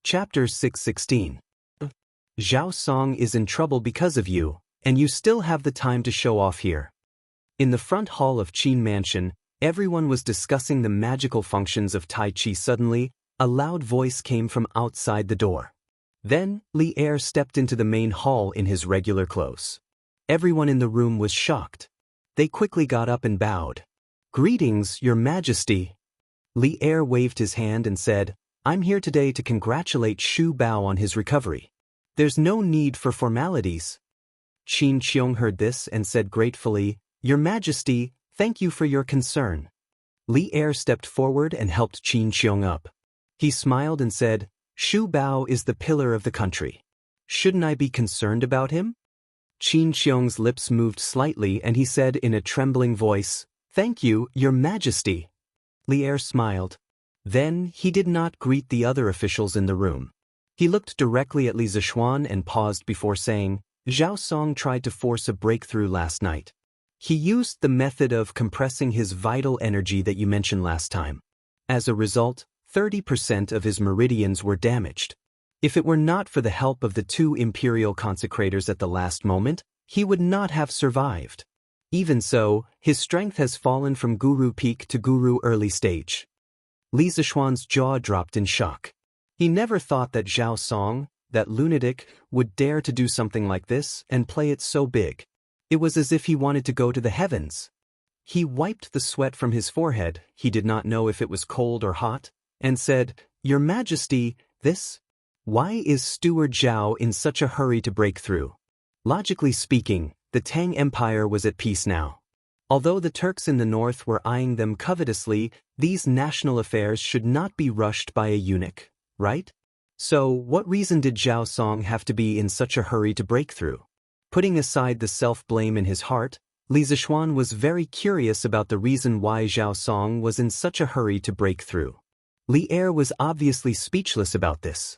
Chapter 616. Zhao Song is in trouble because of you, and you still have the time to show off here. In the front hall of Qin Mansion, everyone was discussing the magical functions of Tai Chi. Suddenly, a loud voice came from outside the door. Then, Li Er stepped into the main hall in his regular clothes. Everyone in the room was shocked. They quickly got up and bowed. "Greetings, Your Majesty." Li Er waved his hand and said, "I'm here today to congratulate Shu Bao on his recovery. There's no need for formalities." Qin Qiong heard this and said gratefully, "Your Majesty, thank you for your concern." Li Er stepped forward and helped Qin Qiong up. He smiled and said, "Shu Bao is the pillar of the country. Shouldn't I be concerned about him?" Qin Qiong's lips moved slightly and he said in a trembling voice, "Thank you, Your Majesty." Li Er smiled. Then he did not greet the other officials in the room. He looked directly at Li Zishuan and paused before saying, "Zhao Song tried to force a breakthrough last night. He used the method of compressing his vital energy that you mentioned last time. As a result, 30% of his meridians were damaged. If it were not for the help of the two imperial consecrators at the last moment, he would not have survived. Even so, his strength has fallen from Guru Peak to Guru Early Stage." Li Zishuan's jaw dropped in shock. He never thought that Zhao Song, that lunatic, would dare to do something like this and play it so big. It was as if he wanted to go to the heavens. He wiped the sweat from his forehead, he did not know if it was cold or hot, and said, "Your Majesty, this? Why is Steward Zhao in such a hurry to break through?" Logically speaking, the Tang Empire was at peace now. Although the Turks in the north were eyeing them covetously, these national affairs should not be rushed by a eunuch, right? So, what reason did Zhao Song have to be in such a hurry to break through? Putting aside the self-blame in his heart, Li Zishuan was very curious about the reason why Zhao Song was in such a hurry to break through. Li Er was obviously speechless about this.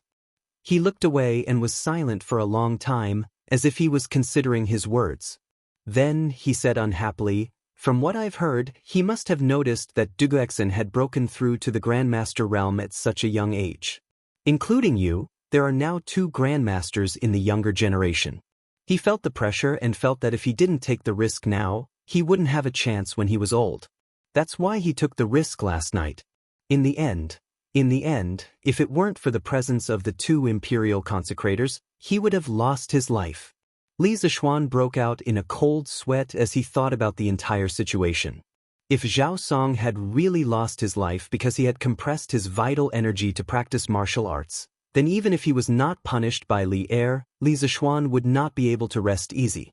He looked away and was silent for a long time, as if he was considering his words. Then, he said unhappily, "From what I've heard, he must have noticed that Duguexen had broken through to the Grandmaster realm at such a young age. Including you, there are now 2 Grandmasters in the younger generation. He felt the pressure and felt that if he didn't take the risk now, he wouldn't have a chance when he was old. That's why he took the risk last night. In the end, if it weren't for the presence of the 2 imperial consecrators, he would have lost his life." Li Zishuan broke out in a cold sweat as he thought about the entire situation. If Zhao Song had really lost his life because he had compressed his vital energy to practice martial arts, then even if he was not punished by Li Er, Li Zishuan would not be able to rest easy.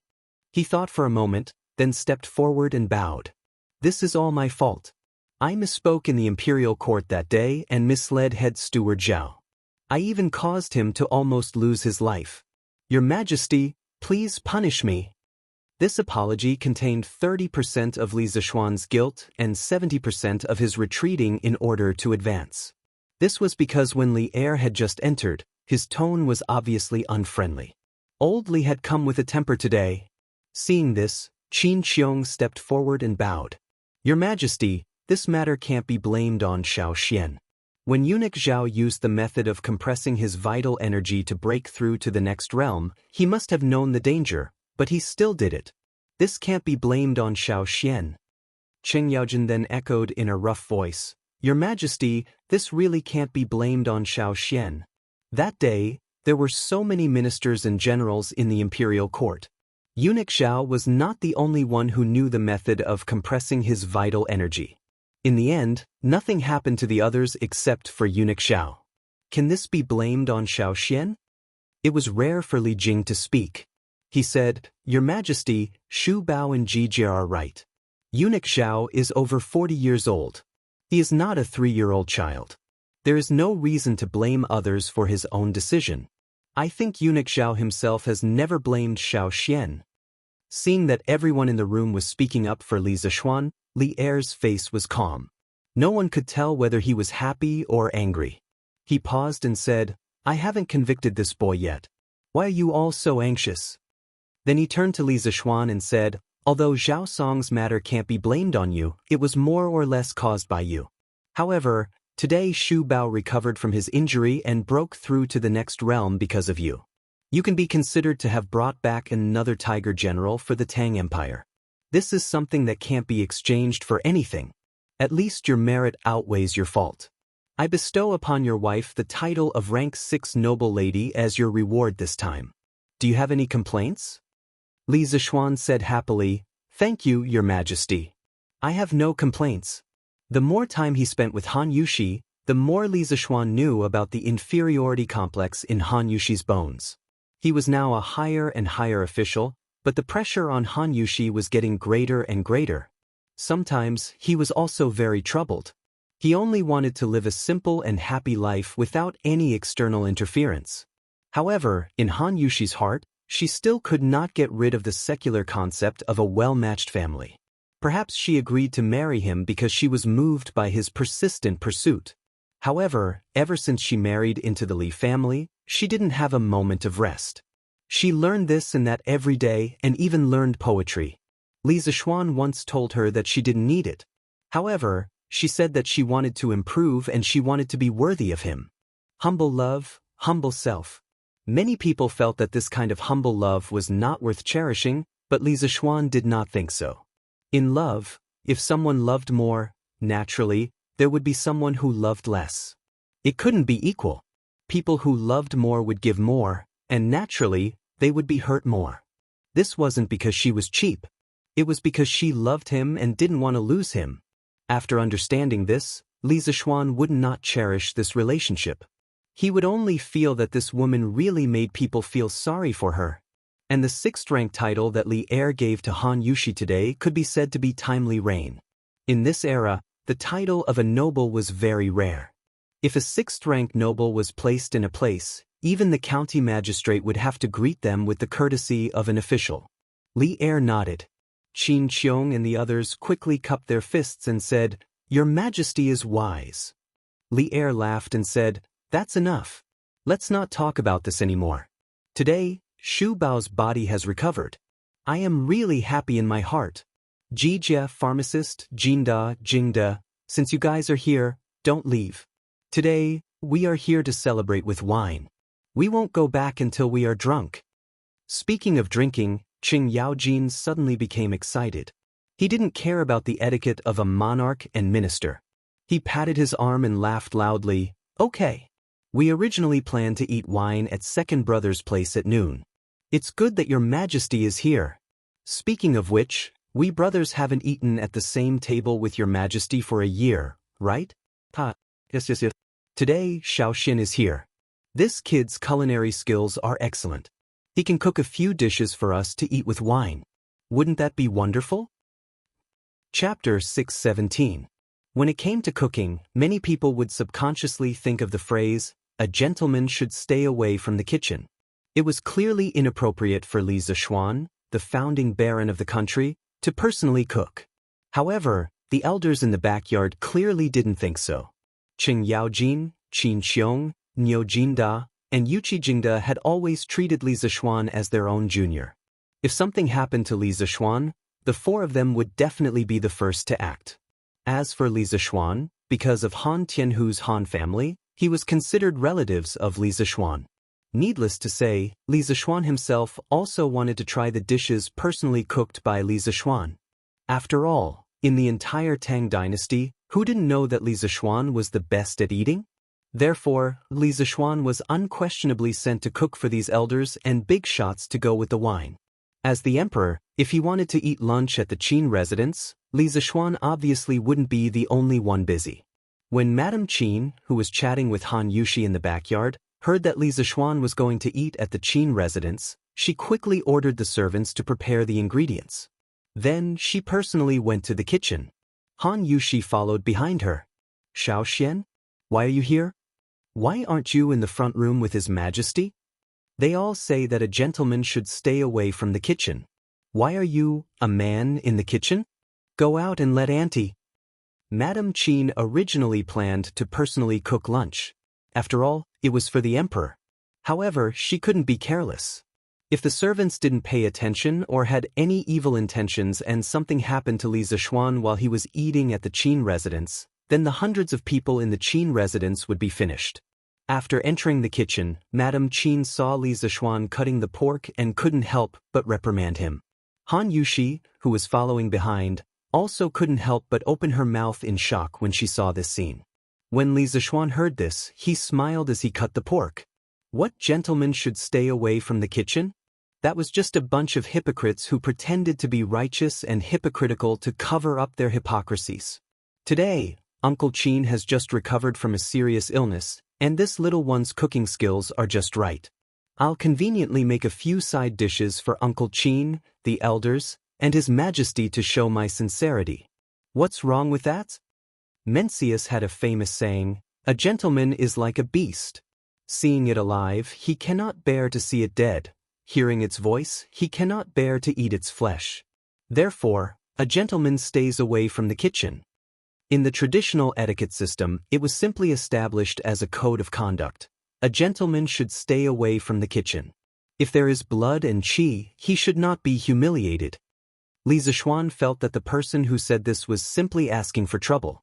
He thought for a moment, then stepped forward and bowed. "This is all my fault. I misspoke in the imperial court that day and misled head steward Zhao. I even caused him to almost lose his life. Your Majesty, please punish me." This apology contained 30% of Li Zishuan's guilt and 70% of his retreating in order to advance. This was because when Li Er had just entered, his tone was obviously unfriendly. Old Li had come with a temper today. Seeing this, Qin Qiong stepped forward and bowed. "Your Majesty, this matter can't be blamed on Xiao Xian. When eunuch Zhao used the method of compressing his vital energy to break through to the next realm, he must have known the danger, but he still did it. This can't be blamed on Xiao Xian." Cheng Yaojin then echoed in a rough voice, "Your Majesty, this really can't be blamed on Xiao Xian. That day, there were so many ministers and generals in the imperial court. Eunuch Zhao was not the only one who knew the method of compressing his vital energy. In the end, nothing happened to the others except for eunuch Zhao. Can this be blamed on Xiao Xian?" It was rare for Li Jing to speak. He said, "Your Majesty, Shu Bao and Jie are right. Eunuch Zhao is over 40 years old. He is not a 3-year-old child. There is no reason to blame others for his own decision. I think eunuch Zhao himself has never blamed Xiao Xian." Seeing that everyone in the room was speaking up for Li Zishuan, Li Er's face was calm. No one could tell whether he was happy or angry. He paused and said, "I haven't convicted this boy yet. Why are you all so anxious?" Then he turned to Li Zishuan and said, "Although Zhao Song's matter can't be blamed on you, it was more or less caused by you. However, Today Xu Bao recovered from his injury and broke through to the next realm because of you. You can be considered to have brought back another tiger general for the Tang Empire. This is something that can't be exchanged for anything. At least your merit outweighs your fault. I bestow upon your wife the title of rank 6 noble lady as your reward this time. Do you have any complaints? Li Zishuan said happily, "Thank you, your majesty. I have no complaints." The more time he spent with Han Yushi, the more Li Zishuan knew about the inferiority complex in Han Yushi's bones. He was now a higher and higher official, but the pressure on Han Yushi was getting greater and greater. Sometimes, he was also very troubled. He only wanted to live a simple and happy life without any external interference. However, in Han Yushi's heart, she still could not get rid of the secular concept of a well-matched family. Perhaps she agreed to marry him because she was moved by his persistent pursuit. However, ever since she married into the Li family, she didn't have a moment of rest. She learned this and that every day and even learned poetry. Li Zishuan once told her that she didn't need it. However, she said that she wanted to improve and she wanted to be worthy of him. Humble love, humble self. Many people felt that this kind of humble love was not worth cherishing, but Li Zishuan did not think so. In love, if someone loved more, naturally, there would be someone who loved less. It couldn't be equal. People who loved more would give more, and naturally, they would be hurt more. This wasn't because she was cheap. It was because she loved him and didn't want to lose him. After understanding this, Li Zishuan would not cherish this relationship. He would only feel that this woman really made people feel sorry for her. And the 6th rank title that Li Er gave to Han Yushi today could be said to be timely reign. In this era, the title of a noble was very rare. If a 6th rank noble was placed in a place, even the county magistrate would have to greet them with the courtesy of an official. Li Er nodded. Qin Qiong and the others quickly cupped their fists and said, "Your Majesty is wise." Li Er laughed and said, "That's enough. Let's not talk about this anymore. Today, Xu Bao's body has recovered. I am really happy in my heart. Jijia, pharmacist, Jinda, Jingda, since you guys are here, don't leave. Today, we are here to celebrate with wine. We won't go back until we are drunk." Speaking of drinking, Qing Yaojin suddenly became excited. He didn't care about the etiquette of a monarch and minister. He patted his arm and laughed loudly, "Okay. We originally planned to eat wine at Second Brother's place at noon. It's good that your Majesty is here. Speaking of which, we brothers haven't eaten at the same table with your Majesty for a year, right?" Yes. Today, Xiaoxin is here. This kid's culinary skills are excellent. He can cook a few dishes for us to eat with wine. Wouldn't that be wonderful? Chapter 617. When it came to cooking, many people would subconsciously think of the phrase, "A gentleman should stay away from the kitchen." It was clearly inappropriate for Li Zishuan, the founding baron of the country, to personally cook. However, the elders in the backyard clearly didn't think so. Qing Yaojin, Qin Qiong, Niu Jinda, and Yuqi Jingda had always treated Li Zishuan as their own junior. If something happened to Li Zishuan, the 4 of them would definitely be the first to act. As for Li Zishuan, because of Han Tianhu's Han family, he was considered relatives of Li Zishuan. Needless to say, Li Zishuan himself also wanted to try the dishes personally cooked by Li Zishuan. After all, in the entire Tang dynasty, who didn't know that Li Zishuan was the best at eating? Therefore, Li Zishuan was unquestionably sent to cook for these elders and big shots to go with the wine. As the emperor, if he wanted to eat lunch at the Qin residence, Li Zishuan obviously wouldn't be the only one busy. When Madame Qin, who was chatting with Han Yushi in the backyard, heard that Li Zishuan was going to eat at the Qin residence, she quickly ordered the servants to prepare the ingredients. Then she personally went to the kitchen. Han Yushi followed behind her. "Xiaoxian? Why are you here? Why aren't you in the front room with His Majesty? They all say that a gentleman should stay away from the kitchen. Why are you, a man, in the kitchen? Go out and let Auntie." Madame Qin originally planned to personally cook lunch. After all, it was for the emperor. However, she couldn't be careless. If the servants didn't pay attention or had any evil intentions and something happened to Li Zishuan while he was eating at the Qin residence, then the hundreds of people in the Qin residence would be finished. After entering the kitchen, Madame Qin saw Li Zishuan cutting the pork and couldn't help but reprimand him. Han Yushi, who was following behind, also couldn't help but open her mouth in shock when she saw this scene. When Li Zishuan heard this, he smiled as he cut the pork. What gentleman should stay away from the kitchen? That was just a bunch of hypocrites who pretended to be righteous and hypocritical to cover up their hypocrisies. Today, Uncle Qin has just recovered from a serious illness, and this little one's cooking skills are just right. I'll conveniently make a few side dishes for Uncle Qin, the elders, and His Majesty to show my sincerity. What's wrong with that? Mencius had a famous saying, "A gentleman is like a beast. Seeing it alive, he cannot bear to see it dead. Hearing its voice, he cannot bear to eat its flesh. Therefore, a gentleman stays away from the kitchen." In the traditional etiquette system, it was simply established as a code of conduct. A gentleman should stay away from the kitchen. If there is blood and qi, he should not be humiliated. Li Zishuan felt that the person who said this was simply asking for trouble.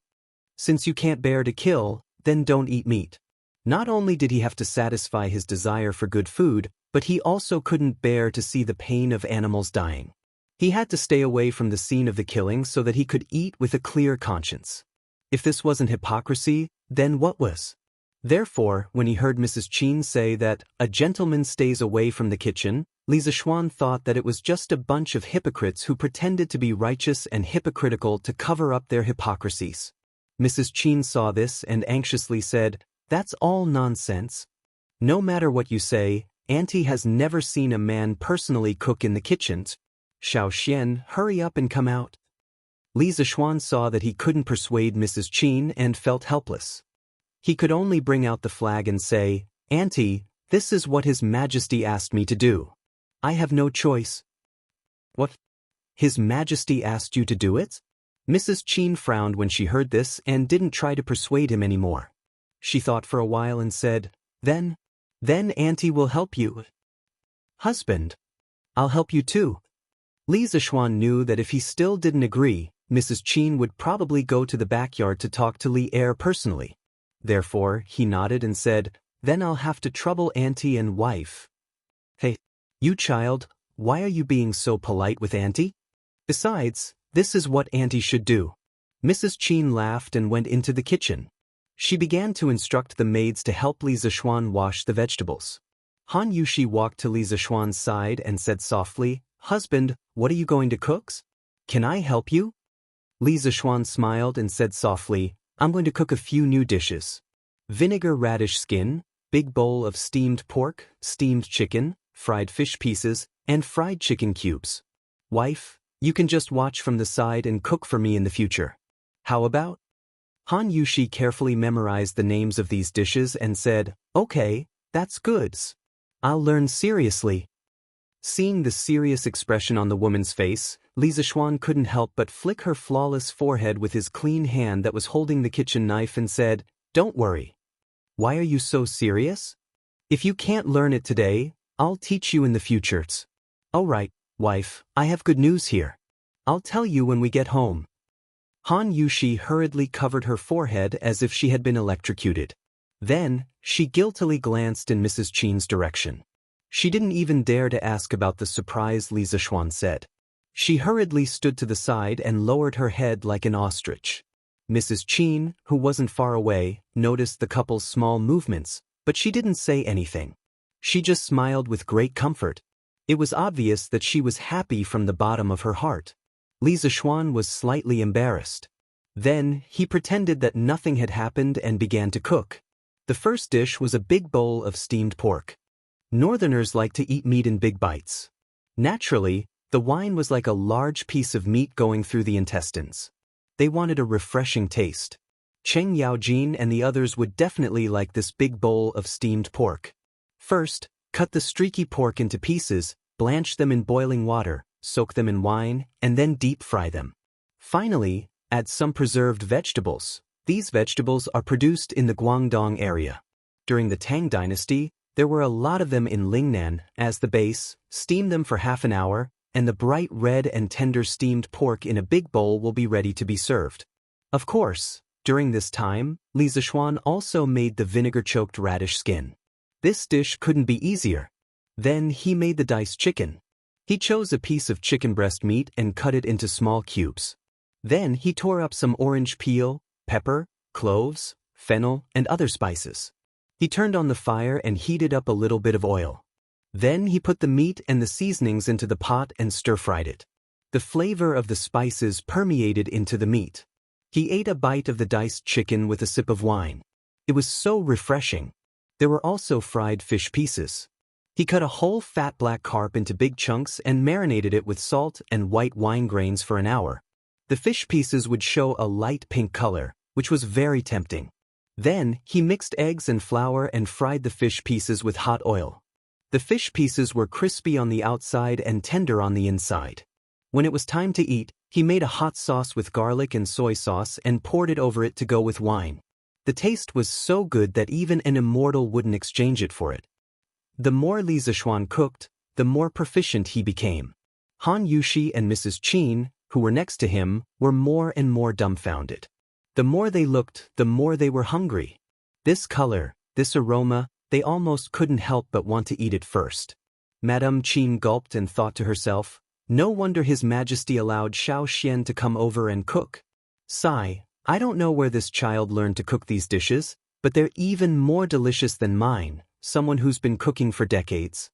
Since you can't bear to kill, then don't eat meat. Not only did he have to satisfy his desire for good food, but he also couldn't bear to see the pain of animals dying. He had to stay away from the scene of the killing so that he could eat with a clear conscience. If this wasn't hypocrisy, then what was? Therefore, when he heard Mrs. Qin say that a gentleman stays away from the kitchen, Li Zishuan thought that it was just a bunch of hypocrites who pretended to be righteous and hypocritical to cover up their hypocrisies. Mrs. Qin saw this and anxiously said, "That's all nonsense. No matter what you say, Auntie has never seen a man personally cook in the kitchen. Xiao Xian, hurry up and come out." Li Zishuan saw that he couldn't persuade Mrs. Qin and felt helpless. He could only bring out the flag and say, "Auntie, this is what His Majesty asked me to do. I have no choice." "What? His Majesty asked you to do it?" Mrs. Qin frowned when she heard this and didn't try to persuade him anymore. She thought for a while and said, Then Auntie will help you." "Husband, I'll help you too." Li Zishuan knew that if he still didn't agree, Mrs. Qin would probably go to the backyard to talk to Li Er personally. Therefore, he nodded and said, "Then I'll have to trouble Auntie and wife." "Hey, you child, why are you being so polite with Auntie? Besides, this is what Auntie should do." Mrs. Qin laughed and went into the kitchen. She began to instruct the maids to help Li Zishuan wash the vegetables. Han Yushi walked to Li Zishuan's side and said softly, "Husband, what are you going to cook? Can I help you?" Li Zishuan smiled and said softly, "I'm going to cook a few new dishes. Vinegar radish skin, big bowl of steamed pork, steamed chicken, fried fish pieces, and fried chicken cubes. Wife, you can just watch from the side and cook for me in the future. How about?" Han Yushi carefully memorized the names of these dishes and said, "Okay, that's good. I'll learn seriously." Seeing the serious expression on the woman's face, Li Zishuan couldn't help but flick her flawless forehead with his clean hand that was holding the kitchen knife and said, "Don't worry. Why are you so serious? If you can't learn it today, I'll teach you in the future." "All right, wife, I have good news here. I'll tell you when we get home." Han Yushi hurriedly covered her forehead as if she had been electrocuted. Then, she guiltily glanced in Mrs. Qin's direction. She didn't even dare to ask about the surprise Li Zishuan said. She hurriedly stood to the side and lowered her head like an ostrich. Mrs. Qin, who wasn't far away, noticed the couple's small movements, but she didn't say anything. She just smiled with great comfort. It was obvious that she was happy from the bottom of her heart. Li Zishuan was slightly embarrassed. Then, he pretended that nothing had happened and began to cook. The first dish was a big bowl of steamed pork. Northerners like to eat meat in big bites. Naturally, the wine was like a large piece of meat going through the intestines. They wanted a refreshing taste. Cheng Yaojin and the others would definitely like this big bowl of steamed pork. First, cut the streaky pork into pieces, blanch them in boiling water, soak them in wine, and then deep fry them. Finally, add some preserved vegetables. These vegetables are produced in the Guangdong area. During the Tang Dynasty, there were a lot of them in Lingnan. As the base, steam them for half an hour, and the bright red and tender steamed pork in a big bowl will be ready to be served. Of course, During this time, Li Zishuan also made the vinegar-choked radish skin. This dish couldn't be easier. Then he made the diced chicken. He chose a piece of chicken breast meat and cut it into small cubes. Then he tore up some orange peel, pepper, cloves, fennel, and other spices. He turned on the fire and heated up a little bit of oil. Then he put the meat and the seasonings into the pot and stir-fried it. The flavor of the spices permeated into the meat. He ate a bite of the diced chicken with a sip of wine. It was so refreshing. There were also fried fish pieces. He cut a whole fat black carp into big chunks and marinated it with salt and white wine grains for an hour. The fish pieces would show a light pink color, which was very tempting. Then, he mixed eggs and flour and fried the fish pieces with hot oil. The fish pieces were crispy on the outside and tender on the inside. When it was time to eat, he made a hot sauce with garlic and soy sauce and poured it over it to go with wine. The taste was so good that even an immortal wouldn't exchange it for it. The more Li Zishuan cooked, the more proficient he became. Han Yushi and Mrs. Qin, who were next to him, were more and more dumbfounded. The more they looked, the more they were hungry. This color, this aroma, they almost couldn't help but want to eat it first. Madame Qin gulped and thought to herself, no wonder His Majesty allowed Xiao Xian to come over and cook. Sigh, I don't know where this child learned to cook these dishes, but they're even more delicious than mine, someone who's been cooking for decades.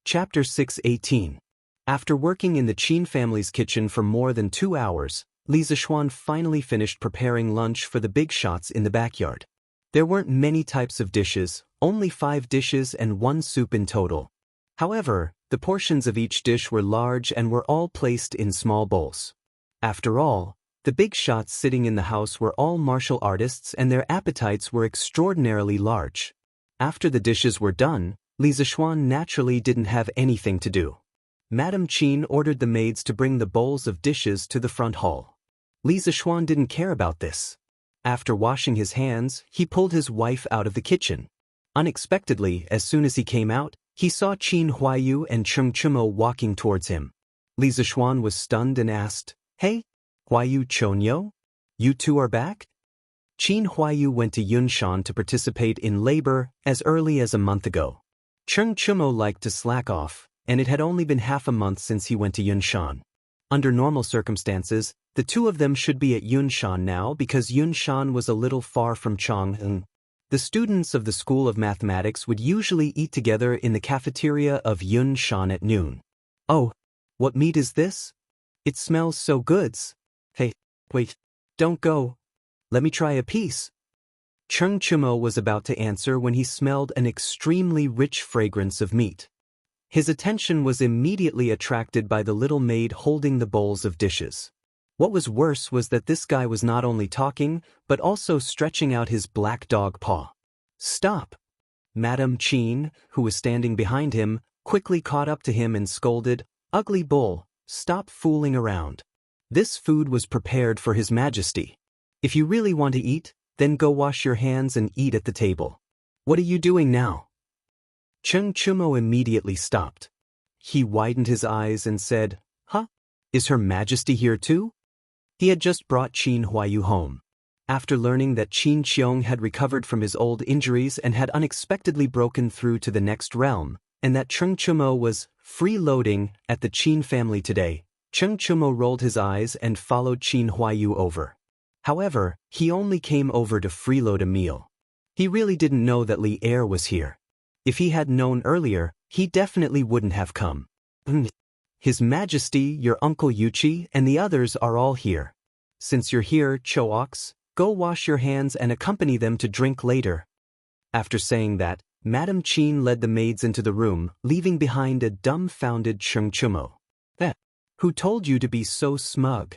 Chapter 6:18. After working in the Qin family's kitchen for more than 2 hours, Li Zishuan finally finished preparing lunch for the big shots in the backyard. There weren't many types of dishes, only 5 dishes and 1 soup in total. However, the portions of each dish were large and were all placed in small bowls. After all, the big shots sitting in the house were all martial artists and their appetites were extraordinarily large. After the dishes were done, Li Zishuan naturally didn't have anything to do. Madame Qin ordered the maids to bring the bowls of dishes to the front hall. Li Zishuan didn't care about this. After washing his hands, he pulled his wife out of the kitchen. Unexpectedly, as soon as he came out, he saw Qin Huayu and Cheng Chumo walking towards him. Li Zishuan was stunned and asked, Hey, Huayu Chonyo? You two are back? Qin Huayu went to Yunshan to participate in labor as early as a month ago. Cheng Chumo liked to slack off, and it had only been half a month since he went to Yunshan. Under normal circumstances, the two of them should be at Yunshan now because Yunshan was a little far from Chang'an. The students of the School of Mathematics would usually eat together in the cafeteria of Yunshan at noon. Oh, what meat is this? It smells so good. Hey, wait, don't go. Let me try a piece. Cheng Chumo was about to answer when he smelled an extremely rich fragrance of meat. His attention was immediately attracted by the little maid holding the bowls of dishes. What was worse was that this guy was not only talking, but also stretching out his black dog paw. Stop! Madame Qin, who was standing behind him, quickly caught up to him and scolded, Ugly bull, stop fooling around. This food was prepared for His Majesty. If you really want to eat, then go wash your hands and eat at the table. What are you doing now? Cheng Chumo immediately stopped. He widened his eyes and said, Huh? Is Her Majesty here too? He had just brought Qin Huayu home. After learning that Qin Qiong had recovered from his old injuries and had unexpectedly broken through to the next realm, and that Cheng Chumo was freeloading at the Qin family today, Cheng Chumo rolled his eyes and followed Qin Huayu over. However, he only came over to freeload a meal. He really didn't know that Li Er was here. If he had known earlier, he definitely wouldn't have come. His Majesty, your Uncle Yuchi, and the others are all here. Since you're here, Cho-Ox, go wash your hands and accompany them to drink later. After saying that, Madame Qin led the maids into the room, leaving behind a dumbfounded Cheng Chumo. Who told you to be so smug?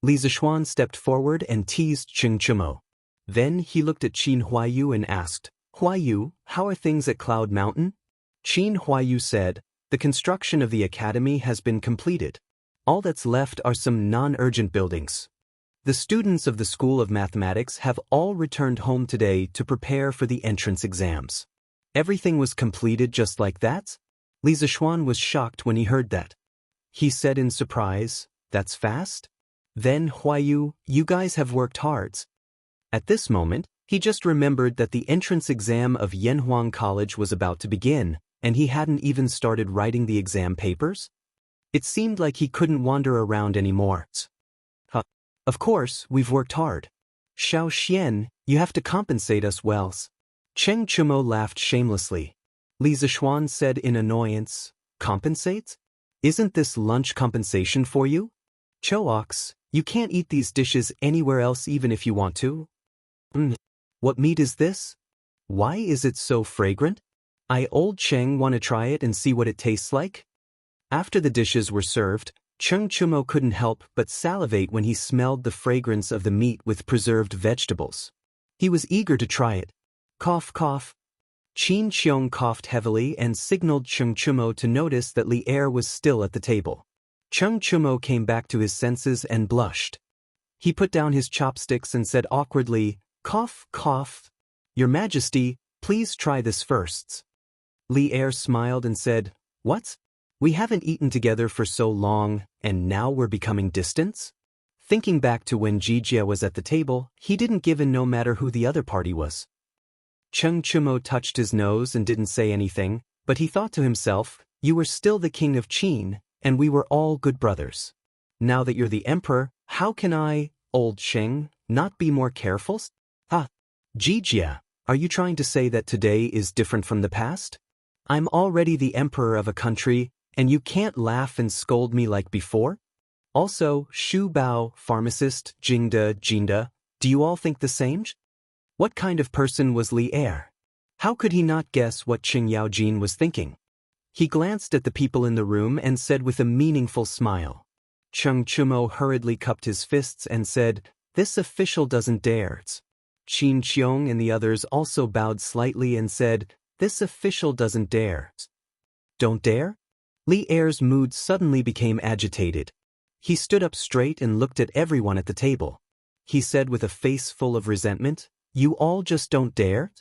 Li Zishuan stepped forward and teased Cheng Chumo. Then he looked at Qin Huayu and asked, Huayu, how are things at Cloud Mountain? Qin Huayu said, The construction of the academy has been completed. All that's left are some non-urgent buildings. The students of the School of Mathematics have all returned home today to prepare for the entrance exams. Everything was completed just like that? Li Zishuan was shocked when he heard that. He said in surprise, That's fast? Then, Huayu, you guys have worked hard. At this moment, he just remembered that the entrance exam of Yanhuang College was about to begin, and he hadn't even started writing the exam papers. It seemed like he couldn't wander around anymore. Huh. Of course, we've worked hard. Xiao Xian, you have to compensate us well. Cheng Chumo laughed shamelessly. Li Zishuan said in annoyance, compensate? Isn't this lunch compensation for you? Choox, you can't eat these dishes anywhere else even if you want to. What meat is this? Why is it so fragrant? Old Cheng want to try it and see what it tastes like? After the dishes were served, Cheng Chumo couldn't help but salivate when he smelled the fragrance of the meat with preserved vegetables. He was eager to try it. Cough, cough. Qin Xiong coughed heavily and signaled Cheng Chumo to notice that Li Er was still at the table. Cheng Chumo came back to his senses and blushed. He put down his chopsticks and said awkwardly, cough, cough. Your Majesty, please try this first. Li Er smiled and said, what? We haven't eaten together for so long, and now we're becoming distant? Thinking back to when Jijia was at the table, he didn't give in no matter who the other party was. Cheng Chumo touched his nose and didn't say anything, but he thought to himself, you were still the king of Qin, and we were all good brothers. Now that you're the emperor, how can I, old Cheng, not be more careful? Jijia, are you trying to say that today is different from the past? I'm already the emperor of a country, and you can't laugh and scold me like before? Also, Shu Bao, pharmacist, Jinda, do you all think the same? What kind of person was Li Er? How could he not guess what Qing Yaojin was thinking? He glanced at the people in the room and said with a meaningful smile. Cheng Chumo hurriedly cupped his fists and said, this official doesn't dare. Qin Xiong and the others also bowed slightly and said, this official doesn't dare. Don't dare? Li Er's mood suddenly became agitated. He stood up straight and looked at everyone at the table. He said with a face full of resentment, you all just don't dare?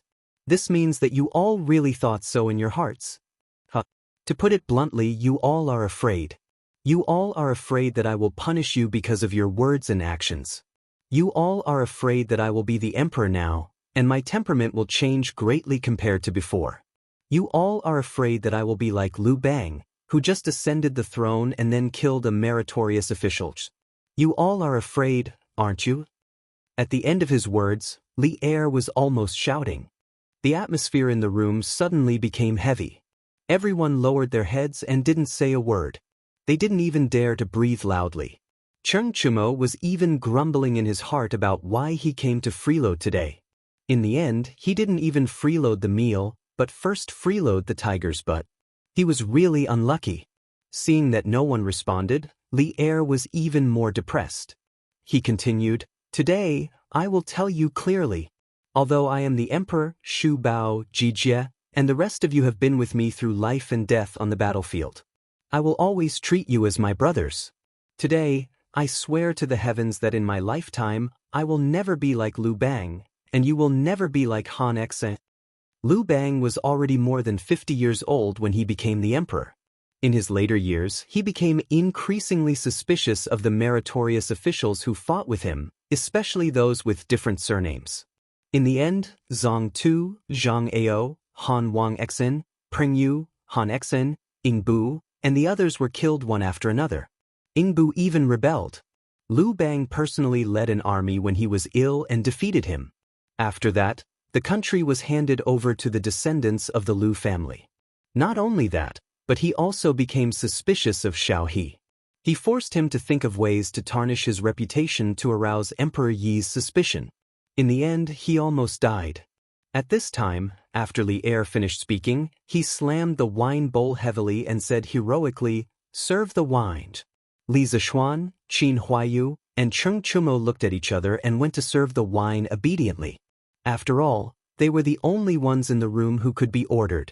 This means that you all really thought so in your hearts. To put it bluntly, you all are afraid. You all are afraid that I will punish you because of your words and actions. You all are afraid that I will be the emperor now, and my temperament will change greatly compared to before. You all are afraid that I will be like Liu Bang, who just ascended the throne and then killed a meritorious official. You all are afraid, aren't you? At the end of his words, Li Er was almost shouting. The atmosphere in the room suddenly became heavy. Everyone lowered their heads and didn't say a word. They didn't even dare to breathe loudly. Cheng Chumo was even grumbling in his heart about why he came to freeload today. In the end, he didn't even freeload the meal, but first freeload the tiger's butt. He was really unlucky. Seeing that no one responded, Li Er was even more depressed. He continued, today, I will tell you clearly. Although I am the emperor, Shu Bao, Jijia, and the rest of you have been with me through life and death on the battlefield, I will always treat you as my brothers. Today, I swear to the heavens that in my lifetime, I will never be like Liu Bang, and you will never be like Han Xe. Liu Bang was already more than 50 years old when he became the emperor. In his later years, he became increasingly suspicious of the meritorious officials who fought with him, especially those with different surnames. In the end, Zhang Tu, Zhang Ao, Han Wang Xen, Peng Yu, Han Xen, Ing Bu, and the others were killed one after another. Ing Bu even rebelled. Liu Bang personally led an army when he was ill and defeated him. After that, the country was handed over to the descendants of the Liu family. Not only that, but he also became suspicious of Xiao He. He forced him to think of ways to tarnish his reputation to arouse Emperor Yi's suspicion. In the end, he almost died. At this time, after Li Er finished speaking, he slammed the wine bowl heavily and said heroically, serve the wine. Li Zishuan, Qin Huayu, and Cheng Chumo looked at each other and went to serve the wine obediently. After all, they were the only ones in the room who could be ordered.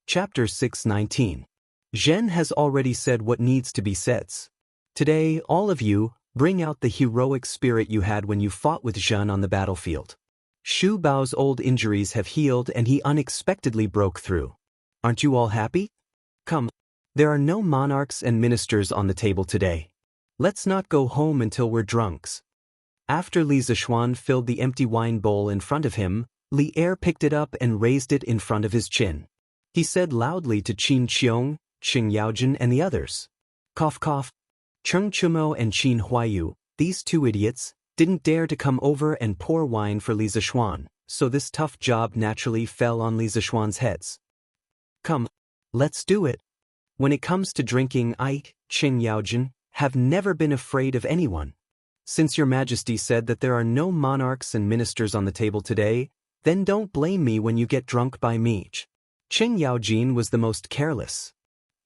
Chapter 619. Zhen has already said what needs to be said. Today, all of you, bring out the heroic spirit you had when you fought with Zhen on the battlefield. Shu Bao's old injuries have healed and he unexpectedly broke through. Aren't you all happy? Come. There are no monarchs and ministers on the table today. Let's not go home until we're drunks. After Li Zishuan filled the empty wine bowl in front of him, Li Er picked it up and raised it in front of his chin. He said loudly to Qin Qiong, Qing Yaojin and the others. Cough cough. Cheng Chumo and Qin Huayu, these two idiots, didn't dare to come over and pour wine for Li Zishuan, so this tough job naturally fell on Li Zishuan's heads. Come, let's do it. When it comes to drinking, I, Qing Yaojin, have never been afraid of anyone. Since your majesty said that there are no monarchs and ministers on the table today, then don't blame me when you get drunk by me. Qing Yaojin was the most careless.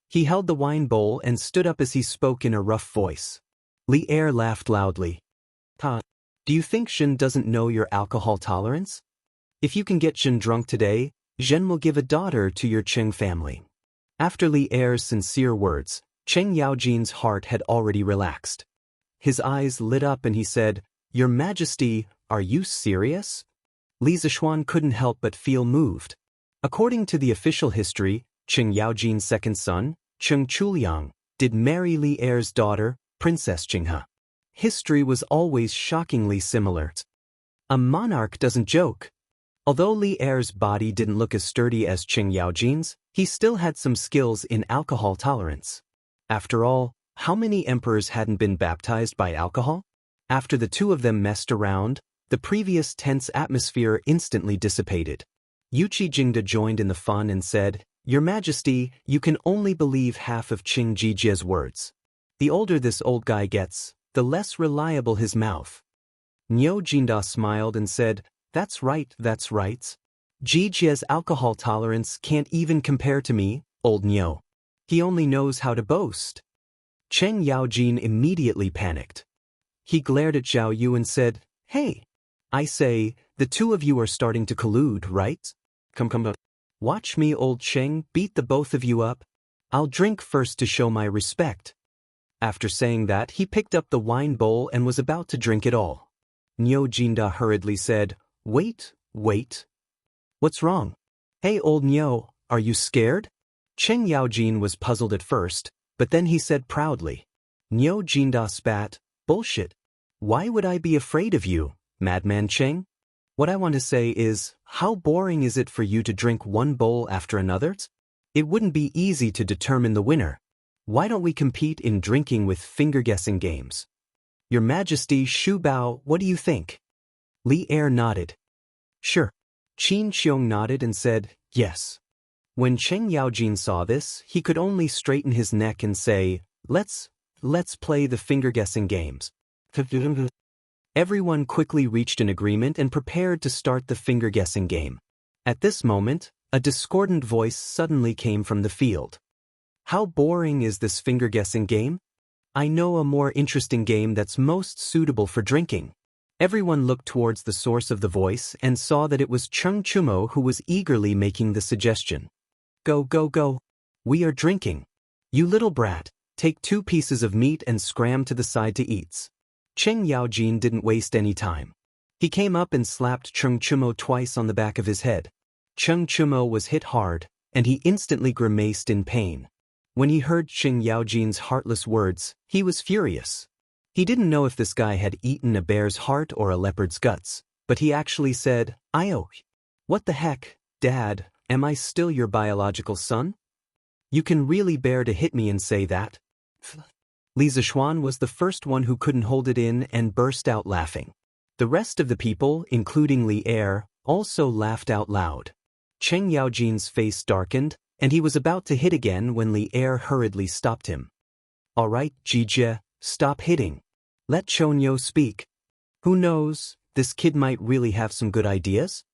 He held the wine bowl and stood up as he spoke in a rough voice. Li Er laughed loudly. Do you think Zhen doesn't know your alcohol tolerance? If you can get Zhen drunk today, Zhen will give a daughter to your Qing family. After Li Er's sincere words, Qing Yaojin's heart had already relaxed. His eyes lit up and he said, Your Majesty, are you serious? Li Zishuan couldn't help but feel moved. According to the official history, Qing Yaojin's second son, Qing Chuliang, did marry Li Er's daughter, Princess Qinghe. History was always shockingly similar. A monarch doesn't joke. Although Li Er's body didn't look as sturdy as Qing Yaojin's, he still had some skills in alcohol tolerance. After all, how many emperors hadn't been baptized by alcohol? After the two of them messed around, the previous tense atmosphere instantly dissipated. Yuqi Jingde joined in the fun and said, Your Majesty, you can only believe half of Qing Jijie's words. The older this old guy gets, the less reliable his mouth. Niu Jinda smiled and said, That's right. Jijie's alcohol tolerance can't even compare to me, old Niu. He only knows how to boast. Qing Yaojin immediately panicked. He glared at Zhao Yu and said, Hey, I say, the two of you are starting to collude, right? Come. Watch me, old Qing, beat the both of you up. I'll drink first to show my respect. After saying that, he picked up the wine bowl and was about to drink it all. Niu Jinda hurriedly said, Wait. What's wrong? Hey, old Niu, are you scared? Qing Yaojin was puzzled at first, but then he said proudly. Niu Jinda spat, Bullshit. Why would I be afraid of you, Madman Qing? What I want to say is, how boring is it for you to drink one bowl after another? It wouldn't be easy to determine the winner. Why don't we compete in drinking with finger-guessing games? Your Majesty Shu Bao, what do you think? Li Er nodded. Sure. Qin Qiong nodded and said, Yes. When Qing Yaojin saw this, he could only straighten his neck and say, Let's play the finger-guessing games. Everyone quickly reached an agreement and prepared to start the finger-guessing game. At this moment, a discordant voice suddenly came from the field. How boring is this finger-guessing game? I know a more interesting game that's most suitable for drinking. Everyone looked towards the source of the voice and saw that it was Cheng Chumo who was eagerly making the suggestion. Go. We are drinking. You little brat, take 2 pieces of meat and scram to the side to eat. Qing Yaojin didn't waste any time. He came up and slapped Cheng Chumo twice on the back of his head. Cheng Chumo was hit hard, and he instantly grimaced in pain. When he heard Qing Yaojin's heartless words, he was furious. He didn't know if this guy had eaten a bear's heart or a leopard's guts, but he actually said, Io. What the heck, Dad, am I still your biological son? You can really bear to hit me and say that? Li Zishuan was the first one who couldn't hold it in and burst out laughing. The rest of the people, including Li Er, also laughed out loud. Qing Yaojin's face darkened, and he was about to hit again when Li Er hurriedly stopped him. All right, Jijie, stop hitting. Let Chonyo speak. Who knows, this kid might really have some good ideas?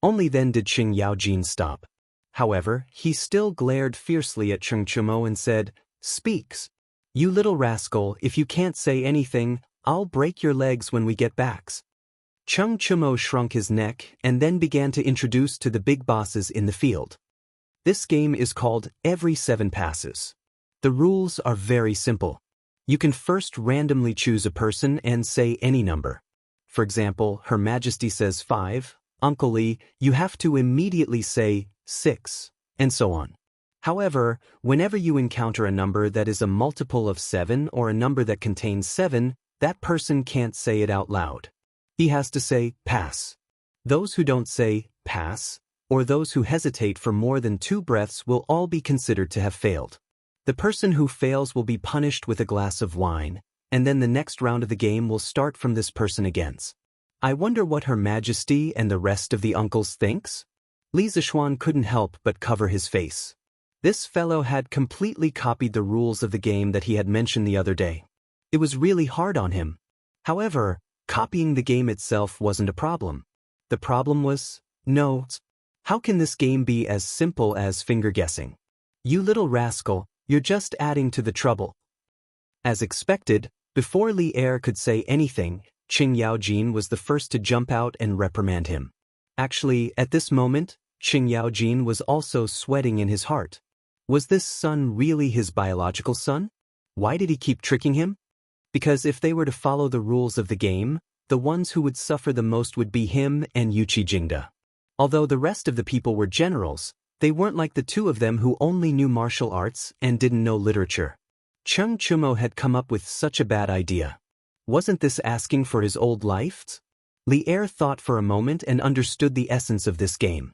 Only then did Qing Yaojin stop. However, he still glared fiercely at Cheng Chumo and said, Speaks. You little rascal, if you can't say anything, I'll break your legs when we get back. Cheng Chumo shrunk his neck and then began to introduce to the big bosses in the field. This game is called Every 7 Passes. The rules are very simple. You can first randomly choose a person and say any number. For example, Her Majesty says 5, Uncle Li, you have to immediately say 6, and so on. However, whenever you encounter a number that is a multiple of 7 or a number that contains 7, that person can't say it out loud. He has to say, pass. Those who don't say, pass, or those who hesitate for more than 2 breaths will all be considered to have failed. The person who fails will be punished with a glass of wine, and then the next round of the game will start from this person again. I wonder what Her Majesty and the rest of the uncles thinks? Li Zishuan couldn't help but cover his face. This fellow had completely copied the rules of the game that he had mentioned the other day. It was really hard on him. However, copying the game itself wasn't a problem. The problem was, no. How can this game be as simple as finger guessing? You little rascal, you're just adding to the trouble. As expected, before Li Er could say anything, Qing Yaojin was the first to jump out and reprimand him. Actually, at this moment, Qing Yaojin was also sweating in his heart. Was this son really his biological son? Why did he keep tricking him? Because if they were to follow the rules of the game, the ones who would suffer the most would be him and Yuqi Jingde. Although the rest of the people were generals, they weren't like the 2 of them who only knew martial arts and didn't know literature. Cheng Chumo had come up with such a bad idea. Wasn't this asking for his old life? Li Er thought for a moment and understood the essence of this game.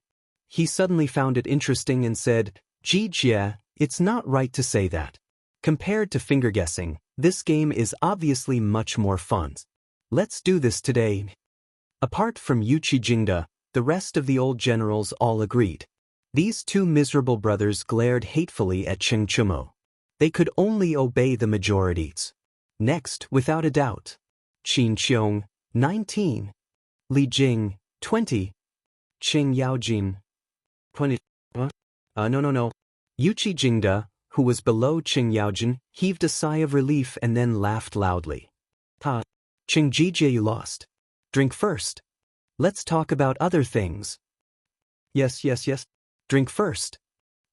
He suddenly found it interesting and said, Jie, it's not right to say that. Compared to finger guessing, this game is obviously much more fun. Let's do this today. Apart from Yuqi Jingde, the rest of the old generals all agreed. These 2 miserable brothers glared hatefully at Cheng Chumo. They could only obey the majorities. Next, without a doubt, Qin Qiong, 19. Li Jing, 20. Qing Yaojin, 20. No. Yuqi Jingde, who was below Qing Yaojin, heaved a sigh of relief and then laughed loudly. Ha! Qing Jie, you lost. Drink first. Let's talk about other things. Yes. Drink first.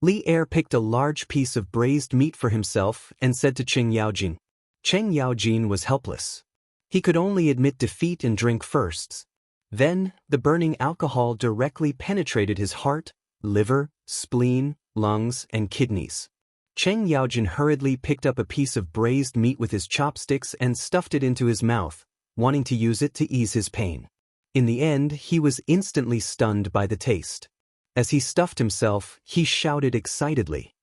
Li Er picked a large piece of braised meat for himself and said to Qing Yaojin. Qing Yaojin was helpless. He could only admit defeat and drink first. Then, the burning alcohol directly penetrated his heart, liver, spleen, lungs, and kidneys. Qing Yaojin hurriedly picked up a piece of braised meat with his chopsticks and stuffed it into his mouth, wanting to use it to ease his pain. In the end, he was instantly stunned by the taste. As he stuffed himself, he shouted excitedly.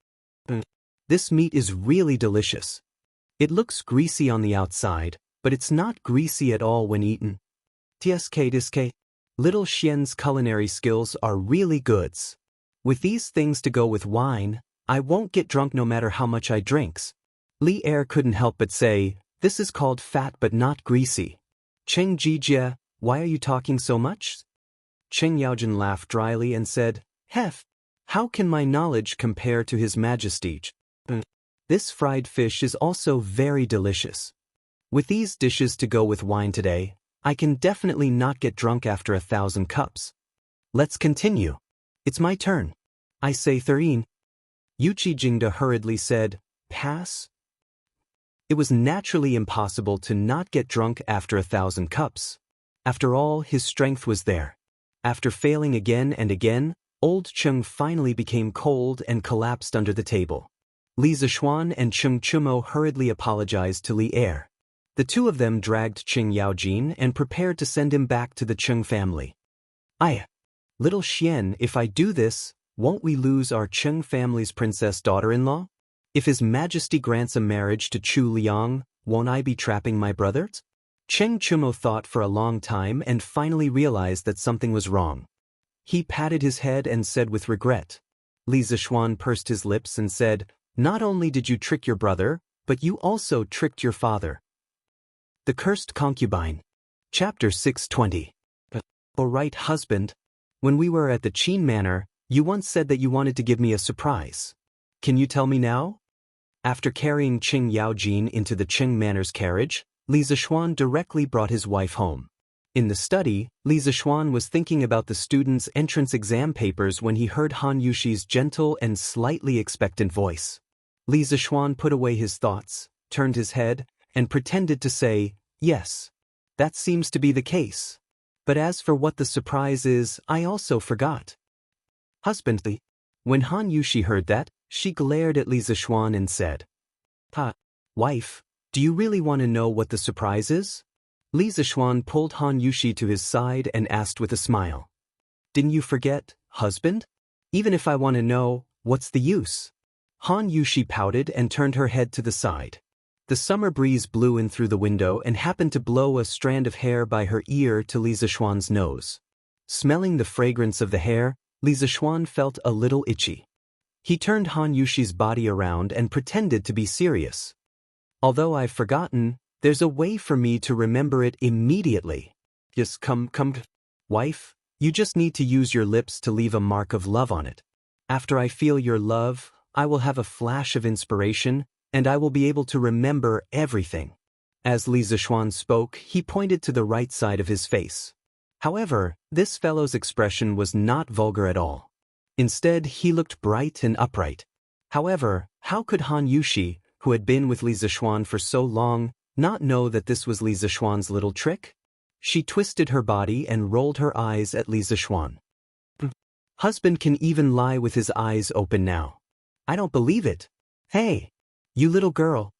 This meat is really delicious. It looks greasy on the outside, but it's not greasy at all when eaten. Tsk. Little Xian's culinary skills are really good. With these things to go with wine, I won't get drunk no matter how much I drinks. Li Er couldn't help but say, this is called fat but not greasy. Cheng Jie, why are you talking so much? Qing Yaojin laughed dryly and said, Hef, how can my knowledge compare to His Majesty's? This fried fish is also very delicious. With these dishes to go with wine today, I can definitely not get drunk after 1,000 cups. Let's continue. It's my turn. I say 13. Yuqi Jingde hurriedly said, pass? It was naturally impossible to not get drunk after 1,000 cups. After all, his strength was there. After failing again and again, old Cheng finally became cold and collapsed under the table. Li Zishuan and Cheng Chumo hurriedly apologized to Li Er. The 2 of them dragged Qing Yaojin and prepared to send him back to the Cheng family. Little Xian, if I do this, won't we lose our Cheng family's princess daughter-in-law? If His Majesty grants a marriage to Chu Liang, won't I be trapping my brothers? Cheng Chumo thought for a long time and finally realized that something was wrong. He patted his head and said with regret. Li Zishuan pursed his lips and said, not only did you trick your brother, but you also tricked your father. The Cursed Concubine. Chapter 620. All right, husband. When we were at the Qin Manor, you once said that you wanted to give me a surprise. Can you tell me now? After carrying Qing Yaojin into the Qing Manor's carriage, Li Zishuan directly brought his wife home. In the study, Li Zishuan was thinking about the students' entrance exam papers when he heard Han Yushi's gentle and slightly expectant voice. Li Zishuan put away his thoughts, turned his head, and pretended to say, yes. That seems to be the case. But as for what the surprise is, I also forgot. Husbandly. When Han Yushi heard that, she glared at Li Zishuan and said, wife, Do you really want to know what the surprise is? Li Zishuan pulled Han Yushi to his side and asked with a smile. Didn't you forget, husband? Even if I want to know, what's the use? Han Yushi pouted and turned her head to the side. The summer breeze blew in through the window and happened to blow a strand of hair by her ear to Li Zishuan's nose. Smelling the fragrance of the hair, Li Zishuan felt a little itchy. He turned Han Yushi's body around and pretended to be serious. Although I've forgotten, there's a way for me to remember it immediately. Just come, wife, you just need to use your lips to leave a mark of love on it. After I feel your love, I will have a flash of inspiration, and I will be able to remember everything. As Li Zishuan spoke, he pointed to the right side of his face. However, this fellow's expression was not vulgar at all. Instead, he looked bright and upright. However, how could Han Yushi, who had been with Li Zishuan for so long, not know that this was Li Zishuan's little trick? She twisted her body and rolled her eyes at Li Zishuan. Husband can even lie with his eyes open now. I don't believe it. Hey, you little girl.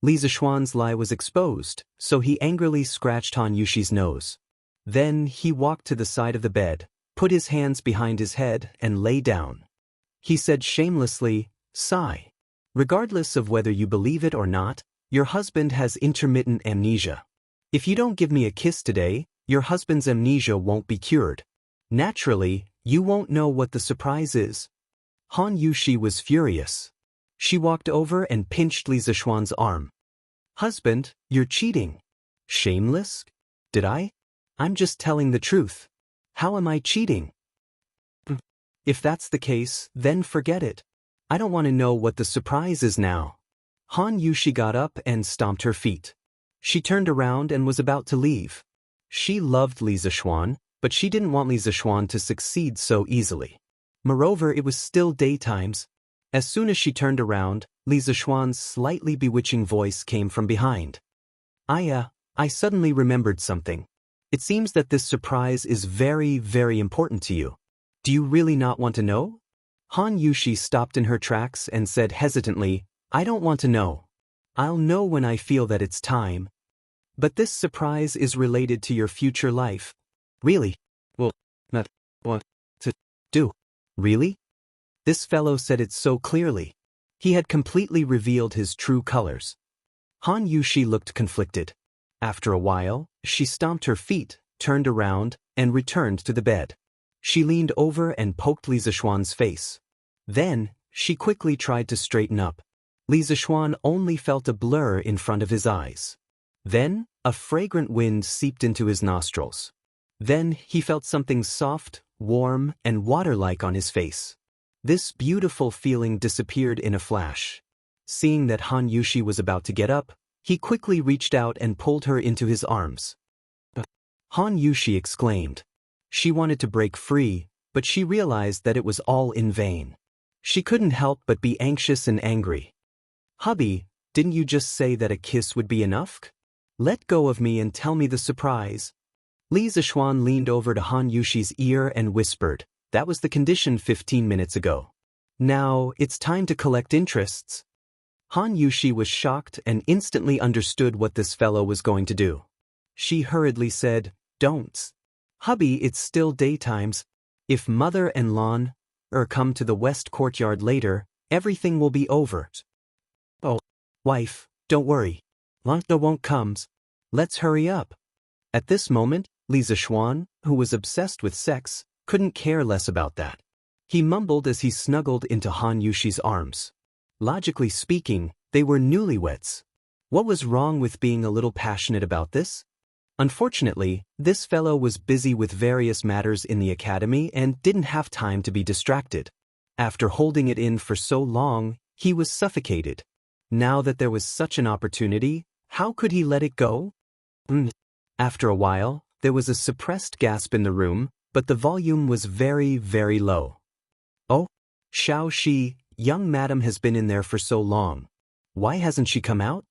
Li Zishuan's lie was exposed, so he angrily scratched Han Yushi's nose. Then he walked to the side of the bed, put his hands behind his head, and lay down. He said shamelessly, sigh. Regardless of whether you believe it or not, your husband has intermittent amnesia. If you don't give me a kiss today, your husband's amnesia won't be cured. Naturally, you won't know what the surprise is. Han Yushi was furious. She walked over and pinched Li Zishuan's arm. Husband, you're cheating. Shameless? Did I? I'm just telling the truth. How am I cheating? If that's the case, then forget it. I don't want to know what the surprise is now. Han Yushi got up and stomped her feet. She turned around and was about to leave. She loved Li Zishuan, but she didn't want Li Zishuan to succeed so easily. Moreover, it was still daytimes. As soon as she turned around, Li Zishuan's slightly bewitching voice came from behind. I suddenly remembered something. It seems that this surprise is very, very important to you. Do you really not want to know? Han Yushi stopped in her tracks and said hesitantly, I don't want to know. I'll know when I feel that it's time. But this surprise is related to your future life. Really? Well, not what to do. Really? This fellow said it so clearly. He had completely revealed his true colors. Han Yushi looked conflicted. After a while, she stomped her feet, turned around, and returned to the bed. She leaned over and poked Li Zishuan's face. Then, she quickly tried to straighten up. Li Zishuan only felt a blur in front of his eyes. Then, a fragrant wind seeped into his nostrils. Then, he felt something soft, warm, and water-like on his face. This beautiful feeling disappeared in a flash. Seeing that Han Yushi was about to get up, he quickly reached out and pulled her into his arms. Han Yushi exclaimed. She wanted to break free, but she realized that it was all in vain. She couldn't help but be anxious and angry. Hubby, didn't you just say that a kiss would be enough? Let go of me and tell me the surprise. Li Zishuan leaned over to Han Yushi's ear and whispered, that was the condition 15 minutes ago. Now, it's time to collect interests. Han Yushi was shocked and instantly understood what this fellow was going to do. She hurriedly said, don't. Hubby, it's still daytimes. If Mother and Lon come to the west courtyard later, everything will be over. Oh, wife, don't worry. Lanta won't come. Let's hurry up. At this moment, Li Zishuan, who was obsessed with sex, couldn't care less about that. He mumbled as he snuggled into Han Yushi's arms. Logically speaking, they were newlyweds. What was wrong with being a little passionate about this? Unfortunately, this fellow was busy with various matters in the academy and didn't have time to be distracted. After holding it in for so long, he was suffocated. Now that there was such an opportunity, how could he let it go? After a while, there was a suppressed gasp in the room, but the volume was very, very low. Oh, Xiaoxi, young madam has been in there for so long. Why hasn't she come out?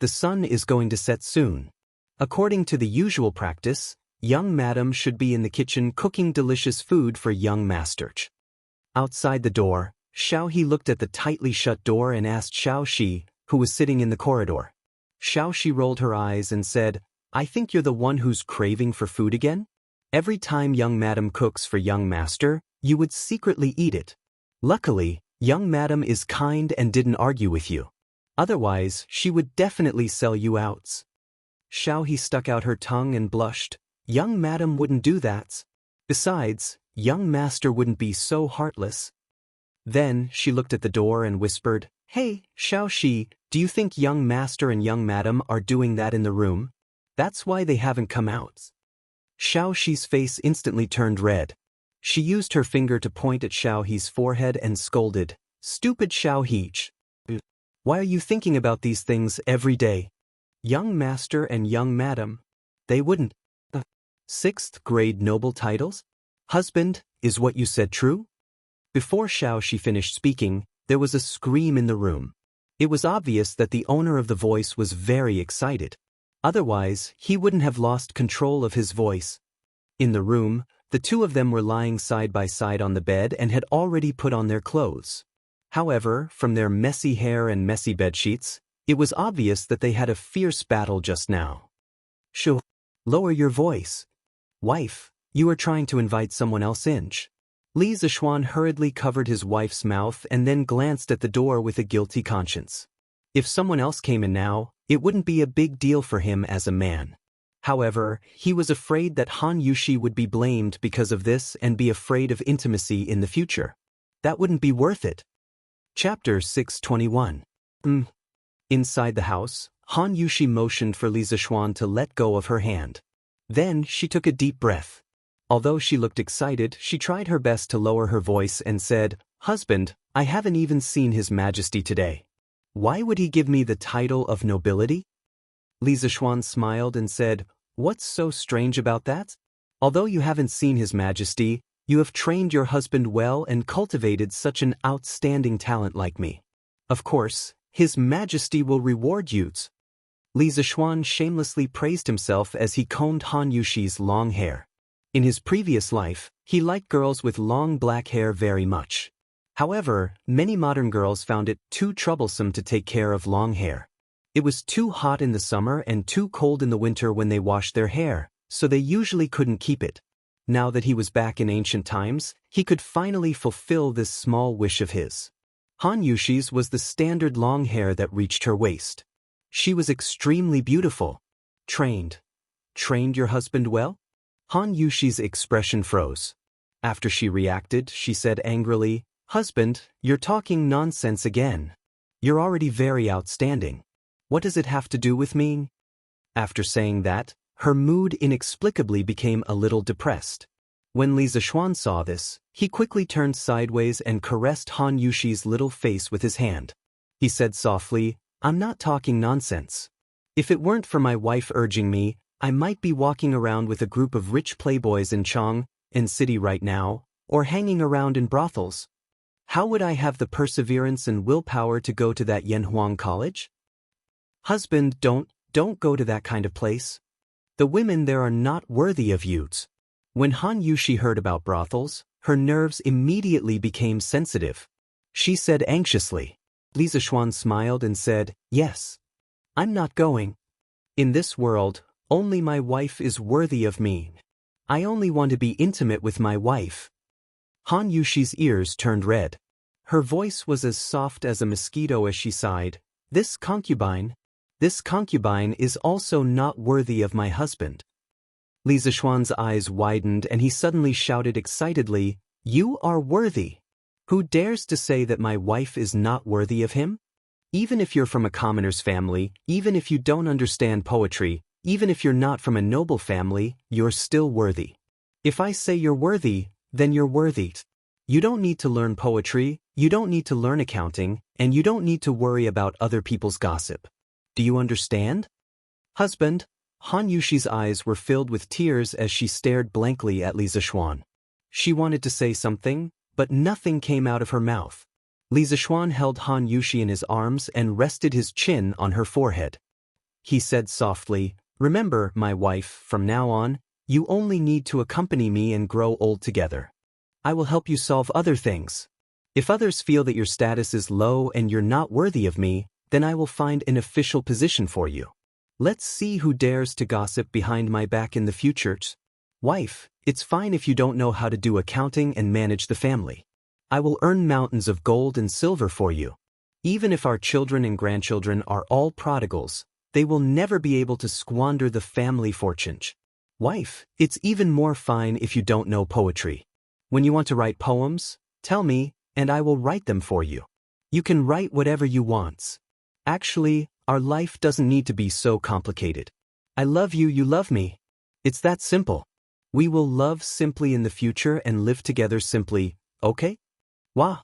The sun is going to set soon. According to the usual practice, young madam should be in the kitchen cooking delicious food for young master. Outside the door, Xiaohe looked at the tightly shut door and asked Xiaoxi, who was sitting in the corridor. Xiaoxi rolled her eyes and said, I think you're the one who's craving for food again? Every time young madam cooks for young master, you would secretly eat it. Luckily, young madam is kind and didn't argue with you. Otherwise, she would definitely sell you out. Xiaoxi stuck out her tongue and blushed. Young madam wouldn't do that. Besides, young master wouldn't be so heartless. Then, she looked at the door and whispered, Hey, Xiaoxi, do you think young master and young madam are doing that in the room? That's why they haven't come out. Xiaoxi's face instantly turned red. She used her finger to point at Xiaoxi's forehead and scolded, Stupid Xiaoxi. Why are you thinking about these things every day? Young master and young madam. They wouldn't. 6th grade noble titles? Husband, is what you said true? Before Xiaoxi finished speaking, there was a scream in the room. It was obvious that the owner of the voice was very excited. Otherwise, he wouldn't have lost control of his voice. In the room, the two of them were lying side by side on the bed and had already put on their clothes. However, from their messy hair and messy bedsheets, it was obvious that they had a fierce battle just now. Shoo! Lower your voice. Wife, you are trying to invite someone else in. Li Zishuan hurriedly covered his wife's mouth and then glanced at the door with a guilty conscience. If someone else came in now, it wouldn't be a big deal for him as a man. However, he was afraid that Han Yushi would be blamed because of this and be afraid of intimacy in the future. That wouldn't be worth it. Chapter 621. Inside the house, Han Yushi motioned for Li Zishuan to let go of her hand. Then she took a deep breath. Although she looked excited, she tried her best to lower her voice and said, Husband, I haven't even seen His Majesty today. Why would he give me the title of nobility? Li Zishuan smiled and said, What's so strange about that? Although you haven't seen His Majesty, you have trained your husband well and cultivated such an outstanding talent like me. Of course, His Majesty will reward you. Li Zishuan shamelessly praised himself as he combed Han Yushi's long hair. In his previous life, he liked girls with long black hair very much. However, many modern girls found it too troublesome to take care of long hair. It was too hot in the summer and too cold in the winter when they washed their hair, so they usually couldn't keep it. Now that he was back in ancient times, he could finally fulfill this small wish of his. Han Yushi's was the standard long hair that reached her waist. She was extremely beautiful. Trained your husband well? Han Yushi's expression froze. After she reacted, she said angrily, Husband, you're talking nonsense again. You're already very outstanding. What does it have to do with me? After saying that, her mood inexplicably became a little depressed. When Li Zishuan saw this, he quickly turned sideways and caressed Han Yushi's little face with his hand. He said softly, I'm not talking nonsense. If it weren't for my wife urging me, I might be walking around with a group of rich playboys in Chang'an City right now, or hanging around in brothels. How would I have the perseverance and willpower to go to that Yanhuang college? Husband, don't go to that kind of place. The women there are not worthy of you. When Han Yushi heard about brothels, her nerves immediately became sensitive. She said anxiously. Li Zishuan smiled and said, Yes. I'm not going. In this world, only my wife is worthy of me. I only want to be intimate with my wife. Han Yushi's ears turned red. Her voice was as soft as a mosquito as she sighed. This concubine is also not worthy of my husband. Li Zishuan's eyes widened and he suddenly shouted excitedly, You are worthy. Who dares to say that my wife is not worthy of him? Even if you're from a commoner's family, even if you don't understand poetry, even if you're not from a noble family, you're still worthy. If I say you're worthy, then you're worthy. You don't need to learn poetry, you don't need to learn accounting, and you don't need to worry about other people's gossip. Do you understand? Husband, Han Yushi's eyes were filled with tears as she stared blankly at Li Zishuan. She wanted to say something, but nothing came out of her mouth. Li Zishuan held Han Yushi in his arms and rested his chin on her forehead. He said softly, Remember, my wife, from now on, you only need to accompany me and grow old together. I will help you solve other things. If others feel that your status is low and you're not worthy of me, then I will find an official position for you. Let's see who dares to gossip behind my back in the future. Wife, it's fine if you don't know how to do accounting and manage the family. I will earn mountains of gold and silver for you. Even if our children and grandchildren are all prodigals, they will never be able to squander the family fortune. Wife, it's even more fine if you don't know poetry. When you want to write poems, tell me, and I will write them for you. You can write whatever you want. Actually, our life doesn't need to be so complicated. I love you, you love me. It's that simple. We will love simply in the future and live together simply, okay? Wow.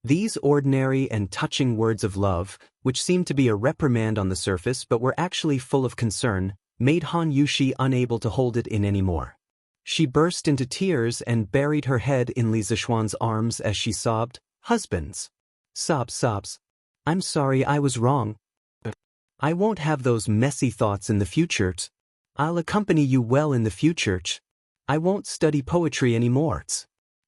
These ordinary and touching words of love, which seemed to be a reprimand on the surface but were actually full of concern, made Han Yushi unable to hold it in anymore. She burst into tears and buried her head in Li Zixuan's arms as she sobbed, "Husbands." Sobs. "I'm sorry, I was wrong. I won't have those messy thoughts in the future. I'll accompany you well in the future. I won't study poetry anymore."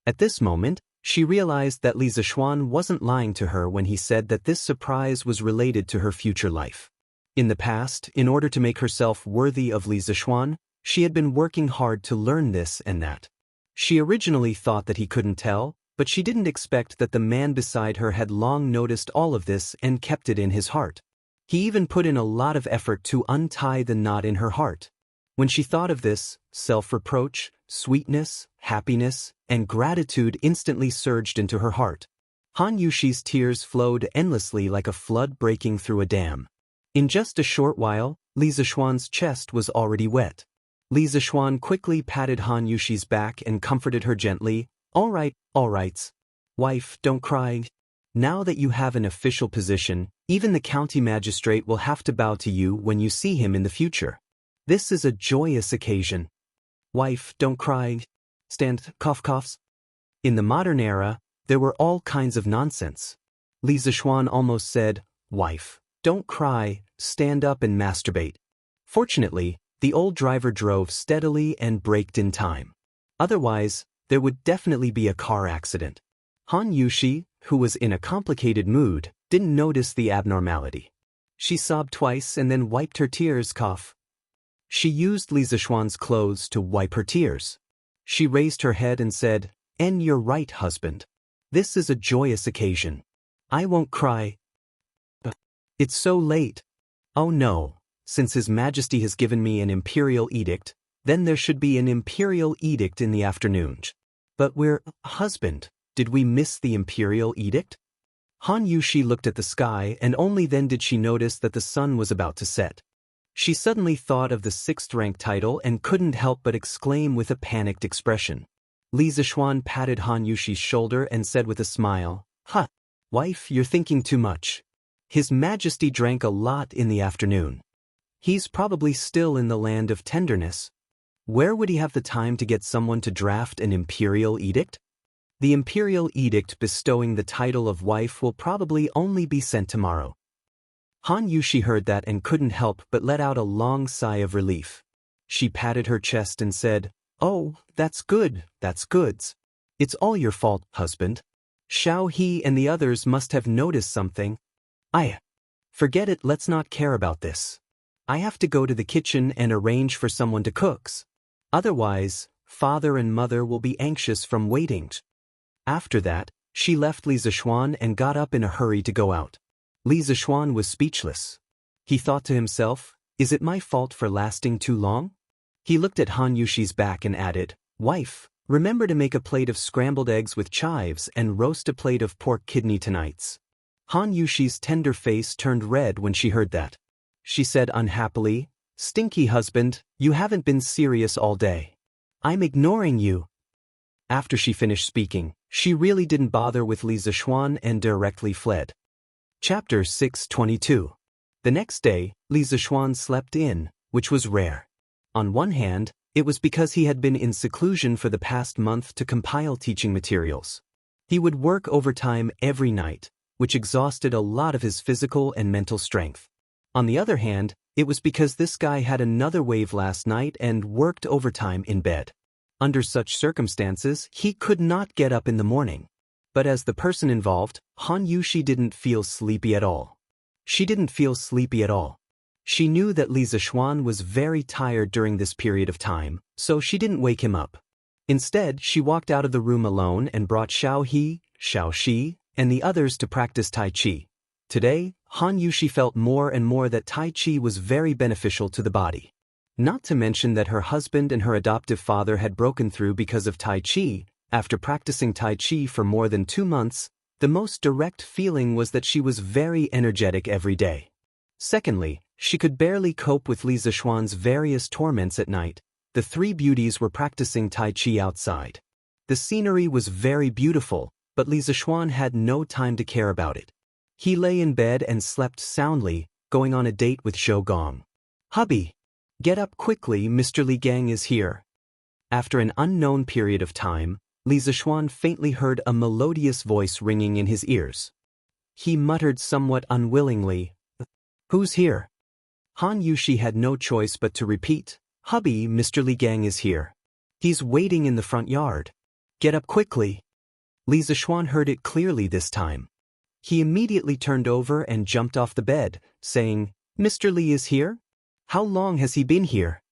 At this moment, she realized that Li Zixuan wasn't lying to her when he said that this surprise was related to her future life. In the past, in order to make herself worthy of Li Zixuan, she had been working hard to learn this and that. She originally thought that he couldn't tell, but she didn't expect that the man beside her had long noticed all of this and kept it in his heart. He even put in a lot of effort to untie the knot in her heart. When she thought of this, self-reproach, sweetness, happiness, and gratitude instantly surged into her heart. Han Yushi's tears flowed endlessly like a flood breaking through a dam. In just a short while, Li Zixuan's chest was already wet. Li Zixuan quickly patted Han Yushi's back and comforted her gently. All right. Wife, don't cry. Now that you have an official position, even the county magistrate will have to bow to you when you see him in the future. This is a joyous occasion. Wife, don't cry. Stand, coughs. In the modern era, there were all kinds of nonsense. Li Zixuan almost said, "Wife, don't cry, stand up and masturbate." Fortunately, the old driver drove steadily and braked in time. Otherwise, there would definitely be a car accident. Han Yushi, who was in a complicated mood, didn't notice the abnormality. She sobbed twice and then wiped her tears. She used Li Zixuan's clothes to wipe her tears. She raised her head and said, "And you're right, husband. This is a joyous occasion. I won't cry. It's so late. Oh no, since His Majesty has given me an imperial edict, then there should be an imperial edict in the afternoon. But husband, did we miss the imperial edict?" Han Yushi looked at the sky and only then did she notice that the sun was about to set. She suddenly thought of the 6th rank title and couldn't help but exclaim with a panicked expression. Li Zixuan patted Han Yushi's shoulder and said with a smile, Wife, you're thinking too much. His Majesty drank a lot in the afternoon. He's probably still in the land of tenderness. Where would he have the time to get someone to draft an imperial edict? The imperial edict bestowing the title of wife will probably only be sent tomorrow. Han Yushi heard that and couldn't help but let out a long sigh of relief. She patted her chest and said, "Oh, that's good. It's all your fault, husband. Xiao He and the others must have noticed something. Forget it, let's not care about this. I have to go to the kitchen and arrange for someone to cook. Otherwise, father and mother will be anxious from waiting." After that, she left Li Zixuan and got up in a hurry to go out. Li Zixuan was speechless. He thought to himself, is it my fault for lasting too long? He looked at Han Yushi's back and added, "Wife, remember to make a plate of scrambled eggs with chives and roast a plate of pork kidney tonight." Han Yushi's tender face turned red when she heard that. She said unhappily, "Stinky husband, you haven't been serious all day. I'm ignoring you." After she finished speaking, she really didn't bother with Li Zixuan and directly fled. Chapter 622. The next day, Li Zixuan slept in, which was rare. On one hand, it was because he had been in seclusion for the past month to compile teaching materials. He would work overtime every night, which exhausted a lot of his physical and mental strength. On the other hand, it was because this guy had another wave last night and worked overtime in bed. Under such circumstances, he could not get up in the morning. But as the person involved, Han Yushi didn't feel sleepy at all. She didn't feel sleepy at all. She knew that Li Zixuan was very tired during this period of time, so she didn't wake him up. Instead, she walked out of the room alone and brought Xiao He, Xiao Shi, and the others to practice Tai Chi. Today, Han Yushi felt more and more that Tai Chi was very beneficial to the body. Not to mention that her husband and her adoptive father had broken through because of Tai Chi. After practicing Tai Chi for more than 2 months, the most direct feeling was that she was very energetic every day. Secondly, she could barely cope with Li Zixuan's various torments at night. The 3 beauties were practicing Tai Chi outside. The scenery was very beautiful, but Li Zixuan had no time to care about it. He lay in bed and slept soundly, going on a date with Zhou Gong. "Hubby! Get up quickly, Mr. Li Gang is here." After an unknown period of time, Li Zixuan faintly heard a melodious voice ringing in his ears. He muttered somewhat unwillingly, "Who's here?" Han Yushi had no choice but to repeat, "Hubby, Mr. Li Gang is here. He's waiting in the front yard. Get up quickly." Li Zixuan heard it clearly this time. He immediately turned over and jumped off the bed, saying, "Mr. Li is here? How long has he been here?"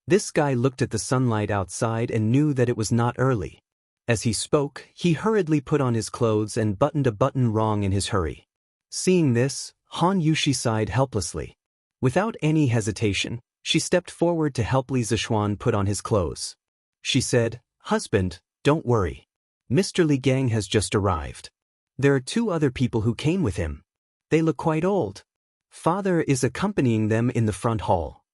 This guy looked at the sunlight outside and knew that it was not early. As he spoke, he hurriedly put on his clothes and buttoned a button wrong in his hurry. Seeing this, Han Yushi sighed helplessly. Without any hesitation, she stepped forward to help Li Zixuan put on his clothes. She said, "Husband, don't worry. Mr. Li Gang has just arrived. There are 2 other people who came with him. They look quite old. Father is accompanying them in the front hall."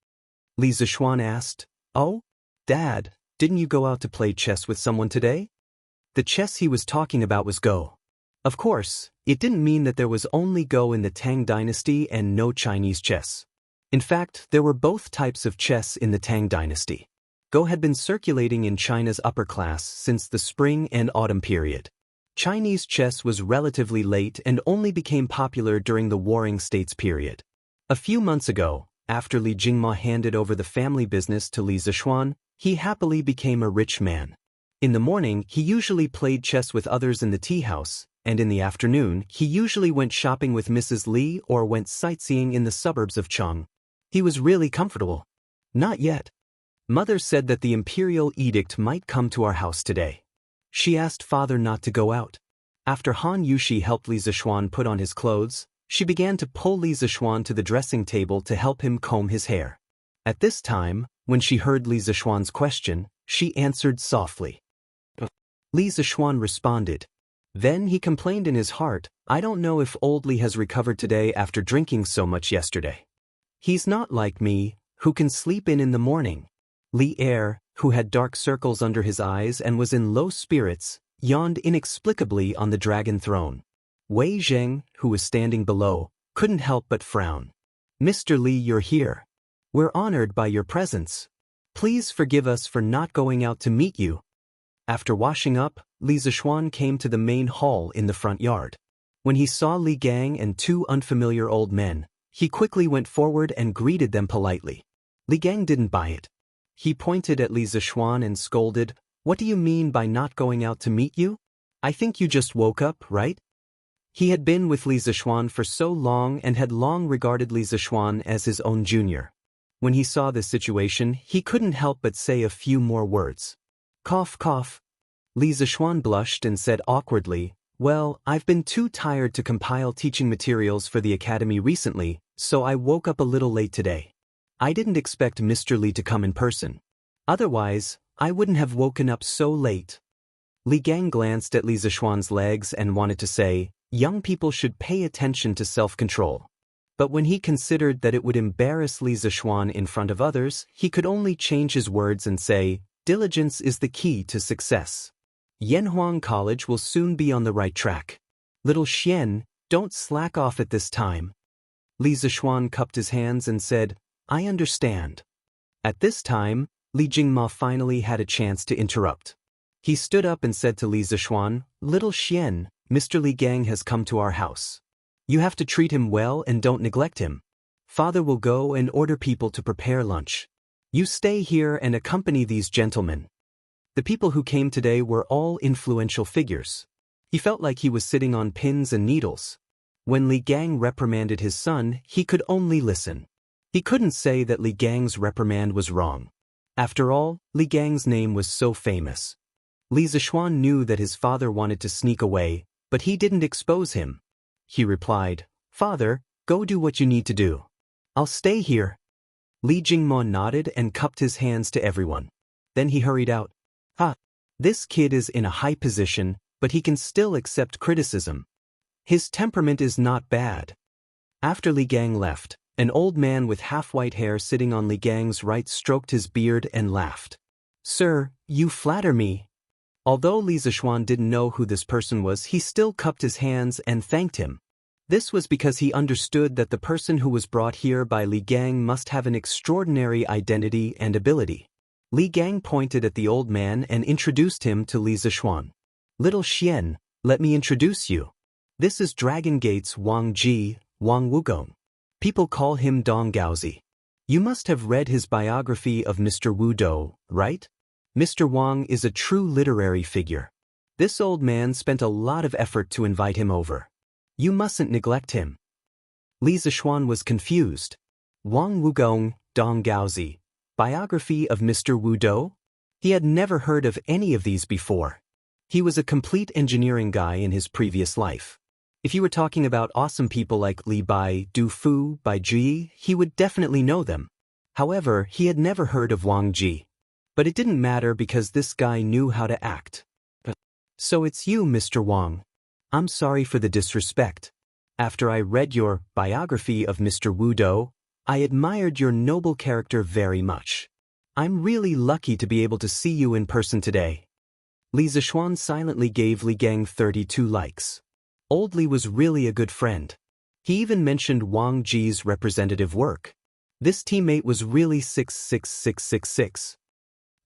Li Zixuan asked, "Oh, Dad, didn't you go out to play chess with someone today?" The chess he was talking about was Go. Of course, it didn't mean that there was only Go in the Tang dynasty and no Chinese chess. In fact, there were both types of chess in the Tang dynasty. Go had been circulating in China's upper class since the spring and autumn period. Chinese chess was relatively late and only became popular during the Warring States period. A few months ago, after Li Jingma handed over the family business to Li Zixuan, he happily became a rich man. In the morning, he usually played chess with others in the tea house, and in the afternoon, he usually went shopping with Mrs. Li or went sightseeing in the suburbs of Cheng. He was really comfortable. Not yet. Mother said that the imperial edict might come to our house today. She asked father not to go out. After Han Yushi helped Li Zixuan put on his clothes, she began to pull Li Zixuan to the dressing table to help him comb his hair. At this time, when she heard Li Zixuan's question, she answered softly. Li Zixuan responded. Then he complained in his heart, "I don't know if old Li has recovered today after drinking so much yesterday. He's not like me, who can sleep in the morning." Li Er, who had dark circles under his eyes and was in low spirits, yawned inexplicably on the dragon throne. Wei Zheng, who was standing below, couldn't help but frown. "Mr. Li, you're here. We're honored by your presence. Please forgive us for not going out to meet you." After washing up, Li Zixuan came to the main hall in the front yard. When he saw Li Gang and 2 unfamiliar old men, he quickly went forward and greeted them politely. Li Gang didn't buy it. He pointed at Li Zixuan and scolded, "What do you mean by not going out to meet you? I think you just woke up, right?" He had been with Li Zixuan for so long and had long regarded Li Zixuan as his own junior. When he saw this situation, he couldn't help but say a few more words. Cough, cough. Li Zixuan blushed and said awkwardly, "Well, I've been too tired to compile teaching materials for the academy recently, so I woke up a little late today. I didn't expect Mr. Li to come in person. Otherwise, I wouldn't have woken up so late." Li Gang glanced at Li Zixuan's legs and wanted to say, "Young people should pay attention to self-control." But when he considered that it would embarrass Li Zixuan in front of others, he could only change his words and say, "Diligence is the key to success. Yanhuang College will soon be on the right track. Little Xian, don't slack off at this time." Li Zixuan cupped his hands and said, "I understand." At this time, Li Jingma finally had a chance to interrupt. He stood up and said to Li Zixuan, "Little Xian, Mr. Li Gang has come to our house. You have to treat him well and don't neglect him. Father will go and order people to prepare lunch. You stay here and accompany these gentlemen." The people who came today were all influential figures. He felt like he was sitting on pins and needles. When Li Gang reprimanded his son, he could only listen. He couldn't say that Li Gang's reprimand was wrong. After all, Li Gang's name was so famous. Li Zishuan knew that his father wanted to sneak away, but he didn't expose him. He replied, "Father, go do what you need to do. I'll stay here." Li Jingmo nodded and cupped his hands to everyone. Then he hurried out. This kid is in a high position, but he can still accept criticism. His temperament is not bad. After Li Gang left, an old man with half-white hair sitting on Li Gang's right stroked his beard and laughed. "Sir, you flatter me." Although Li Zishuan didn't know who this person was, he still cupped his hands and thanked him. This was because he understood that the person who was brought here by Li Gang must have an extraordinary identity and ability. Li Gang pointed at the old man and introduced him to Li Zishuan. "Little Xian, let me introduce you. This is Dragon Gate's Wang Ji, Wang Wugong. People call him Dong Gaozi. You must have read his biography of Mr. Wu Dou, right? Mr. Wang is a true literary figure. This old man spent a lot of effort to invite him over. You mustn't neglect him." Li Zishuan was confused. Wang Wugong, Dong Gaozi, biography of Mr. Wu Dou? He had never heard of any of these before. He was a complete engineering guy in his previous life. If you were talking about awesome people like Li Bai, Du Fu, Bai Ji, he would definitely know them. However, he had never heard of Wang Ji. But it didn't matter because this guy knew how to act. "So it's you, Mr. Wang. I'm sorry for the disrespect. After I read your biography of Mr. Wu Dou, I admired your noble character very much. I'm really lucky to be able to see you in person today." Li Zishuan silently gave Li Gang 32 likes. Old Li was really a good friend. He even mentioned Wang Ji's representative work. This teammate was really 66666.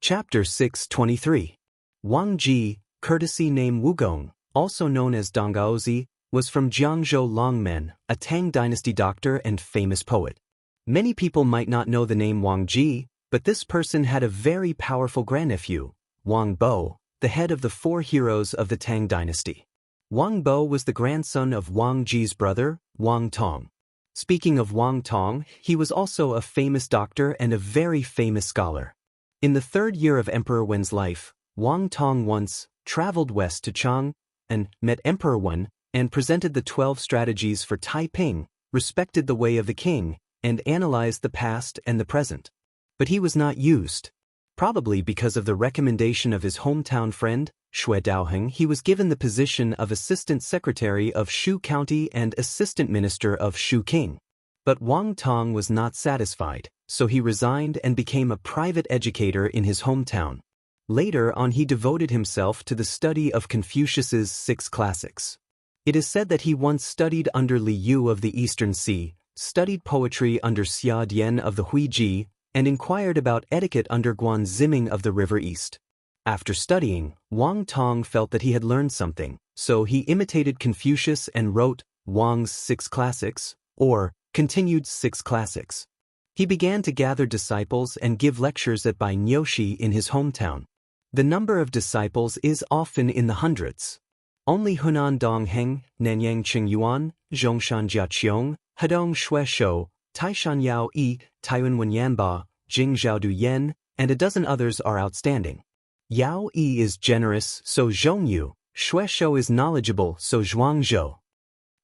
Chapter 623. Wang Ji, courtesy name Wugong, also known as Dong Gaozi, was from Jiangzhou Longmen, a Tang dynasty doctor and famous poet. Many people might not know the name Wang Ji, but this person had a very powerful grandnephew, Wang Bo, the head of the 4 heroes of the Tang dynasty. Wang Bo was the grandson of Wang Ji's brother, Wang Tong. Speaking of Wang Tong, he was also a famous doctor and a very famous scholar. In the 3rd year of Emperor Wen's life, Wang Tong once traveled west to Chang and met Emperor Wen and presented the 12 strategies for Taiping, respected the way of the king, and analyzed the past and the present. But he was not used. Probably because of the recommendation of his hometown friend, Xue Daoheng, he was given the position of Assistant Secretary of Shu County and Assistant Minister of Shu King. But Wang Tong was not satisfied, so he resigned and became a private educator in his hometown. Later on he devoted himself to the study of Confucius's 6 classics. It is said that he once studied under Li Yu of the Eastern Sea, studied poetry under Xia Dian of the Huiji, and inquired about etiquette under Guan Ziming of the River East. After studying, Wang Tong felt that he had learned something, so he imitated Confucius and wrote Wang's 6 classics, or continued 6 classics. He began to gather disciples and give lectures at Bai Nyoshi in his hometown. The number of disciples is often in the hundreds. Only Hunan Dongheng, Nanyang Qingyuan, Zhongshan Jiaqiong, Hedong Shueshou, Taishan Yao Yi, Taiwan Wenyanba, Jingzhou Du Yen, and a dozen others are outstanding. Yao Yi is generous, so Zhongyu, Shueshou is knowledgeable, so Zhuangzhou.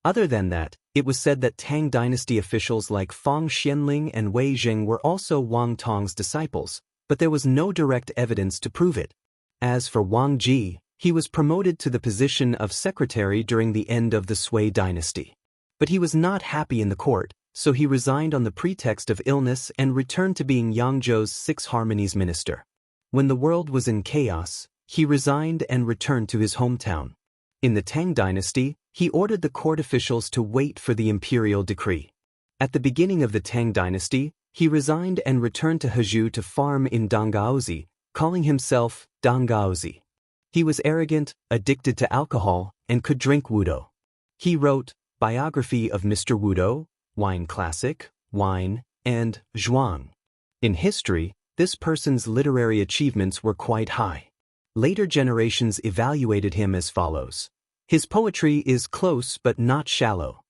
Other than that, it was said that Tang dynasty officials like Fang Xianling and Wei Zheng were also Wang Tong's disciples, but there was no direct evidence to prove it. As for Wang Ji, he was promoted to the position of secretary during the end of the Sui dynasty. But he was not happy in the court, so he resigned on the pretext of illness and returned to being Yangzhou's 6 harmonies minister. When the world was in chaos, he resigned and returned to his hometown. In the Tang dynasty, he ordered the court officials to wait for the imperial decree. At the beginning of the Tang dynasty, he resigned and returned to Hezhou to farm in Donggaozi, calling himself Donggaozi. He was arrogant, addicted to alcohol, and could drink Wudou. He wrote Biography of Mr. Wudou, Wine Classic, Wine, and Zhuang. In history, this person's literary achievements were quite high. Later generations evaluated him as follows. His poetry is close but not shallow.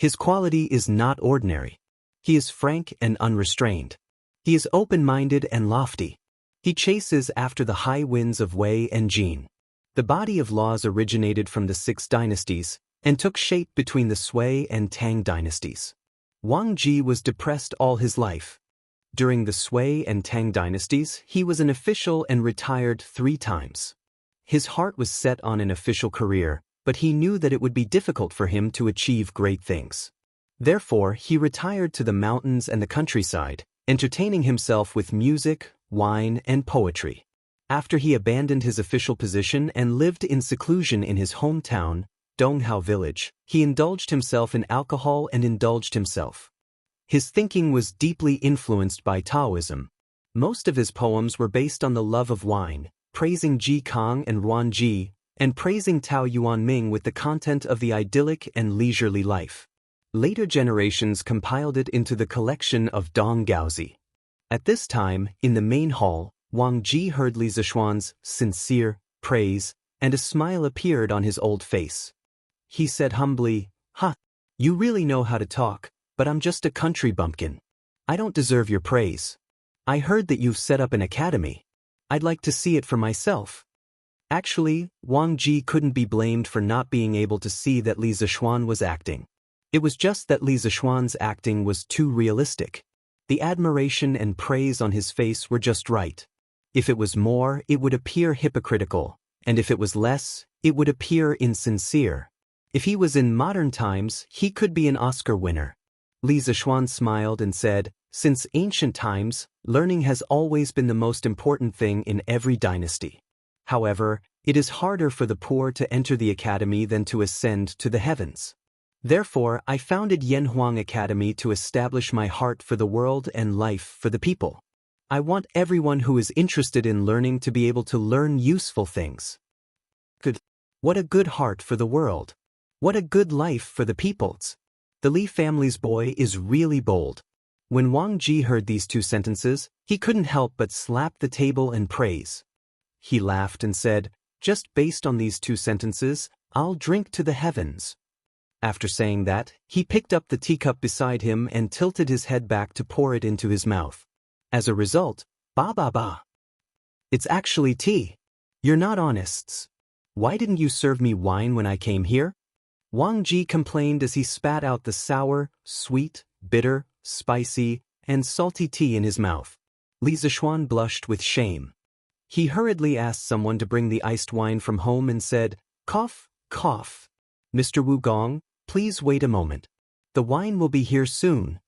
His quality is not ordinary. He is frank and unrestrained. He is open-minded and lofty. He chases after the high winds of Wei and Jin. The body of laws originated from the 6 dynasties and took shape between the Sui and Tang dynasties. Wang Ji was depressed all his life. During the Sui and Tang dynasties, he was an official and retired 3 times. His heart was set on an official career, but he knew that it would be difficult for him to achieve great things. Therefore, he retired to the mountains and the countryside, entertaining himself with music, wine, and poetry. After he abandoned his official position and lived in seclusion in his hometown, Donghao village, he indulged himself in alcohol and indulged himself. His thinking was deeply influenced by Taoism. Most of his poems were based on the love of wine, praising Ji Kang and Ruan Ji, and praising Tao Yuan Ming with the content of the idyllic and leisurely life. Later generations compiled it into the collection of Dong Gaozi. At this time, in the main hall, Wang Ji heard Li Zishuan's sincere praise, and a smile appeared on his old face. He said humbly, "Ha! You really know how to talk, but I'm just a country bumpkin. I don't deserve your praise. I heard that you've set up an academy. I'd like to see it for myself." Actually, Wang Ji couldn't be blamed for not being able to see that Li Zishuan was acting. It was just that Li Zishuan's acting was too realistic. The admiration and praise on his face were just right. If it was more, it would appear hypocritical, and if it was less, it would appear insincere. If he was in modern times, he could be an Oscar winner. Li Zishuan smiled and said, "Since ancient times, learning has always been the most important thing in every dynasty. However, it is harder for the poor to enter the academy than to ascend to the heavens. Therefore, I founded Yanhuang Academy to establish my heart for the world and life for the people. I want everyone who is interested in learning to be able to learn useful things." Good. What a good heart for the world. What a good life for the peoples. The Li family's boy is really bold. When Wang Ji heard these 2 sentences, he couldn't help but slap the table and praise. He laughed and said, "Just based on these 2 sentences, I'll drink to the heavens." After saying that, he picked up the teacup beside him and tilted his head back to pour it into his mouth. As a result, ba ba ba. It's actually tea. You're not honest. Why didn't you serve me wine when I came here? Wang Ji complained as he spat out the sour, sweet, bitter, spicy, and salty tea in his mouth. Li Zishuan blushed with shame. He hurriedly asked someone to bring the iced wine from home and said, "Cough, cough. Mr. Wu Gong, please wait a moment. The wine will be here soon."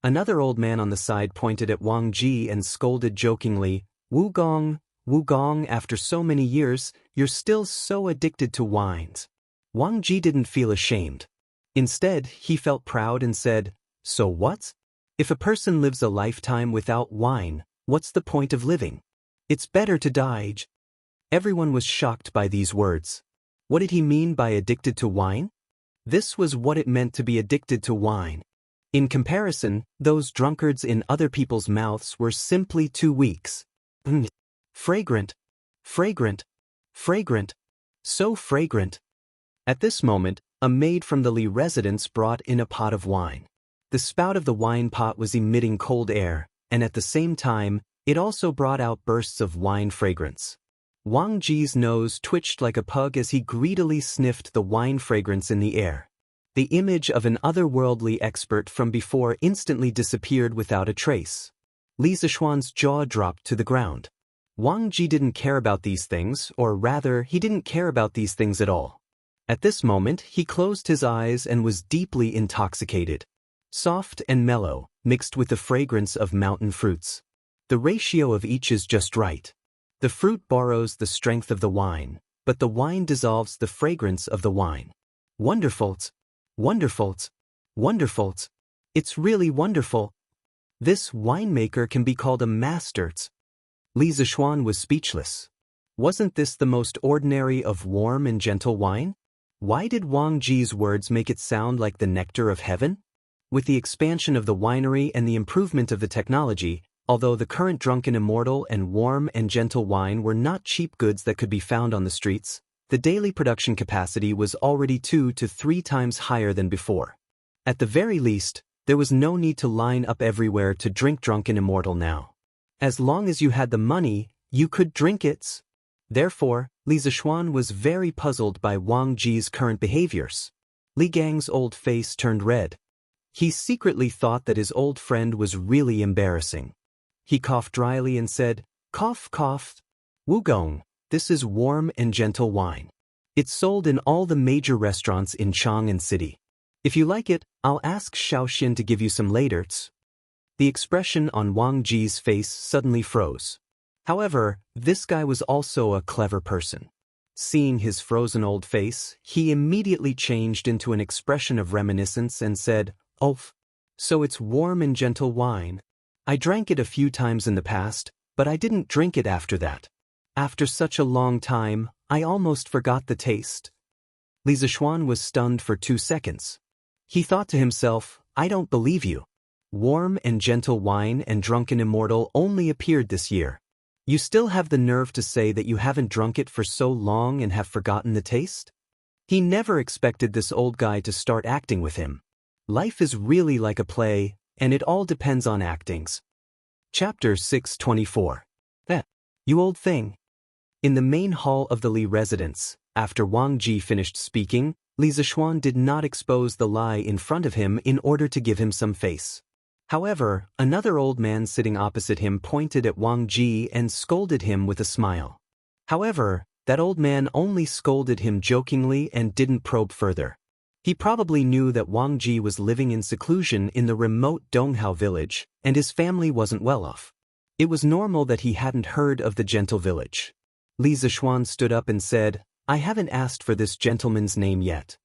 Another old man on the side pointed at Wang Ji and scolded jokingly, Wu Gong, after so many years, you're still so addicted to wines." Wang Ji didn't feel ashamed. Instead, he felt proud and said, "So what? If a person lives a lifetime without wine, what's the point of living? It's better to die." Everyone was shocked by these words. What did he mean by addicted to wine? This was what it meant to be addicted to wine. In comparison, those drunkards in other people's mouths were simply too weak. Fragrant. Fragrant. Fragrant. So fragrant. At this moment, a maid from the Li residence brought in a pot of wine. The spout of the wine pot was emitting cold air, and at the same time, it also brought out bursts of wine fragrance. Wang Ji's nose twitched like a pug as he greedily sniffed the wine fragrance in the air. The image of an otherworldly expert from before instantly disappeared without a trace. Li Zishuan's jaw dropped to the ground. Wang Ji didn't care about these things, or rather, he didn't care about these things at all. At this moment, he closed his eyes and was deeply intoxicated. Soft and mellow, mixed with the fragrance of mountain fruits. The ratio of each is just right. The fruit borrows the strength of the wine, but the wine dissolves the fragrance of the wine. Wonderful. Wonderful. Wonderful. It's really wonderful. This winemaker can be called a master. Li Zishuan was speechless. Wasn't this the most ordinary of warm and gentle wine? Why did Wang Ji's words make it sound like the nectar of heaven? With the expansion of the winery and the improvement of the technology, although the current drunken immortal and warm and gentle wine were not cheap goods that could be found on the streets, the daily production capacity was already 2 to 3 times higher than before. At the very least, there was no need to line up everywhere to drink drunken Immortal now. As long as you had the money, you could drink it. Therefore, Li Zishuan was very puzzled by Wang Ji's current behaviors. Li Gang's old face turned red. He secretly thought that his old friend was really embarrassing. He coughed dryly and said, "Cough, cough. Wugong, this is warm and gentle wine. It's sold in all the major restaurants in Chang'an City. If you like it, I'll ask Xiaoxian to give you some later." The expression on Wang Ji's face suddenly froze. However, this guy was also a clever person. Seeing his frozen old face, he immediately changed into an expression of reminiscence and said, "Oh, so it's warm and gentle wine. I drank it a few times in the past, but I didn't drink it after that. After such a long time, I almost forgot the taste." Li Zishuan was stunned for 2 seconds. He thought to himself, "I don't believe you. Warm and gentle wine and drunken Immortal only appeared this year. You still have the nerve to say that you haven't drunk it for so long and have forgotten the taste?" He never expected this old guy to start acting with him. Life is really like a play, and it all depends on actings. Chapter 624. You old thing. In the main hall of the Li residence, after Wang Ji finished speaking, Li Zishuan did not expose the lie in front of him in order to give him some face. However, another old man sitting opposite him pointed at Wang Ji and scolded him with a smile. However, that old man only scolded him jokingly and didn't probe further. He probably knew that Wang Ji was living in seclusion in the remote Donghao village, and his family wasn't well off. It was normal that he hadn't heard of the gentle village. Li Zishuan stood up and said, "I haven't asked for this gentleman's name yet."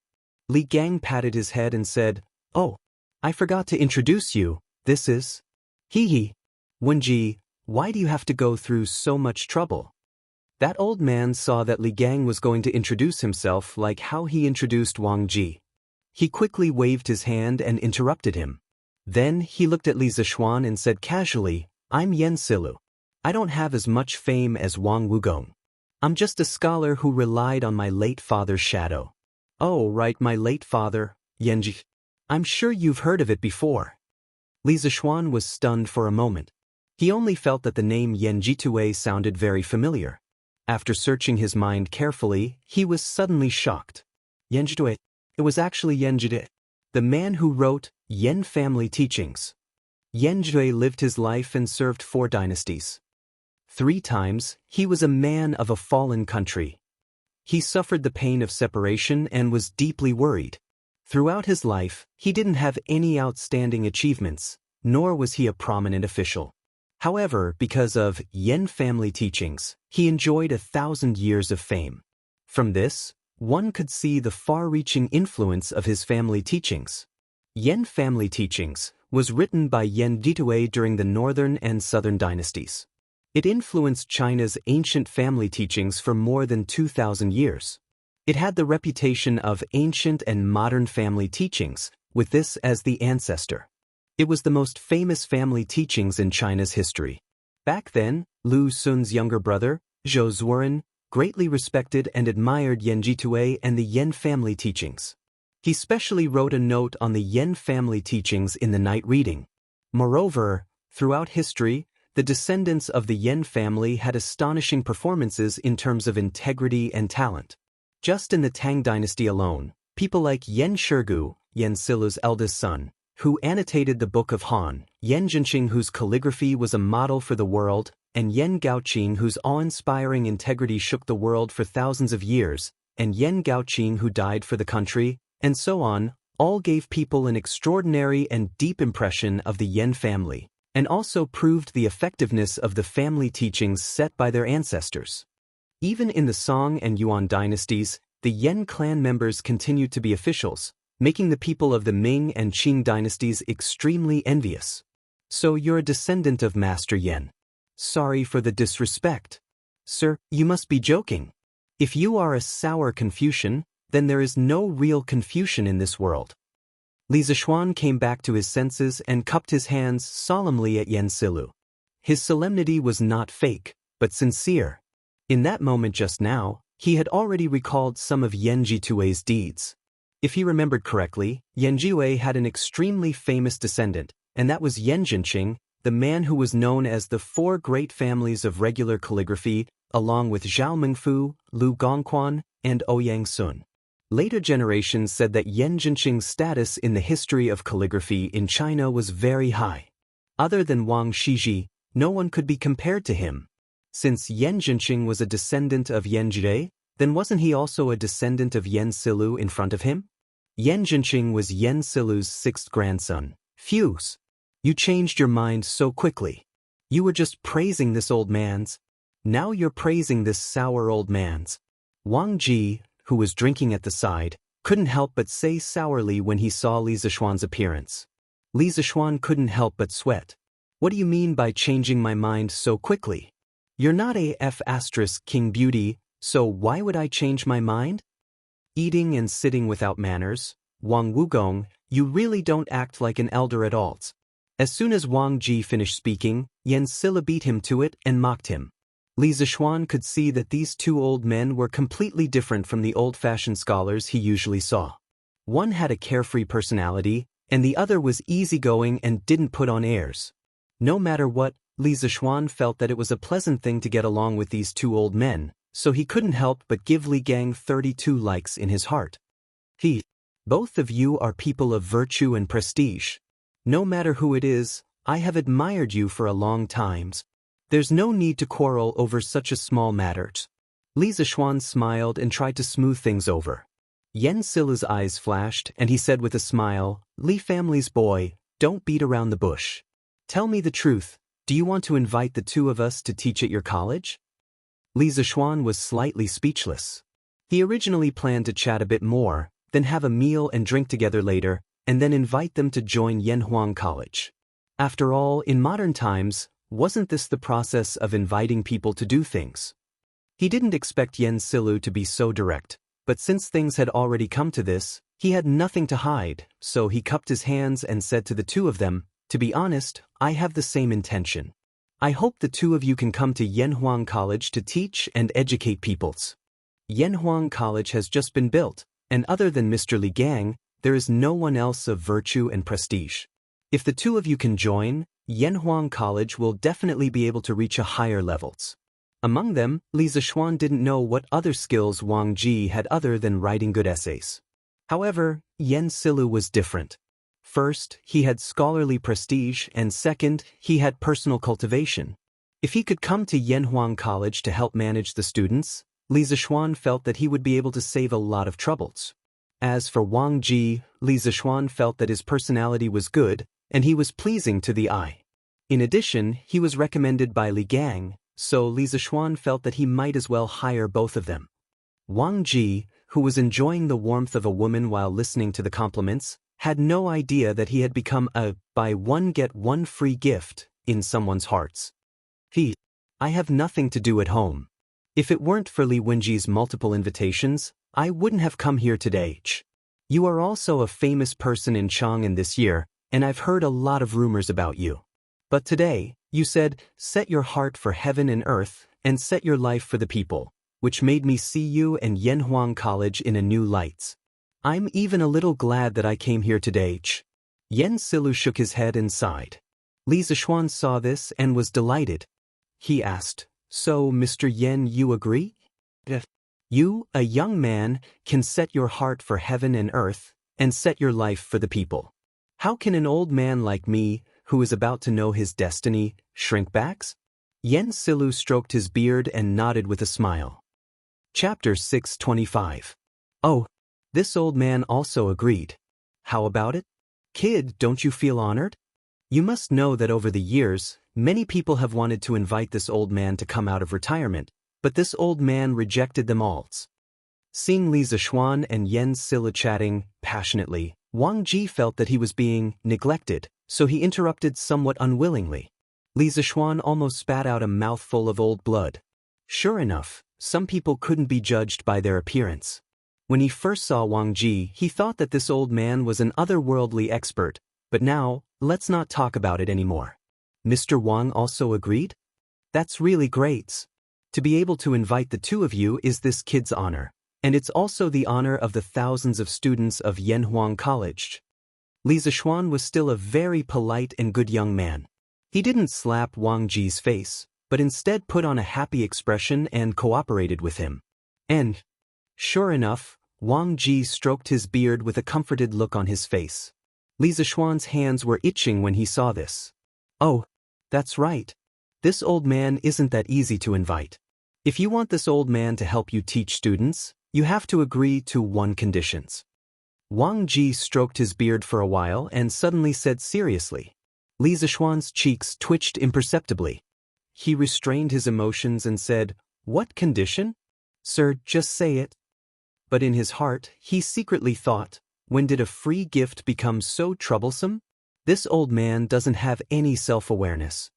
Li Gang patted his head and said, "Oh, I forgot to introduce you. This is..." "Hee. Wen Ji, why do you have to go through so much trouble?" That old man saw that Li Gang was going to introduce himself like how he introduced Wang Ji. He quickly waved his hand and interrupted him. Then he looked at Li Zishuan and said casually, "I'm Yen Silu. I don't have as much fame as Wang Wugong. I'm just a scholar who relied on my late father's shadow." "Oh, right, my late father, Yenji. I'm sure you've heard of it before." Li Zishuan was stunned for a moment. He only felt that the name Yenjitue sounded very familiar. After searching his mind carefully, he was suddenly shocked. Yenjitue. It was actually Yenjitue, the man who wrote Yen Family Teachings. Yenjitue lived his life and served 4 dynasties. 3 times, he was a man of a fallen country. He suffered the pain of separation and was deeply worried. Throughout his life, he didn't have any outstanding achievements, nor was he a prominent official. However, because of Yen Family Teachings, he enjoyed 1,000 years of fame. From this, one could see the far-reaching influence of his family teachings. Yen Family Teachings was written by Yen Ditue during the northern and southern dynasties. It influenced China's ancient family teachings for more than 2,000 years. It had the reputation of ancient and modern family teachings, with this as the ancestor. It was the most famous family teachings in China's history. Back then, Lu Sun's younger brother, Zhou Zuoren, greatly respected and admired Yen Jitue and the Yen family teachings. He specially wrote a note on the Yen family teachings in the night reading. Moreover, throughout history, the descendants of the Yen family had astonishing performances in terms of integrity and talent. Just in the Tang dynasty alone, people like Yen Shirgu, Yen Silu's eldest son, who annotated the Book of Han, Yen Zhenxing, whose calligraphy was a model for the world, and Yen Gaoqing, whose awe-inspiring integrity shook the world for thousands of years, and Yen Gaoqing, who died for the country, and so on, all gave people an extraordinary and deep impression of the Yen family, and also proved the effectiveness of the family teachings set by their ancestors. Even in the Song and Yuan dynasties, the Yen clan members continued to be officials, making the people of the Ming and Qing dynasties extremely envious. "So you're a descendant of Master Yen. Sorry for the disrespect. Sir, you must be joking. If you are a sour Confucian, then there is no real Confucian in this world." Li Zishuan came back to his senses and cupped his hands solemnly at Yen Silu. His solemnity was not fake, but sincere. In that moment just now, he had already recalled some of Yen Jitue's deeds. If he remembered correctly, Yanjiwei had an extremely famous descendant, and that was Yan Jinqing, the man who was known as the four great families of regular calligraphy, along with Zhao Mengfu, Lu Gongquan, and Ouyang Sun. Later generations said that Yan Jinqing's status in the history of calligraphy in China was very high. Other than Wang Shiji, no one could be compared to him. Since Yan Jinqing was a descendant of Yan Jie, then wasn't he also a descendant of Yan Silu in front of him? Yan Jinqing was Yan Silu's sixth grandson. Phew! You changed your mind so quickly. You were just praising this old man's. Now you're praising this sour old man's. Wang Ji, who was drinking at the side, couldn't help but say sourly when he saw Li Zishuan's appearance. Li Zishuan couldn't help but sweat. What do you mean by changing my mind so quickly? You're not a King Beauty, so why would I change my mind? Eating and sitting without manners, Wang Wugong, you really don't act like an elder at all. As soon as Wang Ji finished speaking, Yan Silla beat him to it and mocked him. Li Zishuan could see that these two old men were completely different from the old-fashioned scholars he usually saw. One had a carefree personality, and the other was easygoing and didn't put on airs. No matter what, Li Zishuan felt that it was a pleasant thing to get along with these two old men, so he couldn't help but give Li Gang 32 likes in his heart. Both of you are people of virtue and prestige. No matter who it is, I have admired you for a long time. There's no need to quarrel over such a small matter. Li Zishuan smiled and tried to smooth things over. Yan Silla's eyes flashed and he said with a smile, Li family's boy, don't beat around the bush. Tell me the truth, do you want to invite the two of us to teach at your college? Li Zishuan was slightly speechless. He originally planned to chat a bit more, then have a meal and drink together later, and then invite them to join Yanhuang College. After all, in modern times, wasn't this the process of inviting people to do things? He didn't expect Yan Silu to be so direct, but since things had already come to this, he had nothing to hide, so he cupped his hands and said to the two of them, to be honest, I have the same intention. I hope the two of you can come to Yanhuang College to teach and educate peoples. Yanhuang College has just been built, and other than Mr. Li Gang, there is no one else of virtue and prestige. If the two of you can join, Yanhuang College will definitely be able to reach a higher levels. Among them, Li Zishuan didn't know what other skills Wang Ji had other than writing good essays. However, Yan Silu was different. First, he had scholarly prestige, and second, he had personal cultivation. If he could come to Yanhuang College to help manage the students, Li Zishuan felt that he would be able to save a lot of troubles. As for Wang Ji, Li Zishuan felt that his personality was good, and he was pleasing to the eye. In addition, he was recommended by Li Gang, so Li Zishuan felt that he might as well hire both of them. Wang Ji, who was enjoying the warmth of a woman while listening to the compliments, had no idea that he had become a buy one get one free gift in someone's hearts. I have nothing to do at home. If it weren't for Li Wenji's multiple invitations, I wouldn't have come here today. You are also a famous person in Chang'an this year, and I've heard a lot of rumors about you. But today, you said, set your heart for heaven and earth, and set your life for the people, which made me see you and Yanhuang College in a new light. I'm even a little glad that I came here today. Yan Silu shook his head and sighed. Li Zishuan saw this and was delighted. He asked, so Mr. Yan, you agree? You, a young man, can set your heart for heaven and earth, and set your life for the people. How can an old man like me, who is about to know his destiny, shrink back? Yan Silu stroked his beard and nodded with a smile. Chapter 625. Oh, this old man also agreed. How about it? Kid, don't you feel honored? You must know that over the years, many people have wanted to invite this old man to come out of retirement, but this old man rejected them all. Seeing Li Zishuan and Yan Silla chatting passionately, Wang Ji felt that he was being neglected, so he interrupted somewhat unwillingly. Li Zishuan almost spat out a mouthful of old blood. Sure enough, some people couldn't be judged by their appearance. When he first saw Wang Ji, he thought that this old man was an otherworldly expert, but now, let's not talk about it anymore. Mr. Wang also agreed? That's really great. To be able to invite the two of you is this kid's honor, And it's also the honor of the thousands of students of Yanhuang College. Li Zishuan was still a very polite and good young man. He didn't slap Wang Ji's face, but instead put on a happy expression and cooperated with him. And, sure enough, Wang Ji stroked his beard with a comforted look on his face. Li Zishuan's hands were itching when he saw this. Oh, that's right. This old man isn't that easy to invite. If you want this old man to help you teach students, you have to agree to one conditions. Wang Ji stroked his beard for a while and suddenly said seriously. Li Zishuan's cheeks twitched imperceptibly. He restrained his emotions and said, "What condition? Sir, just say it." But in his heart, he secretly thought, when did a free gift become so troublesome? This old man doesn't have any self-awareness.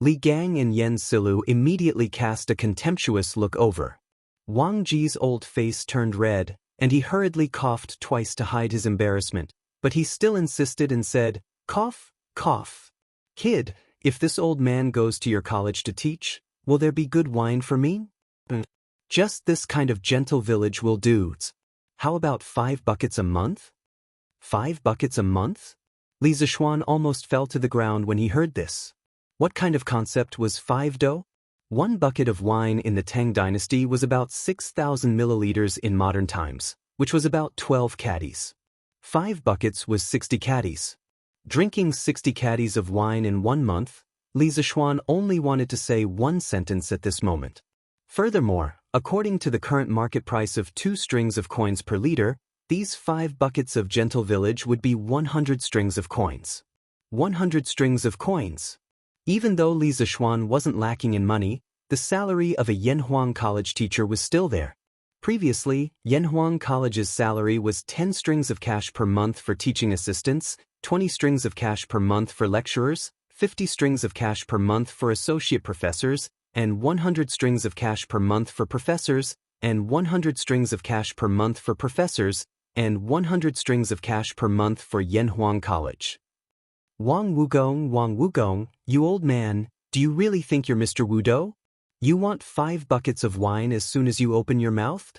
Li Gang and Yen Silu immediately cast a contemptuous look over. Wang Ji's old face turned red, and he hurriedly coughed twice to hide his embarrassment, but he still insisted and said, "Cough, cough. Kid, if this old man goes to your college to teach, will there be good wine for me? Just this kind of gentle village will do. How about 5 buckets a month? 5 buckets a month?" Li Zishuan almost fell to the ground when he heard this. What kind of concept was 5 do? 1 bucket of wine in the Tang dynasty was about 6,000 milliliters in modern times, which was about 12 caddies. 5 buckets was 60 caddies. Drinking 60 caddies of wine in 1 month, Li Zishuan only wanted to say one sentence at this moment. Furthermore, according to the current market price of 2 strings of coins per liter, these 5 buckets of gentle village would be 100 strings of coins. 100 strings of coins. Even though Li Zishuan wasn't lacking in money, the salary of a Yanhuang College teacher was still there. Previously, Yanhuang College's salary was 10 strings of cash per month for teaching assistants, 20 strings of cash per month for lecturers, 50 strings of cash per month for associate professors, and 100 strings of cash per month for professors, and 100 strings of cash per month for professors, and 100 strings of cash per month for Yanhuang College. Wang Wugong, you old man, do you really think you're Mr. Wudo? You want 5 buckets of wine as soon as you open your mouth?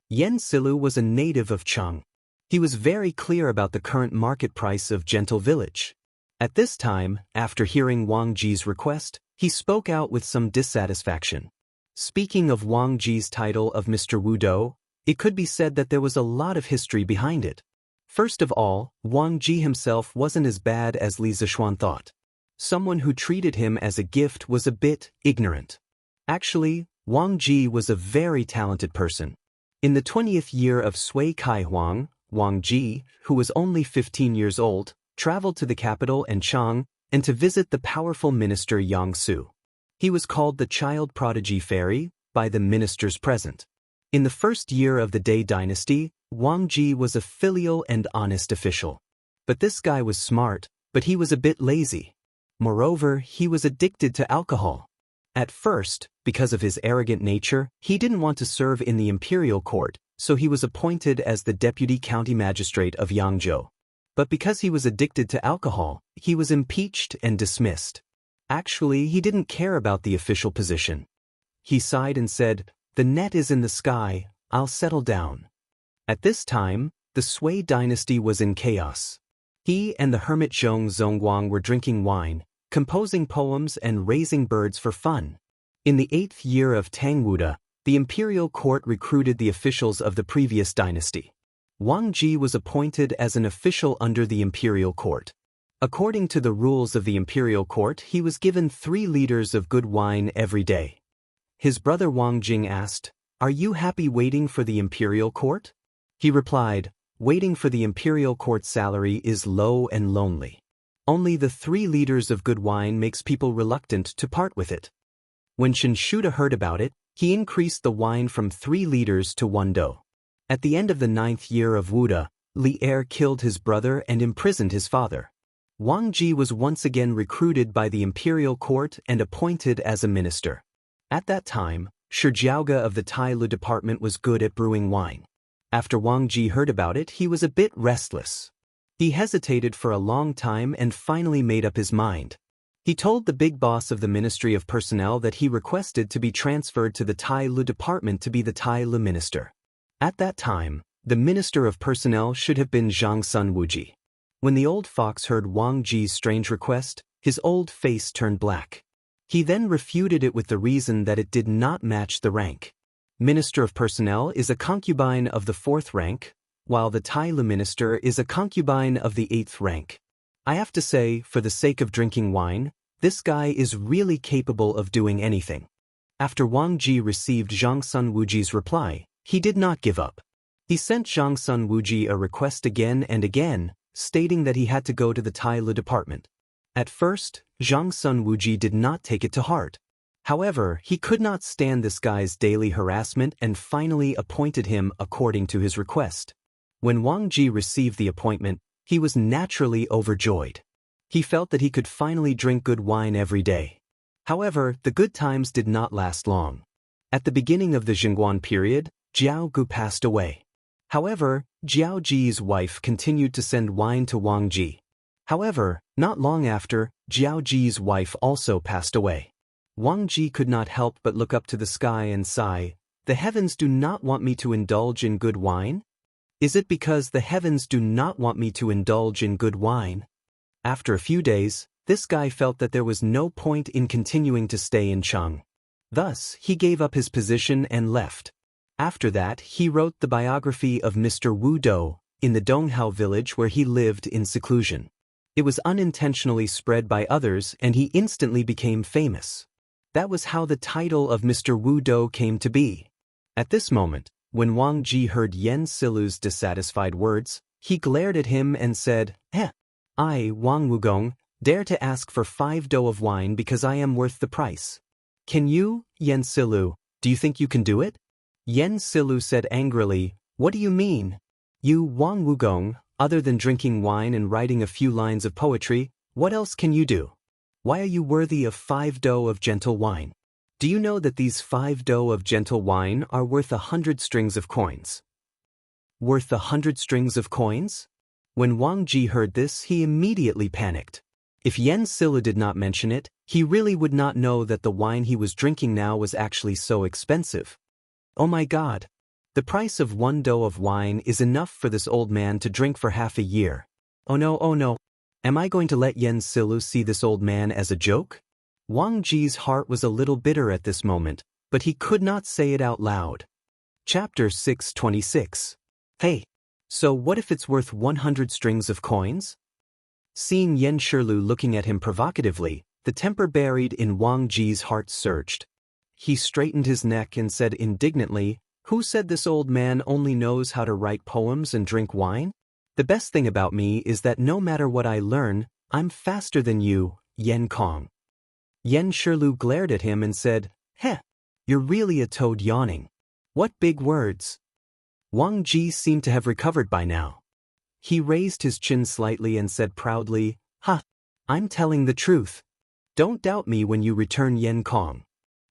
Yen Silu was a native of Cheng. He was very clear about the current market price of gentle village. At this time, after hearing Wang Ji's request, he spoke out with some dissatisfaction. Speaking of Wang Ji's title of Mr. Wudo, it could be said that there was a lot of history behind it. First of all, Wang Ji himself wasn't as bad as Li Zishuan thought. Someone who treated him as a gift was a bit ignorant. Actually, Wang Ji was a very talented person. In the 20th year of Sui Kai Huang, Wang Ji, who was only 15 years old, traveled to the capital and Chang, and to visit the powerful minister Yang Su. He was called the child prodigy fairy by the ministers present. In the first year of the Dai dynasty, Wang Ji was a filial and honest official. But this guy was smart, but he was a bit lazy. Moreover, he was addicted to alcohol. At first, because of his arrogant nature, he didn't want to serve in the imperial court, so he was appointed as the deputy county magistrate of Yangzhou. But because he was addicted to alcohol, he was impeached and dismissed. Actually, he didn't care about the official position. He sighed and said, "The net is in the sky, I'll settle down." At this time, the Sui dynasty was in chaos. He and the hermit Zhong Zongguang were drinking wine, composing poems and raising birds for fun. In the 8th year of Tang Wuda, the imperial court recruited the officials of the previous dynasty. Wang Ji was appointed as an official under the imperial court. According to the rules of the imperial court, he was given 3 liters of good wine every day. His brother Wang Jing asked, "Are you happy waiting for the imperial court?" He replied, "Waiting for the imperial court's salary is low and lonely. Only the 3 liters of good wine makes people reluctant to part with it." When Shinshuda heard about it, he increased the wine from 3 liters to 1 do. At the end of the 9th year of Wuda, Li Er killed his brother and imprisoned his father. Wang Ji was once again recruited by the imperial court and appointed as a minister. At that time, Shijiaoge of the Tai Lu department was good at brewing wine. After Wang Ji heard about it, he was a bit restless. He hesitated for a long time and finally made up his mind. He told the big boss of the Ministry of Personnel that he requested to be transferred to the Tai Lu department to be the Tai Lu minister. At that time, the Minister of Personnel should have been Zhang Sun Wuji. When the old fox heard Wang Ji's strange request, his old face turned black. He then refuted it with the reason that it did not match the rank. Minister of Personnel is a concubine of the 4th rank, while the Tailu minister is a concubine of the 8th rank. I have to say, for the sake of drinking wine, this guy is really capable of doing anything. After Wang Ji received Zhang Sun Wuji's reply, he did not give up. He sent Zhang Sun Wuji a request again and again, stating that he had to go to the Tailu department. At first, Zhang Sun Wuji did not take it to heart. However, he could not stand this guy's daily harassment and finally appointed him according to his request. When Wang Ji received the appointment, he was naturally overjoyed. He felt that he could finally drink good wine every day. However, the good times did not last long. At the beginning of the Jingguan period, Jiao Gu passed away. However, Jiao Ji's wife continued to send wine to Wang Ji. However, not long after, Jiao Ji's wife also passed away. Wang Ji could not help but look up to the sky and sigh, "The heavens do not want me to indulge in good wine? Is it because the heavens do not want me to indulge in good wine?" After a few days, this guy felt that there was no point in continuing to stay in Cheng. Thus, he gave up his position and left. After that, he wrote the biography of Mr. Wu Dou in the Donghao village where he lived in seclusion. It was unintentionally spread by others and he instantly became famous. That was how the title of Mr. Wu Dou came to be. At this moment, when Wang Ji heard Yen Silu's dissatisfied words, he glared at him and said, I, Wang Wugong, dare to ask for 5 dou of wine because I am worth the price. Can you, Yen Silu, do you think you can do it? Yen Silu said angrily, "What do you mean? You, Wang Wugong, other than drinking wine and writing a few lines of poetry, what else can you do? Why are you worthy of 5 dou of gentle wine? Do you know that these 5 dou of gentle wine are worth 100 strings of coins?" Worth 100 strings of coins? When Wang Ji heard this, he immediately panicked. If Yen Silu did not mention it, he really would not know that the wine he was drinking now was actually so expensive. Oh my God! The price of 1 dou of wine is enough for this old man to drink for half a year. Oh no. Am I going to let Yen Silu see this old man as a joke? Wang Ji's heart was a little bitter at this moment, but he could not say it out loud. Chapter 626. Hey! So what if it's worth 100 strings of coins? Seeing Yen Shilu looking at him provocatively, the temper buried in Wang Ji's heart surged. He straightened his neck and said indignantly, "Who said this old man only knows how to write poems and drink wine? The best thing about me is that no matter what I learn, I'm faster than you, Yen Kong." Yen Shilu glared at him and said, You're really a toad yawning. What big words." Wang Ji seemed to have recovered by now. He raised his chin slightly and said proudly, I'm telling the truth. Don't doubt me when you return Yen Kong.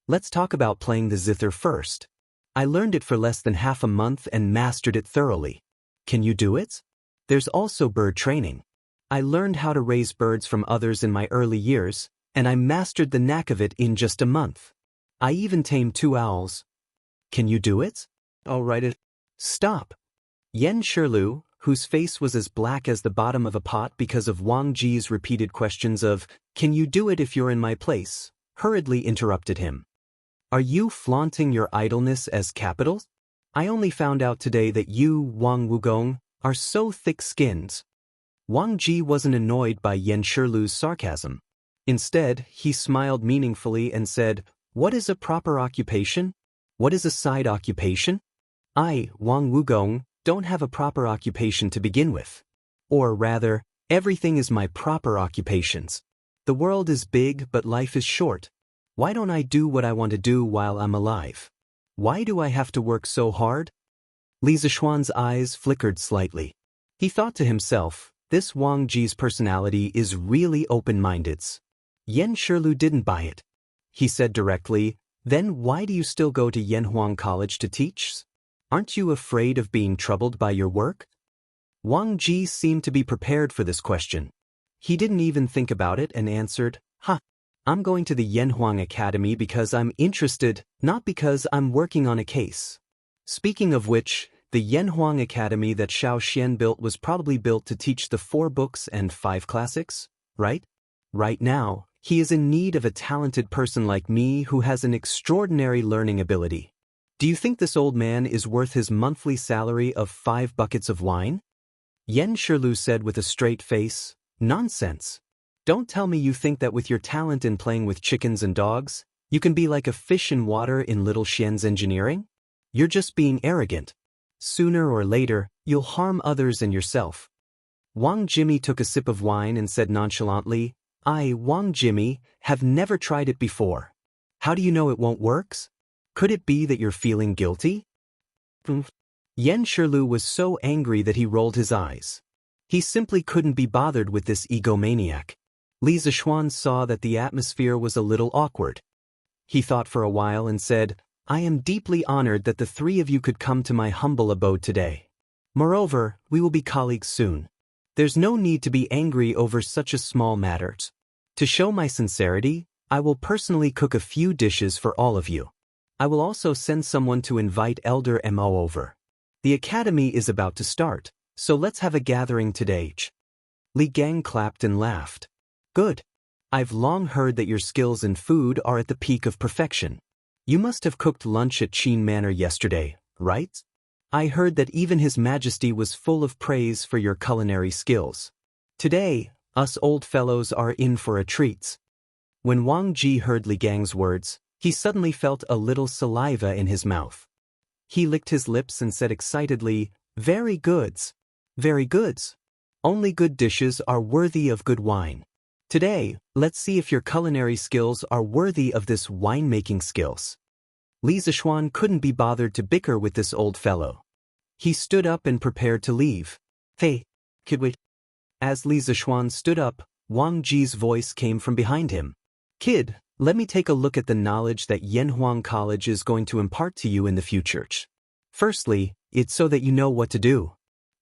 Let's talk about playing the zither first. I learned it for less than half a month and mastered it thoroughly. Can you do it? There's also bird training. I learned how to raise birds from others in my early years, and I mastered the knack of it in just a month. I even tamed 2 owls. Can you do it? All right. Stop. Yen Shilu, whose face was as black as the bottom of a pot because of Wang Ji's repeated questions of, "Can you do it if you're in my place?" hurriedly interrupted him. Are you flaunting your idleness as capital? I only found out today that you, Wang Wugong, are so thick-skinned. Wang Ji wasn't annoyed by Yen Shilu's sarcasm. Instead, he smiled meaningfully and said, "What is a proper occupation? What is a side occupation? I, Wang Wugong, don't have a proper occupation to begin with. Or rather, everything is my proper occupations. The world is big, but life is short. Why don't I do what I want to do while I'm alive? Why do I have to work so hard?" Li Zishuan's eyes flickered slightly. He thought to himself, this Wang Ji's personality is really open-minded. Yen Shilu didn't buy it. He said directly, "Then why do you still go to Yanhuang College to teach? Aren't you afraid of being troubled by your work?" Wang Ji seemed to be prepared for this question. He didn't even think about it and answered, I'm going to the Yanhuang Academy because I'm interested, not because I'm working on a case. Speaking of which, The Yanhuang Academy that Xiao Xian built was probably built to teach the 4 books and 5 classics, right? Right now, he is in need of a talented person like me who has an extraordinary learning ability. Do you think this old man is worth his monthly salary of 5 buckets of wine? Yen Shirlu said with a straight face, nonsense. Don't tell me you think that with your talent in playing with chickens and dogs, you can be like a fish in water in little Xian's engineering? You're just being arrogant. Sooner or later, you'll harm others and yourself. Wang Jimmy took a sip of wine and said nonchalantly, I, Wang Jimmy, have never tried it before. How do you know it won't work? Could it be that you're feeling guilty? Yen Shirlu was so angry that he rolled his eyes. He simply couldn't be bothered with this egomaniac. Li Zishuan saw that the atmosphere was a little awkward. He thought for a while and said, I am deeply honored that the 3 of you could come to my humble abode today. Moreover, we will be colleagues soon. There's no need to be angry over such a small matter. To show my sincerity, I will personally cook a few dishes for all of you. I will also send someone to invite Elder Mo over. The academy is about to start, so let's have a gathering today. Li Gang clapped and laughed. Good. I've long heard that your skills in food are at the peak of perfection. You must have cooked lunch at Qin Manor yesterday, right? I heard that even His Majesty was full of praise for your culinary skills. Today, us old fellows are in for a treat. When Wang Ji heard Li Gang's words, he suddenly felt a little saliva in his mouth. He licked his lips and said excitedly, Very goods. Very goods. Only good dishes are worthy of good wine. Today, let's see if your culinary skills are worthy of this winemaking skills. Li Zishuan couldn't be bothered to bicker with this old fellow. He stood up and prepared to leave. Hey, kid, wait. As Li Zishuan stood up, Wang Ji's voice came from behind him. Kid, let me take a look at the knowledge that Yanhuang College is going to impart to you in the future. Firstly, it's so that you know what to do.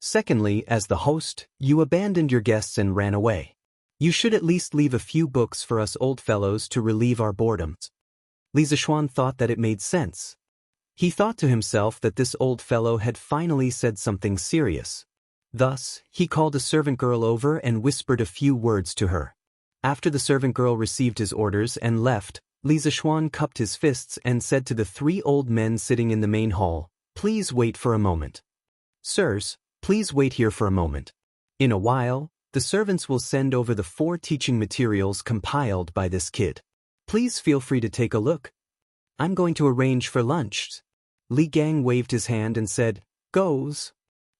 Secondly, as the host, you abandoned your guests and ran away. You should at least leave a few books for us old fellows to relieve our boredom. Li Zishuan thought that it made sense. He thought to himself that this old fellow had finally said something serious. Thus, he called a servant girl over and whispered a few words to her. After the servant girl received his orders and left, Li Zishuan cupped his fists and said to the 3 old men sitting in the main hall, Please wait for a moment. Sirs, please wait here for a moment. In a while, the servants will send over the 4 teaching materials compiled by this kid. Please feel free to take a look. I'm going to arrange for lunch. Li Gang waved his hand and said, Goes.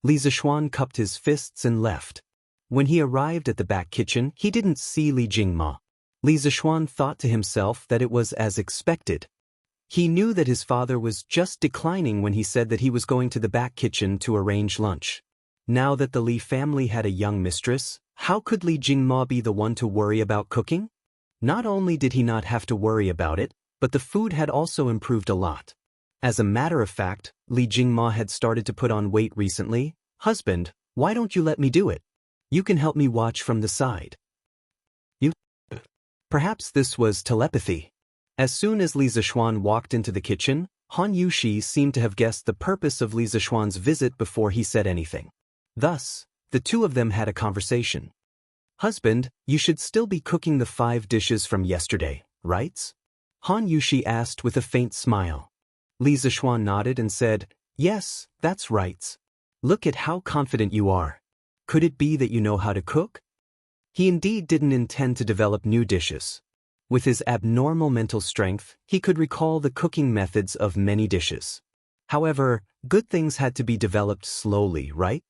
Li Zishuan cupped his fists and left. When he arrived at the back kitchen, he didn't see Li Jingma. Li Zishuan thought to himself that it was as expected. He knew that his father was just declining when he said that he was going to the back kitchen to arrange lunch. Now that the Li family had a young mistress, how could Li Jingma be the one to worry about cooking? Not only did he not have to worry about it, but the food had also improved a lot. As a matter of fact, Li Jingma had started to put on weight recently. Husband, why don't you let me do it? You can help me watch from the side. You? Perhaps this was telepathy. As soon as Li Zishuan walked into the kitchen, Han Yushi seemed to have guessed the purpose of Li Zishuan's visit before he said anything. Thus, the 2 of them had a conversation. Husband, you should still be cooking the 5 dishes from yesterday, right? Han Yushi asked with a faint smile. Li Zishuan nodded and said, Yes, that's right. Look at how confident you are. Could it be that you know how to cook? He indeed didn't intend to develop new dishes. With his abnormal mental strength, he could recall the cooking methods of many dishes. However, good things had to be developed slowly, right?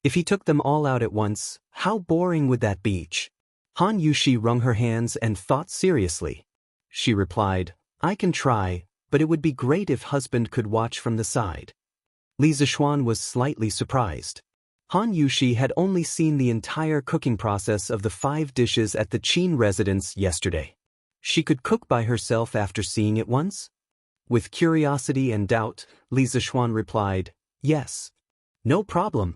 If he took them all out at once, how boring would that be? Han Yushi wrung her hands and thought seriously. She replied, I can try, but it would be great if husband could watch from the side. Li Zishuan was slightly surprised. Han Yushi had only seen the entire cooking process of the 5 dishes at the Qin residence yesterday. She could cook by herself after seeing it once? With curiosity and doubt, Li Zishuan replied, Yes. No problem.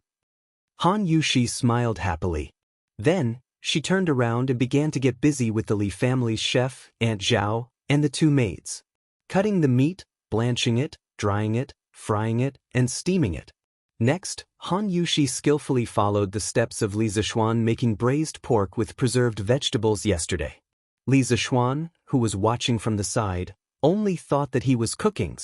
Han Yushi smiled happily. Then, she turned around and began to get busy with the Li family's chef, Aunt Zhao, and the 2 maids. Cutting the meat, blanching it, drying it, frying it, and steaming it. Next, Han Yushi skillfully followed the steps of Li Zixuan making braised pork with preserved vegetables yesterday. Li Zixuan, who was watching from the side, only thought that he was cooking.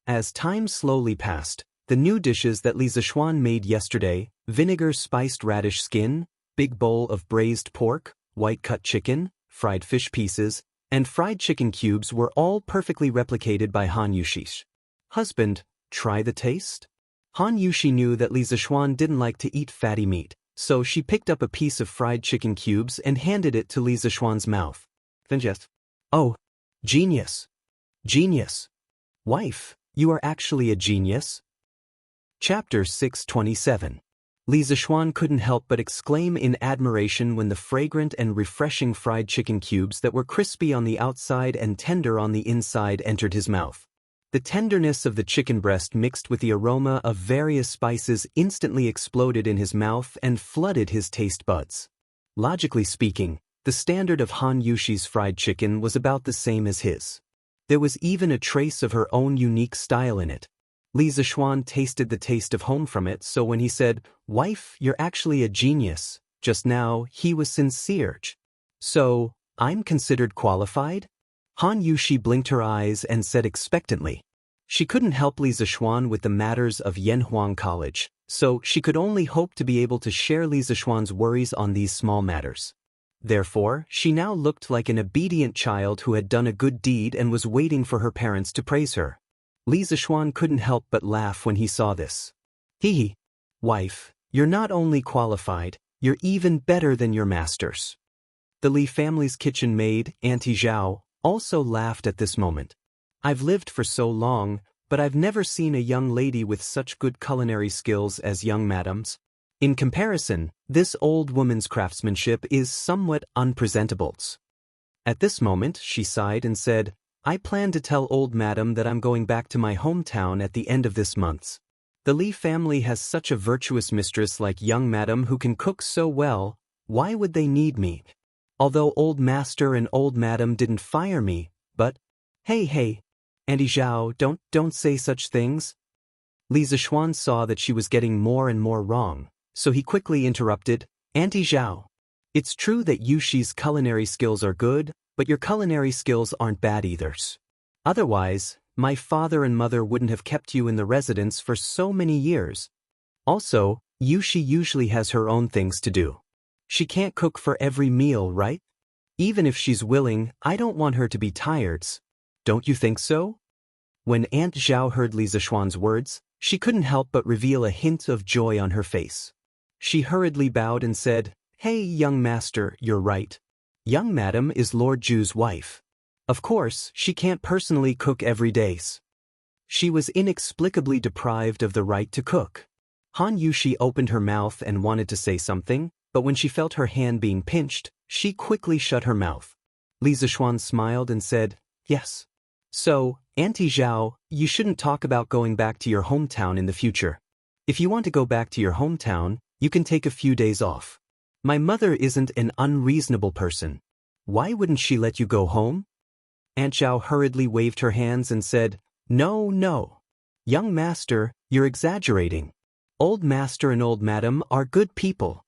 As time slowly passed, the new dishes that Li Zixuan made yesterday, vinegar-spiced radish skin, big bowl of braised pork, white-cut chicken, fried fish pieces, and fried chicken cubes were all perfectly replicated by Han Yushi's husband. Try the taste? Han Yushi knew that Li Zixuan didn't like to eat fatty meat, so she picked up a piece of fried chicken cubes and handed it to Li Zixuan's mouth. Then just, "Oh, genius. Genius. Wife, you are actually a genius." Chapter 627. Li Zixuan couldn't help but exclaim in admiration when the fragrant and refreshing fried chicken cubes that were crispy on the outside and tender on the inside entered his mouth. The tenderness of the chicken breast mixed with the aroma of various spices instantly exploded in his mouth and flooded his taste buds. Logically speaking, the standard of Han Yushi's fried chicken was about the same as his. There was even a trace of her own unique style in it. Li Zixuan tasted the taste of home from it, so when he said, "Wife, you're actually a genius," just now he was sincere. "So, I'm considered qualified?" Han Yushi blinked her eyes and said expectantly. She couldn't help Li Zixuan with the matters of Yanhuang College, so she could only hope to be able to share Li Zixuan's worries on these small matters. Therefore, she now looked like an obedient child who had done a good deed and was waiting for her parents to praise her. Li Zixuan couldn't help but laugh when he saw this. "Hee. Wife, you're not only qualified, you're even better than your masters." The Li family's kitchen maid, Auntie Zhao, also laughed at this moment. "I've lived for so long, but I've never seen a young lady with such good culinary skills as young madam's. In comparison, this old woman's craftsmanship is somewhat unpresentable." At this moment, she sighed and said, "I plan to tell old madam that I'm going back to my hometown at the end of this month. The Li family has such a virtuous mistress like young madam who can cook so well, why would they need me? Although old master and old madam didn't fire me, but—" Hey, Auntie Zhao, don't say such things." Li Zixuan saw that she was getting more and more wrong, so he quickly interrupted, "Auntie Zhao, it's true that Yushi's culinary skills are good, but your culinary skills aren't bad either. Otherwise, my father and mother wouldn't have kept you in the residence for so many years. Also, Yushi usually has her own things to do. She can't cook for every meal, right? Even if she's willing, I don't want her to be tired. Don't you think so?" When Aunt Zhao heard Li Zixuan's words, she couldn't help but reveal a hint of joy on her face. She hurriedly bowed and said, "Hey, young master, you're right. Young madam is Lord Ju's wife. Of course, she can't personally cook every day. She was inexplicably deprived of the right to cook." Han Yushi opened her mouth and wanted to say something, but when she felt her hand being pinched, she quickly shut her mouth. Li Zixuan smiled and said, "Yes. So, Auntie Zhao, you shouldn't talk about going back to your hometown in the future. If you want to go back to your hometown, you can take a few days off. My mother isn't an unreasonable person. Why wouldn't she let you go home?" Aunt Zhao hurriedly waved her hands and said, No. Young master, you're exaggerating. Old master and old madam are good people.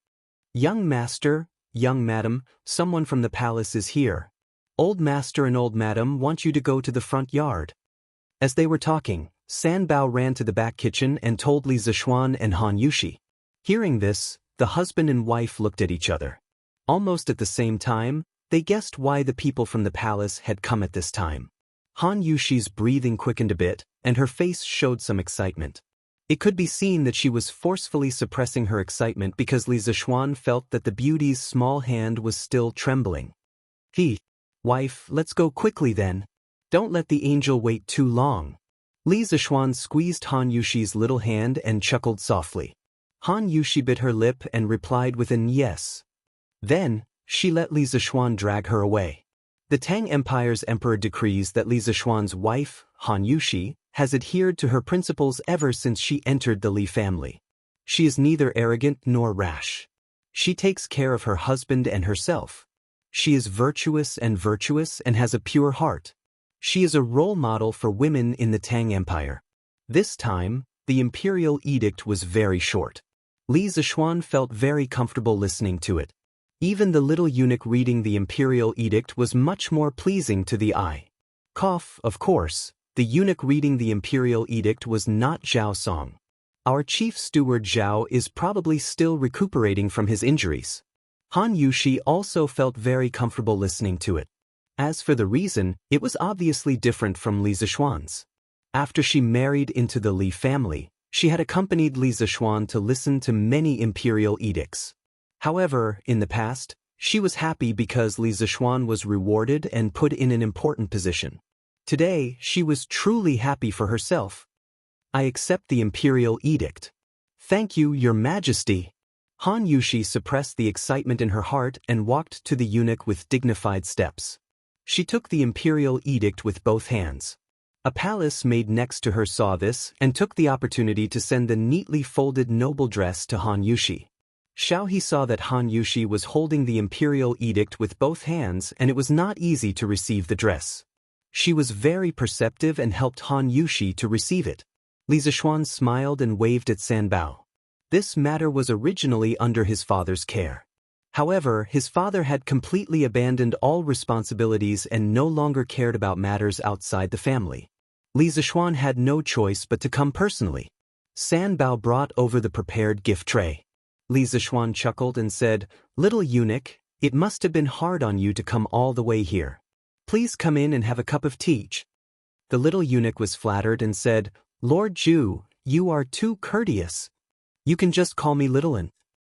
Young master, young madam, someone from the palace is here. Old master and old madam want you to go to the front yard." As they were talking, Sanbao ran to the back kitchen and told Li Zixuan and Han Yushi. Hearing this, the husband and wife looked at each other. Almost at the same time, they guessed why the people from the palace had come at this time. Han Yushi's breathing quickened a bit, and her face showed some excitement. It could be seen that she was forcefully suppressing her excitement because Li Zixuan felt that the beauty's small hand was still trembling. "Wife, let's go quickly then. Don't let the angel wait too long." Li Zixuan squeezed Han Yushi's little hand and chuckled softly. Han Yushi bit her lip and replied with an yes. Then, she let Li Zixuan drag her away. The Tang Empire's emperor decrees that Li Zixuan's wife, Han Yushi, has adhered to her principles ever since she entered the Li family. She is neither arrogant nor rash. She takes care of her husband and herself. She is virtuous and has a pure heart. She is a role model for women in the Tang Empire. This time, The imperial edict was very short. Li Zixuan felt very comfortable listening to it. Even the little eunuch reading the imperial edict was much more pleasing to the eye. Of course, the eunuch reading the imperial edict was not Zhao Song. Our chief steward Zhao is probably still recuperating from his injuries. Han Yushi also felt very comfortable listening to it. As for the reason, it was obviously different from Li Zixuan's. After she married into the Li family, she had accompanied Li Zixuan to listen to many imperial edicts. However, in the past, she was happy because Li Zixuan was rewarded and put in an important position. Today, she was truly happy for herself. I accept the imperial edict. Thank you, Your Majesty. Han Yushi suppressed the excitement in her heart and walked to the eunuch with dignified steps. She took the imperial edict with both hands. A palace maid next to her saw this and took the opportunity to send the neatly folded noble dress to Han Yushi. Xiao He saw that Han Yushi was holding the imperial edict with both hands and it was not easy to receive the dress. She was very perceptive and helped Han Yushi to receive it. Li Zixuan smiled and waved at Sanbao. This matter was originally under his father's care. However, his father had completely abandoned all responsibilities and no longer cared about matters outside the family. Li Zixuan had no choice but to come personally. Sanbao brought over the prepared gift tray. Li Zixuan chuckled and said, "Little eunuch, it must have been hard on you to come all the way here. Please come in and have a cup of tea." The little eunuch was flattered and said, "Lord Zhu, you are too courteous. You can just call me Little Lin.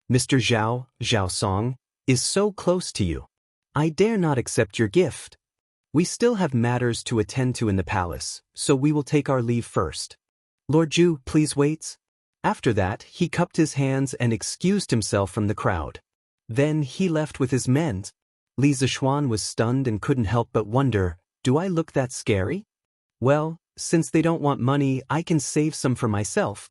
Mr. Zhao Song, is so close to you. I dare not accept your gift. We still have matters to attend to in the palace, so we will take our leave first. Lord Zhu, please wait." After that, he cupped his hands and excused himself from the crowd. Then he left with his men. Li Zixuan was stunned and couldn't help but wonder, do I look that scary? Well, since they don't want money, I can save some for myself.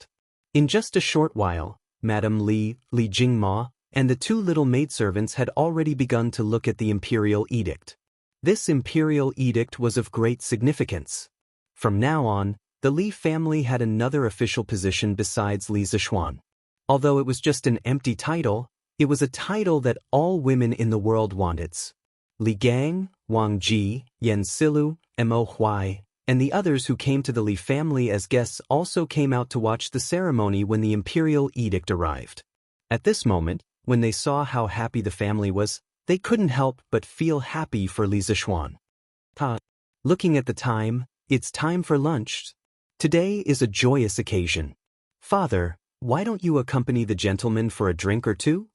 In just a short while, Madame Li Jingma, and the two little maidservants had already begun to look at the imperial edict. This imperial edict was of great significance. From now on, the Li family had another official position besides Li Zixuan. Although it was just an empty title, it was a title that all women in the world wanted. Li Gang, Wang Ji, Yan Silu, Mo Huai, and the others who came to the Li family as guests also came out to watch the ceremony when the imperial edict arrived. At this moment, when they saw how happy the family was, they couldn't help but feel happy for Li Zixuan. Looking at the time, it's time for lunch. Today is a joyous occasion. Father, why don't you accompany the gentleman for a drink or two?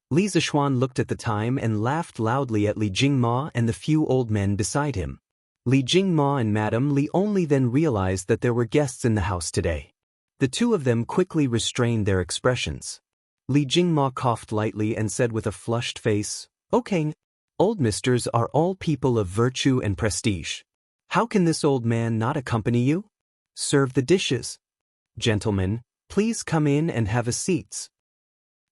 Li Zixuan looked at the time and laughed loudly at Li Jingma and the few old men beside him. Li Jingma and Madame Li only then realized that there were guests in the house today. The two of them quickly restrained their expressions. Li Jingma coughed lightly and said with a flushed face, "Okay, old misters are all people of virtue and prestige. How can this old man not accompany you? Serve the dishes. Gentlemen, please come in and have a seat."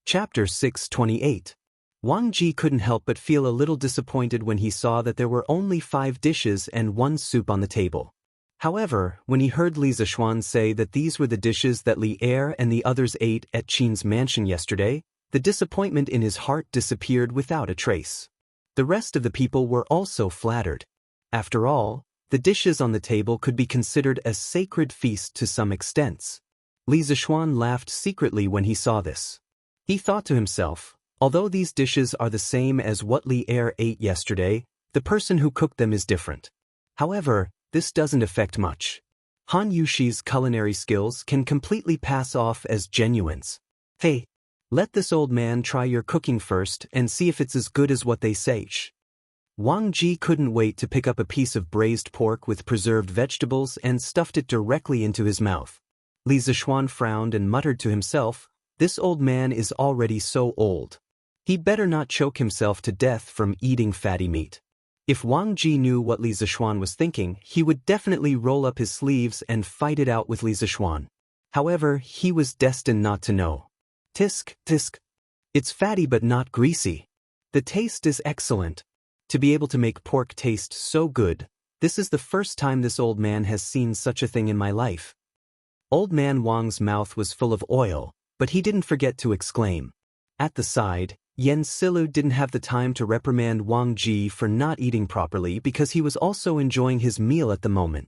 Chapter 628. Wang Ji couldn't help but feel a little disappointed when he saw that there were only 5 dishes and 1 soup on the table. However, when he heard Li Zixuan say that these were the dishes that Li Er and the others ate at Qin's mansion yesterday, the disappointment in his heart disappeared without a trace. The rest of the people were also flattered. After all, the dishes on the table could be considered a sacred feast to some extent. Li Zixuan laughed secretly when he saw this. He thought to himself, although these dishes are the same as what Li Er ate yesterday, the person who cooked them is different. However, this doesn't affect much. Han Yushi's culinary skills can completely pass off as genuine. Hey, let this old man try your cooking first and see if it's as good as what they say. Wang Ji couldn't wait to pick up a piece of braised pork with preserved vegetables and stuffed it directly into his mouth. Li Zixuan frowned and muttered to himself, "This old man is already so old. He better not choke himself to death from eating fatty meat." If Wang Ji knew what Li Zixuan was thinking, he would definitely roll up his sleeves and fight it out with Li Zixuan. However, he was destined not to know. Tisk, tisk. It's fatty but not greasy. The taste is excellent. To be able to make pork taste so good, this is the first time this old man has seen such a thing in my life. Old man Wang's mouth was full of oil, but he didn't forget to exclaim. At the side, Yen Silu didn't have the time to reprimand Wang Ji for not eating properly because he was also enjoying his meal at the moment.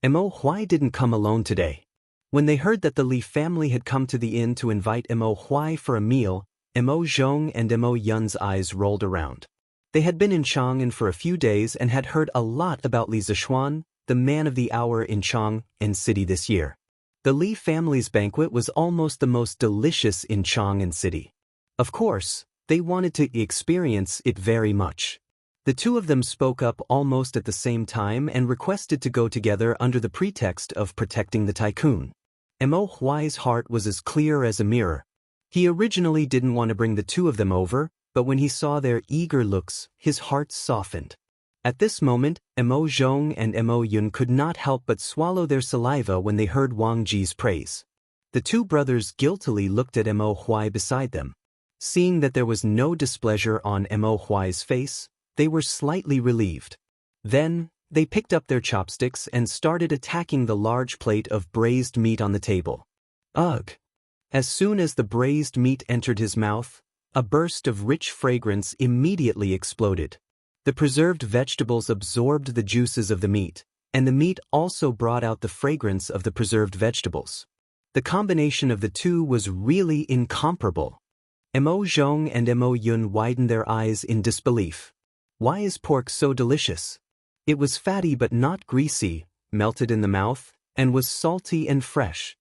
Mo Huai didn't come alone today. When they heard that the Li family had come to the inn to invite Mo Huai for a meal, Mo Zhong and Mo Yun's eyes rolled around. They had been in Chang'an for a few days and had heard a lot about Li Zishuan, the man of the hour in Chang'an City this year. The Li family's banquet was almost the most delicious in Chang'an City. Of course, they wanted to experience it very much. The two of them spoke up almost at the same time and requested to go together under the pretext of protecting the tycoon. Mo Huai's heart was as clear as a mirror. He originally didn't want to bring the two of them over, but when he saw their eager looks, his heart softened. At this moment, Mo Zhong and Mo Yun could not help but swallow their saliva when they heard Wang Ji's praise. The two brothers guiltily looked at Mo Huai beside them. Seeing that there was no displeasure on Mo Huai's face, they were slightly relieved. Then, they picked up their chopsticks and started attacking the large plate of braised meat on the table. Ugh! As soon as the braised meat entered his mouth, a burst of rich fragrance immediately exploded. The preserved vegetables absorbed the juices of the meat, and the meat also brought out the fragrance of the preserved vegetables. The combination of the two was really incomparable. Mo Zhong and Mo Yun widened their eyes in disbelief. Why is pork so delicious? It was fatty but not greasy, melted in the mouth, and was salty and fresh.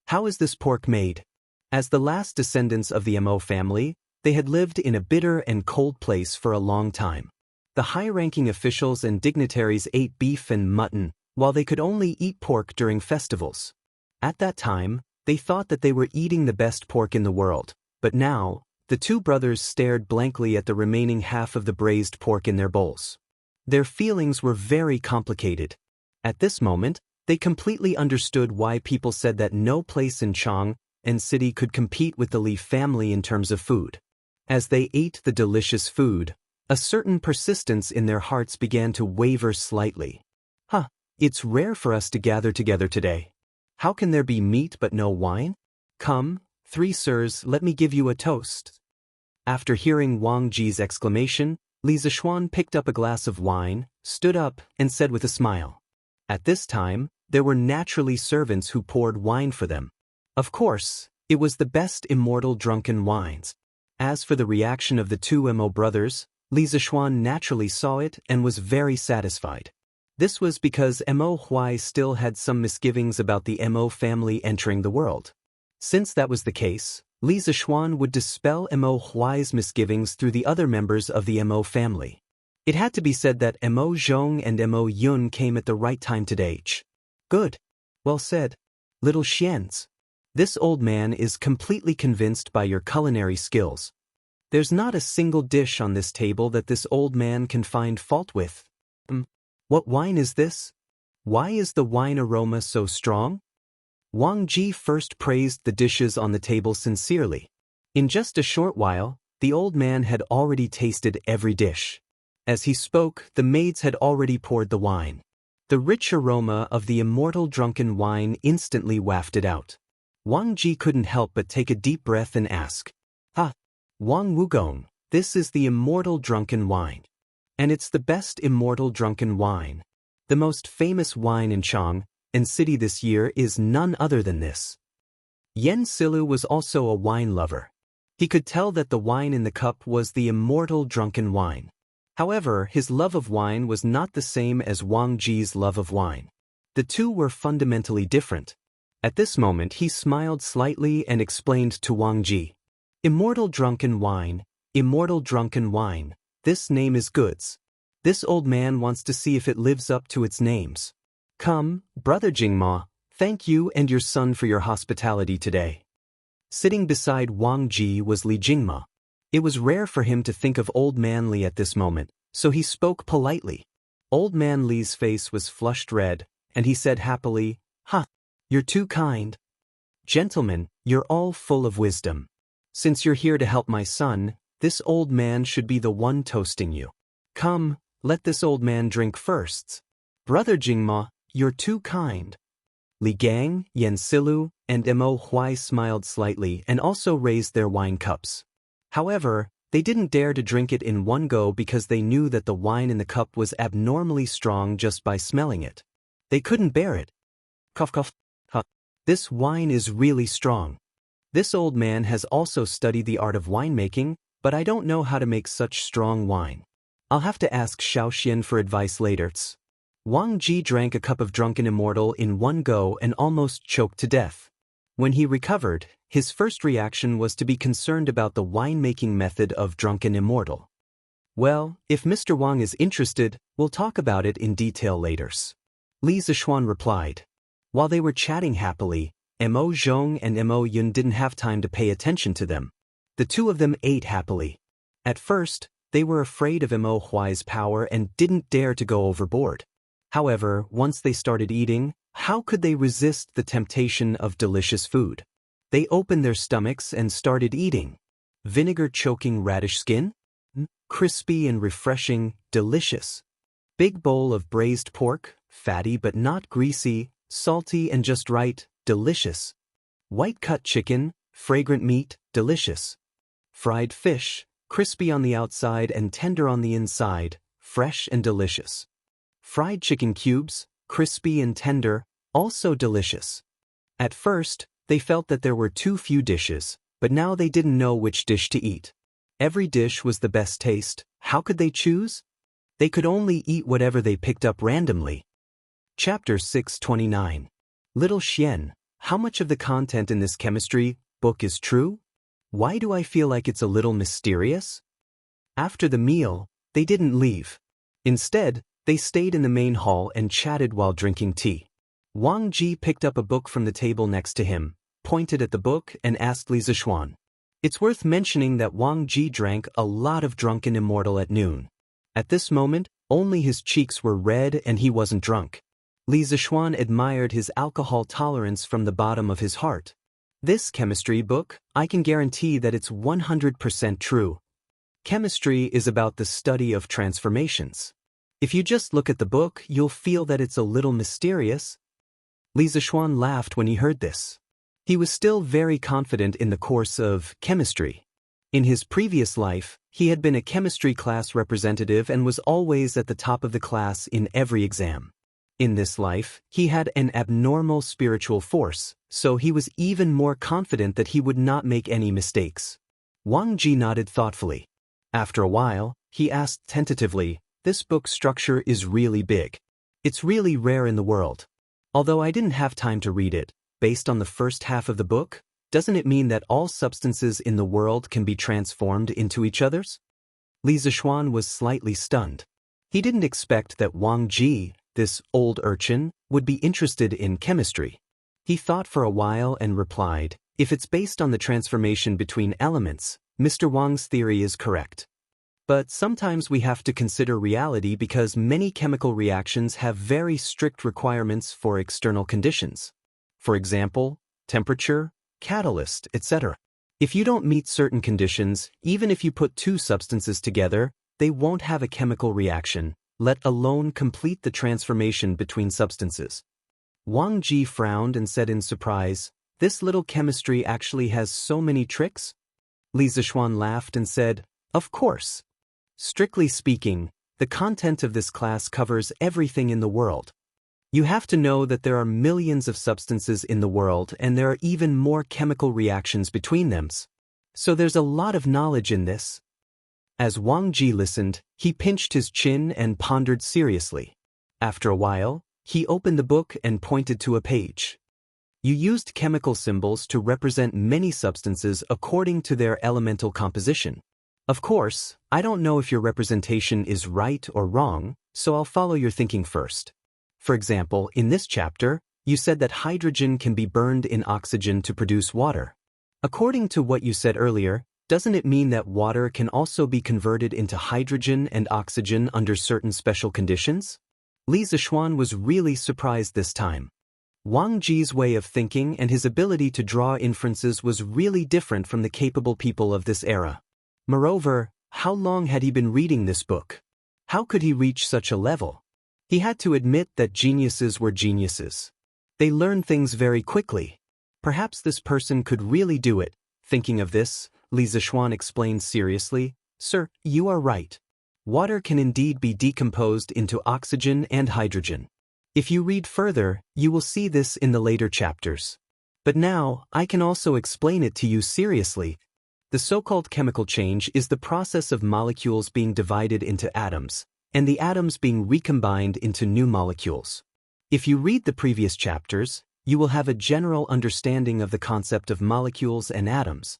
How is this pork made? As the last descendants of the Mo family, they had lived in a bitter and cold place for a long time. The high-ranking officials and dignitaries ate beef and mutton, while they could only eat pork during festivals. At that time, they thought that they were eating the best pork in the world. But now, the two brothers stared blankly at the remaining half of the braised pork in their bowls. Their feelings were very complicated. At this moment, they completely understood why people said that no place in Chang'an City could compete with the Li family in terms of food. As they ate the delicious food, a certain persistence in their hearts began to waver slightly. It's rare for us to gather together today. How can there be meat but no wine? Come, 3 sirs, let me give you a toast. After hearing Wang Ji's exclamation, Li Zishuan picked up a glass of wine, stood up, and said with a smile. At this time, there were naturally servants who poured wine for them. Of course, it was the best immortal drunken wines. As for the reaction of the two Mo brothers, Li Zishuan naturally saw it and was very satisfied. This was because Mo Huai still had some misgivings about the Mo family entering the world. Since that was the case, Li Zishuan would dispel Mo Huai's misgivings through the other members of the Mo family. It had to be said that Mo Zhong and Mo Yun came at the right time today. Good. Well said. Little Xians. This old man is completely convinced by your culinary skills. There's not a single dish on this table that this old man can find fault with. What wine is this? Why is the wine aroma so strong? Wang Ji first praised the dishes on the table sincerely. In just a short while, the old man had already tasted every dish. As he spoke, the maids had already poured the wine. The rich aroma of the immortal drunken wine instantly wafted out. Wang Ji couldn't help but take a deep breath and ask, Wang Wugong, this is the immortal drunken wine. And it's the best immortal drunken wine. The most famous wine in Chang'an City this year is none other than this. Yen Silu was also a wine lover. He could tell that the wine in the cup was the immortal drunken wine. However, his love of wine was not the same as Wang Ji's love of wine. The two were fundamentally different. At this moment he smiled slightly and explained to Wang Ji. Immortal drunken wine, this name is goods. This old man wants to see if it lives up to its names. Come, Brother Jingma, thank you and your son for your hospitality today. Sitting beside Wang Ji was Li Jingma. It was rare for him to think of Old Man Li at this moment, so he spoke politely. Old Man Li's face was flushed red, and he said happily, You're too kind. Gentlemen, you're all full of wisdom. Since you're here to help my son, this old man should be the one toasting you. Come, let this old man drink first. Brother Jingma, you're too kind. Li Gang, Yan Silu, and Mo Huai smiled slightly and also raised their wine cups. However, they didn't dare to drink it in one go because they knew that the wine in the cup was abnormally strong just by smelling it. They couldn't bear it. Cough cough. Huh. This wine is really strong. This old man has also studied the art of winemaking, but I don't know how to make such strong wine. I'll have to ask Xiaoxian for advice later. Wang Ji drank a cup of drunken immortal in one go and almost choked to death. When he recovered, his first reaction was to be concerned about the winemaking method of drunken immortal. Well, if Mr. Wang is interested, we'll talk about it in detail later. Li Zishuan replied. While they were chatting happily, Mo Zhong and Mo Yun didn't have time to pay attention to them. The two of them ate happily. At first, they were afraid of Mo Huai's power and didn't dare to go overboard. However, once they started eating, how could they resist the temptation of delicious food? They opened their stomachs and started eating. Vinegar-choking radish skin? Crispy and refreshing, delicious. Big bowl of braised pork, fatty but not greasy, salty and just right, delicious. White-cut chicken, fragrant meat, delicious. Fried fish, crispy on the outside and tender on the inside, fresh and delicious. Fried chicken cubes, crispy and tender, also delicious. At first, they felt that there were too few dishes, but now they didn't know which dish to eat. Every dish was the best taste. How could they choose? They could only eat whatever they picked up randomly. Chapter 629. Little Xian, how much of the content in this chemistry book is true? Why do I feel like it's a little mysterious? After the meal, they didn't leave. Instead, they stayed in the main hall and chatted while drinking tea. Wang Ji picked up a book from the table next to him, pointed at the book and asked Li Zishuan. It's worth mentioning that Wang Ji drank a lot of drunken immortal at noon. At this moment, only his cheeks were red and he wasn't drunk. Li Zishuan admired his alcohol tolerance from the bottom of his heart. This chemistry book, I can guarantee that it's 100% true. Chemistry is about the study of transformations. If you just look at the book, you'll feel that it's a little mysterious. Li Zishuan laughed when he heard this. He was still very confident in the course of chemistry. In his previous life, he had been a chemistry class representative and was always at the top of the class in every exam. In this life, he had an abnormal spiritual force, so he was even more confident that he would not make any mistakes. Wang Ji nodded thoughtfully. After a while, he asked tentatively, "This book's structure is really big. It's really rare in the world. Although I didn't have time to read it, based on the first half of the book, doesn't it mean that all substances in the world can be transformed into each other's?" Li Zishuan was slightly stunned. He didn't expect that Wang Ji, this old urchin, would be interested in chemistry. He thought for a while and replied, "If it's based on the transformation between elements, Mr. Wang's theory is correct. But sometimes we have to consider reality because many chemical reactions have very strict requirements for external conditions. For example, temperature, catalyst, etc. If you don't meet certain conditions, even if you put two substances together, they won't have a chemical reaction, let alone complete the transformation between substances." Wang Ji frowned and said in surprise, "This little chemistry actually has so many tricks?" Li Zishuan laughed and said, "Of course. Strictly speaking, the content of this class covers everything in the world. You have to know that there are millions of substances in the world and there are even more chemical reactions between them. So there's a lot of knowledge in this." As Wang Ji listened, he pinched his chin and pondered seriously. After a while, he opened the book and pointed to a page. "You used chemical symbols to represent many substances according to their elemental composition. Of course, I don't know if your representation is right or wrong, so I'll follow your thinking first. For example, in this chapter, you said that hydrogen can be burned in oxygen to produce water. According to what you said earlier, doesn't it mean that water can also be converted into hydrogen and oxygen under certain special conditions?" Li Zishuan was really surprised this time. Wang Ji's way of thinking and his ability to draw inferences was really different from the capable people of this era. Moreover, how long had he been reading this book? How could he reach such a level? He had to admit that geniuses were geniuses. They learn things very quickly. Perhaps this person could really do it. Thinking of this, Li Zishuan explained seriously, Sir, you are right. Water can indeed be decomposed into oxygen and hydrogen. If you read further, you will see this in the later chapters. But now, I can also explain it to you seriously. The so-called chemical change is the process of molecules being divided into atoms, and the atoms being recombined into new molecules. If you read the previous chapters, you will have a general understanding of the concept of molecules and atoms.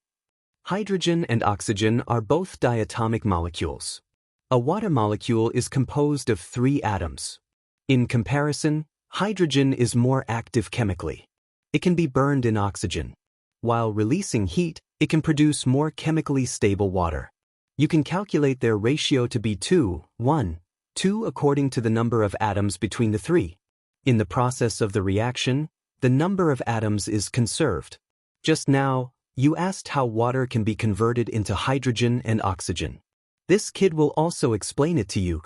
Hydrogen and oxygen are both diatomic molecules. A water molecule is composed of 3 atoms. In comparison, hydrogen is more active chemically. It can be burned in oxygen. While releasing heat, it can produce more chemically stable water. You can calculate their ratio to be 2:1:2 according to the number of atoms between the 3. In the process of the reaction, the number of atoms is conserved. Just now, you asked how water can be converted into hydrogen and oxygen. This kid will also explain it to you.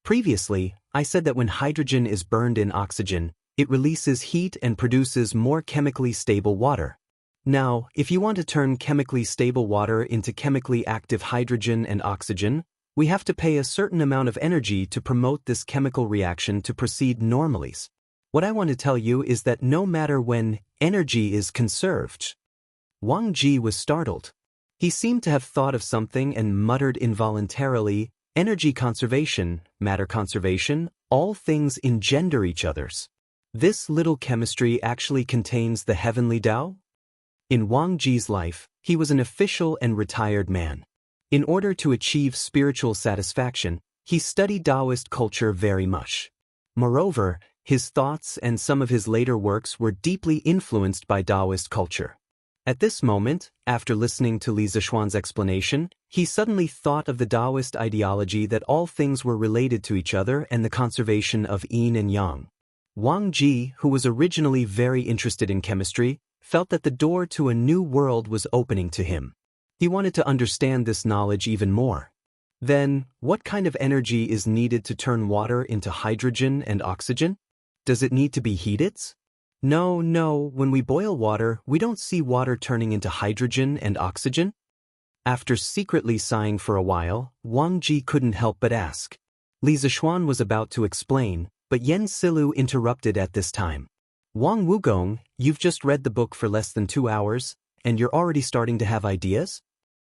Previously, I said that when hydrogen is burned in oxygen, it releases heat and produces more chemically stable water. Now, if you want to turn chemically stable water into chemically active hydrogen and oxygen, we have to pay a certain amount of energy to promote this chemical reaction to proceed normally. What I want to tell you is that no matter when, energy is conserved. Wang Ji was startled. He seemed to have thought of something and muttered involuntarily, energy conservation, matter conservation, all things engender each other's. This little chemistry actually contains the heavenly Tao? In Wang Ji's life, he was an official and retired man. In order to achieve spiritual satisfaction, he studied Daoist culture very much. Moreover, his thoughts and some of his later works were deeply influenced by Daoist culture. At this moment, after listening to Li Zishuan's explanation, he suddenly thought of the Daoist ideology that all things were related to each other and the conservation of yin and yang. Wang Ji, who was originally very interested in chemistry, felt that the door to a new world was opening to him. He wanted to understand this knowledge even more. Then, what kind of energy is needed to turn water into hydrogen and oxygen? Does it need to be heated? No, when we boil water, we don't see water turning into hydrogen and oxygen. After secretly sighing for a while, Wang Ji couldn't help but ask. Li Zishuan was about to explain, but Yen Silu interrupted at this time. Wang Wugong, you've just read the book for less than 2 hours, and you're already starting to have ideas?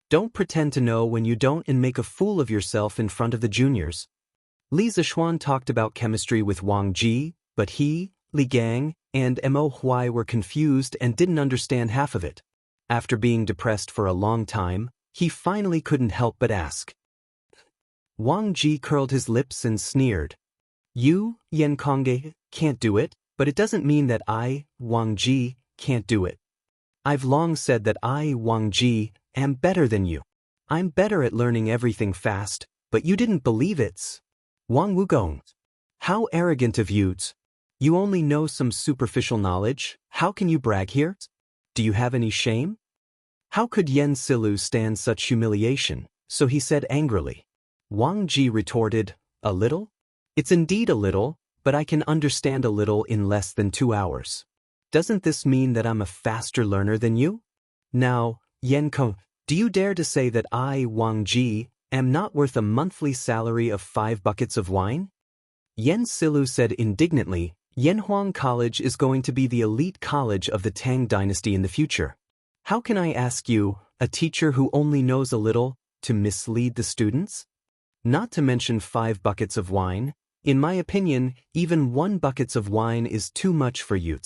Don't pretend to know when you don't and make a fool of yourself in front of the juniors. Li Zishuan talked about chemistry with Wang Ji, but he, Li Gang, and Mo Huai were confused and didn't understand half of it. After being depressed for a long time, he finally couldn't help but ask. Wang Ji curled his lips and sneered. You, Yen Kongge, can't do it, but it doesn't mean that I, Wang Ji, can't do it. I've long said that I, Wang Ji, am better than you. I'm better at learning everything fast, but you didn't believe it. Wang Wugong. How arrogant of you. You only know some superficial knowledge, how can you brag here? Do you have any shame? How could Yen Silu stand such humiliation? So he said angrily. Wang Ji retorted, a little? It's indeed a little, but I can understand a little in less than 2 hours. Doesn't this mean that I'm a faster learner than you? Now, Yen Kong, do you dare to say that I, Wang Ji, am not worth a monthly salary of 5 buckets of wine? Yen Silu said indignantly, Yanhuang College is going to be the elite college of the Tang dynasty in the future. How can I ask you, a teacher who only knows a little, to mislead the students? Not to mention 5 buckets of wine. In my opinion, even 1 bucket of wine is too much for you.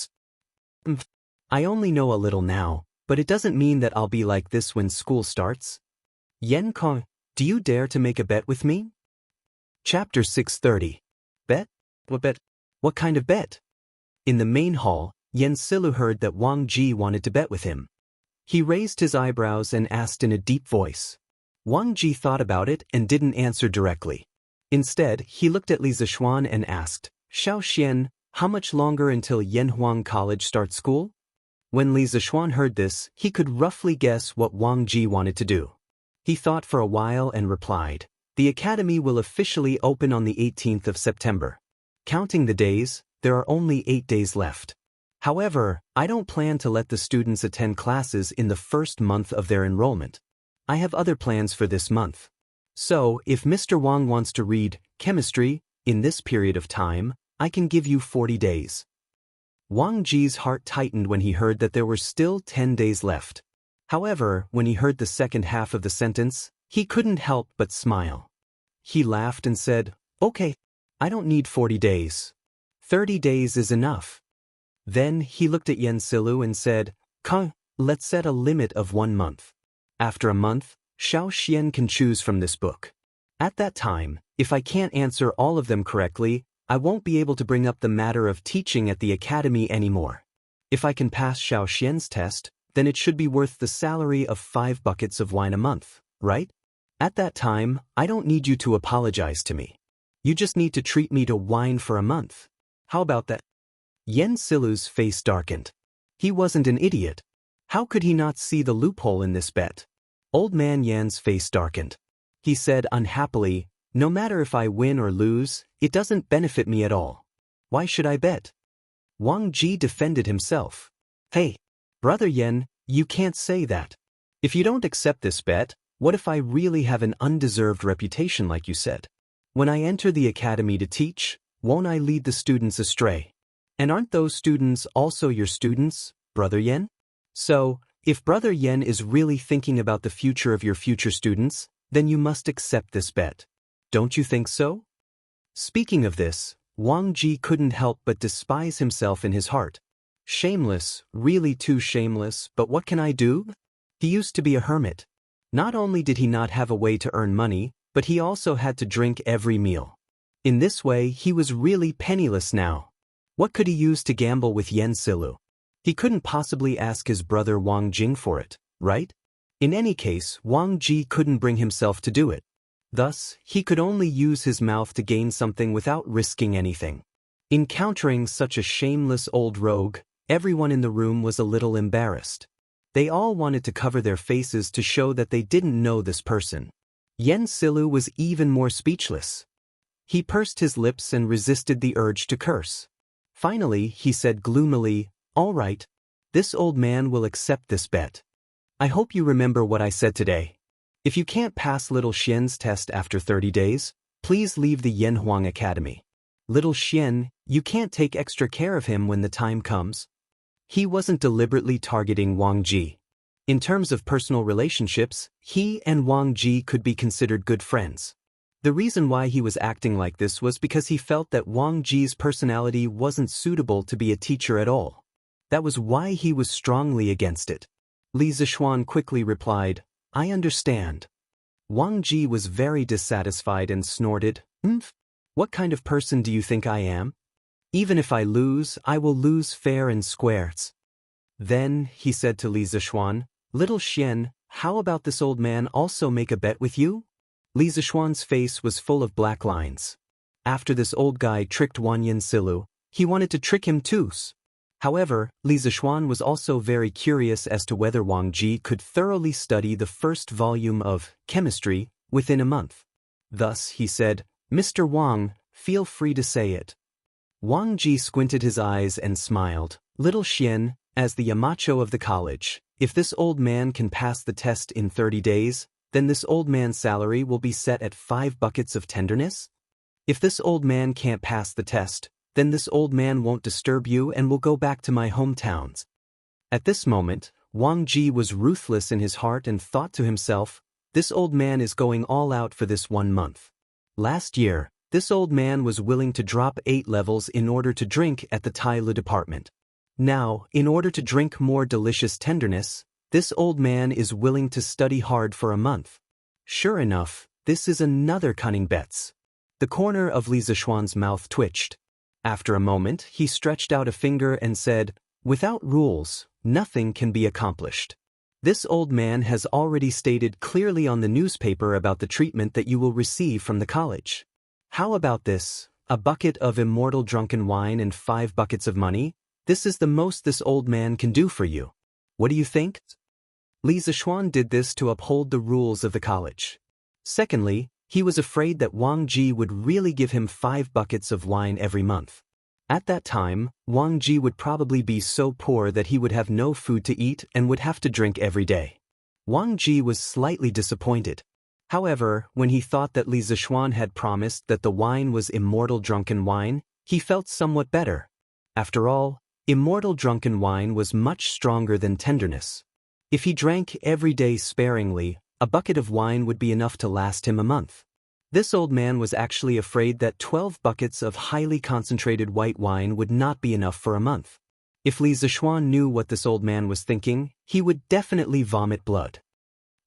I only know a little now, but it doesn't mean that I'll be like this when school starts. Yen Kong, do you dare to make a bet with me? Chapter 630. Bet? What bet? What kind of bet? In the main hall, Yen Silu heard that Wang Ji wanted to bet with him. He raised his eyebrows and asked in a deep voice. Wang Ji thought about it and didn't answer directly. Instead, he looked at Li Zishuan and asked, Xiao Xian, how much longer until Yanhuang College starts school? When Li Zishuan heard this, he could roughly guess what Wang Ji wanted to do. He thought for a while and replied, the academy will officially open on the 18th of September. Counting the days, there are only 8 days left. However, I don't plan to let the students attend classes in the first month of their enrollment. I have other plans for this month. So, if Mr. Wang wants to read chemistry in this period of time, I can give you 40 days. Wang Ji's heart tightened when he heard that there were still 10 days left. However, when he heard the second half of the sentence, he couldn't help but smile. He laughed and said, "Okay, I don't need 40 days. 30 days is enough." Then he looked at Xianxia and said, "Come, let's set a limit of 1 month. After a month, Xiao Xian can choose from this book. At that time, if I can't answer all of them correctly, I won't be able to bring up the matter of teaching at the academy anymore. If I can pass Xiao Xian's test, then it should be worth the salary of 5 buckets of wine a month, right? At that time, I don't need you to apologize to me. You just need to treat me to wine for a month. How about that?" Xiao's face darkened. He wasn't an idiot. How could he not see the loophole in this bet? Old Man Yan's face darkened. He said unhappily, "No matter if I win or lose, it doesn't benefit me at all. Why should I bet?" Wang Ji defended himself. "Hey, Brother Yan, you can't say that. If you don't accept this bet, what if I really have an undeserved reputation like you said? When I enter the academy to teach, won't I lead the students astray? And aren't those students also your students, Brother Yan? So, if Brother Yan is really thinking about the future of your future students, then you must accept this bet. Don't you think so?" Speaking of this, Wang Ji couldn't help but despise himself in his heart. Shameless, really too shameless, but what can I do? He used to be a hermit. Not only did he not have a way to earn money, but he also had to drink every meal. In this way, he was really penniless now. What could he use to gamble with Xianxia? He couldn't possibly ask his brother Wang Jing for it, right? In any case, Wang Ji couldn't bring himself to do it. Thus, he could only use his mouth to gain something without risking anything. Encountering such a shameless old rogue, everyone in the room was a little embarrassed. They all wanted to cover their faces to show that they didn't know this person. Xianxia was even more speechless. He pursed his lips and resisted the urge to curse. Finally, he said gloomily, "All right. This old man will accept this bet. I hope you remember what I said today. If you can't pass Little Xian's test after 30 days, please leave the Yanhuang Academy. Little Xian, you can't take extra care of him when the time comes." He wasn't deliberately targeting Wang Ji. In terms of personal relationships, he and Wang Ji could be considered good friends. The reason why he was acting like this was because he felt that Wang Ji's personality wasn't suitable to be a teacher at all. That was why he was strongly against it. Li Zishuan quickly replied, "I understand." Wang Ji was very dissatisfied and snorted, "Umph? What kind of person do you think I am? Even if I lose, I will lose fair and square." Then, he said to Li Zishuan, "Little Xian, how about this old man also make a bet with you?" Li Zishuan's face was full of black lines. After this old guy tricked Wang Xianxia, he wanted to trick him too. However, Li Zishuan was also very curious as to whether Wang Ji could thoroughly study the first volume of chemistry within a month. Thus, he said, "Mr. Wang, feel free to say it." Wang Ji squinted his eyes and smiled. "Little Xian, as the Yamacho of the college, if this old man can pass the test in 30 days, then this old man's salary will be set at 5 buckets of tenderness? If this old man can't pass the test, then this old man won't disturb you and will go back to my hometowns." At this moment, Wang Ji was ruthless in his heart and thought to himself, "This old man is going all out for this 1 month. Last year, this old man was willing to drop 8 levels in order to drink at the Tai Lu department. Now, in order to drink more delicious tenderness, this old man is willing to study hard for a month. Sure enough, this is another cunning bets." The corner of Li Zishuan's mouth twitched. After a moment, he stretched out a finger and said, "Without rules, nothing can be accomplished. This old man has already stated clearly on the newspaper about the treatment that you will receive from the college. How about this, a bucket of immortal drunken wine and 5 buckets of money? This is the most this old man can do for you. What do you think?" Li Zishuan did this to uphold the rules of the college. Secondly, he was afraid that Wang Ji would really give him 5 buckets of wine every month. At that time, Wang Ji would probably be so poor that he would have no food to eat and would have to drink every day. Wang Ji was slightly disappointed. However, when he thought that Li Zixuan had promised that the wine was immortal drunken wine, he felt somewhat better. After all, immortal drunken wine was much stronger than tenderness. If he drank every day sparingly, a bucket of wine would be enough to last him a month. This old man was actually afraid that 12 buckets of highly concentrated white wine would not be enough for a month. If Li Zixuan knew what this old man was thinking, he would definitely vomit blood.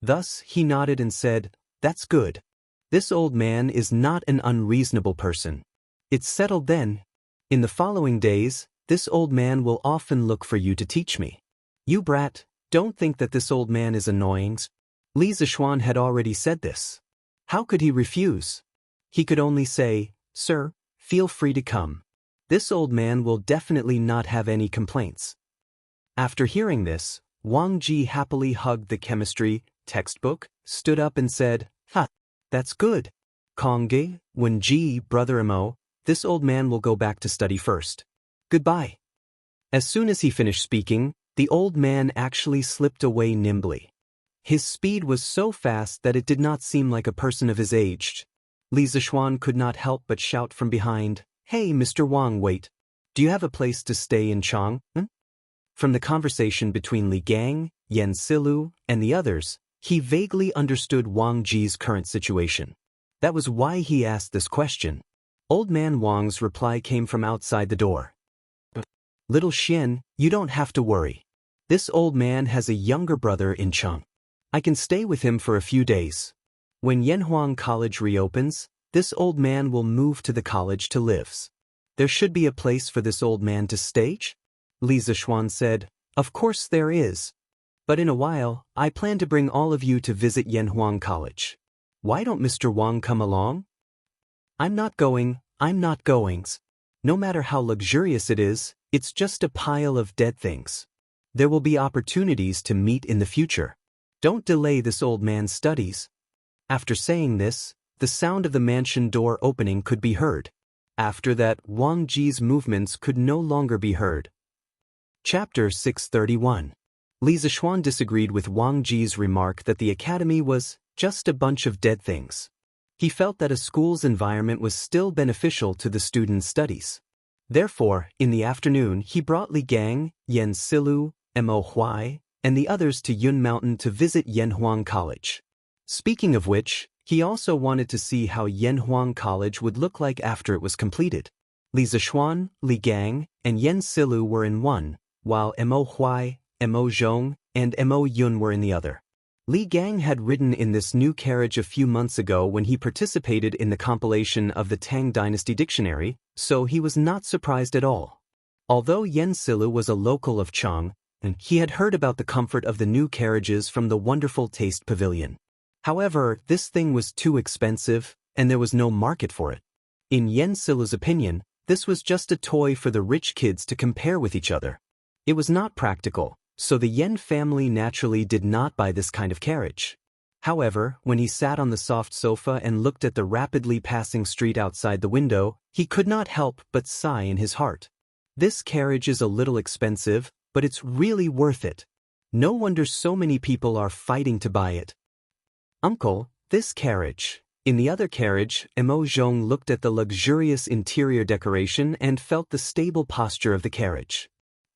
Thus, he nodded and said, "That's good. This old man is not an unreasonable person." It's settled then. In the following days, this old man will often look for you to teach me. You brat, don't think that this old man is annoying. Li Zixuan had already said this. How could he refuse? He could only say, "Sir, feel free to come. This old man will definitely not have any complaints." After hearing this, Wang Ji happily hugged the chemistry textbook, stood up and said, "Ha, that's good. Kongge, Wen Ji, brother Mo, this old man will go back to study first. Goodbye." As soon as he finished speaking, the old man actually slipped away nimbly. His speed was so fast that it did not seem like a person of his age. Li Zixuan could not help but shout from behind, "Hey, Mr. Wang, wait. Do you have a place to stay in Chang?" From the conversation between Li Gang, Yan Silu, and the others, he vaguely understood Wang Ji's current situation. That was why he asked this question. Old man Wang's reply came from outside the door. "Little Xian, you don't have to worry. This old man has a younger brother in Chang. I can stay with him for a few days. When Yanhuang College reopens, this old man will move to the college to live. There should be a place for this old man to stay?" Li Zixuan said, "Of course there is. But in a while, I plan to bring all of you to visit Yanhuang College. Why don't Mr. Wang come along?" I'm not going. No matter how luxurious it is, it's just a pile of dead things. There will be opportunities to meet in the future. Don't delay this old man's studies." After saying this, the sound of the mansion door opening could be heard. After that, Wang Ji's movements could no longer be heard. Chapter 631. Li Zixuan disagreed with Wang Ji's remark that the academy was just a bunch of dead things. He felt that a school's environment was still beneficial to the students' studies. Therefore, in the afternoon, he brought Li Gang, Yan Silu, Mo Huai, and the others to Yun Mountain to visit Yanhuang College. Speaking of which, he also wanted to see how Yanhuang College would look like after it was completed. Li Zixuan, Li Gang, and Yan Silu were in one, while Mo Huai, Mo Zhong, and Mo Yun were in the other. Li Gang had ridden in this new carriage a few months ago when he participated in the compilation of the Tang Dynasty Dictionary, so he was not surprised at all. Although Yan Silu was a local of Chang, and he had heard about the comfort of the new carriages from the Wonderful Taste Pavilion. However, this thing was too expensive, and there was no market for it. In Yan Silu's opinion, this was just a toy for the rich kids to compare with each other. It was not practical, so the Yan family naturally did not buy this kind of carriage. However, when he sat on the soft sofa and looked at the rapidly passing street outside the window, he could not help but sigh in his heart. This carriage is a little expensive, but it's really worth it. No wonder so many people are fighting to buy it. "Uncle, this carriage." In the other carriage, Mo Zhong looked at the luxurious interior decoration and felt the stable posture of the carriage.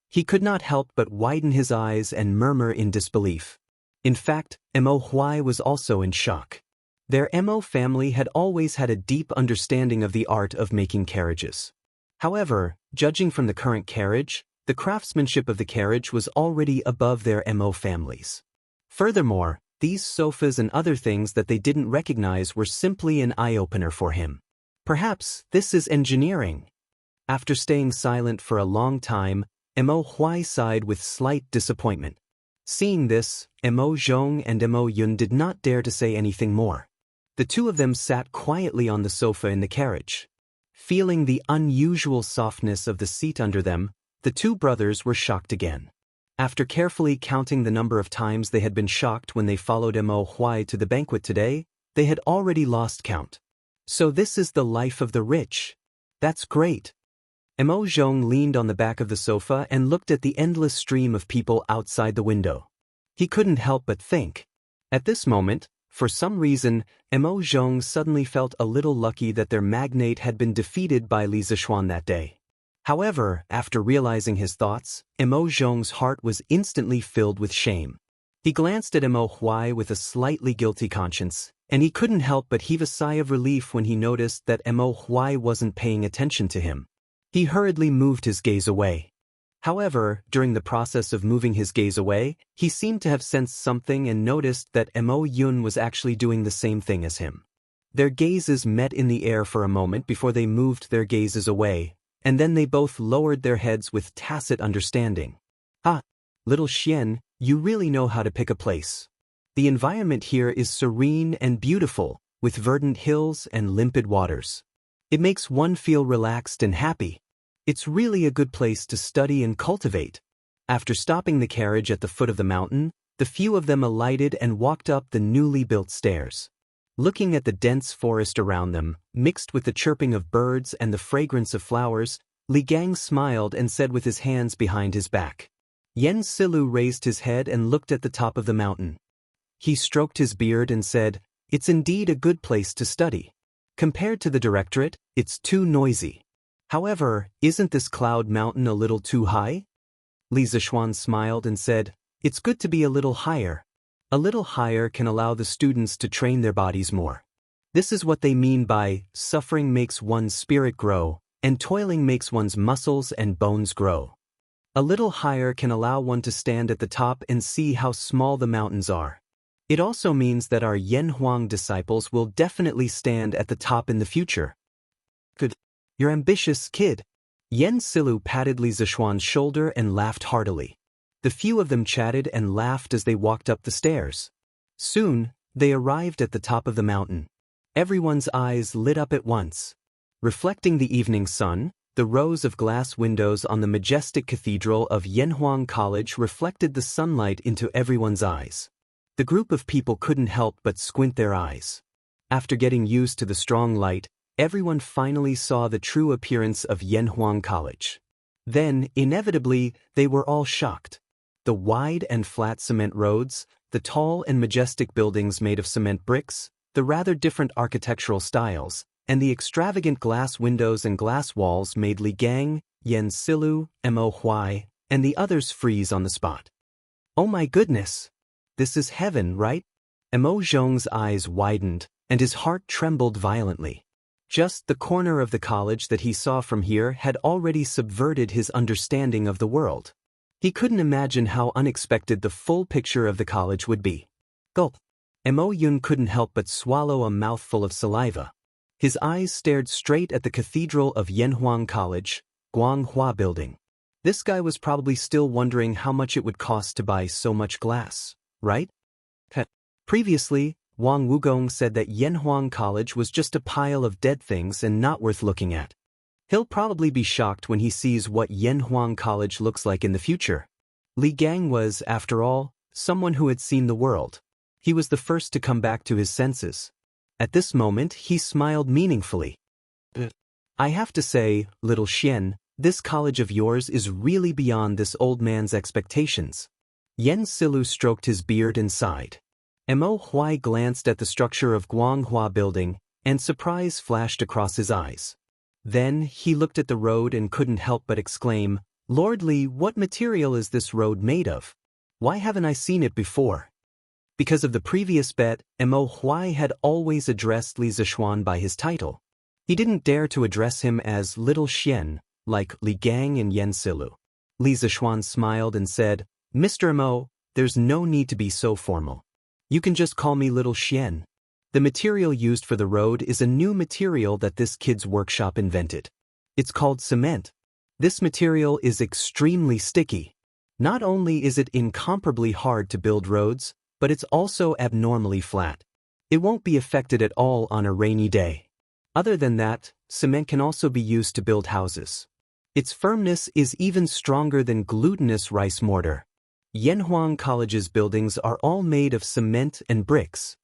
He could not help but widen his eyes and murmur in disbelief. In fact, Mo Huai was also in shock. Their Mo family had always had a deep understanding of the art of making carriages. However, judging from the current carriage, the craftsmanship of the carriage was already above their Mo families. Furthermore, these sofas and other things that they didn't recognize were simply an eye-opener for him. Perhaps this is engineering. After staying silent for a long time, Mo Huai sighed with slight disappointment. Seeing this, Mo Zhong and Mo Yun did not dare to say anything more. The two of them sat quietly on the sofa in the carriage. Feeling the unusual softness of the seat under them, the two brothers were shocked again. After carefully counting the number of times they had been shocked when they followed Mo Huai to the banquet today, they had already lost count. So this is the life of the rich. That's great. Mo Zhong leaned on the back of the sofa and looked at the endless stream of people outside the window. He couldn't help but think. At this moment, for some reason, Mo Zhong suddenly felt a little lucky that their magnate had been defeated by Li Zixuan that day. However, after realizing his thoughts, Mo Zhong's heart was instantly filled with shame. He glanced at Mo Huai with a slightly guilty conscience, and he couldn't help but heave a sigh of relief when he noticed that Mo Huai wasn't paying attention to him. He hurriedly moved his gaze away. However, during the process of moving his gaze away, he seemed to have sensed something and noticed that Mo Yun was actually doing the same thing as him. Their gazes met in the air for a moment before they moved their gazes away, and then they both lowered their heads with tacit understanding. Ah, little Xian, you really know how to pick a place. The environment here is serene and beautiful, with verdant hills and limpid waters. It makes one feel relaxed and happy. It's really a good place to study and cultivate. After stopping the carriage at the foot of the mountain, the few of them alighted and walked up the newly built stairs. Looking at the dense forest around them, mixed with the chirping of birds and the fragrance of flowers, Li Gang smiled and said with his hands behind his back. Yen Silu raised his head and looked at the top of the mountain. He stroked his beard and said, "It's indeed a good place to study. Compared to the directorate, it's too noisy. However, isn't this cloud mountain a little too high?" Li Zixuan smiled and said, "It's good to be a little higher. A little higher can allow the students to train their bodies more. This is what they mean by suffering makes one's spirit grow, and toiling makes one's muscles and bones grow. A little higher can allow one to stand at the top and see how small the mountains are. It also means that our Yen Huang disciples will definitely stand at the top in the future." "Good. You're ambitious, kid." Yen Silu patted Li Zixuan's shoulder and laughed heartily. The few of them chatted and laughed as they walked up the stairs. Soon, they arrived at the top of the mountain. Everyone's eyes lit up at once. Reflecting the evening sun, the rows of glass windows on the majestic cathedral of Yanhuang College reflected the sunlight into everyone's eyes. The group of people couldn't help but squint their eyes. After getting used to the strong light, everyone finally saw the true appearance of Yanhuang College. Then, inevitably, they were all shocked. The wide and flat cement roads, the tall and majestic buildings made of cement bricks, the rather different architectural styles, and the extravagant glass windows and glass walls made Li Gang, Yen Silu, Mo Huai, and the others freeze on the spot. "Oh my goodness! This is heaven, right?" Mo Zhong's eyes widened, and his heart trembled violently. Just the corner of the college that he saw from here had already subverted his understanding of the world. He couldn't imagine how unexpected the full picture of the college would be. Gulp. Mo Yun couldn't help but swallow a mouthful of saliva. His eyes stared straight at the cathedral of Yanhuang College, Guanghua Building. This guy was probably still wondering how much it would cost to buy so much glass, right? Previously, Wang Wugong said that Yanhuang College was just a pile of dead things and not worth looking at. He'll probably be shocked when he sees what Yanhuang College looks like in the future. Li Gang was, after all, someone who had seen the world. He was the first to come back to his senses. At this moment, he smiled meaningfully. "I have to say, little Xian, this college of yours is really beyond this old man's expectations." Yen Silu stroked his beard and sighed. Mo Huai glanced at the structure of Guanghua Building, and surprise flashed across his eyes. Then he looked at the road and couldn't help but exclaim, "Lord Li, what material is this road made of? Why haven't I seen it before?" Because of the previous bet, Mo Huai had always addressed Li Zixuan by his title. He didn't dare to address him as Little Xian, like Li Gang and Yen Silu. Li Zixuan smiled and said, "Mr. Mo, there's no need to be so formal. You can just call me Little Xian. The material used for the road is a new material that this kid's workshop invented. It's called cement. This material is extremely sticky. Not only is it incomparably hard to build roads, but it's also abnormally flat. It won't be affected at all on a rainy day. Other than that, cement can also be used to build houses. Its firmness is even stronger than glutinous rice mortar. Yanhuang College's buildings are all made of cement and bricks."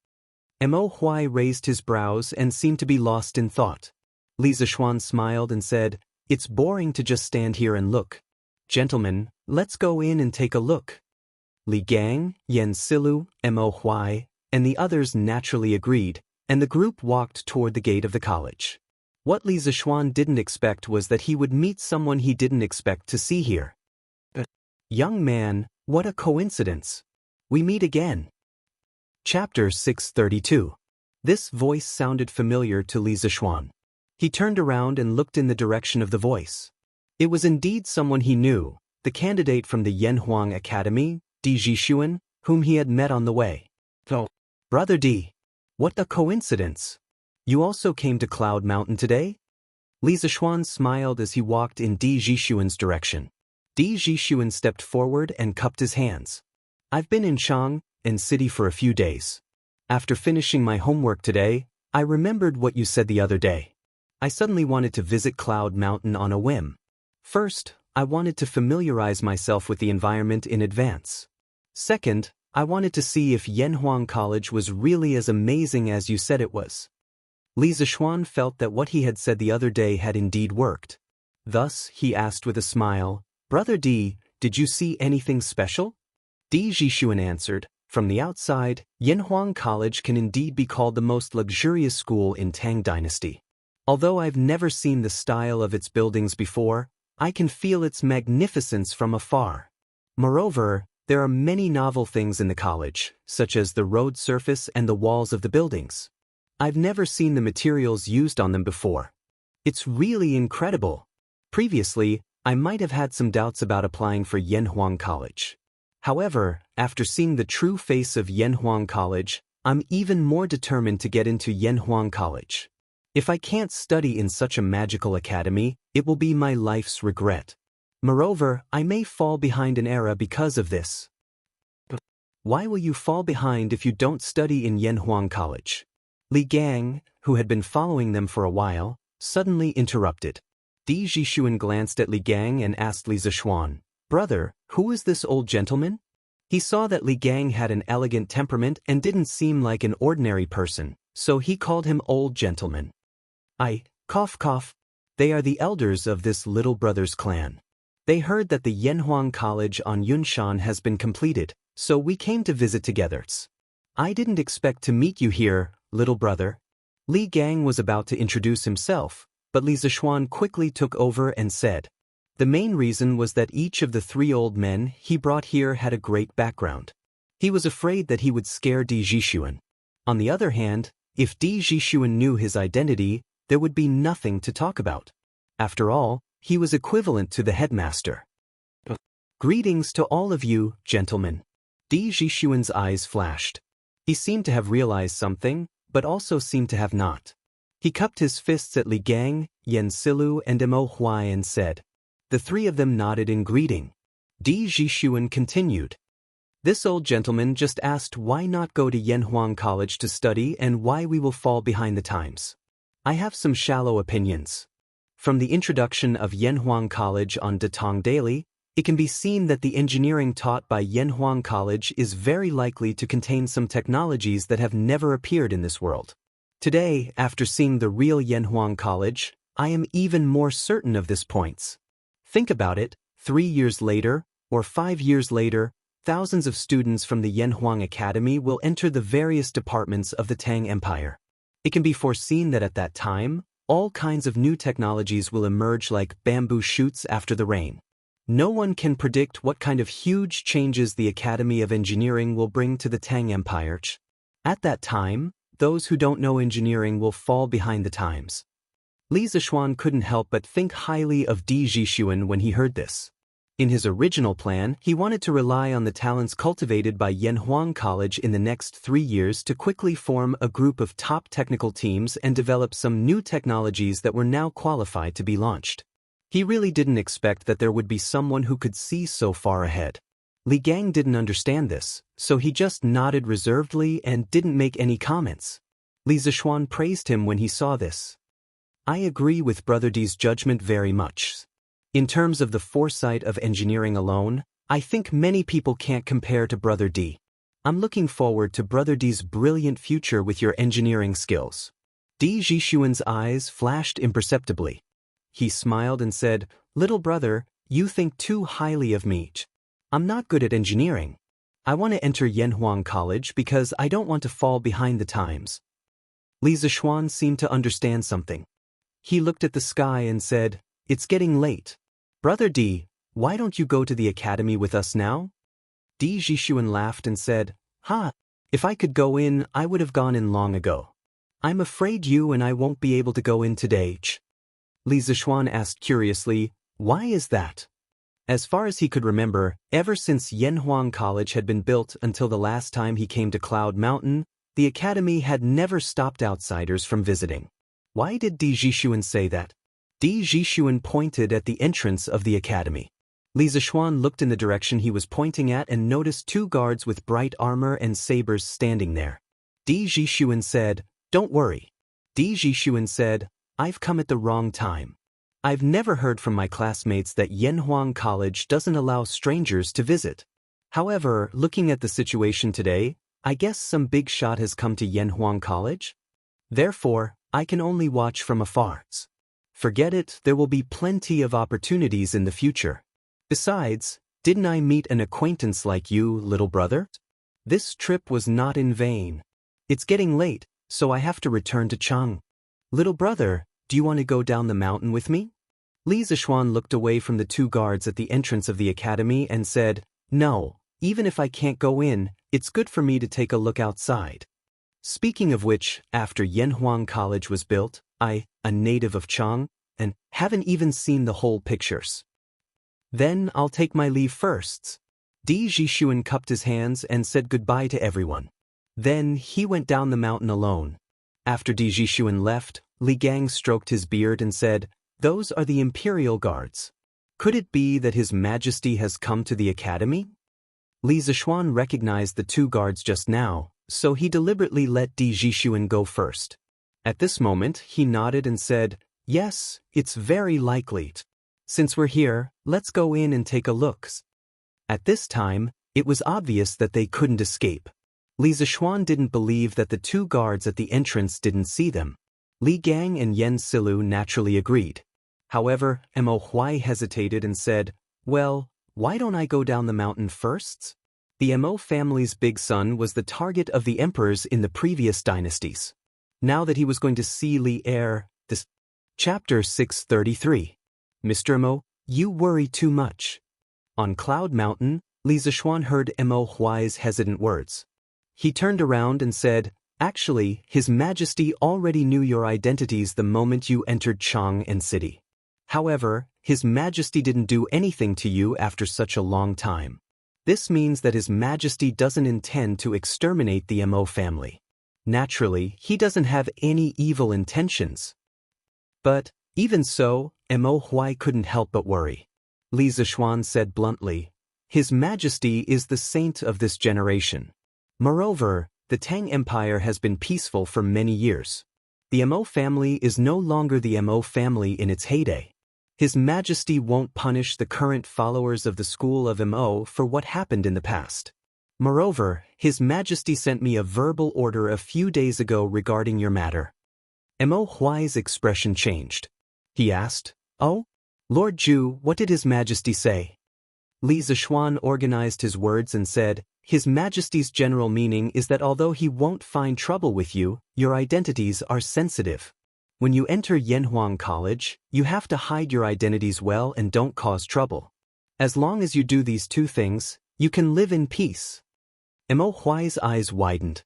Mo Huai raised his brows and seemed to be lost in thought. Li Zixuan smiled and said, It's boring to just stand here and look. Gentlemen, let's go in and take a look. Li Gang, Yen Silu, Mo Huai, and the others naturally agreed, and the group walked toward the gate of the college. What Li Zishuan didn't expect was that he would meet someone he didn't expect to see here. Young man, what a coincidence. We meet again. Chapter 632. This voice sounded familiar to Li Zishuan. He turned around and looked in the direction of the voice. It was indeed someone he knew, the candidate from the Yanhuang Academy, Di Zhishuan, whom he had met on the way. Oh, Brother Di, what a coincidence. You also came to Cloud Mountain today? Li Zishuan smiled as he walked in Di Zhishuan's direction. Di Zhishuan stepped forward and cupped his hands. I've been in Chang'an City for a few days. After finishing my homework today, I remembered what you said the other day. I suddenly wanted to visit Cloud Mountain on a whim. First, I wanted to familiarize myself with the environment in advance. Second, I wanted to see if Yanhuang College was really as amazing as you said it was. Li Zishuan felt that what he had said the other day had indeed worked. Thus, he asked with a smile, Brother Di, did you see anything special? Di Zhishuan answered, from the outside, Yanhuang College can indeed be called the most luxurious school in Tang Dynasty. Although I've never seen the style of its buildings before, I can feel its magnificence from afar. Moreover, there are many novel things in the college, such as the road surface and the walls of the buildings. I've never seen the materials used on them before. It's really incredible. Previously, I might have had some doubts about applying for Yanhuang College. However, after seeing the true face of Yanhuang College, I'm even more determined to get into Yanhuang College. If I can't study in such a magical academy, it will be my life's regret. Moreover, I may fall behind an era because of this. Why will you fall behind if you don't study in Yanhuang College? Li Gang, who had been following them for a while, suddenly interrupted. Di Zhishuan glanced at Li Gang and asked Li Zishuan, Brother, who is this old gentleman? He saw that Li Gang had an elegant temperament and didn't seem like an ordinary person, so he called him old gentleman. Cough. They are the elders of this little brother's clan. They heard that the Yanhuang College on Yunshan has been completed, so we came to visit together. I didn't expect to meet you here, little brother. Li Gang was about to introduce himself, but Li Zishuan quickly took over and said, the main reason was that each of the three old men he brought here had a great background. He was afraid that he would scare Di Zhishuan. On the other hand, if Di Zhishuan knew his identity, there would be nothing to talk about. After all, he was equivalent to the headmaster. Greetings to all of you, gentlemen. Di Zhishuan's eyes flashed. He seemed to have realized something, but also seemed to have not. He cupped his fists at Li Gang, Yen Silu, and Mo Huai and said. The three of them nodded in greeting. Di Zhishuan continued. This old gentleman just asked why not go to Yanhuang College to study and why we will fall behind the times. I have some shallow opinions. From the introduction of Yanhuang College on Datong Daily, it can be seen that the engineering taught by Yanhuang College is very likely to contain some technologies that have never appeared in this world. Today, after seeing the real Yanhuang College, I am even more certain of this points. Think about it, 3 years later, or 5 years later, thousands of students from the Yanhuang Academy will enter the various departments of the Tang Empire. It can be foreseen that at that time, all kinds of new technologies will emerge like bamboo shoots after the rain. No one can predict what kind of huge changes the Academy of Engineering will bring to the Tang Empire. At that time, those who don't know engineering will fall behind the times. Li Zishuan couldn't help but think highly of Di Zhishuan when he heard this. In his original plan, he wanted to rely on the talents cultivated by Yanhuang College in the next 3 years to quickly form a group of top technical teams and develop some new technologies that were now qualified to be launched. He really didn't expect that there would be someone who could see so far ahead. Li Gang didn't understand this, so he just nodded reservedly and didn't make any comments. Li Zishuan praised him when he saw this. I agree with Brother Di's judgment very much. In terms of the foresight of engineering alone, I think many people can't compare to Brother Di. I'm looking forward to Brother Di's brilliant future with your engineering skills. Di Zhishuan's eyes flashed imperceptibly. He smiled and said, "Little brother, you think too highly of me. I'm not good at engineering. I want to enter Yanhuang College because I don't want to fall behind the times." Li Zishuan seemed to understand something. He looked at the sky and said, "It's getting late. Brother Di, why don't you go to the academy with us now?" Di Jishuan laughed and said, "Ha, if I could go in, I would have gone in long ago. I'm afraid you and I won't be able to go in today." Li Zishuan asked curiously, "Why is that?" As far as he could remember, ever since Yanhuang College had been built until the last time he came to Cloud Mountain, the academy had never stopped outsiders from visiting. Why did Di Jishuan say that? Di Jishuan pointed at the entrance of the academy. Li Zishuan looked in the direction he was pointing at and noticed 2 guards with bright armor and sabers standing there. Di Jishuan said, "Don't worry." Di Jishuan said, "I've come at the wrong time. I've never heard from my classmates that Yanhuang College doesn't allow strangers to visit. However, looking at the situation today, I guess some big shot has come to Yanhuang College. Therefore, I can only watch from afar. Forget it, there will be plenty of opportunities in the future. Besides, didn't I meet an acquaintance like you, little brother? This trip was not in vain. It's getting late, so I have to return to Chang. Little brother, do you want to go down the mountain with me?" Li Zishuan looked away from the 2 guards at the entrance of the academy and said, "No, even if I can't go in, it's good for me to take a look outside. Speaking of which, after Yanhuang College was built, I, a native of Chang, and haven't even seen the whole pictures. Then I'll take my leave first." Di Jishuan cupped his hands and said goodbye to everyone. Then he went down the mountain alone. After Di Jishuan left, Li Gang stroked his beard and said, "Those are the Imperial Guards. Could it be that His Majesty has come to the academy?" Li Zishuan recognized the 2 guards just now, so he deliberately let Di Jishuan go first. At this moment, he nodded and said, "Yes, it's very likely. Since we're here, let's go in and take a look." At this time, it was obvious that they couldn't escape. Li Zishuan didn't believe that the 2 guards at the entrance didn't see them. Li Gang and Yen Silu naturally agreed. However, Mo Huai hesitated and said, "Well, why don't I go down the mountain first?" The Mo family's big son was the target of the emperors in the previous dynasties. Now that he was going to see Li Er, this Chapter 633. "Mr. Mo, you worry too much." On Cloud Mountain, Li Zishuan heard Mo Huai's hesitant words. He turned around and said, "Actually, His Majesty already knew your identities the moment you entered Chang'an City. However, His Majesty didn't do anything to you after such a long time. This means that His Majesty doesn't intend to exterminate the Mo family. Naturally, he doesn't have any evil intentions." But, even so, Mo Huai couldn't help but worry. Li Zishuan said bluntly, "His Majesty is the saint of this generation. Moreover, the Tang Empire has been peaceful for many years. The Mo family is no longer the Mo family in its heyday. His Majesty won't punish the current followers of the school of Mo for what happened in the past. Moreover, His Majesty sent me a verbal order a few days ago regarding your matter." Mo Huai's expression changed. He asked, "Oh? Lord Zhu, what did His Majesty say?" Li Zishuan organized his words and said, "His Majesty's general meaning is that although he won't find trouble with you, your identities are sensitive. When you enter Yanhuang College, you have to hide your identities well and don't cause trouble. As long as you do these 2 things, you can live in peace." Mo Huai's eyes widened.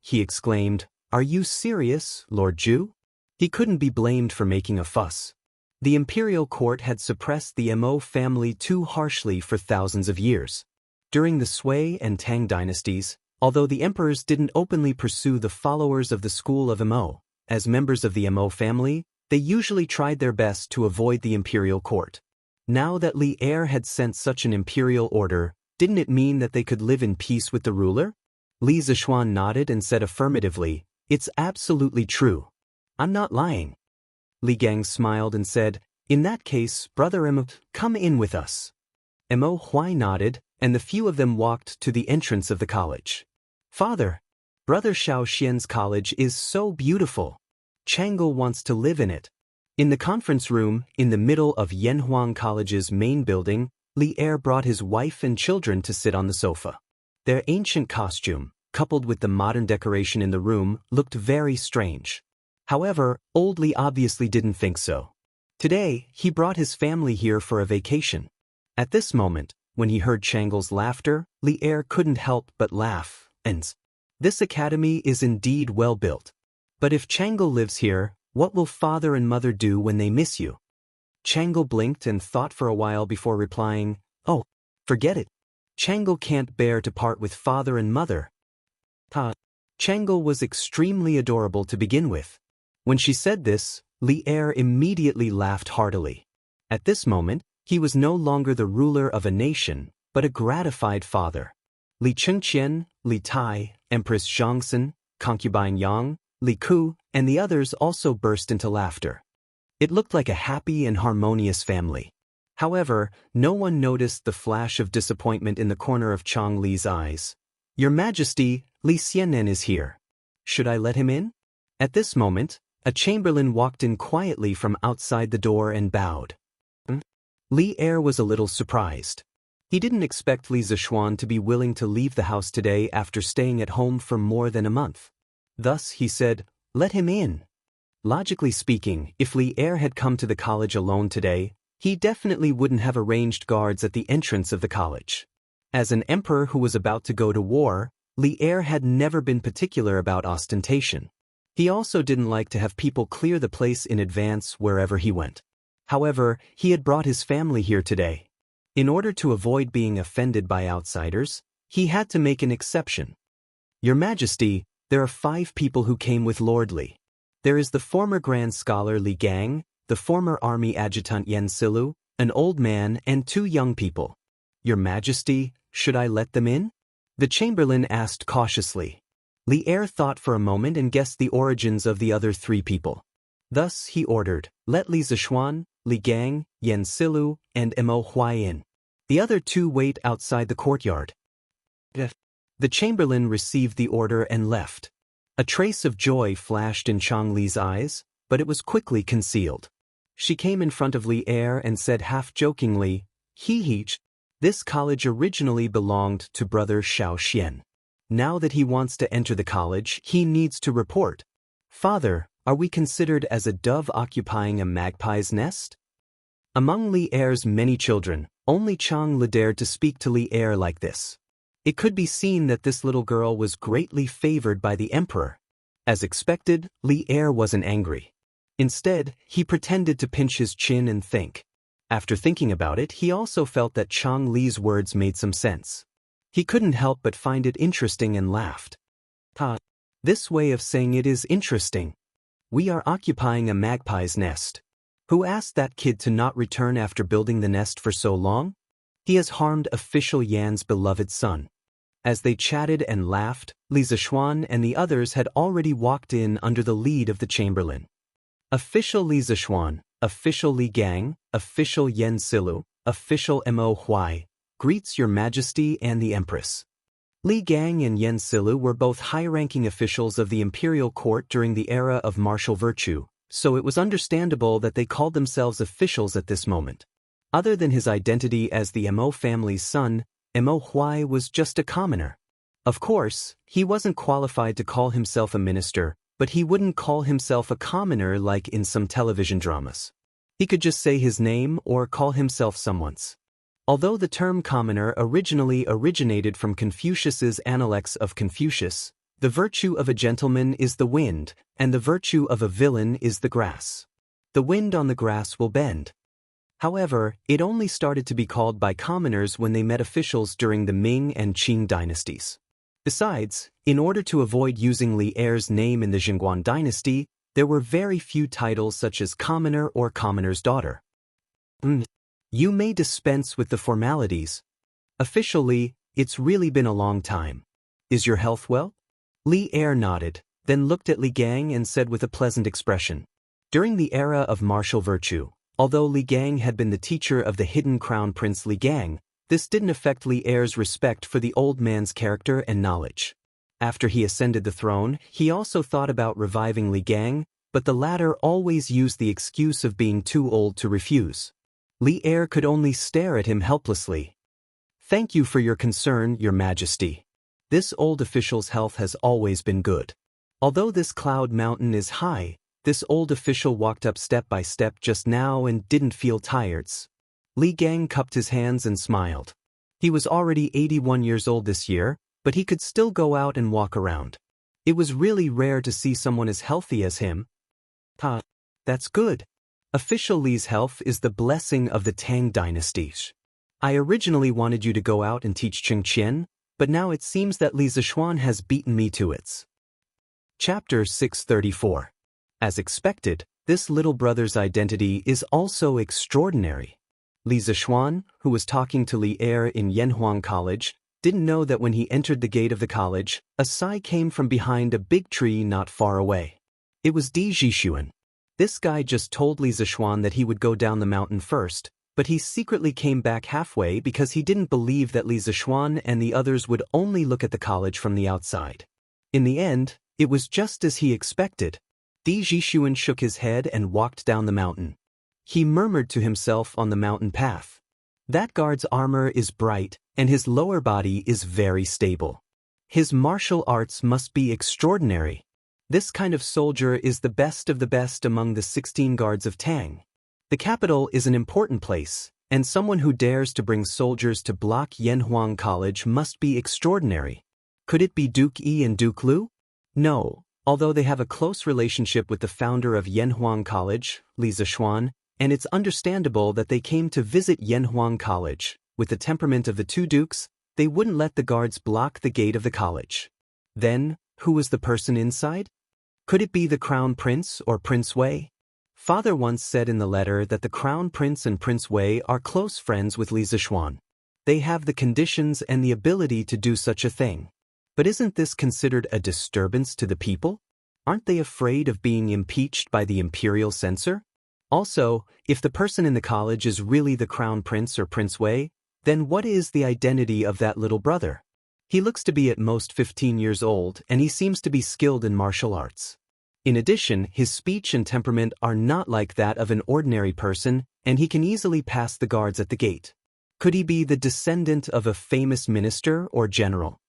He exclaimed, "Are you serious, Lord Zhu?" He couldn't be blamed for making a fuss. The imperial court had suppressed the Mo family too harshly for thousands of years. During the Sui and Tang dynasties, although the emperors didn't openly pursue the followers of the school of Mo, as members of the Mo family, they usually tried their best to avoid the imperial court. Now that Li Er had sent such an imperial order, didn't it mean that they could live in peace with the ruler? Li Zishuan nodded and said affirmatively, "It's absolutely true. I'm not lying." Li Gang smiled and said, "In that case, Brother Mo, come in with us." Mo Huai nodded, and the few of them walked to the entrance of the college. "Father, Brother Xiao Xian's college is so beautiful. Chang'e wants to live in it." In the conference room, in the middle of Yanhuang College's main building, Li Er brought his wife and children to sit on the sofa. Their ancient costume, coupled with the modern decoration in the room, looked very strange. However, old Li obviously didn't think so. Today, he brought his family here for a vacation. At this moment, when he heard Changle's laughter, Li Er couldn't help but laugh, and this academy is indeed well built. But if Changle lives here, what will father and mother do when they miss you? Changle blinked and thought for a while before replying, "Oh, forget it. Changle can't bear to part with father and mother." Changle was extremely adorable to begin with. When she said this, Li Er immediately laughed heartily. At this moment, he was no longer the ruler of a nation, but a gratified father. Li Chengqian, Li Tai, Empress Zhangxin, Concubine Yang, Li Ku, and the others also burst into laughter. It looked like a happy and harmonious family. However, no one noticed the flash of disappointment in the corner of Chang Li's eyes. "Your Majesty, Li Xian'an is here. Should I let him in?" At this moment, a chamberlain walked in quietly from outside the door and bowed. Li Er was a little surprised. He didn't expect Li Zishuan to be willing to leave the house today after staying at home for more than a month. Thus, he said, "Let him in." Logically speaking, if Li Er had come to the college alone today, he definitely wouldn't have arranged guards at the entrance of the college. As an emperor who was about to go to war, Li Er had never been particular about ostentation. He also didn't like to have people clear the place in advance wherever he went. However, he had brought his family here today. In order to avoid being offended by outsiders, he had to make an exception. "Your Majesty, there are 5 people who came with Lord Li. There is the former Grand Scholar Li Gang, the former Army Adjutant Yan Silu, an old man, and 2 young people. Your Majesty, should I let them in?" The chamberlain asked cautiously. Li Er thought for a moment and guessed the origins of the other 3 people. Thus he ordered, "Let Li Zishuan, Li Gang, Yan Silu, and Mo Huai in. The other 2 wait outside the courtyard." The chamberlain received the order and left. A trace of joy flashed in Chang Li's eyes, but it was quickly concealed. She came in front of Li Er and said half-jokingly, "This college originally belonged to Brother Xiao Xian. Now that he wants to enter the college, he needs to report. Father, are we considered as a dove occupying a magpie's nest?" Among Li Er's many children, only Chang Li dared to speak to Li Er like this. It could be seen that this little girl was greatly favored by the emperor. As expected, Li Er wasn't angry. Instead, he pretended to pinch his chin and think. After thinking about it, he also felt that Chang Li's words made some sense. He couldn't help but find it interesting and laughed. This way of saying it is interesting. We are occupying a magpie's nest. Who asked that kid to not return after building the nest for so long? He has harmed official Yan's beloved son. As they chatted and laughed, Li Zishuan and the others had already walked in under the lead of the chamberlain. Official Li Zishuan, official Li Gang, official Yan Silu, official Mo Huai, greets Your Majesty and the Empress. Li Gang and Yan Silu were both high-ranking officials of the imperial court during the era of martial virtue, so it was understandable that they called themselves officials at this moment. Other than his identity as the Mo family's son, Mo Huai was just a commoner. Of course, he wasn't qualified to call himself a minister, but he wouldn't call himself a commoner like in some television dramas. He could just say his name or call himself someone's. Although the term commoner originally originated from Confucius's Analects of Confucius, the virtue of a gentleman is the wind, and the virtue of a villain is the grass. The wind on the grass will bend. However, it only started to be called by commoners when they met officials during the Ming and Qing dynasties. Besides, in order to avoid using Li Er's name in the Jingguan dynasty, there were very few titles such as commoner or commoner's daughter. You may dispense with the formalities. Officially, it's really been a long time. Is your health well? Li Er nodded, then looked at Li Gang and said with a pleasant expression. During the era of martial virtue, although Li Gang had been the teacher of the hidden crown prince Li Gang, this didn't affect Li Er's respect for the old man's character and knowledge. After he ascended the throne, he also thought about reviving Li Gang, but the latter always used the excuse of being too old to refuse. Li Er could only stare at him helplessly. "Thank you for your concern, Your Majesty. This old official's health has always been good. Although this cloud mountain is high, this old official walked up step by step just now and didn't feel tired." Li Gang cupped his hands and smiled. He was already 81 years old this year, but he could still go out and walk around. It was really rare to see someone as healthy as him. That's good. Official Li's health is the blessing of the Tang dynasty. I originally wanted you to go out and teach Qingqian, but now it seems that Li Zishuan has beaten me to it. Chapter 634. As expected, this little brother's identity is also extraordinary. Li Zishuan, who was talking to Li Er in Yanhuang College, didn't know that when he entered the gate of the college, a sigh came from behind a big tree not far away. It was Di Zhishuan. This guy just told Li Zishuan that he would go down the mountain first, but he secretly came back halfway because he didn't believe that Li Zishuan and the others would only look at the college from the outside. In the end, it was just as he expected. Di Zhishuan shook his head and walked down the mountain. He murmured to himself on the mountain path. That guard's armor is bright, and his lower body is very stable. His martial arts must be extraordinary. This kind of soldier is the best of the best among the 16 guards of Tang. The capital is an important place, and someone who dares to bring soldiers to block Yanhuang College must be extraordinary. Could it be Duke Yi and Duke Lu? No, although they have a close relationship with the founder of Yanhuang College, Li Zishuan, and it's understandable that they came to visit Yanhuang College. With the temperament of the two dukes, they wouldn't let the guards block the gate of the college. Then, who was the person inside? Could it be the Crown Prince or Prince Wei? Father once said in the letter that the Crown Prince and Prince Wei are close friends with Li Zishuan. They have the conditions and the ability to do such a thing. But isn't this considered a disturbance to the people? Aren't they afraid of being impeached by the imperial censor? Also, if the person in the college is really the Crown Prince or Prince Wei, then what is the identity of that little brother? He looks to be at most 15 years old, and he seems to be skilled in martial arts. In addition, his speech and temperament are not like that of an ordinary person, and he can easily pass the guards at the gate. Could he be the descendant of a famous minister or general?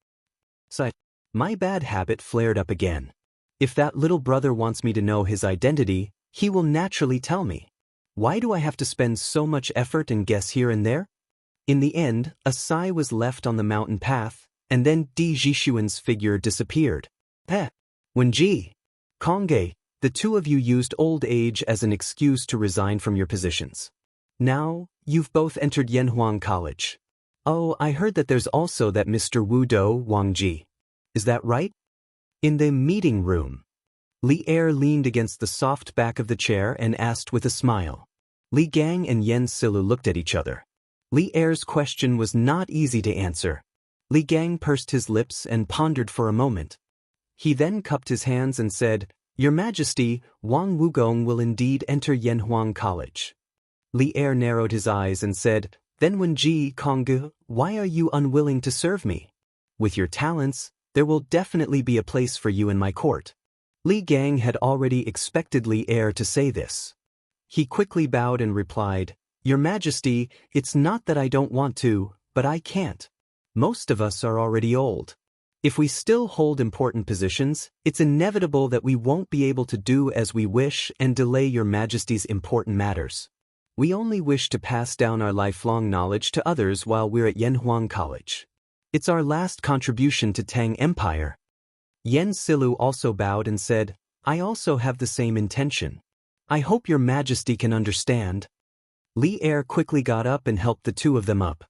My bad habit flared up again. If that little brother wants me to know his identity, he will naturally tell me. Why do I have to spend so much effort and guess here and there? In the end, a sigh was left on the mountain path, and then Di Zhishuan's figure disappeared. When Ji Kongge, the two of you used old age as an excuse to resign from your positions. Now, you've both entered Yanhuang College. Oh, I heard that there's also that Mr. Wu Do Wang Ji. Is that right? In the meeting room, Li Er leaned against the soft back of the chair and asked with a smile. Li Gang and Yen Silu looked at each other. Li Er's question was not easy to answer. Li Gang pursed his lips and pondered for a moment. He then cupped his hands and said, Your Majesty, Wang Wugong will indeed enter Yanhuang College. Li Er narrowed his eyes and said, Then when Ji Kongge, why are you unwilling to serve me? With your talents, there will definitely be a place for you in my court. Li Gang had already expected Li Er to say this. He quickly bowed and replied, Your Majesty, it's not that I don't want to, but I can't. Most of us are already old. If we still hold important positions, it's inevitable that we won't be able to do as we wish and delay Your Majesty's important matters. We only wish to pass down our lifelong knowledge to others while we're at Yanhuang College. It's our last contribution to Tang Empire. Yen Silu also bowed and said, I also have the same intention. I hope Your Majesty can understand. Li Er quickly got up and helped the two of them up.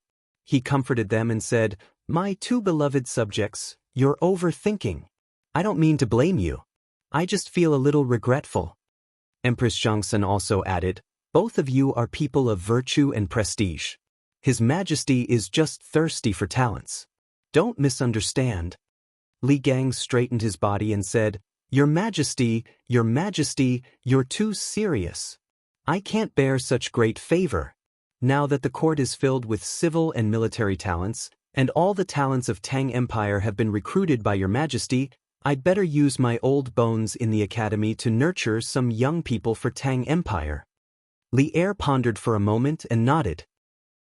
He comforted them and said, My two beloved subjects, you're overthinking. I don't mean to blame you. I just feel a little regretful. Empress Xianxia also added, Both of you are people of virtue and prestige. His Majesty is just thirsty for talents. Don't misunderstand. Li Gang straightened his body and said, Your Majesty, you're too serious. I can't bear such great favor. Now that the court is filled with civil and military talents, and all the talents of Tang Empire have been recruited by Your Majesty, I'd better use my old bones in the academy to nurture some young people for Tang Empire. Li Er pondered for a moment and nodded.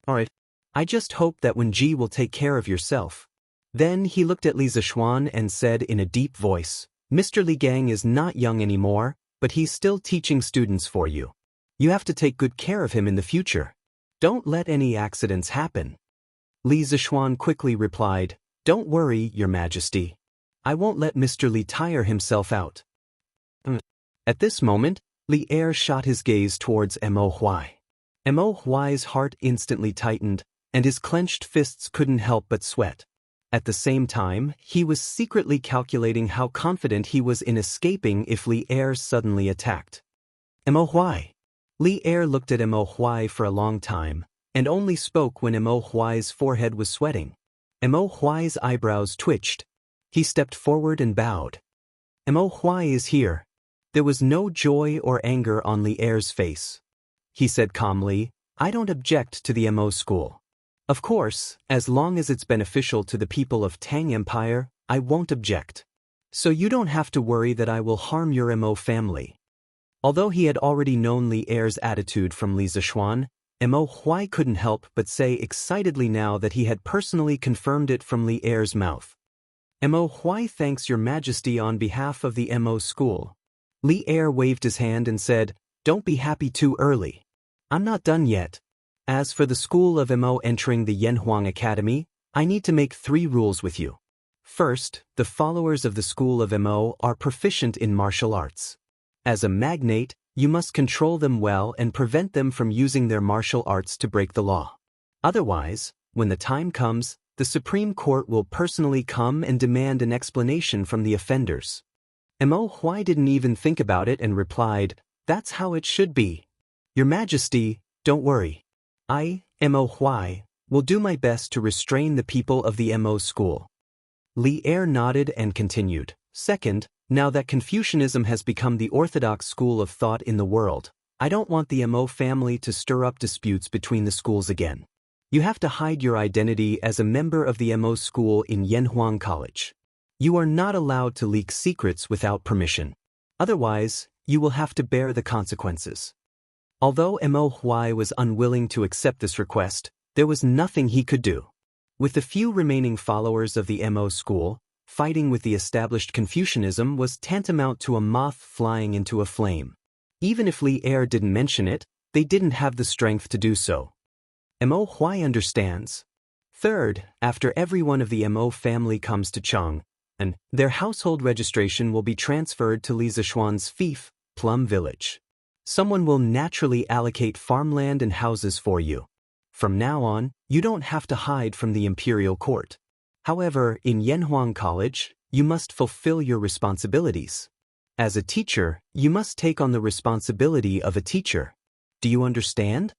Alright. I just hope that Wen Ji will take care of yourself. Then he looked at Li Zishuan and said in a deep voice, Mr. Li Gang is not young anymore, but he's still teaching students for you. You have to take good care of him in the future. Don't let any accidents happen. Li Zishuan quickly replied, Don't worry, Your Majesty. I won't let Mr. Li tire himself out. At this moment, Li Er shot his gaze towards Mo Huai. Mo Huai's heart instantly tightened, and his clenched fists couldn't help but sweat. At the same time, he was secretly calculating how confident he was in escaping if Li Er suddenly attacked. Mo Huai. Li Er looked at Mo Huai for a long time, and only spoke when Mo Huai's forehead was sweating. Mo Huai's eyebrows twitched. He stepped forward and bowed. Mo Huai is here. There was no joy or anger on Li Er's face. He said calmly, I don't object to the Mo school. Of course, as long as it's beneficial to the people of Tang Empire, I won't object. So you don't have to worry that I will harm your Mo family. Although he had already known Li Er's attitude from Li Zishuan, Mo Huai couldn't help but say excitedly now that he had personally confirmed it from Li Er's mouth. Mo Huai thanks Your Majesty on behalf of the Mo school. Li Er waved his hand and said, Don't be happy too early. I'm not done yet. As for the school of Mo entering the Yanhuang Academy, I need to make 3 rules with you. First, the followers of the school of Mo are proficient in martial arts. As a magnate, you must control them well and prevent them from using their martial arts to break the law. Otherwise, when the time comes, the Supreme Court will personally come and demand an explanation from the offenders. Mo Huai didn't even think about it and replied, That's how it should be. Your Majesty, don't worry. I, Mo Huai, will do my best to restrain the people of the Mo school. Li Er nodded and continued. Second, now that Confucianism has become the orthodox school of thought in the world, I don't want the Mo family to stir up disputes between the schools again. You have to hide your identity as a member of the Mo school in Yanhuang College. You are not allowed to leak secrets without permission. Otherwise, you will have to bear the consequences. Although Mo Huai was unwilling to accept this request, there was nothing he could do. With the few remaining followers of the Mo school, fighting with the established Confucianism was tantamount to a moth flying into a flame. Even if Li Er didn't mention it, they didn't have the strength to do so. Mo Huai understands. Third, after every one of the Mo family comes to Cheng, and their household registration will be transferred to Li Zishuan's fief, Plum Village. Someone will naturally allocate farmland and houses for you. From now on, you don't have to hide from the imperial court. However, in Yanhuang College, you must fulfill your responsibilities. As a teacher, you must take on the responsibility of a teacher. Do you understand?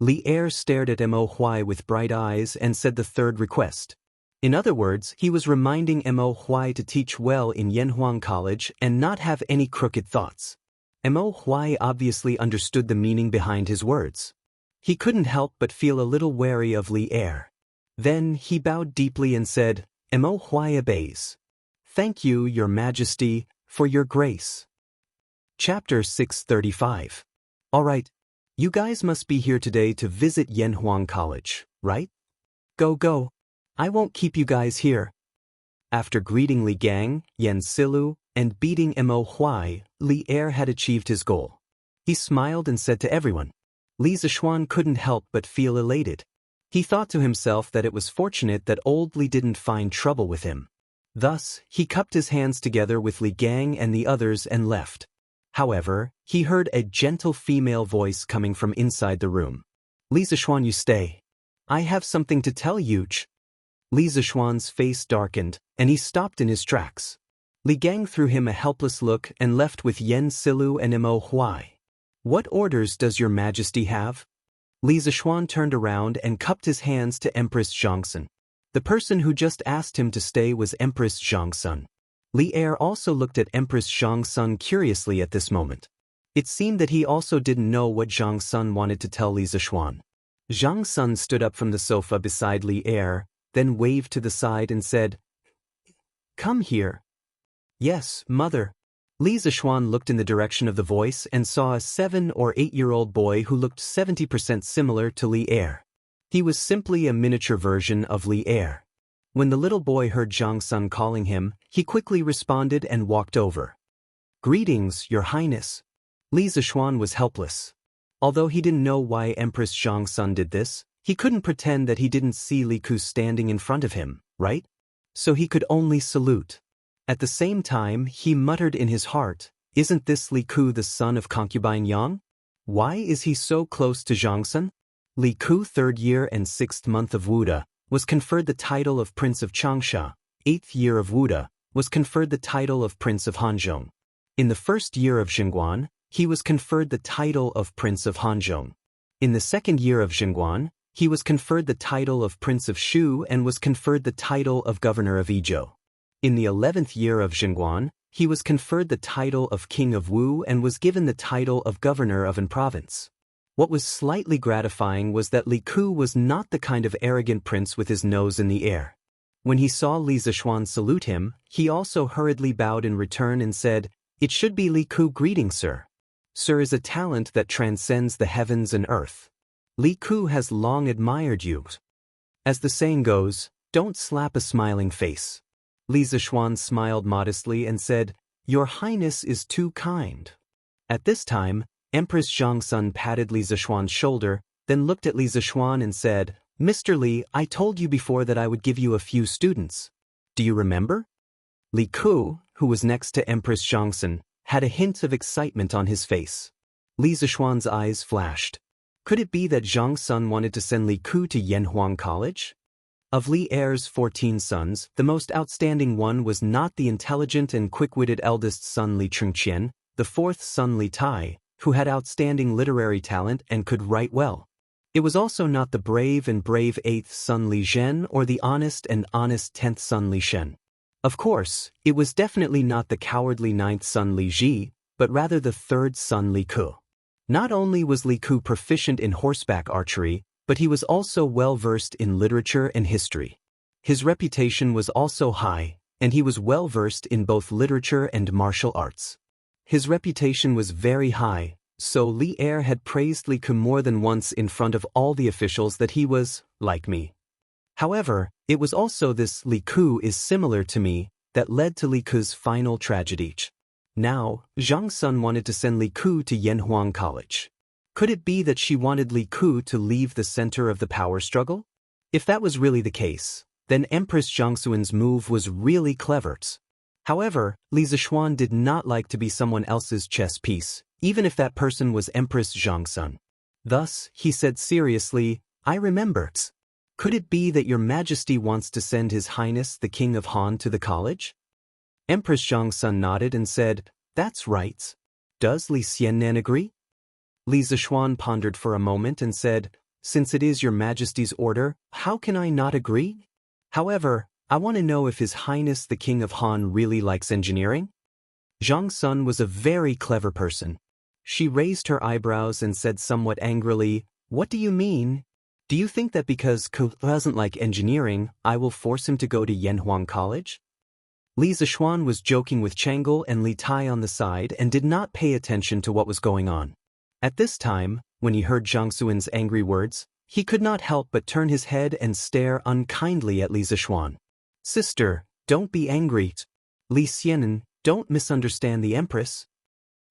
Li Er stared at Mo Huai with bright eyes and said the third request. In other words, he was reminding Mo Huai to teach well in Yanhuang College and not have any crooked thoughts. Mo Huai obviously understood the meaning behind his words. He couldn't help but feel a little wary of Li Er. Then he bowed deeply and said, Mo Huai obeys. Thank you, Your Majesty, for your grace. Chapter 635. Alright, you guys must be here today to visit Yanhuang College, right? Go. I won't keep you guys here. After greeting Li Gang, Yan Silu, and beating Mo Huai, Li Er had achieved his goal. He smiled and said to everyone. Li Zishuan couldn't help but feel elated. He thought to himself that it was fortunate that old Li didn't find trouble with him. Thus, he cupped his hands together with Li Gang and the others and left. However, he heard a gentle female voice coming from inside the room. Li Zishuan, you stay. I have something to tell you. Li Zishuan's face darkened, and he stopped in his tracks. Li Gang threw him a helpless look and left with Yan Silu and Mo Huai. What orders does Your Majesty have? Li Zishuan turned around and cupped his hands to Empress Xianxia. The person who just asked him to stay was Empress Xianxia. Li Er also looked at Empress Xianxia curiously at this moment. It seemed that he also didn't know what Xianxia wanted to tell Li Zishuan. Xianxia stood up from the sofa beside Li Er, then waved to the side and said, Come here. Yes, mother. Li Zishuan looked in the direction of the voice and saw a 7 or 8-year-old boy who looked 70% similar to Li Er. He was simply a miniature version of Li Er. When the little boy heard Zhang Sun calling him, he quickly responded and walked over. Greetings, Your Highness. Li Zishuan was helpless. Although he didn't know why Empress Zhang Sun did this, he couldn't pretend that he didn't see Li Ku standing in front of him, right? So he could only salute. At the same time, he muttered in his heart, isn't this Li Ku the son of Concubine Yang? Why is he so close to Zhang Sun? Li Ku, 3rd year and 6th month of Wuda, was conferred the title of Prince of Changsha. 8th year of Wuda, was conferred the title of Prince of Hanzhong. In the 1st year of Xingguan, he was conferred the title of Prince of Hanzhong. In the 2nd year of Xingguan, he was conferred the title of Prince of Shu and was conferred the title of Governor of Izhou. In the 11th year of Xingguan, he was conferred the title of King of Wu and was given the title of Governor of an province. What was slightly gratifying was that Li Ku was not the kind of arrogant prince with his nose in the air. When he saw Li Zishuan salute him, he also hurriedly bowed in return and said, "It should be Li Ku, greeting, sir. Sir is a talent that transcends the heavens and earth. Li Ku has long admired you. As the saying goes, don't slap a smiling face." Li Zishuan smiled modestly and said, "Your Highness is too kind." At this time, Empress Zhang Sun patted Li Zishuan's shoulder, then looked at Li Zishuan and said, "Mr. Li, I told you before that I would give you a few students. Do you remember?" Li Ku, who was next to Empress Zhang Sun, had a hint of excitement on his face. Li Zishuan's eyes flashed. Could it be that Zhang Sun wanted to send Li Ku to Yanhuang College? Of Li Er's 14 sons, the most outstanding one was not the intelligent and quick-witted eldest son Li Chengqian, the 4th son Li Tai, who had outstanding literary talent and could write well. It was also not the brave 8th son Li Zhen or the honest 10th son Li Shen. Of course, it was definitely not the cowardly 9th son Li Ji, but rather the 3rd son Li Ku. Not only was Li Ku proficient in horseback archery, but he was also well-versed in literature and history. His reputation was also high, and he was well-versed in both literature and martial arts. His reputation was very high, so Li Er had praised Li Ku more than once in front of all the officials that he was, like me. However, it was also this Li Ku is similar to me that led to Li Ku's final tragedy. Now, Zhang Sun wanted to send Li Ku to Yanhuang College. Could it be that she wanted Li Ku to leave the center of the power struggle? If that was really the case, then Empress Zhangxuan's move was really clever. However, Li Zishuan did not like to be someone else's chess piece, even if that person was Empress Zhang Sun. Thus, he said seriously, "I remember. Could it be that your Majesty wants to send His Highness the King of Han to the college?" Empress Zhang Sun nodded and said, "That's right. Does Li Xiannan agree?" Li Zishuan pondered for a moment and said, "Since it is your Majesty's order, how can I not agree? However, I want to know if His Highness the King of Han really likes engineering." Zhang Sun was a very clever person. She raised her eyebrows and said somewhat angrily, "What do you mean? Do you think that because Ku doesn't like engineering, I will force him to go to Yanhuang College?" Li Zishuan was joking with Chang'e and Li Tai on the side and did not pay attention to what was going on. At this time, when he heard Zhang Suan's angry words, he could not help but turn his head and stare unkindly at Li Zishuan. "Sister, don't be angry. Li Xiannan, don't misunderstand the Empress."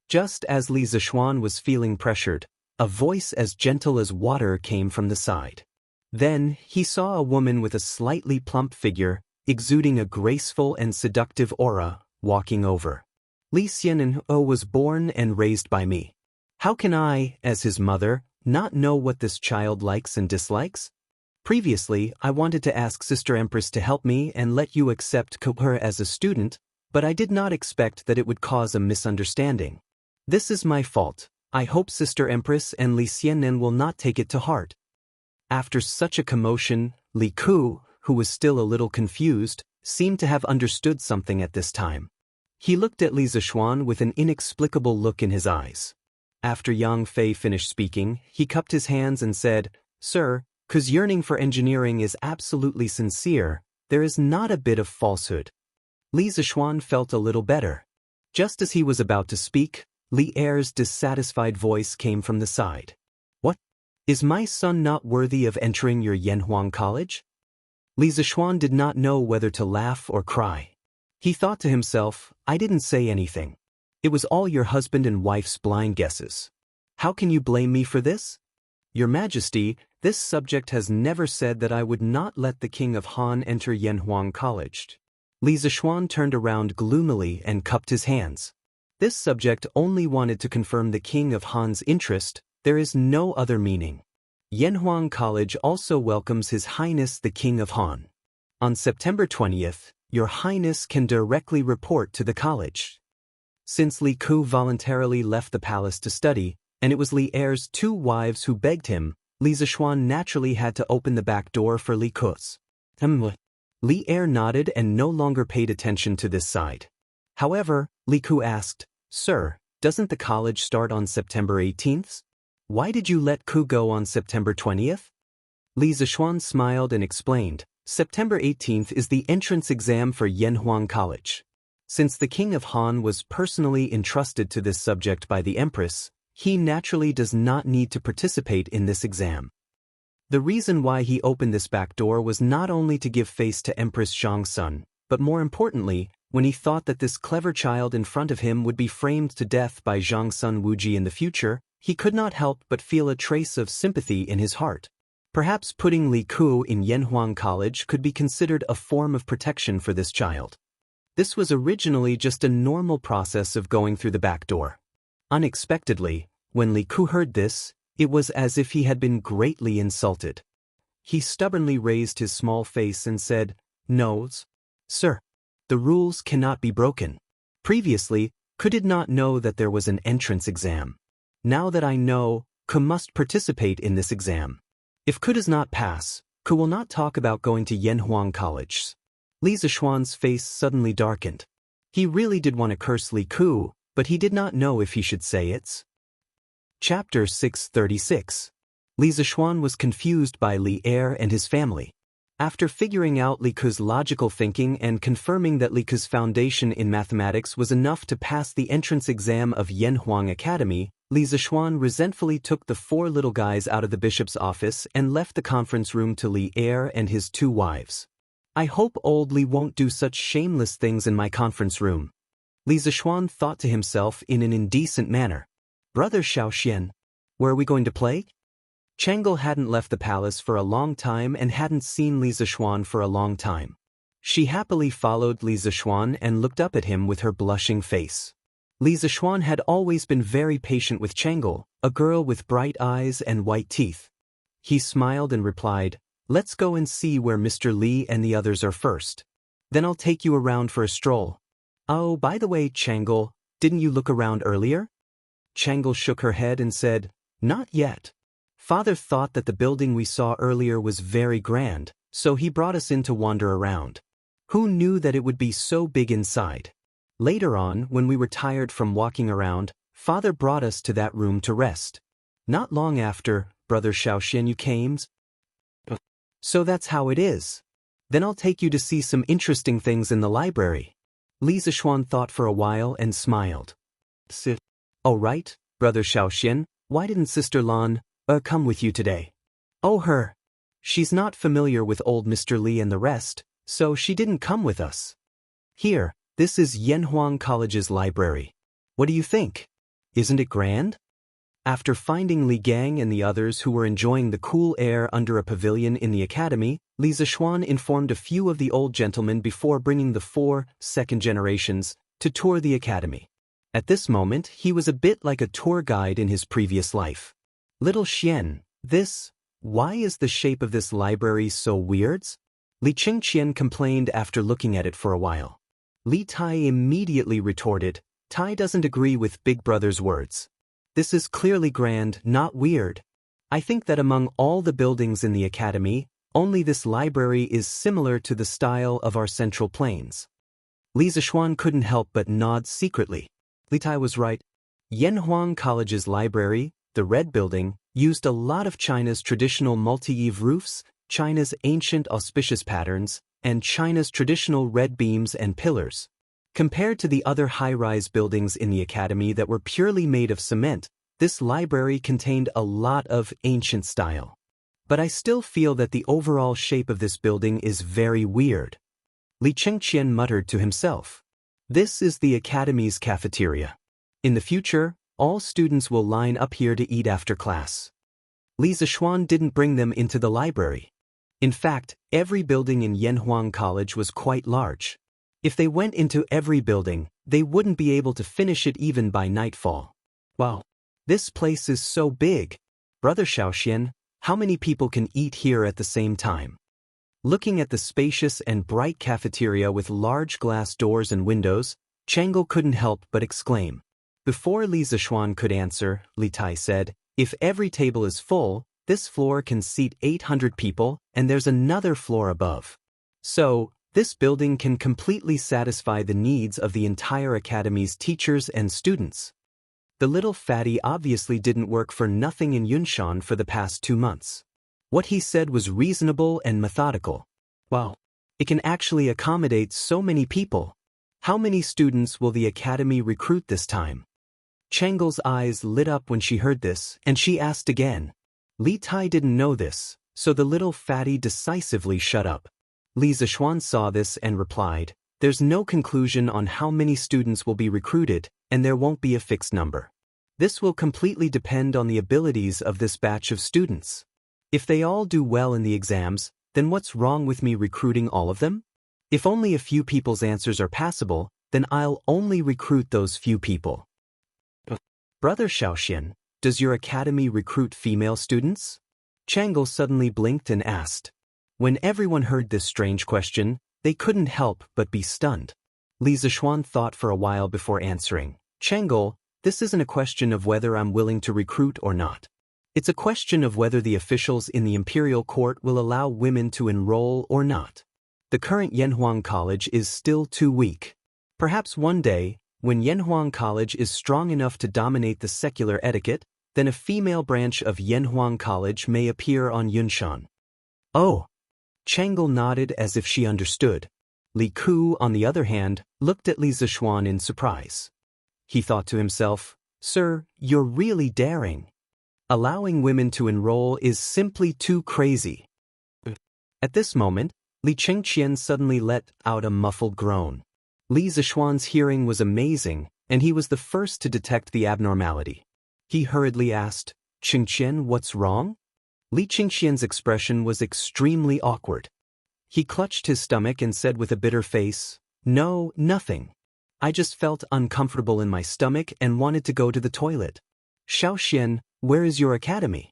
Just as Li Zishuan was feeling pressured, a voice as gentle as water came from the side. Then, he saw a woman with a slightly plump figure, exuding a graceful and seductive aura, walking over. "Li Xiannan was born and raised by me. How can I, as his mother, not know what this child likes and dislikes? Previously, I wanted to ask Sister Empress to help me and let you accept her as a student, but I did not expect that it would cause a misunderstanding. This is my fault. I hope Sister Empress and Li Xiannan will not take it to heart." After such a commotion, Li Ku, who was still a little confused, seemed to have understood something at this time. He looked at Li Zishuan with an inexplicable look in his eyes. After Yang Fei finished speaking, he cupped his hands and said, "Sir, Ku's yearning for engineering is absolutely sincere. There is not a bit of falsehood." Li Zishuan felt a little better. Just as he was about to speak, Li Er's dissatisfied voice came from the side. What? Is my son not worthy of entering your Yanhuang College? Li Zishuan did not know whether to laugh or cry. He thought to himself, I didn't say anything. It was all your husband and wife's blind guesses. How can you blame me for this? Your Majesty, this subject has never said that I would not let the King of Han enter Yanhuang College. Li Zishuan turned around gloomily and cupped his hands. This subject only wanted to confirm the King of Han's interest. There is no other meaning. Yanhuang College also welcomes His Highness the King of Han. On September 20th, Your Highness can directly report to the college. Since Li Ku voluntarily left the palace to study, and it was Li Er's 2 wives who begged him, Li Zishuan naturally had to open the back door for Li Ku's. Li Er nodded and no longer paid attention to this side. However, Li Ku asked, Sir, doesn't the college start on September 18th? Why did you let Ku go on September 20th? Li Zishuan smiled and explained, September 18th is the entrance exam for Yanhuang College. Since the King of Han was personally entrusted to this subject by the Empress, he naturally does not need to participate in this exam. The reason why he opened this back door was not only to give face to Empress Zhang's son, but more importantly, when he thought that this clever child in front of him would be framed to death by Zhang's son Wuji in the future, he could not help but feel a trace of sympathy in his heart. Perhaps putting Li Ku in Yanhuang College could be considered a form of protection for this child. This was originally just a normal process of going through the back door. Unexpectedly, when Li Ku heard this, it was as if he had been greatly insulted. He stubbornly raised his small face and said, No, sir. The rules cannot be broken. Previously, Ku did not know that there was an entrance exam. Now that I know, Ku must participate in this exam. If Ku does not pass, Ku will not talk about going to Yanhuang College. Li Zishuan's face suddenly darkened. He really did want to curse Li Ku, but he did not know if he should say it. Chapter 636. Li Zishuan was confused by Li Er and his family. After figuring out Li Ku's logical thinking and confirming that Li Ku's foundation in mathematics was enough to pass the entrance exam of Yanhuang Academy, Li Zishuan resentfully took the 4 little guys out of the bishop's office and left the conference room to Li Er and his 2 wives. I hope old Li won't do such shameless things in my conference room. Li Zishuan thought to himself in an indecent manner. Brother Xiaoxian, where are we going to play? Changel hadn't left the palace for a long time and hadn't seen Li Zishuan for a long time. She happily followed Li Zishuan and looked up at him with her blushing face. Li Zishuan had always been very patient with Changel, a girl with bright eyes and white teeth. He smiled and replied, Let's go and see where Mr. Li and the others are first. Then I'll take you around for a stroll. Oh, by the way, Changel, didn't you look around earlier? Changel shook her head and said, Not yet. Father thought that the building we saw earlier was very grand, so he brought us in to wander around. Who knew that it would be so big inside? Later on, when we were tired from walking around, Father brought us to that room to rest. Not long after, Brother Xiaoxian, you came. So that's how it is. Then I'll take you to see some interesting things in the library. Li Zishuan thought for a while and smiled. Oh right, Brother Xiaoxian, why didn't Sister Lan come with you today? Oh her. She's not familiar with old Mr. Li and the rest, so she didn't come with us. Here, this is Yanhuang College's library. What do you think? Isn't it grand? After finding Li Gang and the others who were enjoying the cool air under a pavilion in the academy, Li Zishuan informed a few of the old gentlemen before bringing the 4 second generations to tour the academy. At this moment, he was a bit like a tour guide in his previous life. Little Xian, why is the shape of this library so weird? Li Qingqian complained after looking at it for a while. Li Tai immediately retorted, Tai doesn't agree with Big Brother's words. This is clearly grand, not weird. I think that among all the buildings in the academy, only this library is similar to the style of our central plains. Li Zishuan couldn't help but nod secretly. Li Tai was right. Yanhuang College's library, the red building, used a lot of China's traditional multi-eave roofs, China's ancient auspicious patterns, and China's traditional red beams and pillars. Compared to the other high-rise buildings in the academy that were purely made of cement, this library contained a lot of ancient style. But I still feel that the overall shape of this building is very weird. Li Chengqian muttered to himself. This is the academy's cafeteria. In the future, all students will line up here to eat after class. Li Zishuan didn't bring them into the library. In fact, every building in Yanhuang College was quite large. If they went into every building, they wouldn't be able to finish it even by nightfall. Wow, this place is so big. Brother Xiaoxian, how many people can eat here at the same time? Looking at the spacious and bright cafeteria with large glass doors and windows, Chang'e couldn't help but exclaim. Before Li Zishuan could answer, Li Tai said, if every table is full, this floor can seat 800 people, and there's another floor above. So, this building can completely satisfy the needs of the entire academy's teachers and students. The little fatty obviously didn't work for nothing in Yunshan for the past 2 months. What he said was reasonable and methodical. Wow, it can actually accommodate so many people. How many students will the academy recruit this time? Chang'e's eyes lit up when she heard this, and she asked again. Li Tai didn't know this, so the little fatty decisively shut up. Li Zishuan saw this and replied, there's no conclusion on how many students will be recruited, and there won't be a fixed number. This will completely depend on the abilities of this batch of students. If they all do well in the exams, then what's wrong with me recruiting all of them? If only a few people's answers are passable, then I'll only recruit those few people. Brother Xiaoxian, does your academy recruit female students? Chang'e suddenly blinked and asked. When everyone heard this strange question, they couldn't help but be stunned. Li Zishuan thought for a while before answering. Chang'e, this isn't a question of whether I'm willing to recruit or not. It's a question of whether the officials in the imperial court will allow women to enroll or not. The current Yanhuang College is still too weak. Perhaps one day, when Yanhuang College is strong enough to dominate the secular etiquette, then a female branch of Yanhuang College may appear on Yunshan. Oh! Chang'e nodded as if she understood. Li Ku, on the other hand, looked at Li Zishuan in surprise. He thought to himself, Sir, you're really daring. Allowing women to enroll is simply too crazy. At this moment, Li Chengqian suddenly let out a muffled groan. Li Zishuan's hearing was amazing, and he was the first to detect the abnormality. He hurriedly asked, Chengqian, what's wrong? Li Chengqian's expression was extremely awkward. He clutched his stomach and said with a bitter face, No, nothing. I just felt uncomfortable in my stomach and wanted to go to the toilet. Xiaoxian, where is your academy?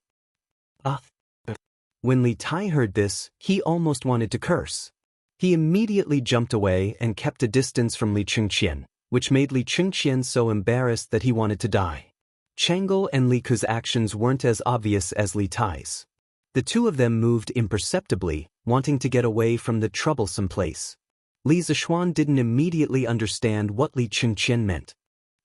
When Li Tai heard this, he almost wanted to curse. He immediately jumped away and kept a distance from Li Chengqian, which made Li Chengqian so embarrassed that he wanted to die. Chang'e and Li Ku's actions weren't as obvious as Li Tai's. The two of them moved imperceptibly, wanting to get away from the troublesome place. Li Zishuan didn't immediately understand what Li Chengqian meant.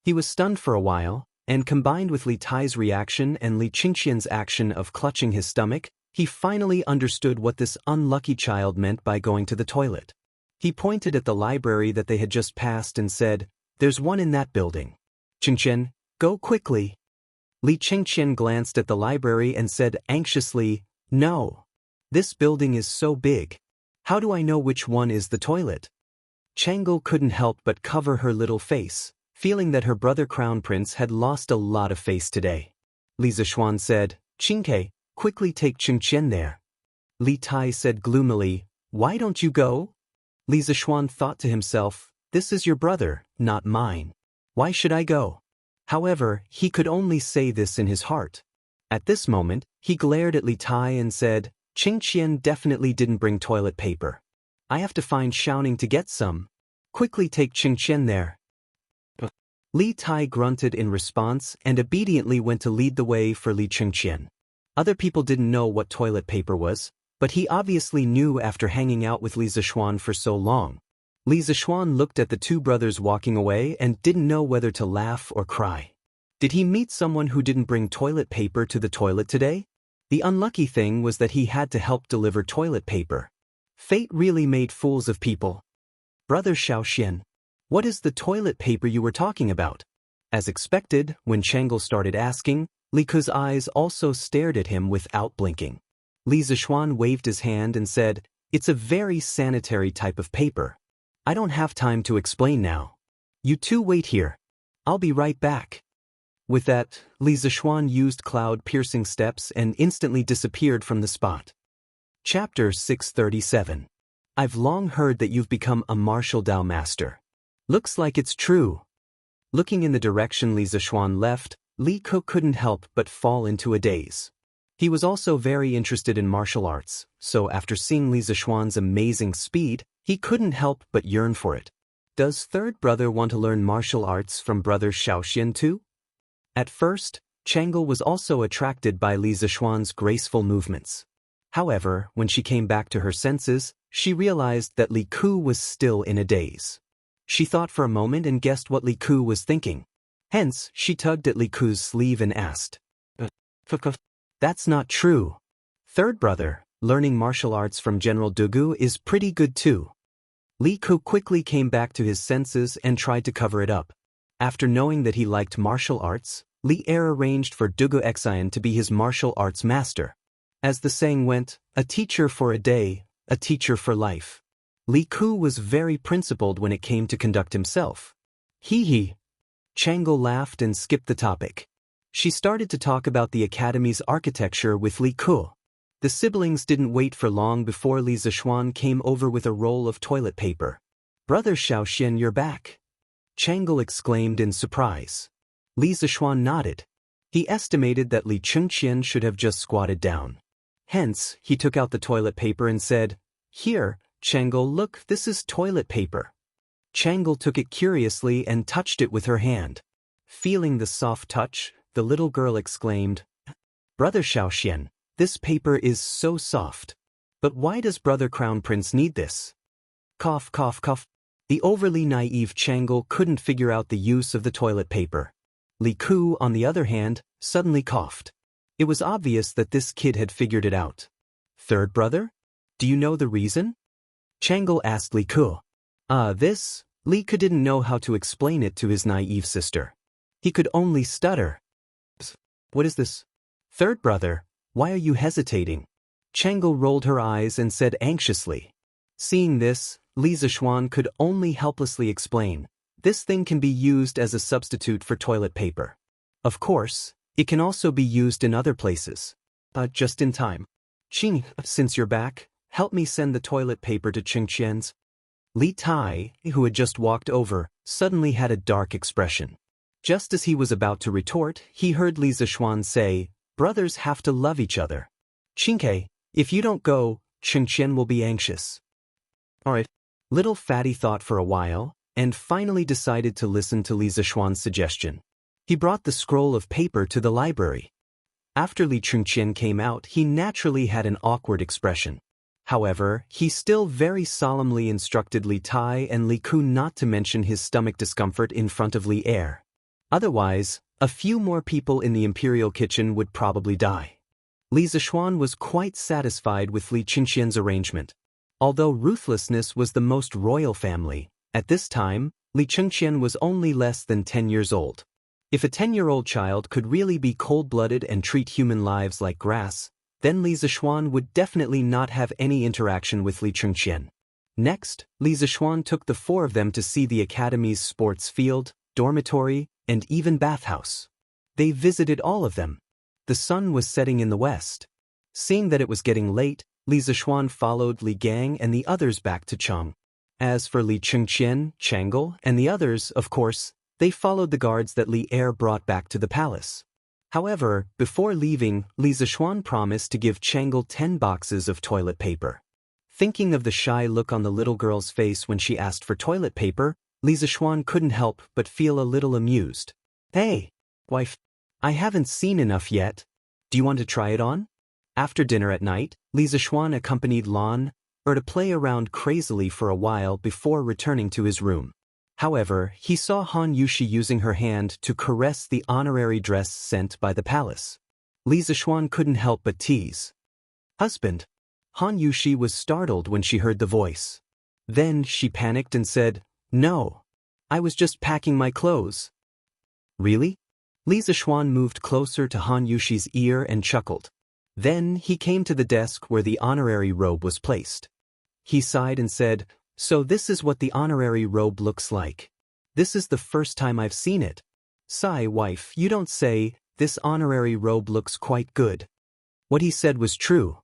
He was stunned for a while, and combined with Li Tai's reaction and Li Chengqian's action of clutching his stomach, he finally understood what this unlucky child meant by going to the toilet. He pointed at the library that they had just passed and said, There's one in that building. Chengqian, go quickly. Li Chengqian glanced at the library and said anxiously, No. This building is so big. How do I know which one is the toilet? Chang'e couldn't help but cover her little face, feeling that her brother Crown Prince had lost a lot of face today. Li Zishuan said, Qingke, quickly take Chengqian there. Li Tai said gloomily, Why don't you go? Li Zishuan thought to himself, This is your brother, not mine. Why should I go? However, he could only say this in his heart. At this moment, he glared at Li Tai and said, Chengqian definitely didn't bring toilet paper. I have to find Xiaoning to get some. Quickly take Chengqian there. Li Tai grunted in response and obediently went to lead the way for Li Chengqian. Other people didn't know what toilet paper was, but he obviously knew after hanging out with Li Zishuan for so long. Li Zishuan looked at the two brothers walking away and didn't know whether to laugh or cry. Did he meet someone who didn't bring toilet paper to the toilet today? The unlucky thing was that he had to help deliver toilet paper. Fate really made fools of people. Brother Xiaoxian, what is the toilet paper you were talking about? As expected, when Chang'e started asking, Li Ke's eyes also stared at him without blinking. Li Zishuan waved his hand and said, "It's a very sanitary type of paper. I don't have time to explain now. You two wait here. I'll be right back." With that, Li Zishuan used cloud-piercing steps and instantly disappeared from the spot. Chapter 637. I've long heard that you've become a martial Dao master. Looks like it's true. Looking in the direction Li Zishuan left, Li Ke couldn't help but fall into a daze. He was also very interested in martial arts, so after seeing Li Zishuan's amazing speed, he couldn't help but yearn for it. Does third brother want to learn martial arts from brother Xiaoxian too? At first, Chang'e was also attracted by Li Zishuan's graceful movements. However, when she came back to her senses, she realized that Li Ke was still in a daze. She thought for a moment and guessed what Li Ke was thinking. Hence, she tugged at Li Ke's sleeve and asked, "That's not true. Third brother, learning martial arts from General Dugu is pretty good too." Li Ke quickly came back to his senses and tried to cover it up. After knowing that he liked martial arts, Li arranged for Dugu Xian to be his martial arts master. As the saying went, a teacher for a day, a teacher for life. Li Ke was very principled when it came to conduct himself. Hee. Chang'e laughed and skipped the topic. She started to talk about the academy's architecture with Li Ke. The siblings didn't wait for long before Li Zishuan came over with a roll of toilet paper. "Brother Xiaoxian, you're back," Chang'e exclaimed in surprise. Li Zishuan nodded. He estimated that Li Chengqian should have just squatted down. Hence, he took out the toilet paper and said, "Here, Chang'e, look, this is toilet paper." Chang'e took it curiously and touched it with her hand. Feeling the soft touch, the little girl exclaimed, "Brother Xiaoxian, this paper is so soft. But why does Brother Crown Prince need this?" Cough, cough, cough. The overly naive Chang'e couldn't figure out the use of the toilet paper. Li Ke, on the other hand, suddenly coughed. It was obvious that this kid had figured it out. "Third brother? Do you know the reason?" Chang'e asked Li Ke. This, Li Ke didn't know how to explain it to his naive sister. He could only stutter. "What is this? Third brother, why are you hesitating?" Chang'e rolled her eyes and said anxiously. Seeing this, Li Zishuan could only helplessly explain, "This thing can be used as a substitute for toilet paper. Of course, it can also be used in other places." Just in time. "Qing, since you're back, help me send the toilet paper to Chengqian's." Li Tai, who had just walked over, suddenly had a dark expression. Just as he was about to retort, he heard Li Zishuan say, "Brothers have to love each other. Qingke, if you don't go, Chengqian will be anxious." Alright. Little Fatty thought for a while, and finally decided to listen to Li Zishuan's suggestion. He brought the scroll of paper to the library. After Li Chengqian came out, he naturally had an awkward expression. However, he still very solemnly instructed Li Tai and Li Ke not to mention his stomach discomfort in front of Li Er. Otherwise, a few more people in the imperial kitchen would probably die. Li Zishuan was quite satisfied with Li Chengqian's arrangement. Although ruthlessness was the most royal family, at this time, Li Chengqian was only less than 10 years old. If a 10-year-old child could really be cold-blooded and treat human lives like grass, then Li Zishuan would definitely not have any interaction with Li Chengqian. Next, Li Zishuan took the four of them to see the academy's sports field, dormitory, and even bathhouse. They visited all of them. The sun was setting in the west. Seeing that it was getting late, Li Zishuan followed Li Gang and the others back to Cheng. As for Li Chengqian, Chang'e, and the others, of course, they followed the guards that Li Er brought back to the palace. However, before leaving, Li Zishuan promised to give Chang'e 10 boxes of toilet paper. Thinking of the shy look on the little girl's face when she asked for toilet paper, Li Zishuan couldn't help but feel a little amused. "Hey, wife, I haven't seen enough yet. Do you want to try it on?" After dinner at night, Li Zishuan accompanied Lan Er to play around crazily for a while before returning to his room. However, he saw Han Yushi using her hand to caress the honorary dress sent by the palace. Li Zishuan couldn't help but tease. "Husband, Han Yushi was startled when she heard the voice. Then she panicked and said, "No. I was just packing my clothes." "Really?" Li Zixuan moved closer to Han Yushi's ear and chuckled. Then he came to the desk where the honorary robe was placed. He sighed and said, "So this is what the honorary robe looks like. This is the first time I've seen it." "Sigh, wife, you don't say, this honorary robe looks quite good." What he said was true.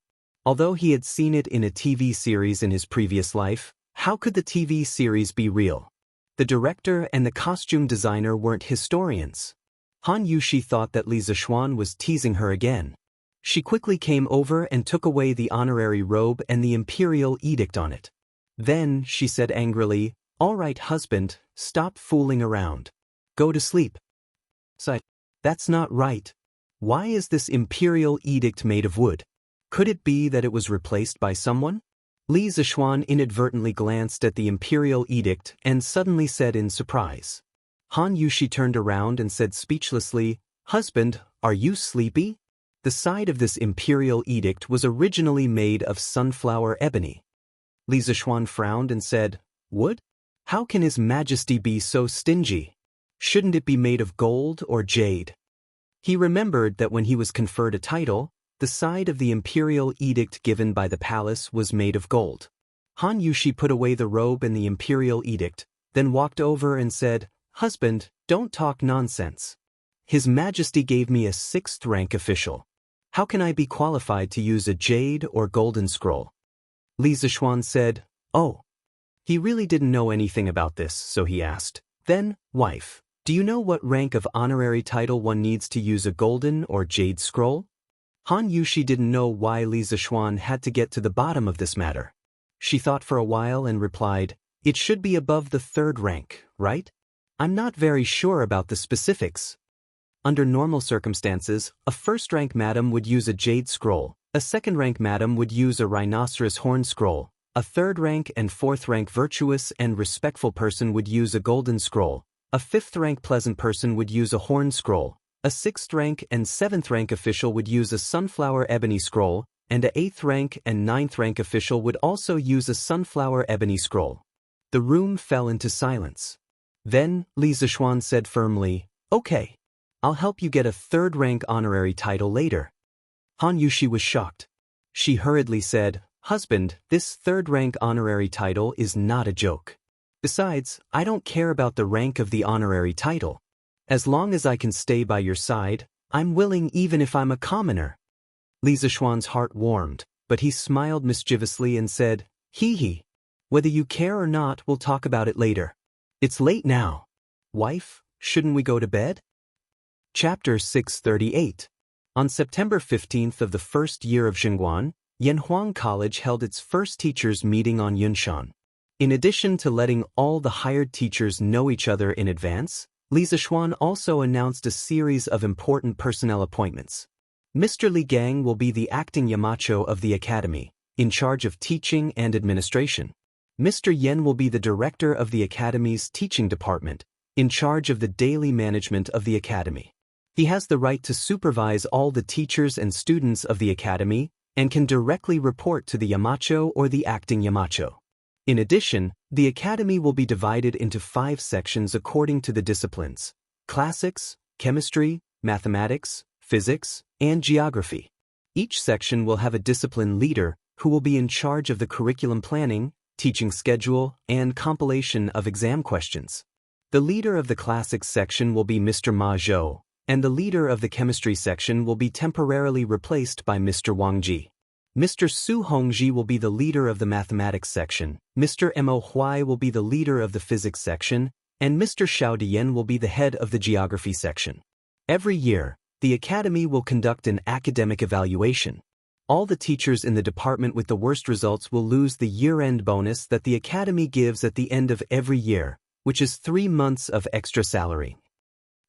Although he had seen it in a TV series in his previous life, how could the TV series be real? The director and the costume designer weren't historians. Han Yushi thought that Li Zixuan was teasing her again. She quickly came over and took away the honorary robe and the imperial edict on it. Then she said angrily, "All right, husband, stop fooling around. Go to sleep." Sighed. "That's not right. Why is this imperial edict made of wood? Could it be that it was replaced by someone?" Li Zixuan inadvertently glanced at the imperial edict and suddenly said in surprise. Han Yushi turned around and said speechlessly, "Husband, are you sleepy?" The side of this imperial edict was originally made of sunflower ebony. Li Zixuan frowned and said, "Wood? How can His Majesty be so stingy? Shouldn't it be made of gold or jade?" He remembered that when he was conferred a title, the side of the imperial edict given by the palace was made of gold. Han Yushi put away the robe and the imperial edict, then walked over and said, "Husband, don't talk nonsense. His Majesty gave me a 6th rank official. How can I be qualified to use a jade or golden scroll?" Li Zixuan said, "Oh." He really didn't know anything about this, so he asked, "Then, wife, do you know what rank of honorary title one needs to use a golden or jade scroll?" Han Yushi didn't know why Li Zixuan had to get to the bottom of this matter. She thought for a while and replied, "It should be above the 3rd rank, right? I'm not very sure about the specifics." Under normal circumstances, a 1st-rank madam would use a jade scroll, a 2nd-rank madam would use a rhinoceros horn scroll, a 3rd-rank and 4th-rank virtuous and respectful person would use a golden scroll, a 5th-rank pleasant person would use a horn scroll, a 6th-rank and 7th-rank official would use a sunflower ebony scroll, and a 8th-rank and 9th-rank official would also use a sunflower ebony scroll. The room fell into silence. Then, Li Zixuan said firmly, "Okay. I'll help you get a 3rd-rank honorary title later." Han Yushi was shocked. She hurriedly said, "Husband, this 3rd-rank honorary title is not a joke. Besides, I don't care about the rank of the honorary title. As long as I can stay by your side, I'm willing even if I'm a commoner." Li Zixuan's heart warmed, but he smiled mischievously and said, "Hee. Whether you care or not, we'll talk about it later. It's late now. Wife, shouldn't we go to bed?" Chapter 638. On September 15th of the 1st year of Xingguan, Yanhuang College held its first teachers' meeting on Yunshan. In addition to letting all the hired teachers know each other in advance, Li Zixuan also announced a series of important personnel appointments. Mr. Li Gang will be the acting Yamacho of the academy, in charge of teaching and administration. Mr. Yen will be the director of the academy's teaching department, in charge of the daily management of the academy. He has the right to supervise all the teachers and students of the academy and can directly report to the Yamacho or the acting Yamacho. In addition, the academy will be divided into 5 sections according to the disciplines: classics, chemistry, mathematics, physics, and geography. Each section will have a discipline leader who will be in charge of the curriculum planning, teaching schedule, and compilation of exam questions. The leader of the classics section will be Mr. Ma Zhou, and the leader of the chemistry section will be temporarily replaced by Mr. Wang Ji. Mr. Su Hongji will be the leader of the mathematics section, Mr. Mo Huai will be the leader of the physics section, and Mr. Xiao Dian will be the head of the geography section. Every year, the academy will conduct an academic evaluation. All the teachers in the department with the worst results will lose the year-end bonus that the academy gives at the end of every year, which is 3 months of extra salary.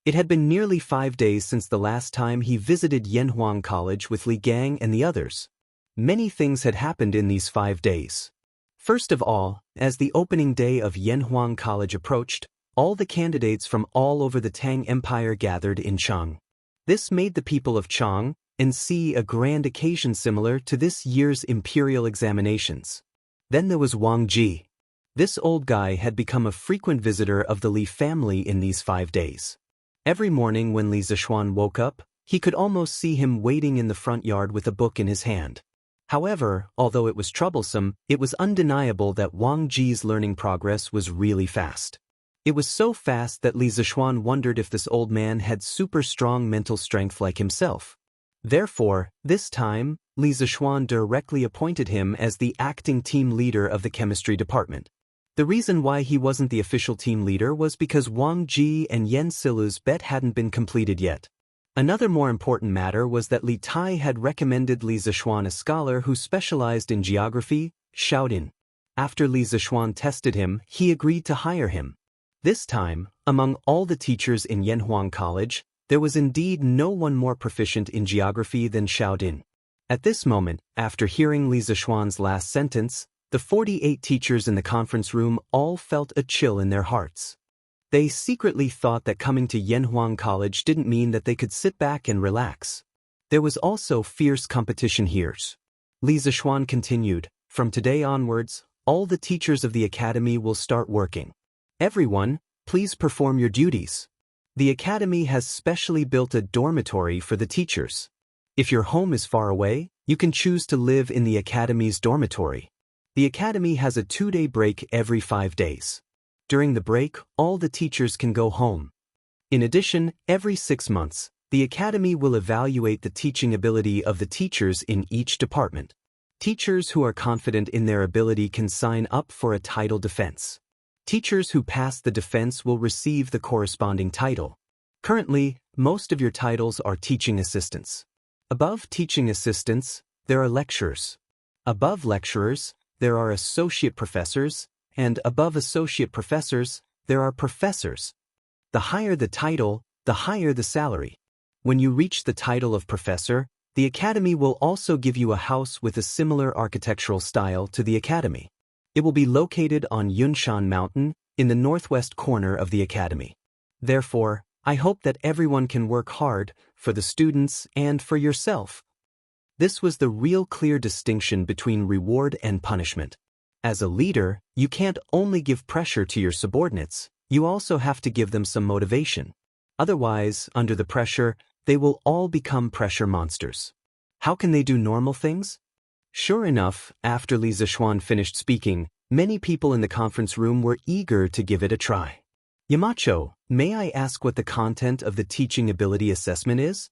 It had been nearly 5 days since the last time he visited Yanhuang College with Li Gang and the others. Many things had happened in these 5 days. First of all, as the opening day of Yanhuang College approached, all the candidates from all over the Tang Empire gathered in Chang. This made the people of Chang, and see a grand occasion similar to this year's imperial examinations. Then there was Wang Ji. This old guy had become a frequent visitor of the Li family in these 5 days. Every morning when Li Zishuan woke up, he could almost see him waiting in the front yard with a book in his hand. However, although it was troublesome, it was undeniable that Wang Ji's learning progress was really fast. It was so fast that Li Zishuan wondered if this old man had super strong mental strength like himself. Therefore, this time, Li Zishuan directly appointed him as the acting team leader of the chemistry department. The reason why he wasn't the official team leader was because Wang Ji and Yan Silu's bet hadn't been completed yet. Another more important matter was that Li Tai had recommended Li Zishuan a scholar who specialized in geography, Xiaodin. After Li Zishuan tested him, he agreed to hire him. This time, among all the teachers in Yanhuang College, there was indeed no one more proficient in geography than Xiaodin. At this moment, after hearing Li Zishuan's last sentence, the 48 teachers in the conference room all felt a chill in their hearts. They secretly thought that coming to Yanhuang College didn't mean that they could sit back and relax. There was also fierce competition here. Li Zishuan continued, "From today onwards, all the teachers of the academy will start working. Everyone, please perform your duties. The academy has specially built a dormitory for the teachers. If your home is far away, you can choose to live in the academy's dormitory. The academy has a 2-day break every 5 days. During the break, all the teachers can go home. In addition, every 6 months, the academy will evaluate the teaching ability of the teachers in each department. Teachers who are confident in their ability can sign up for a title defense. Teachers who pass the defense will receive the corresponding title. Currently, most of your titles are teaching assistants. Above teaching assistants, there are lecturers. Above lecturers, there are associate professors, and above associate professors, there are professors. The higher the title, the higher the salary. When you reach the title of professor, the academy will also give you a house with a similar architectural style to the academy. It will be located on Yunshan Mountain, in the northwest corner of the academy. Therefore, I hope that everyone can work hard, for the students and for yourself." This was the real clear distinction between reward and punishment. As a leader, you can't only give pressure to your subordinates, you also have to give them some motivation. Otherwise, under the pressure, they will all become pressure monsters. How can they do normal things? Sure enough, after Li Zishuan finished speaking, many people in the conference room were eager to give it a try. "Yamacho, may I ask what the content of the teaching ability assessment is?"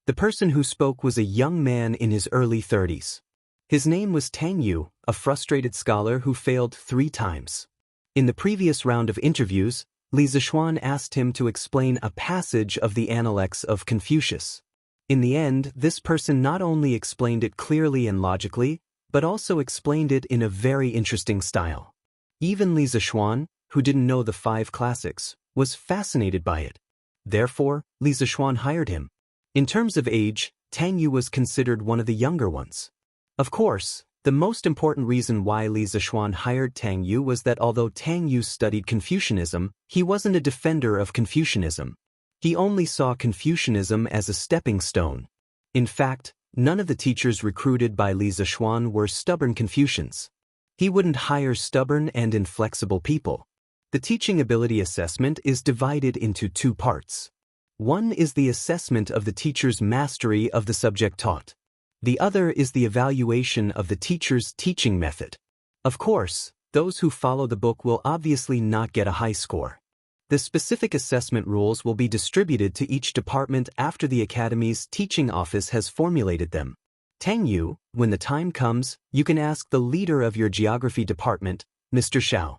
The person who spoke was a young man in his early 30s. His name was Tang Yu, a frustrated scholar who failed 3 times. In the previous round of interviews, Li Zishuan asked him to explain a passage of the Analects of Confucius. In the end, this person not only explained it clearly and logically, but also explained it in a very interesting style. Even Li Zishuan, who didn't know the 5 classics, was fascinated by it. Therefore, Li Zishuan hired him. In terms of age, Tang Yu was considered one of the younger ones. Of course, the most important reason why Li Zishuan hired Tang Yu was that although Tang Yu studied Confucianism, he wasn't a defender of Confucianism. He only saw Confucianism as a stepping stone. In fact, none of the teachers recruited by Li Zishuan were stubborn Confucians. He wouldn't hire stubborn and inflexible people. The teaching ability assessment is divided into 2 parts. One is the assessment of the teacher's mastery of the subject taught. The other is the evaluation of the teacher's teaching method. Of course, those who follow the book will obviously not get a high score. The specific assessment rules will be distributed to each department after the academy's teaching office has formulated them. Tang Yu, when the time comes, you can ask the leader of your geography department, Mr. Xiao.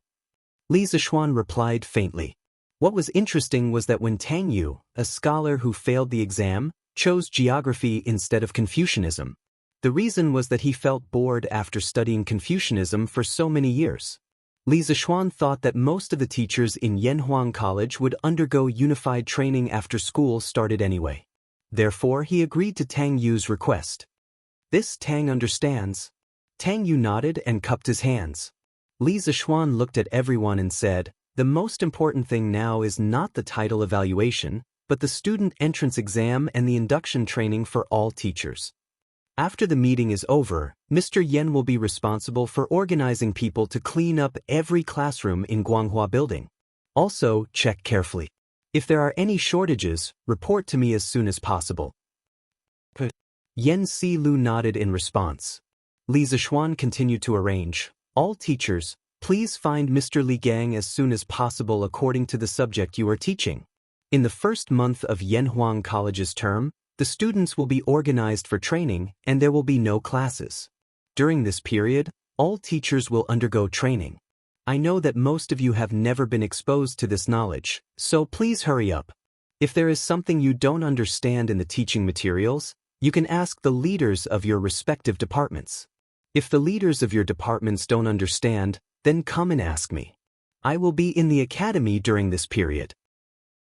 Li Zishuan replied faintly. What was interesting was that when Tang Yu, a scholar who failed the exam, chose geography instead of Confucianism, the reason was that he felt bored after studying Confucianism for so many years. Li Zishuan thought that most of the teachers in Yanhuang College would undergo unified training after school started anyway. Therefore, he agreed to Tang Yu's request. "This Tang understands." Tang Yu nodded and cupped his hands. Li Zishuan looked at everyone and said, "The most important thing now is not the title evaluation, but the student entrance exam and the induction training for all teachers. After the meeting is over, Mr. Yen will be responsible for organizing people to clean up every classroom in Guanghua Building. Also, check carefully. If there are any shortages, report to me as soon as possible. Yen Silu nodded in response. Li Zishuan continued to arrange. All teachers, please find Mr. Li Gang as soon as possible according to the subject you are teaching. In the first month of Yanhuang College's term, the students will be organized for training and there will be no classes. During this period, all teachers will undergo training. I know that most of you have never been exposed to this knowledge, so please hurry up. If there is something you don't understand in the teaching materials, you can ask the leaders of your respective departments. If the leaders of your departments don't understand, then come and ask me. I will be in the academy during this period.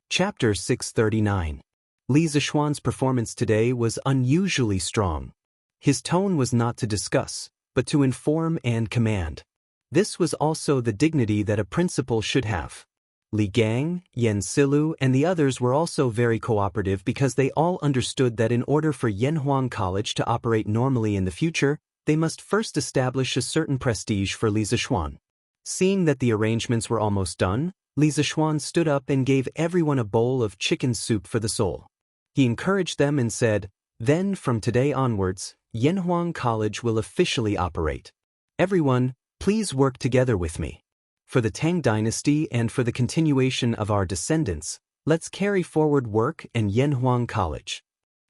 Chapter 639. Li Zishuan's performance today was unusually strong. His tone was not to discuss, but to inform and command. This was also the dignity that a principal should have. Li Gang, Yen Silu, and the others were also very cooperative because they all understood that in order for Yanhuang College to operate normally in the future, they must first establish a certain prestige for Li Zishuan. Seeing that the arrangements were almost done, Li Zishuan stood up and gave everyone a bowl of chicken soup for the soul. He encouraged them and said, "Then from today onwards, Yanhuang College will officially operate. Everyone, please work together with me. For the Tang Dynasty and for the continuation of our descendants, let's carry forward work and Yanhuang College.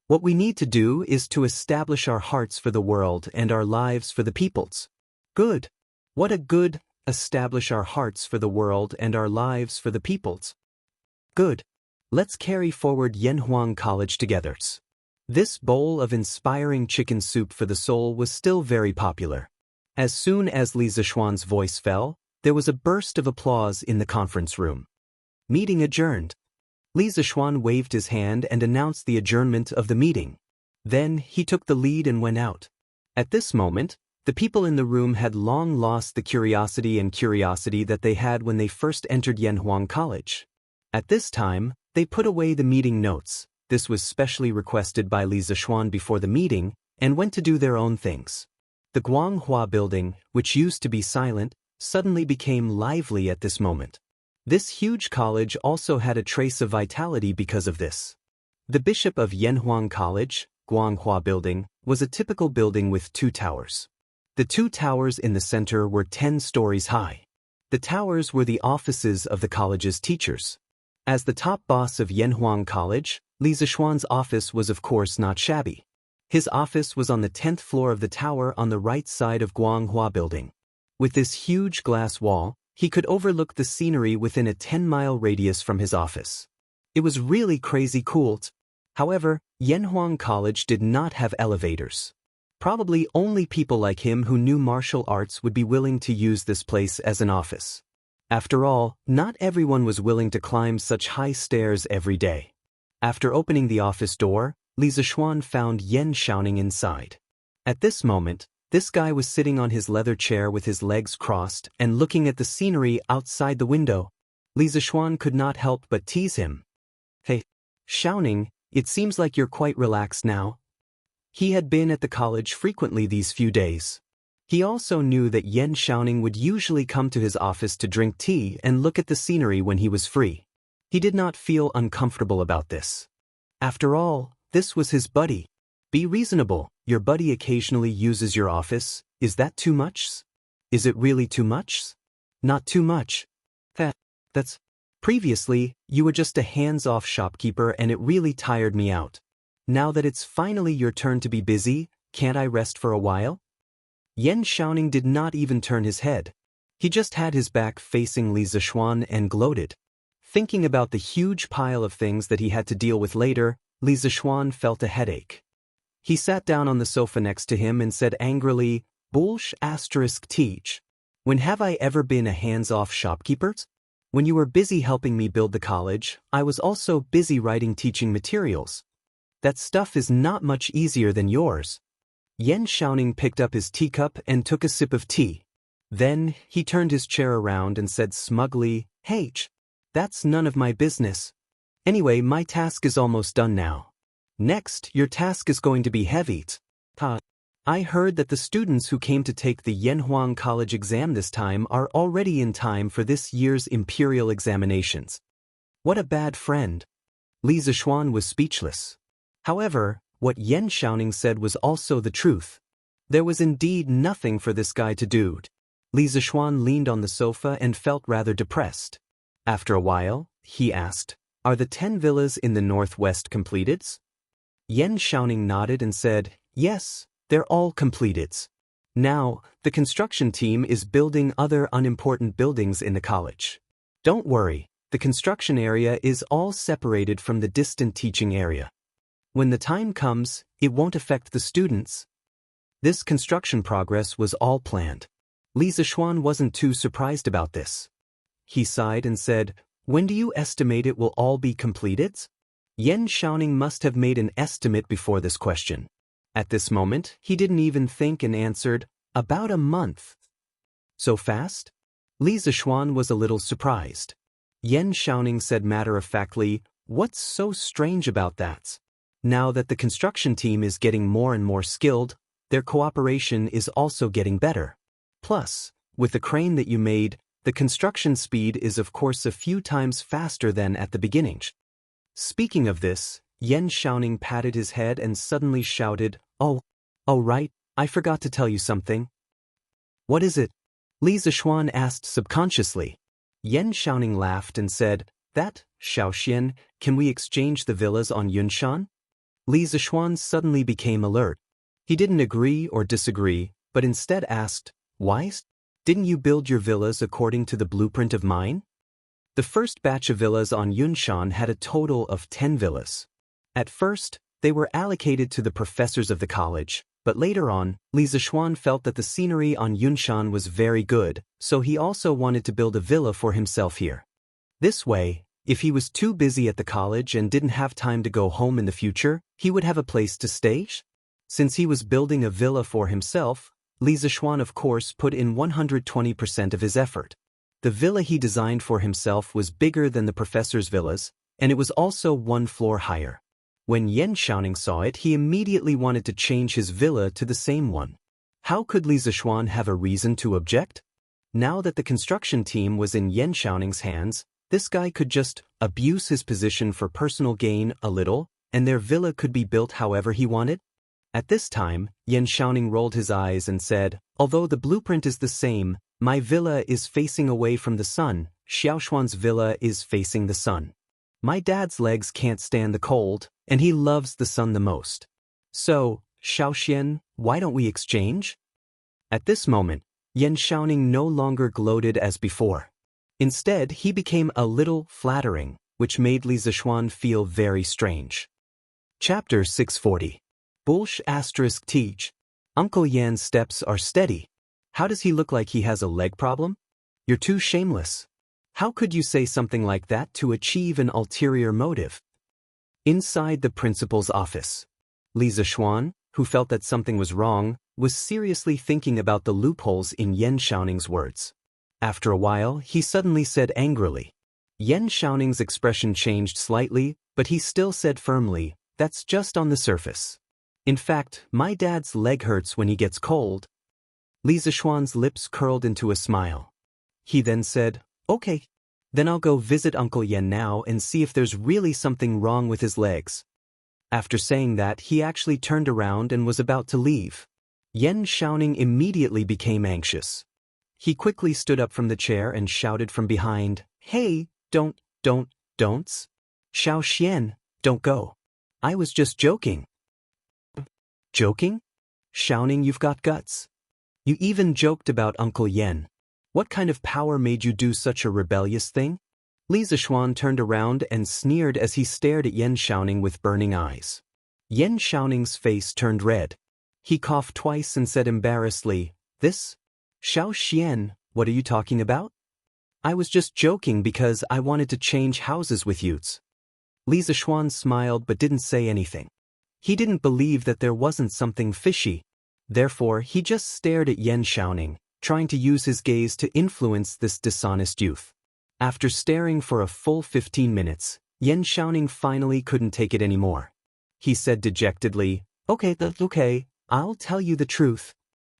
What we need to do is to establish our hearts for the world and our lives for the peoples." Good. What a good, establish our hearts for the world and our lives for the peoples. Good. Let's carry forward Yanhuang College together. This bowl of inspiring chicken soup for the soul was still very popular. As soon as Li Zishuan's voice fell, there was a burst of applause in the conference room. Meeting adjourned. Li Zishuan waved his hand and announced the adjournment of the meeting. Then he took the lead and went out. At this moment, the people in the room had long lost the curiosity that they had when they first entered Yanhuang College. At this time, they put away the meeting notes. This was specially requested by Li Zishuan before the meeting, and went to do their own things. The Guanghua Building, which used to be silent, suddenly became lively at this moment. This huge college also had a trace of vitality because of this. The bishop of Yanhuang College, Guanghua Building, was a typical building with 2 towers. The 2 towers in the center were 10 stories high. The towers were the offices of the college's teachers. As the top boss of Yanhuang College, Li Zishuan's office was of course not shabby. His office was on the 10th floor of the tower on the right side of Guanghua Building. With this huge glass wall, he could overlook the scenery within a 10-mile radius from his office. It was really crazy cool. However, Yanhuang College did not have elevators. Probably only people like him who knew martial arts would be willing to use this place as an office. After all, not everyone was willing to climb such high stairs every day. After opening the office door, Li Zishuan found Yen Xiaoning inside. At this moment, this guy was sitting on his leather chair with his legs crossed and looking at the scenery outside the window. Li Zishuan could not help but tease him. "Hey, Xiaoning, it seems like you're quite relaxed now." He had been at the college frequently these few days. He also knew that Yen Xiaoning would usually come to his office to drink tea and look at the scenery when he was free. He did not feel uncomfortable about this. After all, this was his buddy. Be reasonable, your buddy occasionally uses your office, is that too much? Is it really too much? Not too much. That's... Previously, you were just a hands-off shopkeeper and it really tired me out. Now that it's finally your turn to be busy, can't I rest for a while? Yen Xiaoning did not even turn his head. He just had his back facing Li Zishuan and gloated. Thinking about the huge pile of things that he had to deal with later, Li Zishuan felt a headache. He sat down on the sofa next to him and said angrily, "Teach. When have I ever been a hands-off shopkeeper? When you were busy helping me build the college, I was also busy writing teaching materials. That stuff is not much easier than yours." Yen Xiaoning picked up his teacup and took a sip of tea. Then, he turned his chair around and said smugly, "Hey, that's none of my business. Anyway, my task is almost done now. Next, your task is going to be heavy. I heard that the students who came to take the Yanhuang College exam this time are already in time for this year's imperial examinations. What a bad friend. Li Zishuan was speechless. However, what Yan Xiaoning said was also the truth. There was indeed nothing for this guy to do. Li Zishuan leaned on the sofa and felt rather depressed. After a while, he asked, "Are the 10 villas in the northwest completed?" Yan Xiaoning nodded and said, "Yes, they're all completed. Now, the construction team is building other unimportant buildings in the college. Don't worry, the construction area is all separated from the distant teaching area. When the time comes, it won't affect the students." This construction progress was all planned. Li Zishuan wasn't too surprised about this. He sighed and said, "When do you estimate it will all be completed?" Yan Xiaoning must have made an estimate before this question. At this moment, he didn't even think and answered, "About a month." So fast? Li Zishuan was a little surprised. Yan Xiaoning said matter-of-factly, "What's so strange about that? Now that the construction team is getting more and more skilled, their cooperation is also getting better. Plus, with the crane that you made, the construction speed is of course a few times faster than at the beginning." Speaking of this, Yan Xiaoning patted his head and suddenly shouted, Oh right, I forgot to tell you something." "What is it?" Li Zishuan asked subconsciously. Yan Xiaoning laughed and said, "That, Xiaoxian, can we exchange the villas on Yunshan?" Li Zishuan suddenly became alert. He didn't agree or disagree, but instead asked, "Why? Didn't you build your villas according to the blueprint of mine?" The first batch of villas on Yunshan had a total of 10 villas. At first, they were allocated to the professors of the college, but later on, Li Zishuan felt that the scenery on Yunshan was very good, so he also wanted to build a villa for himself here. This way, if he was too busy at the college and didn't have time to go home in the future, he would have a place to stay. Since he was building a villa for himself, Li Zishuan of course put in 120% of his effort. The villa he designed for himself was bigger than the professor's villas, and it was also 1 floor higher. When Yan Xiaoning saw it, he immediately wanted to change his villa to the same one. How could Li Zishuan have a reason to object? Now that the construction team was in Yan Xiaoning's hands, this guy could just abuse his position for personal gain a little, and their villa could be built however he wanted. At this time, Yan Xiaoning rolled his eyes and said, "Although the blueprint is the same, my villa is facing away from the sun, Xiaoshuan's villa is facing the sun. My dad's legs can't stand the cold, and he loves the sun the most. So, Xiaoxian, why don't we exchange?" At this moment, Yan Xiaoning no longer gloated as before. Instead, he became a little flattering, which made Li Zishuan feel very strange. Chapter 640. Bulsh * teach. Uncle Yan's steps are steady. How does he look like he has a leg problem? You're too shameless. How could you say something like that to achieve an ulterior motive? Inside the principal's office, Li Zishuan, who felt that something was wrong, was seriously thinking about the loopholes in Yan Xiaoning's words. After a while, he suddenly said angrily. Yan Xiaoning's expression changed slightly, but he still said firmly, "That's just on the surface. In fact, my dad's leg hurts when he gets cold." Li Zishuan's lips curled into a smile. He then said, "Okay, then I'll go visit Uncle Yan now and see if there's really something wrong with his legs." After saying that, he actually turned around and was about to leave. Yan Xiaoning immediately became anxious. He quickly stood up from the chair and shouted from behind, "Hey, don't. Xiaoxian, don't go. I was just joking." "Joking? Xiaoning, you've got guts. You even joked about Uncle Yan. What kind of power made you do such a rebellious thing?" Li Zishuan turned around and sneered as he stared at Yan Xiaoning with burning eyes. Yan Xiaoning's face turned red. He coughed twice and said embarrassedly, "This? Xiaoxian, what are you talking about? I was just joking because I wanted to change houses with you." Li Zishuan smiled but didn't say anything. He didn't believe that there wasn't something fishy. Therefore, he just stared at Yan Xiaoning, trying to use his gaze to influence this dishonest youth. After staring for a full 15 minutes, Yan Xiaoning finally couldn't take it anymore. He said dejectedly, Okay, I'll tell you the truth.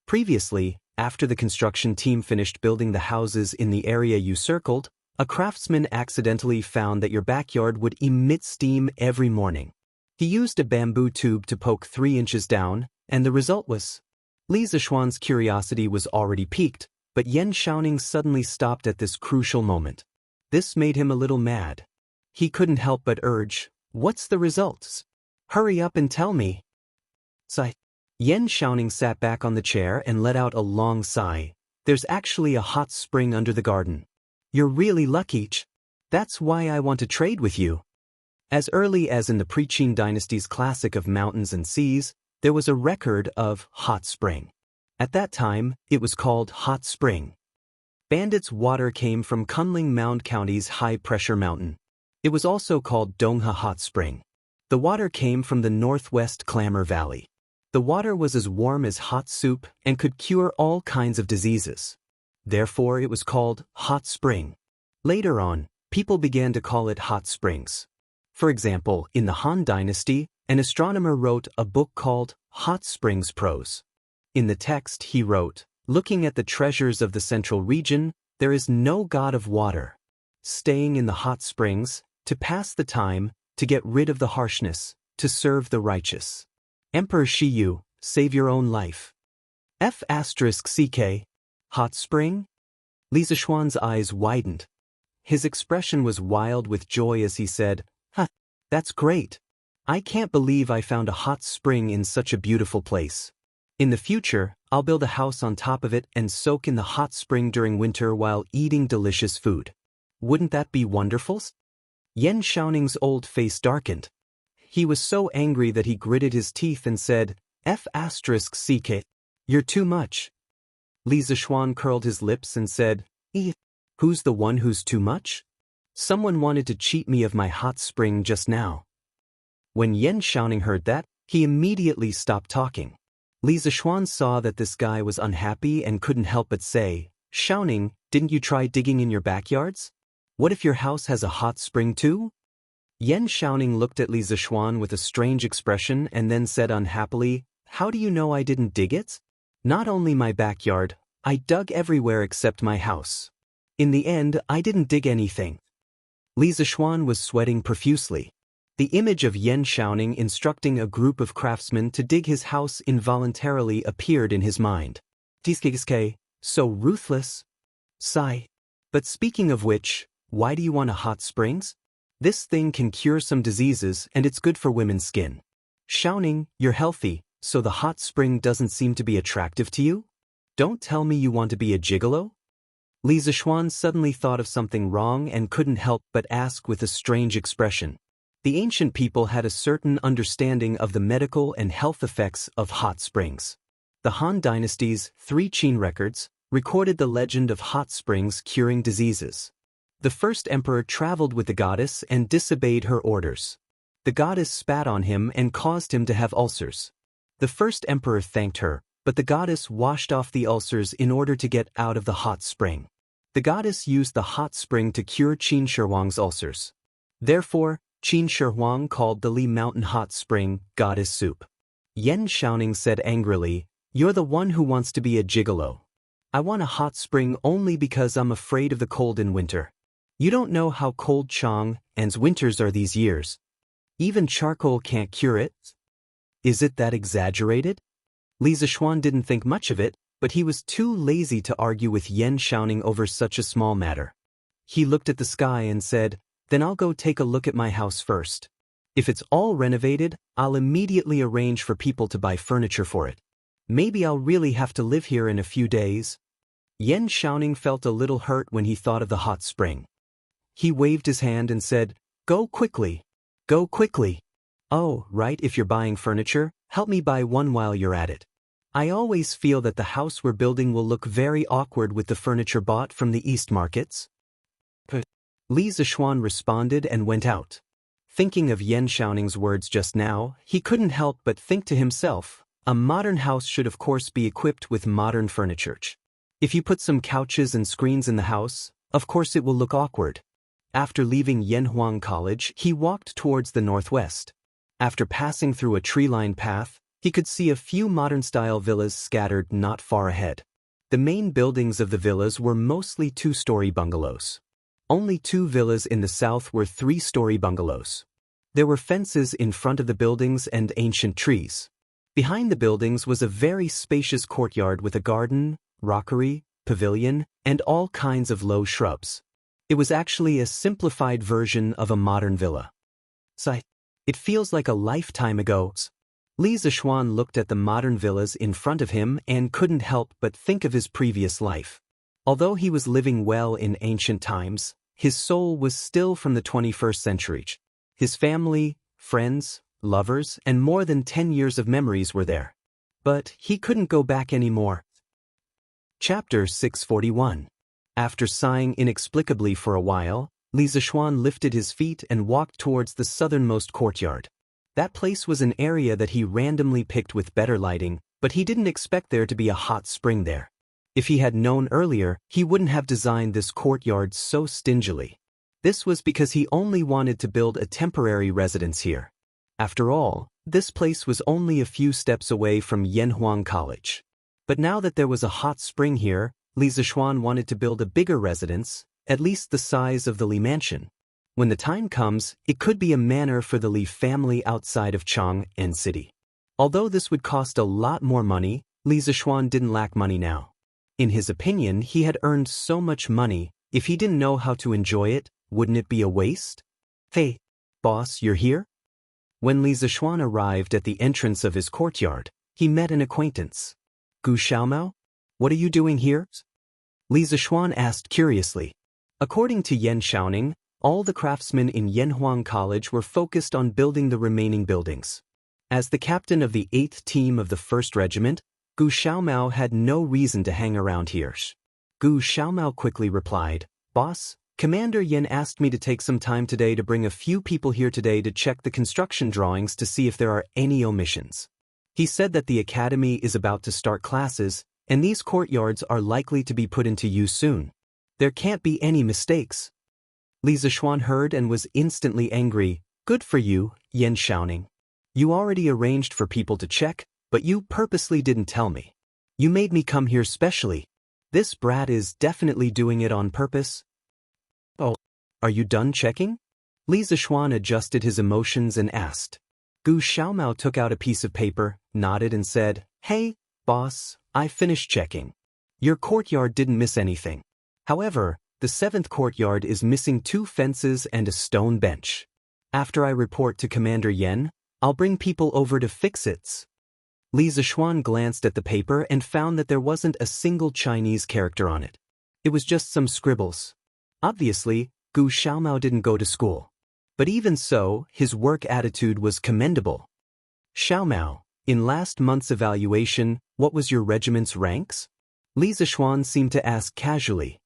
Previously, after the construction team finished building the houses in the area you circled, a craftsman accidentally found that your backyard would emit steam every morning. He used a bamboo tube to poke 3 inches down, and the result was... Li Zishuan's curiosity was already piqued, but Yan Xiaoning suddenly stopped at this crucial moment. This made him a little mad. He couldn't help but urge, What's the results? Hurry up and tell me. Sigh. Yan Xiaoning sat back on the chair and let out a long sigh. There's actually a hot spring under the garden. You're really lucky. That's why I want to trade with you. As early as in the pre-Qin dynasty's classic of mountains and seas, there was a record of hot spring. At that time, it was called Hot Spring. Bandit's water came from Kunling Mound County's high-pressure mountain. It was also called Dongha Hot Spring. The water came from the northwest Clamor Valley. The water was as warm as hot soup and could cure all kinds of diseases. Therefore, it was called Hot Spring. Later on, people began to call it hot springs. For example, in the Han Dynasty, an astronomer wrote a book called Hot Springs Prose. In the text, he wrote, Looking at the treasures of the central region, there is no god of water. Staying in the hot springs, to pass the time, to get rid of the harshness, to serve the righteous. Emperor Shiyu, save your own life. F***ck. Hot spring? Li Zishuan's eyes widened. His expression was wild with joy as he said, That's great. I can't believe I found a hot spring in such a beautiful place. In the future, I'll build a house on top of it and soak in the hot spring during winter while eating delicious food. Wouldn't that be wonderful? Yan Xiaoning's old face darkened. He was so angry that he gritted his teeth and said, F***ck. You're too much. Li Zishuan curled his lips and said, Who's the one who's too much? Someone wanted to cheat me of my hot spring just now. When Yan Xiaoning heard that, he immediately stopped talking. Li Zishuan saw that this guy was unhappy and couldn't help but say, Xiaoning, didn't you try digging in your backyards? What if your house has a hot spring too? Yan Xiaoning looked at Li Zishuan with a strange expression and then said unhappily, How do you know I didn't dig it? Not only my backyard, I dug everywhere except my house. In the end, I didn't dig anything. Li Zishuan was sweating profusely. The image of Yan Xiaoning instructing a group of craftsmen to dig his house involuntarily appeared in his mind. Tsk, so ruthless. Sigh. But speaking of which, why do you want a hot springs? This thing can cure some diseases and it's good for women's skin. Xiaoning, you're healthy, so the hot spring doesn't seem to be attractive to you? Don't tell me you want to be a gigolo? Li Zishuan suddenly thought of something wrong and couldn't help but ask with a strange expression. The ancient people had a certain understanding of the medical and health effects of hot springs. The Han Dynasty's 3 Qin records recorded the legend of hot springs curing diseases. The first emperor traveled with the goddess and disobeyed her orders. The goddess spat on him and caused him to have ulcers. The first emperor thanked her, but the goddess washed off the ulcers in order to get out of the hot spring. The goddess used the hot spring to cure Qin Shi Huang's ulcers. Therefore, Qin Shi Huang called the Li Mountain hot spring goddess soup. Yan Xiaoning said angrily, You're the one who wants to be a gigolo. I want a hot spring only because I'm afraid of the cold in winter. You don't know how cold Chang'an's winters are these years. Even charcoal can't cure it. Is it that exaggerated? Li Zishuan didn't think much of it, but he was too lazy to argue with Yan Xiaoning over such a small matter. He looked at the sky and said, Then I'll go take a look at my house first. If it's all renovated, I'll immediately arrange for people to buy furniture for it. Maybe I'll really have to live here in a few days. Yan Xiaoning felt a little hurt when he thought of the hot spring. He waved his hand and said, Go quickly. Go quickly. Oh, right, if you're buying furniture, help me buy one while you're at it. I always feel that the house we're building will look very awkward with the furniture bought from the East markets. Li Zishuan responded and went out. Thinking of Yan Xiaoning's words just now, he couldn't help but think to himself, a modern house should of course be equipped with modern furniture. If you put some couches and screens in the house, of course it will look awkward. After leaving Yanhuang College, he walked towards the northwest. After passing through a tree-lined path, he could see a few modern-style villas scattered not far ahead. The main buildings of the villas were mostly two-story bungalows. Only 2 villas in the south were 3-story bungalows. There were fences in front of the buildings and ancient trees. Behind the buildings was a very spacious courtyard with a garden, rockery, pavilion, and all kinds of low shrubs. It was actually a simplified version of a modern villa. Sigh. It feels like a lifetime ago. Li Zishuan looked at the modern villas in front of him and couldn't help but think of his previous life. Although he was living well in ancient times, his soul was still from the 21st century. His family, friends, lovers, and more than 10 years of memories were there. But he couldn't go back anymore. Chapter 641. After sighing inexplicably for a while, Li Zishuan lifted his feet and walked towards the southernmost courtyard. That place was an area that he randomly picked with better lighting, but he didn't expect there to be a hot spring there. If he had known earlier, he wouldn't have designed this courtyard so stingily. This was because he only wanted to build a temporary residence here. After all, this place was only a few steps away from Yanhuang College. But now that there was a hot spring here, Li Zishuan wanted to build a bigger residence, at least the size of the Li mansion. When the time comes, it could be a manor for the Li family outside of Chang'an City. Although this would cost a lot more money, Li Zishuan didn't lack money now. In his opinion, he had earned so much money, if he didn't know how to enjoy it, wouldn't it be a waste? Hey, boss, you're here? When Li Zishuan arrived at the entrance of his courtyard, he met an acquaintance. Gu Xiaomao? What are you doing here? Li Zishuan asked curiously. According to Yan Xiaoning, all the craftsmen in Yanhuang College were focused on building the remaining buildings. As the captain of the 8th team of the 1st Regiment, Gu Xiaomao had no reason to hang around here. Gu Xiaomao quickly replied, Boss, Commander Yan asked me to take some time today to bring a few people here today to check the construction drawings to see if there are any omissions. He said that the academy is about to start classes, and these courtyards are likely to be put into use soon. There can't be any mistakes. Li Zishuan heard and was instantly angry. Good for you, Yan Xiaoning. You already arranged for people to check, but you purposely didn't tell me. You made me come here specially. This brat is definitely doing it on purpose. Oh, are you done checking? Li Zishuan adjusted his emotions and asked. Gu Xiaomao took out a piece of paper, nodded and said, Hey, boss, I finished checking. Your courtyard didn't miss anything. However, the 7th courtyard is missing 2 fences and a stone bench. After I report to Commander Yan, I'll bring people over to fix it. Li Zishuan glanced at the paper and found that there wasn't a single Chinese character on it. It was just some scribbles. Obviously, Gu Xiaomao didn't go to school. But even so, his work attitude was commendable. Xiaomao, in last month's evaluation, what was your regiment's ranks? Li Zishuan seemed to ask casually.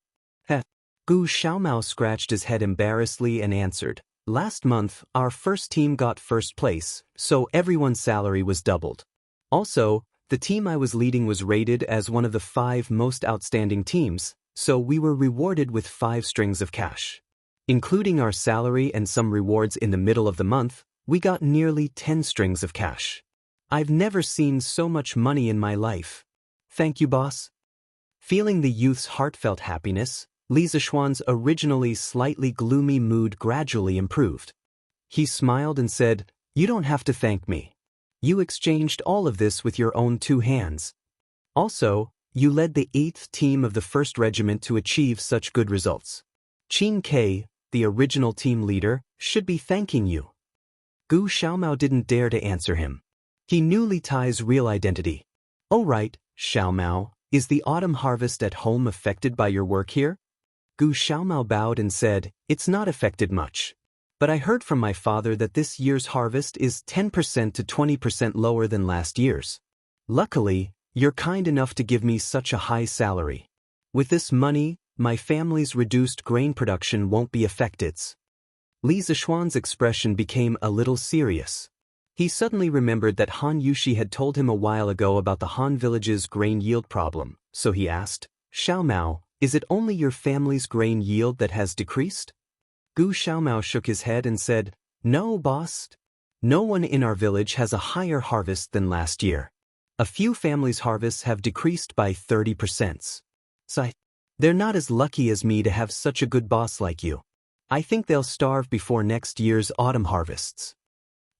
Heh. Gu Xiaomao scratched his head embarrassedly and answered, Last month, our 1st team got 1st place, so everyone's salary was doubled. Also, the team I was leading was rated as one of the 5 most outstanding teams, so we were rewarded with 5 strings of cash. Including our salary and some rewards in the middle of the month, we got nearly 10 strings of cash. I've never seen so much money in my life. Thank you, boss. Feeling the youth's heartfelt happiness, Li Zishuan's originally slightly gloomy mood gradually improved. He smiled and said, You don't have to thank me. You exchanged all of this with your own 2 hands. Also, you led the 8th team of the 1st Regiment to achieve such good results. Qin Ke, the original team leader, should be thanking you. Gu Xiaomao didn't dare to answer him. He knew Li Tai's real identity. Oh right, Xiaomao, is the autumn harvest at home affected by your work here? Gu Xiaomao bowed and said, It's not affected much. But I heard from my father that this year's harvest is 10% to 20% lower than last year's. Luckily, you're kind enough to give me such a high salary. With this money, my family's reduced grain production won't be affected. Li Zishuan's expression became a little serious. He suddenly remembered that Han Yushi had told him a while ago about the Han village's grain yield problem, so he asked, Xiaomao, is it only your family's grain yield that has decreased? Gu Xiaomao shook his head and said, "No, boss. No one in our village has a higher harvest than last year. A few families' harvests have decreased by 30%. So they're not as lucky as me to have such a good boss like you. I think they'll starve before next year's autumn harvests."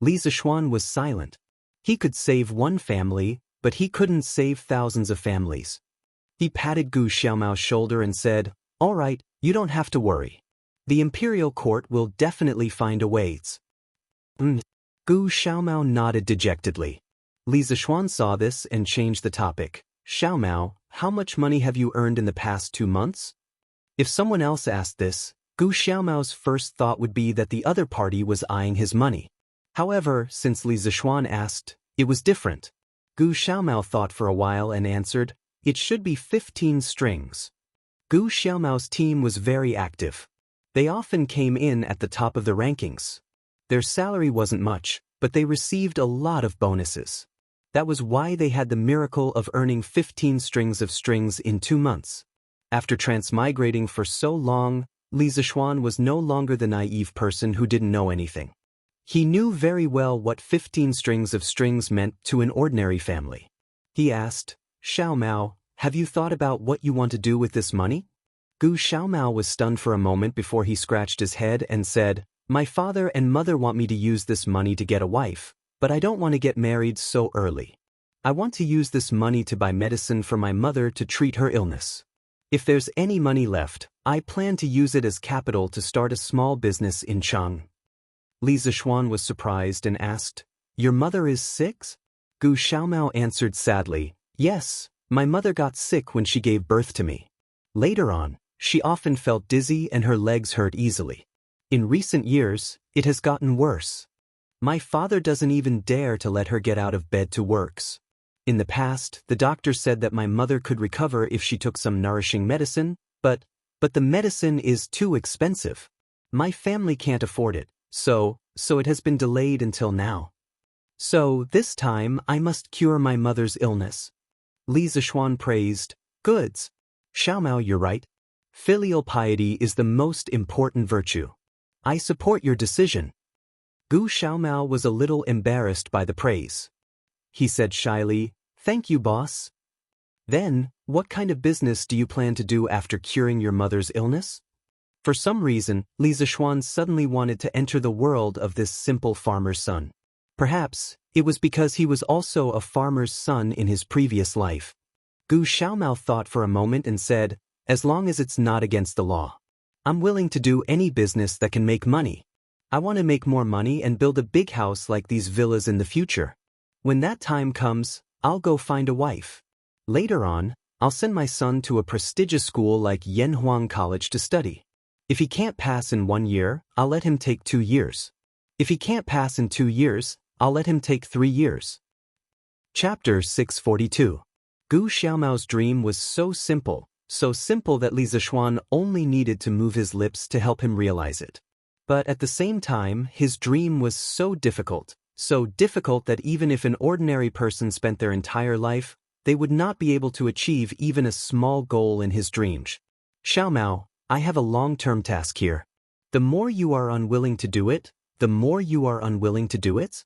Li Zishuan was silent. He could save one family, but he couldn't save thousands of families. He patted Gu Xiaomao's shoulder and said, "All right, you don't have to worry. The imperial court will definitely find a ways." Gu Xiaomao nodded dejectedly. Li Zishuan saw this and changed the topic. "Xiaomao, how much money have you earned in the past 2 months?" If someone else asked this, Gu Xiaomao's first thought would be that the other party was eyeing his money. However, since Li Zishuan asked, it was different. Gu Xiaomao thought for a while and answered, "It should be 15 strings." Gu Xiaomao's team was very active. They often came in at the top of the rankings. Their salary wasn't much, but they received a lot of bonuses. That was why they had the miracle of earning 15 strings in 2 months. After transmigrating for so long, Li Zishuan was no longer the naive person who didn't know anything. He knew very well what 15 strings meant to an ordinary family. He asked, "Xiaomao, have you thought about what you want to do with this money?" Gu Xiaomao was stunned for a moment before he scratched his head and said, "My father and mother want me to use this money to get a wife, but I don't want to get married so early. I want to use this money to buy medicine for my mother to treat her illness. If there's any money left, I plan to use it as capital to start a small business in Chang." Li Zishuan was surprised and asked, "Your mother is sick?" Gu Xiaomao answered sadly, "Yes, my mother got sick when she gave birth to me. Later on, she often felt dizzy and her legs hurt easily. In recent years, it has gotten worse. My father doesn't even dare to let her get out of bed to works. In the past, the doctor said that my mother could recover if she took some nourishing medicine, but the medicine is too expensive. My family can't afford it, so it has been delayed until now. So this time I must cure my mother's illness." Li Zishuan praised, "Goods. Xiaomao, you're right. Filial piety is the most important virtue. I support your decision." Gu Xiaomao was a little embarrassed by the praise. He said shyly, "Thank you, boss." "Then, what kind of business do you plan to do after curing your mother's illness?" For some reason, Li Zishuan suddenly wanted to enter the world of this simple farmer's son. Perhaps it was because he was also a farmer's son in his previous life. Gu Xiaomao thought for a moment and said, "As long as it's not against the law. I'm willing to do any business that can make money. I want to make more money and build a big house like these villas in the future. When that time comes, I'll go find a wife. Later on, I'll send my son to a prestigious school like Yanhuang College to study. If he can't pass in 1 year, I'll let him take 2 years. If he can't pass in 2 years, I'll let him take 3 years." Chapter 642. Gu Xiaomao's dream was so simple that Li Zishuan only needed to move his lips to help him realize it. But at the same time, his dream was so difficult that even if an ordinary person spent their entire life, they would not be able to achieve even a small goal in his dreams. "Xiaomao, I have a long-term task here. The more you are unwilling to do it, the more you are unwilling to do it."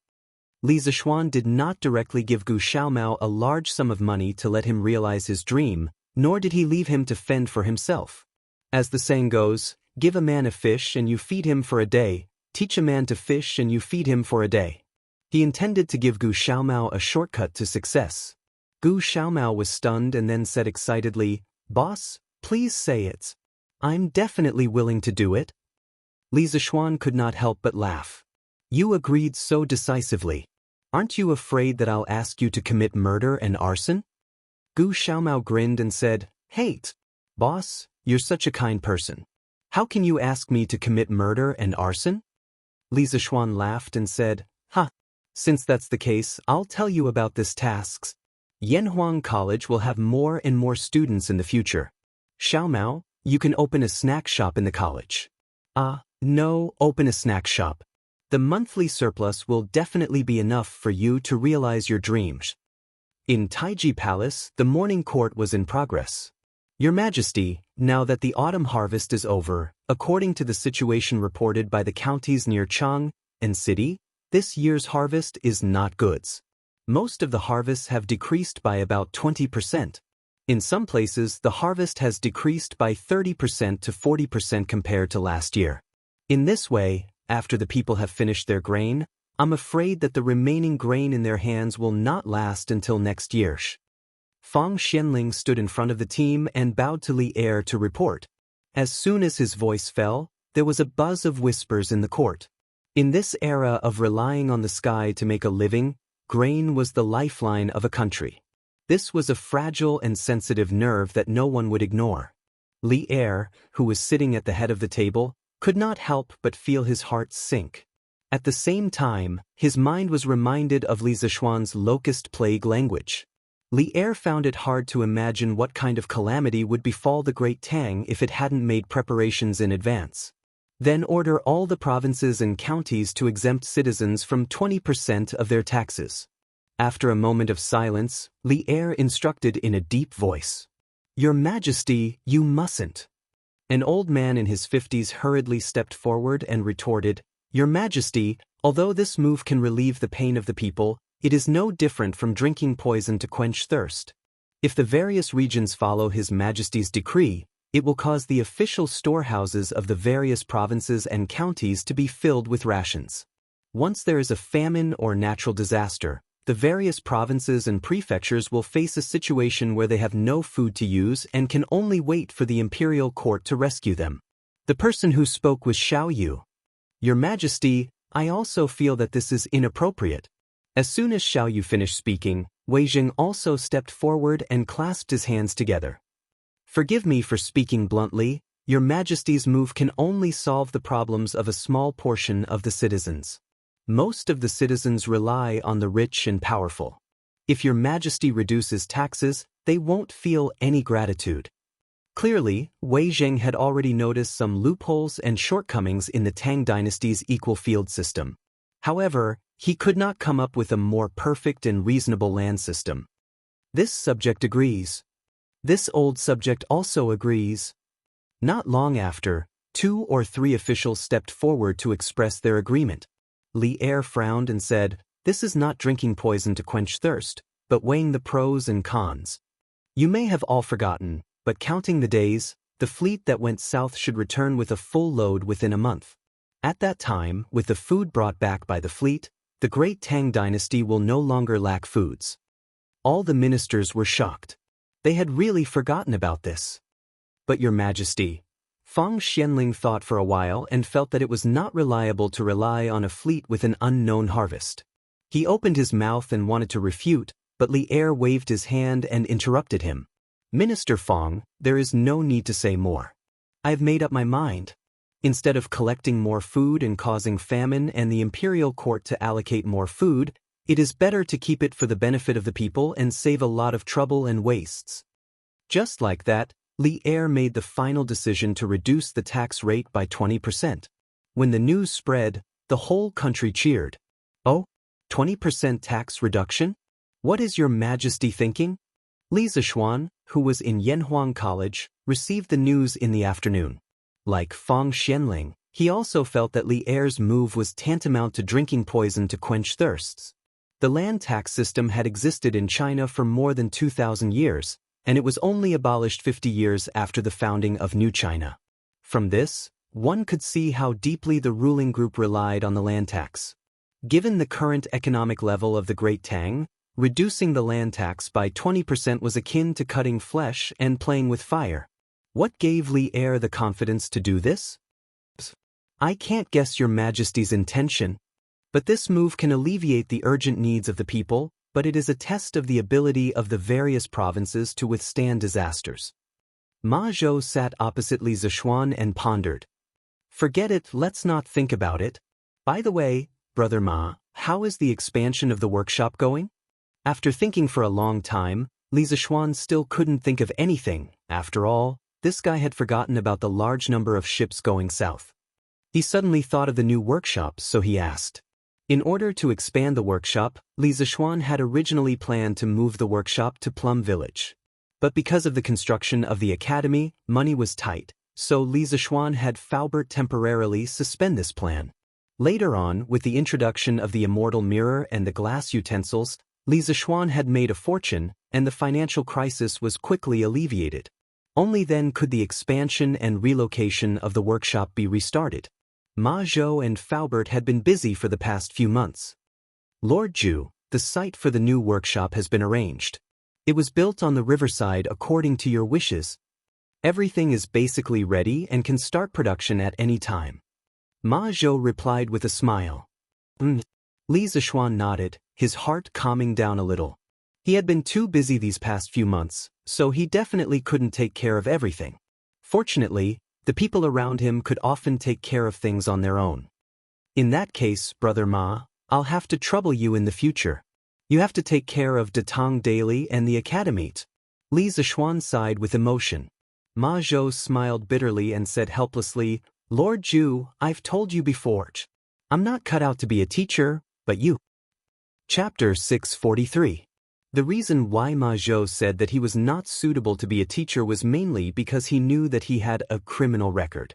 Li Zishuan did not directly give Gu Xiaomao a large sum of money to let him realize his dream, nor did he leave him to fend for himself. As the saying goes, give a man a fish and you feed him for a day, teach a man to fish and you feed him for a day. He intended to give Gu Xiaomao a shortcut to success. Gu Xiaomao was stunned and then said excitedly, "Boss, please say it. I'm definitely willing to do it." Li Zishuan could not help but laugh. "You agreed so decisively. Aren't you afraid that I'll ask you to commit murder and arson?" Gu Xiaomao grinned and said, "Hey, boss, you're such a kind person. How can you ask me to commit murder and arson?" Li Zishuan laughed and said, "Ha! Since that's the case, I'll tell you about this tasks. Yanhuang College will have more and more students in the future. Xiaomao, you can open a snack shop in the college." No, open a snack shop. The monthly surplus will definitely be enough for you to realize your dreams." In Taiji Palace, the morning court was in progress. Your Majesty, now that the autumn harvest is over, according to the situation reported by the counties near Chang and City, this year's harvest is not goods. Most of the harvests have decreased by about 20%. In some places, the harvest has decreased by 30% to 40% compared to last year. In this way, after the people have finished their grain, I'm afraid that the remaining grain in their hands will not last until next year. Fang Xianling stood in front of the team and bowed to Li Er to report. As soon as his voice fell, there was a buzz of whispers in the court. In this era of relying on the sky to make a living, grain was the lifeline of a country. This was a fragile and sensitive nerve that no one would ignore. Li Er, who was sitting at the head of the table, could not help but feel his heart sink. At the same time, his mind was reminded of Li Zishuan's locust plague language. Li Er found it hard to imagine what kind of calamity would befall the Great Tang if it hadn't made preparations in advance. Then order all the provinces and counties to exempt citizens from 20% of their taxes. After a moment of silence, Li Er instructed in a deep voice. Your Majesty, you mustn't. An old man in his 50s hurriedly stepped forward and retorted, Your Majesty, although this move can relieve the pain of the people, it is no different from drinking poison to quench thirst. If the various regions follow His Majesty's decree, it will cause the official storehouses of the various provinces and counties to be filled with rations. Once there is a famine or natural disaster, the various provinces and prefectures will face a situation where they have no food to use and can only wait for the imperial court to rescue them. The person who spoke was Xiao Yu. Your Majesty, I also feel that this is inappropriate. As soon as Xiao Yu finished speaking, Wei Jing also stepped forward and clasped his hands together. Forgive me for speaking bluntly, Your Majesty's move can only solve the problems of a small portion of the citizens. Most of the citizens rely on the rich and powerful. If Your Majesty reduces taxes, they won't feel any gratitude. Clearly, Wei Jing had already noticed some loopholes and shortcomings in the Tang dynasty's equal field system. However, he could not come up with a more perfect and reasonable land system. This subject agrees. This old subject also agrees. Not long after, 2 or 3 officials stepped forward to express their agreement. Li Er frowned and said, This is not drinking poison to quench thirst, but weighing the pros and cons. You may have all forgotten, but counting the days, the fleet that went south should return with a full load within a month. At that time, with the food brought back by the fleet, the Great Tang dynasty will no longer lack foods. All the ministers were shocked. They had really forgotten about this. But Your Majesty, Fang Xianling thought for a while and felt that it was not reliable to rely on a fleet with an unknown harvest. He opened his mouth and wanted to refute, but Li Er waved his hand and interrupted him. Minister Fang, there is no need to say more. I have made up my mind. Instead of collecting more food and causing famine and the imperial court to allocate more food, it is better to keep it for the benefit of the people and save a lot of trouble and wastes. Just like that, Li Er made the final decision to reduce the tax rate by 20%. When the news spread, the whole country cheered. Oh, 20% tax reduction? What is Your Majesty thinking? Li Zishuan, who was in Yanhuang College, received the news in the afternoon. Like Fang Xianling, he also felt that Li Er's move was tantamount to drinking poison to quench thirsts. The land tax system had existed in China for more than 2,000 years, and it was only abolished 50 years after the founding of New China. From this, one could see how deeply the ruling group relied on the land tax. Given the current economic level of the Great Tang, reducing the land tax by 20% was akin to cutting flesh and playing with fire. What gave Li Er the confidence to do this? I can't guess Your Majesty's intention, but this move can alleviate the urgent needs of the people, but it is a test of the ability of the various provinces to withstand disasters. Ma Zhou sat opposite Li Zishuan and pondered. Forget it, let's not think about it. By the way, Brother Ma, how is the expansion of the workshop going? After thinking for a long time, Li Zishuan still couldn't think of anything. After all, this guy had forgotten about the large number of ships going south. He suddenly thought of the new workshop, so he asked. In order to expand the workshop, Li Zishuan had originally planned to move the workshop to Plum Village. But because of the construction of the academy, money was tight, so Li Zixuan had Faubert temporarily suspend this plan. Later on, with the introduction of the immortal mirror and the glass utensils, Li Zixuan had made a fortune, and the financial crisis was quickly alleviated. Only then could the expansion and relocation of the workshop be restarted. Ma Zhou and Faubert had been busy for the past few months. Lord Zhu, the site for the new workshop has been arranged. It was built on the riverside according to your wishes. Everything is basically ready and can start production at any time. Ma Zhou replied with a smile. Li Zixuan nodded, his heart calming down a little. He had been too busy these past few months, so he definitely couldn't take care of everything. Fortunately, the people around him could often take care of things on their own. In that case, Brother Ma, I'll have to trouble you in the future. You have to take care of Datang Daily and the academy. Li Zixuan sighed with emotion. Ma Zhou smiled bitterly and said helplessly, Lord Zhu, I've told you before. I'm not cut out to be a teacher, but you. Chapter 643. The reason why Ma Zhou said that he was not suitable to be a teacher was mainly because he knew that he had a criminal record.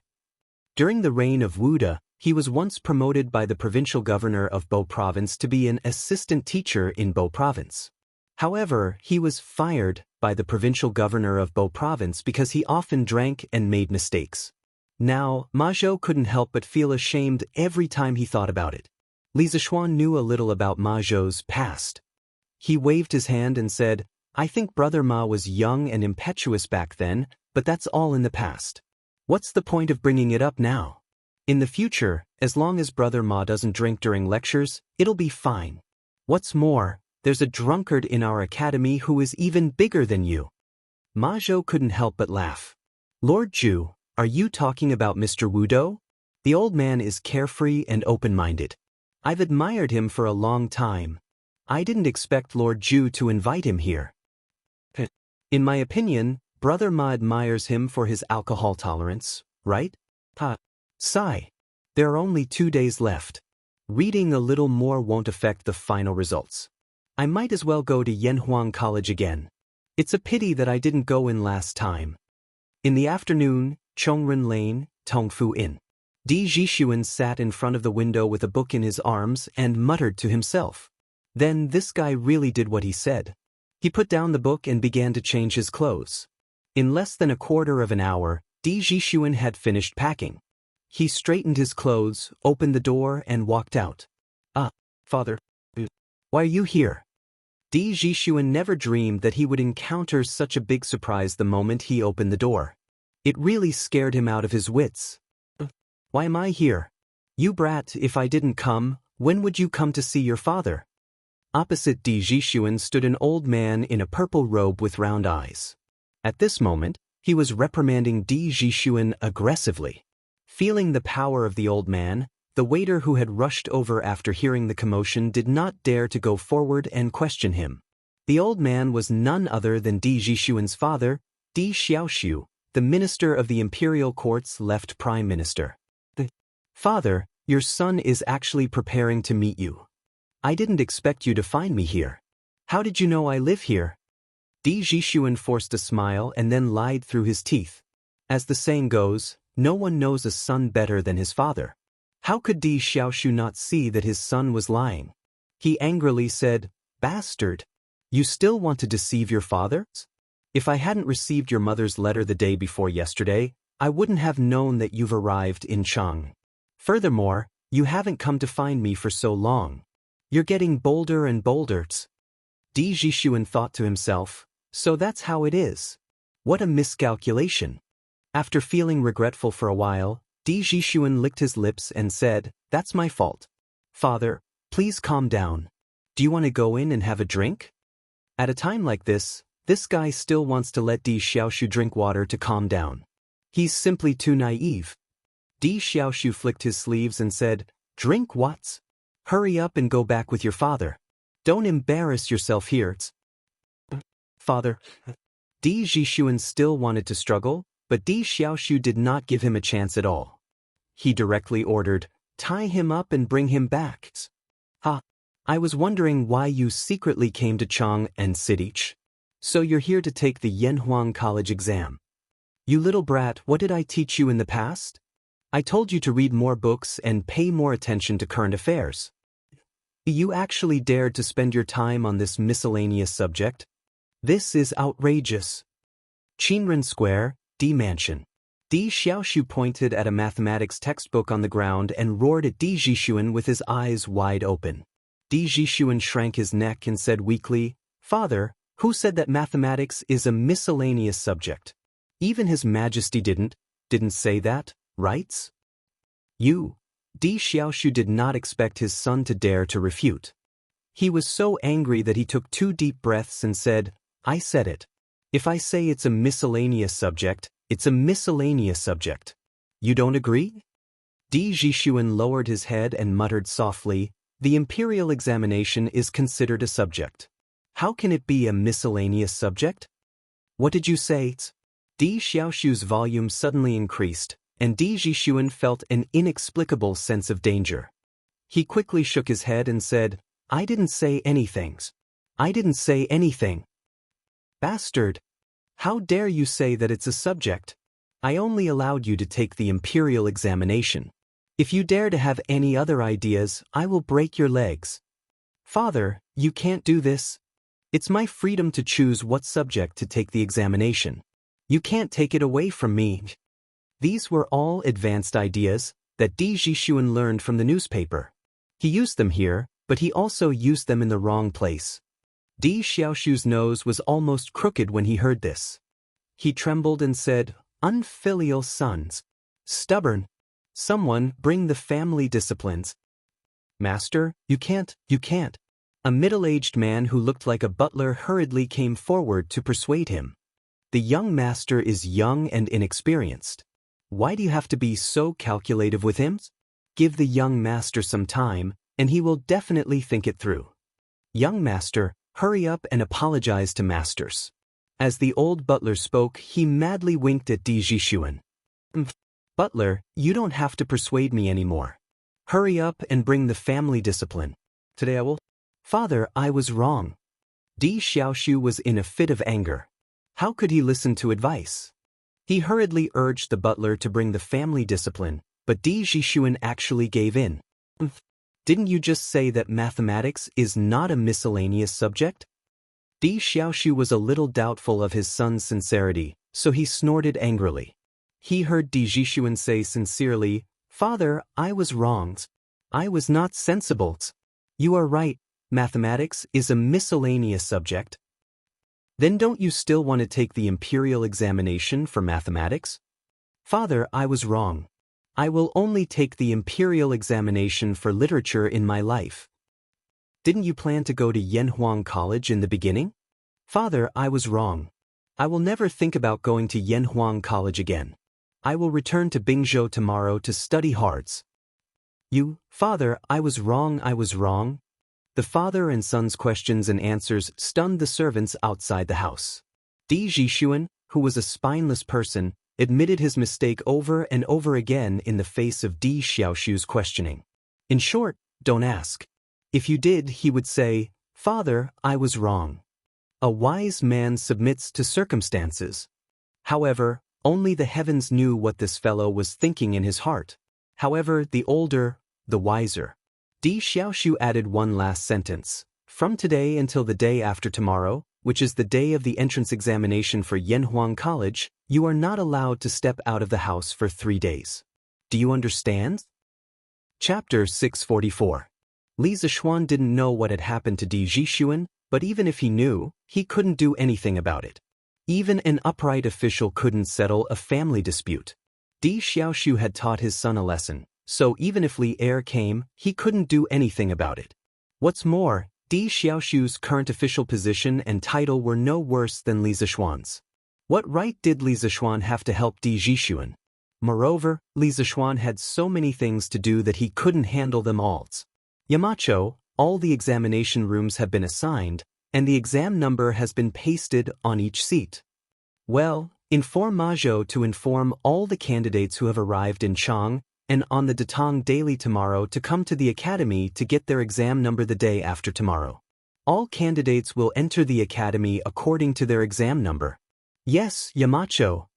During the reign of Wuda, he was once promoted by the provincial governor of Bo Province to be an assistant teacher in Bo Province. However, he was fired by the provincial governor of Bo Province because he often drank and made mistakes. Now, Ma Zhou couldn't help but feel ashamed every time he thought about it. Li Zixuan knew a little about Ma Zhou's past. He waved his hand and said, I think Brother Ma was young and impetuous back then, but that's all in the past. What's the point of bringing it up now? In the future, as long as Brother Ma doesn't drink during lectures, it'll be fine. What's more, there's a drunkard in our academy who is even bigger than you. Ma Zhou couldn't help but laugh. Lord Zhu, are you talking about Mr. Wudo? The old man is carefree and open-minded. I've admired him for a long time. I didn't expect Lord Zhu to invite him here. In my opinion, Brother Ma admires him for his alcohol tolerance, right? Sigh. There are only 2 days left. Reading a little more won't affect the final results. I might as well go to Yanhuang College again. It's a pity that I didn't go in last time. In the afternoon, Chongren Lane, Tongfu Inn. Di Zhixuan sat in front of the window with a book in his arms and muttered to himself. Then this guy really did what he said. He put down the book and began to change his clothes. In less than a quarter of an hour, Di Zhixuan had finished packing. He straightened his clothes, opened the door, and walked out. Father. Why are you here? Di Zhixuan never dreamed that he would encounter such a big surprise the moment he opened the door. It really scared him out of his wits. Why am I here? You brat, if I didn't come, when would you come to see your father? Opposite Di Zhixuan stood an old man in a purple robe with round eyes. At this moment, he was reprimanding Di Zhixuan aggressively. Feeling the power of the old man, the waiter who had rushed over after hearing the commotion did not dare to go forward and question him. The old man was none other than Di Zhixuan's father, Di Xiaoxiu, the minister of the imperial court's left prime minister. Father, your son is actually preparing to meet you. I didn't expect you to find me here. How did you know I live here? Di Zhixuan forced a smile and then lied through his teeth. As the saying goes, no one knows a son better than his father. How could Di Xiaoxiu not see that his son was lying? He angrily said, Bastard! You still want to deceive your father? If I hadn't received your mother's letter the day before yesterday, I wouldn't have known that you've arrived in Chang. Furthermore, you haven't come to find me for so long. You're getting bolder and bolder. Di Zhixuan thought to himself, so that's how it is. What a miscalculation. After feeling regretful for a while, Di Zhixuan licked his lips and said, That's my fault. Father, please calm down. Do you want to go in and have a drink? At a time like this guy still wants to let Di Xiaoxiu drink water to calm down. He's simply too naive. Di Xiaoxiu flicked his sleeves and said, Drink what? Hurry up and go back with your father. Don't embarrass yourself here. Father. Di Zhixuan still wanted to struggle, but Di Xiaoxiu did not give him a chance at all. He directly ordered, Tie him up and bring him back. I was wondering why you secretly came to Chang and Sidich. So you're here to take the Yanhuang College exam. You little brat, what did I teach you in the past? I told you to read more books and pay more attention to current affairs. You actually dared to spend your time on this miscellaneous subject? This is outrageous. Qinren Square, D Mansion. Di Xiaoshu pointed at a mathematics textbook on the ground and roared at Di Jixuan with his eyes wide open. Di Jixuan shrank his neck and said weakly, "Father, who said that mathematics is a miscellaneous subject? Even His Majesty didn't say that, right?" Di Xiaoshu did not expect his son to dare to refute. He was so angry that he took 2 deep breaths and said, "I said it. If I say it's a miscellaneous subject, it's a miscellaneous subject. You don't agree?" Di Jixuan lowered his head and muttered softly, "The imperial examination is considered a subject. How can it be a miscellaneous subject?" "What did you say?" Di Xiaoshu's volume suddenly increased, and Di Jixuan felt an inexplicable sense of danger. He quickly shook his head and said, "I didn't say anything. I didn't say anything." "Bastard! How dare you say that it's a subject? I only allowed you to take the imperial examination. If you dare to have any other ideas, I will break your legs." "Father, you can't do this. It's my freedom to choose what subject to take the examination. You can't take it away from me." These were all advanced ideas that Di Jixuan learned from the newspaper. He used them here, but he also used them in the wrong place. Di Xiaoshu's nose was almost crooked when he heard this. He trembled and said, "Unfilial sons. Stubborn. Someone bring the family disciplines." "Master, you can't. A middle-aged man who looked like a butler hurriedly came forward to persuade him. "The young master is young and inexperienced. Why do you have to be so calculative with him? Give the young master some time, and he will definitely think it through. Young master, hurry up and apologize to masters." As the old butler spoke, he madly winked at Di Jixuan. "Butler, you don't have to persuade me anymore. Hurry up and bring the family discipline. Today I will—" "Father, I was wrong." Di Xiaoshu was in a fit of anger. How could he listen to advice? He hurriedly urged the butler to bring the family discipline, but Di Jixuan actually gave in. "Didn't you just say that mathematics is not a miscellaneous subject?" Di Xiaoshu was a little doubtful of his son's sincerity, so he snorted angrily. He heard Di Jixuan say sincerely, "Father, I was wrong. I was not sensible. You are right, mathematics is a miscellaneous subject." "Then don't you still want to take the imperial examination for mathematics?" "Father, I was wrong. I will only take the imperial examination for literature in my life." "Didn't you plan to go to Yanhuang College in the beginning?" "Father, I was wrong. I will never think about going to Yanhuang College again. I will return to Bingzhou tomorrow to study hards." "Father, I was wrong." The father and son's questions and answers stunned the servants outside the house. Di Jixuan, who was a spineless person, admitted his mistake over and over again in the face of Di Xiaoshu's questioning. In short, don't ask. If you did, he would say, "Father, I was wrong." A wise man submits to circumstances. However, only the heavens knew what this fellow was thinking in his heart. However, the older, the wiser. Di Xiaoshu added one last sentence. "From today until the day after tomorrow, which is the day of the entrance examination for Yanhuang College, you are not allowed to step out of the house for 3 days. Do you understand?" Chapter 644. Li Zixuan didn't know what had happened to Di Jixuan, but even if he knew, he couldn't do anything about it. Even an upright official couldn't settle a family dispute. Di Xiaoshu had taught his son a lesson, so even if Li Er came, he couldn't do anything about it. What's more, Di Xiaoshu's current official position and title were no worse than Li Zixuan's. What right did Li Zixuan have to help Di Jixuan? Moreover, Li Zixuan had so many things to do that he couldn't handle them all. Yamacho, all the examination rooms have been assigned, and the exam number has been pasted on each seat. Well, inform Majo to inform all the candidates who have arrived in Chang and on the Datang Daily tomorrow to come to the academy to get their exam number the day after tomorrow. All candidates will enter the academy according to their exam number. Yes, Yamacho.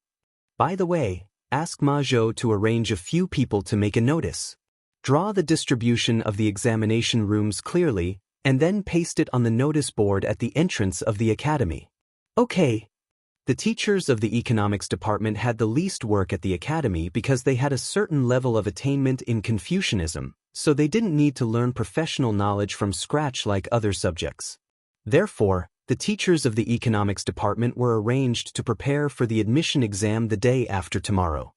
By the way, ask Majo to arrange a few people to make a notice. Draw the distribution of the examination rooms clearly, and then paste it on the notice board at the entrance of the academy. Okay. The teachers of the economics department had the least work at the academy because they had a certain level of attainment in Confucianism, so they didn't need to learn professional knowledge from scratch like other subjects. Therefore, the teachers of the economics department were arranged to prepare for the admission exam the day after tomorrow.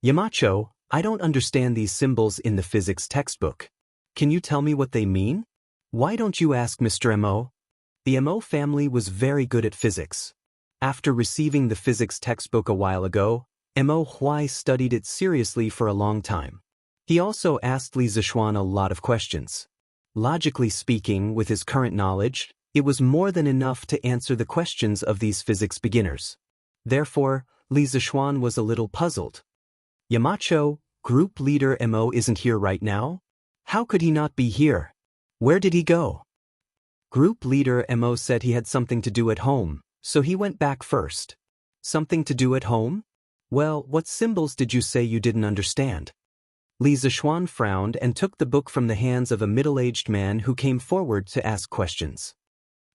Yamacho, I don't understand these symbols in the physics textbook. Can you tell me what they mean? Why don't you ask Mr. Mo? The Mo family was very good at physics. After receiving the physics textbook a while ago, Mo Huai studied it seriously for a long time. He also asked Li Zixuan a lot of questions. Logically speaking, with his current knowledge, it was more than enough to answer the questions of these physics beginners. Therefore, Li Zixuan was a little puzzled. Yamacho, group leader Mo isn't here right now? How could he not be here? Where did he go? Group leader Mo said he had something to do at home, so he went back first. Something to do at home? Well, what symbols did you say you didn't understand? Li Zixuan frowned and took the book from the hands of a middle-aged man who came forward to ask questions.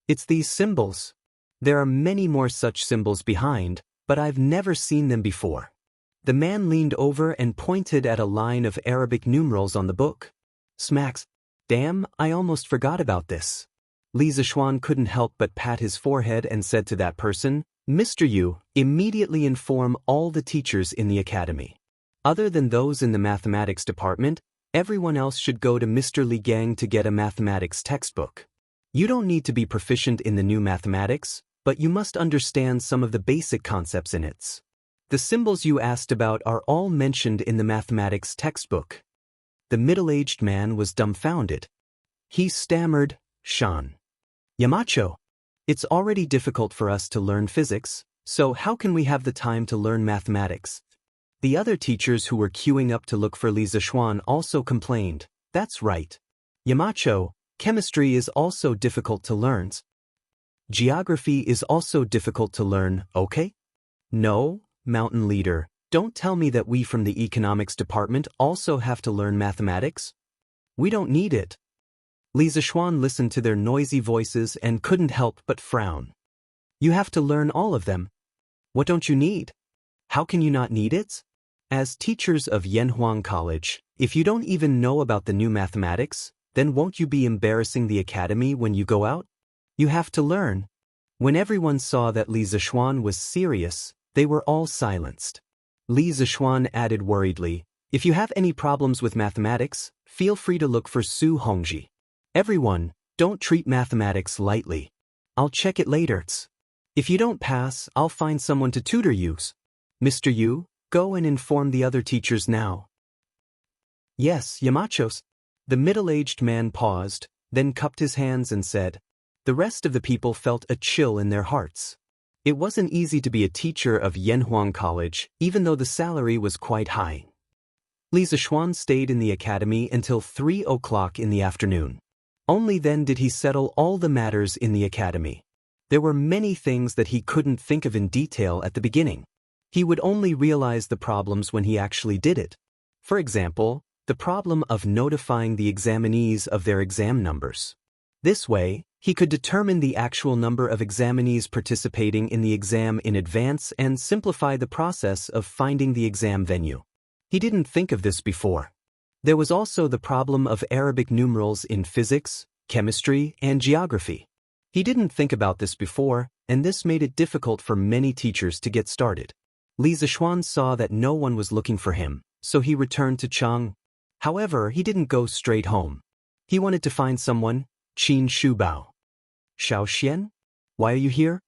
It's these symbols. There are many more such symbols behind, but I've never seen them before. The man leaned over and pointed at a line of Arabic numerals on the book. Smacks. Damn, I almost forgot about this. Li Zixuan couldn't help but pat his forehead and said to that person, Mr. Yu, immediately inform all the teachers in the academy. Other than those in the mathematics department, everyone else should go to Mr. Li Gang to get a mathematics textbook. You don't need to be proficient in the new mathematics, but you must understand some of the basic concepts in it. The symbols you asked about are all mentioned in the mathematics textbook. The middle-aged man was dumbfounded. He stammered, Shan. Yamacho, it's already difficult for us to learn physics, so how can we have the time to learn mathematics? The other teachers who were queuing up to look for Li Zixuan also complained, that's right. Yamacho, chemistry is also difficult to learn. Geography is also difficult to learn, okay? No, Mountain Leader, don't tell me that we from the economics department also have to learn mathematics. We don't need it. Li Zixuan listened to their noisy voices and couldn't help but frown. You have to learn all of them. What don't you need? How can you not need it? As teachers of Yanhuang College, if you don't even know about the new mathematics, then won't you be embarrassing the academy when you go out? You have to learn. When everyone saw that Li Zixuan was serious, they were all silenced. Li Zixuan added worriedly, if you have any problems with mathematics, feel free to look for Su Hongji. Everyone, don't treat mathematics lightly. I'll check it later. If you don't pass, I'll find someone to tutor you. Mr. Yu, go and inform the other teachers now. Yes, Yamachos. The middle-aged man paused, then cupped his hands and said. The rest of the people felt a chill in their hearts. It wasn't easy to be a teacher of Yanhuang College, even though the salary was quite high. Li Zixuan stayed in the academy until 3 o'clock in the afternoon. Only then did he settle all the matters in the academy. There were many things that he couldn't think of in detail at the beginning. He would only realize the problems when he actually did it. For example, the problem of notifying the examinees of their exam numbers. This way, he could determine the actual number of examinees participating in the exam in advance and simplify the process of finding the exam venue. He didn't think of this before. There was also the problem of Arabic numerals in physics, chemistry, and geography. He didn't think about this before, and this made it difficult for many teachers to get started. Li Zixuan saw that no one was looking for him, so he returned to Chang. However, he didn't go straight home. He wanted to find someone, Qin Shubao. Xiao Xian? Why are you here?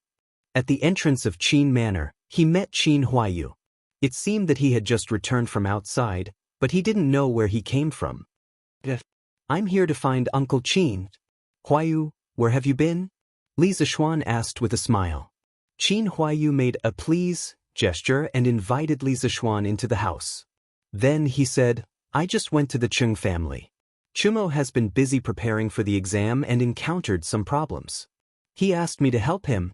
At the entrance of Qin Manor, he met Qin Huayu. It seemed that he had just returned from outside, but he didn't know where he came from. I'm here to find Uncle Qin. Huayu, where have you been? Li Zixuan asked with a smile. Qin Huayu made a please gesture and invited Li Zixuan into the house. Then he said, I just went to the Cheng family. Chumo has been busy preparing for the exam and encountered some problems. He asked me to help him.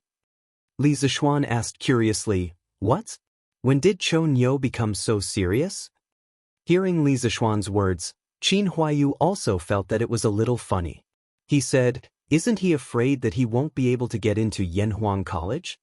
Li Zishuan asked curiously, "What? When did Chou Nyo become so serious?" Hearing Li Zishuan's words, Qin Huayu also felt that it was a little funny. He said, "Isn't he afraid that he won't be able to get into Yanhuang College?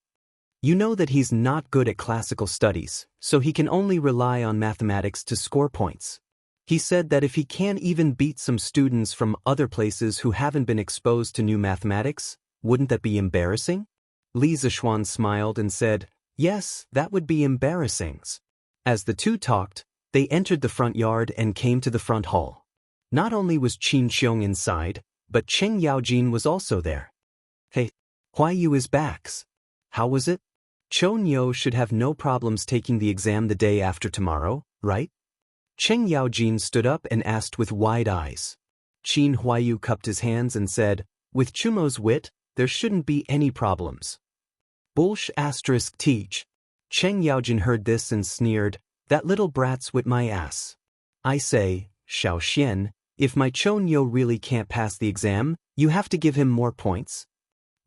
You know that he's not good at classical studies, so he can only rely on mathematics to score points." He said that if he can't even beat some students from other places who haven't been exposed to new mathematics, wouldn't that be embarrassing? Li Zishuan smiled and said, "Yes, that would be embarrassing." As the two talked, they entered the front yard and came to the front hall. Not only was Qin Xiong inside, but Cheng Yaojin was also there. "Hey, Huayu is back. How was it? Chou Nyo should have no problems taking the exam the day after tomorrow, right?" Cheng Yaojin stood up and asked with wide eyes. Qin Huayu cupped his hands and said, "With Chumo's wit, there shouldn't be any problems." Bullsh * teach. Cheng Yaojin heard this and sneered, "That little brat's whipped my ass. I say, Xiao Xian, if my Chou Nyo really can't pass the exam, you have to give him more points.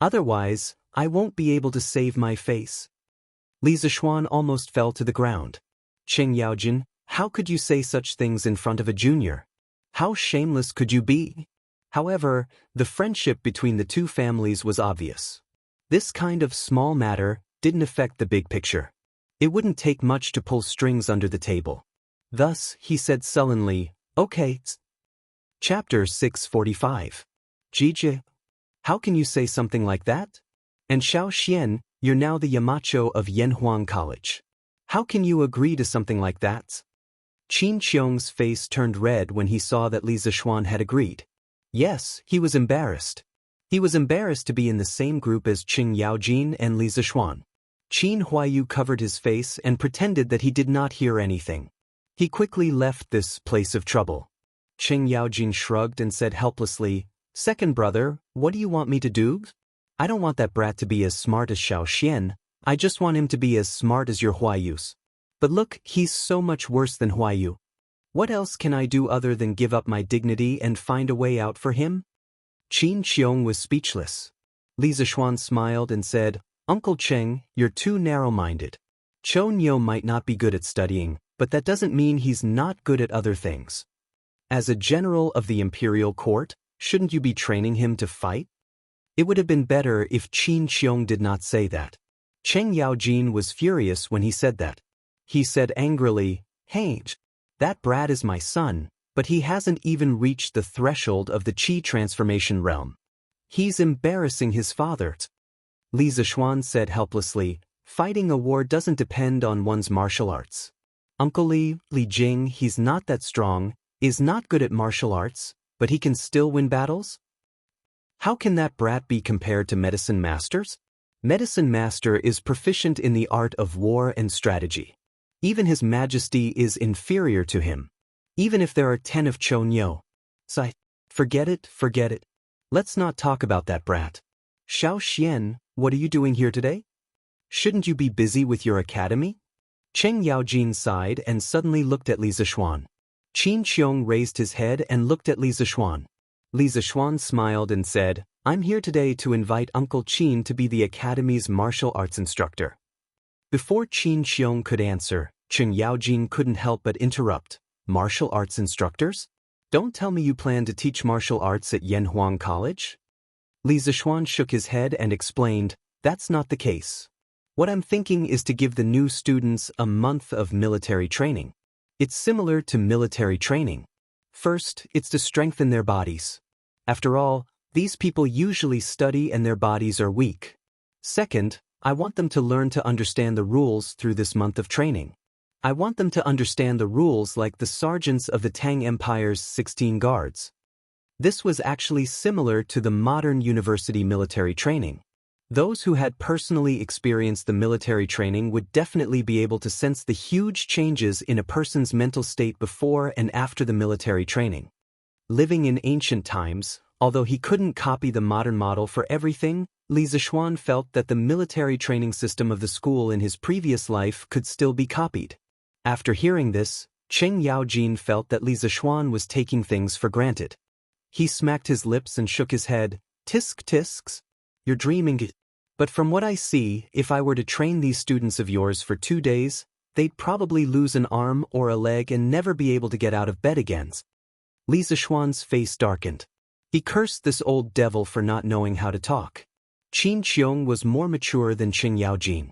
Otherwise, I won't be able to save my face." Li Zishuan almost fell to the ground. "Cheng Yaojin, how could you say such things in front of a junior? How shameless could you be?" However, the friendship between the two families was obvious. This kind of small matter didn't affect the big picture. It wouldn't take much to pull strings under the table. Thus, he said sullenly, "Okay." Chapter 645. Jiji, how can you say something like that? And Xiao Xian, you're now the Yamacho of Yanhuang College. How can you agree to something like that? Qin Xiong's face turned red when he saw that Li Zishuan had agreed. Yes, he was embarrassed. He was embarrassed to be in the same group as Cheng Yaojin and Li Zishuan. Qin Huayu covered his face and pretended that he did not hear anything. He quickly left this place of trouble. Cheng Yaojin shrugged and said helplessly, "Second brother, what do you want me to do? I don't want that brat to be as smart as Xiao Xian, I just want him to be as smart as your Huayus. But look, he's so much worse than Huayu. What else can I do other than give up my dignity and find a way out for him?" Qin Xiong was speechless. Li Zishuan smiled and said, "Uncle Cheng, you're too narrow-minded. Chou Nyo might not be good at studying, but that doesn't mean he's not good at other things. As a general of the imperial court, shouldn't you be training him to fight?" It would have been better if Qin Xiong did not say that. Cheng Yaojin was furious when he said that. He said angrily, "Hey, that brat is my son, but he hasn't even reached the threshold of the Qi transformation realm. He's embarrassing his father." Li Zishuan said helplessly, "Fighting a war doesn't depend on one's martial arts. Uncle Li Jing, he's not that strong, is not good at martial arts, but he can still win battles? How can that brat be compared to medicine masters? Medicine master is proficient in the art of war and strategy. Even his majesty is inferior to him, even if there are 10 of Chou Nyo. Forget it. Let's not talk about that brat. Xiao Xian, what are you doing here today? Shouldn't you be busy with your academy?" Cheng Yaojin sighed and suddenly looked at Li Zishuan. Qin Xiong raised his head and looked at Li Zishuan. Li Zishuan smiled and said, "I'm here today to invite Uncle Qin to be the academy's martial arts instructor." Before Qin Xiong could answer, Cheng Yaojin couldn't help but interrupt. "Martial arts instructors? Don't tell me you plan to teach martial arts at Yanhuang College?" Li Zishuan shook his head and explained, "That's not the case. What I'm thinking is to give the new students a month of military training. It's similar to military training. First, it's to strengthen their bodies. After all, these people usually study and their bodies are weak. Second, I want them to learn to understand the rules through this month of training. I want them to understand the rules like the sergeants of the Tang Empire's 16 guards." This was actually similar to the modern university military training. Those who had personally experienced the military training would definitely be able to sense the huge changes in a person's mental state before and after the military training. Living in ancient times, although he couldn't copy the modern model for everything, Li Zishuan felt that the military training system of the school in his previous life could still be copied. After hearing this, Cheng Yaojin felt that Li Zishuan was taking things for granted. He smacked his lips and shook his head. Tisk tisks. You're dreaming. But from what I see, if I were to train these students of yours for 2 days, they'd probably lose an arm or a leg and never be able to get out of bed again. Li Zishuan's face darkened. He cursed this old devil for not knowing how to talk. Qin Qiong was more mature than Qing Yaojin.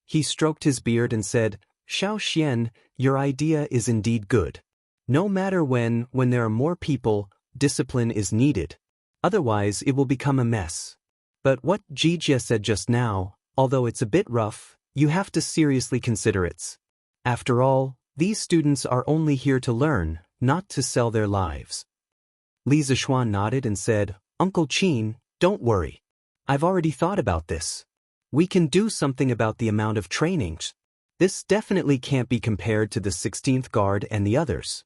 He stroked his beard and said, Xiao Xian, your idea is indeed good. No matter when there are more people, discipline is needed. Otherwise it will become a mess. But what Jijia said just now, although it's a bit rough, you have to seriously consider it. After all, these students are only here to learn, not to sell their lives. Li Zishuan nodded and said, Uncle Qin, don't worry. I've already thought about this. We can do something about the amount of trainings. This definitely can't be compared to the 16th Guard and the others.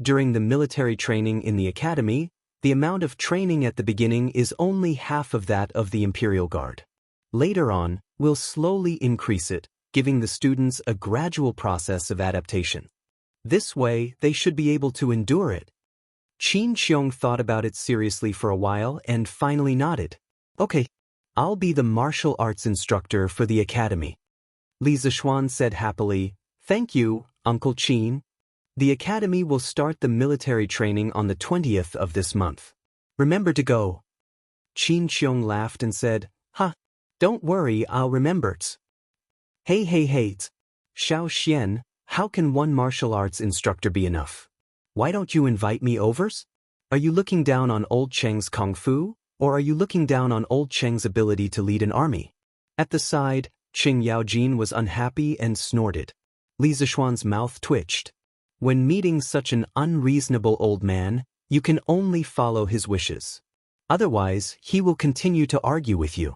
During the military training in the academy, the amount of training at the beginning is only half of that of the Imperial Guard. Later on, we'll slowly increase it, giving the students a gradual process of adaptation. This way, they should be able to endure it. Qin Qiong thought about it seriously for a while and finally nodded. Okay, I'll be the martial arts instructor for the academy. Li Zishuan said happily, Thank you, Uncle Qin. The academy will start the military training on the 20th of this month. Remember to go. Qin Qiong laughed and said, Don't worry, I'll remember it. Hey, Xiao Xian, how can one martial arts instructor be enough? Why don't you invite me overs? Are you looking down on old Cheng's kung fu, or are you looking down on old Cheng's ability to lead an army? At the side, Qing Yaojin was unhappy and snorted. Li Zishuan's mouth twitched. When meeting such an unreasonable old man, you can only follow his wishes. Otherwise, he will continue to argue with you.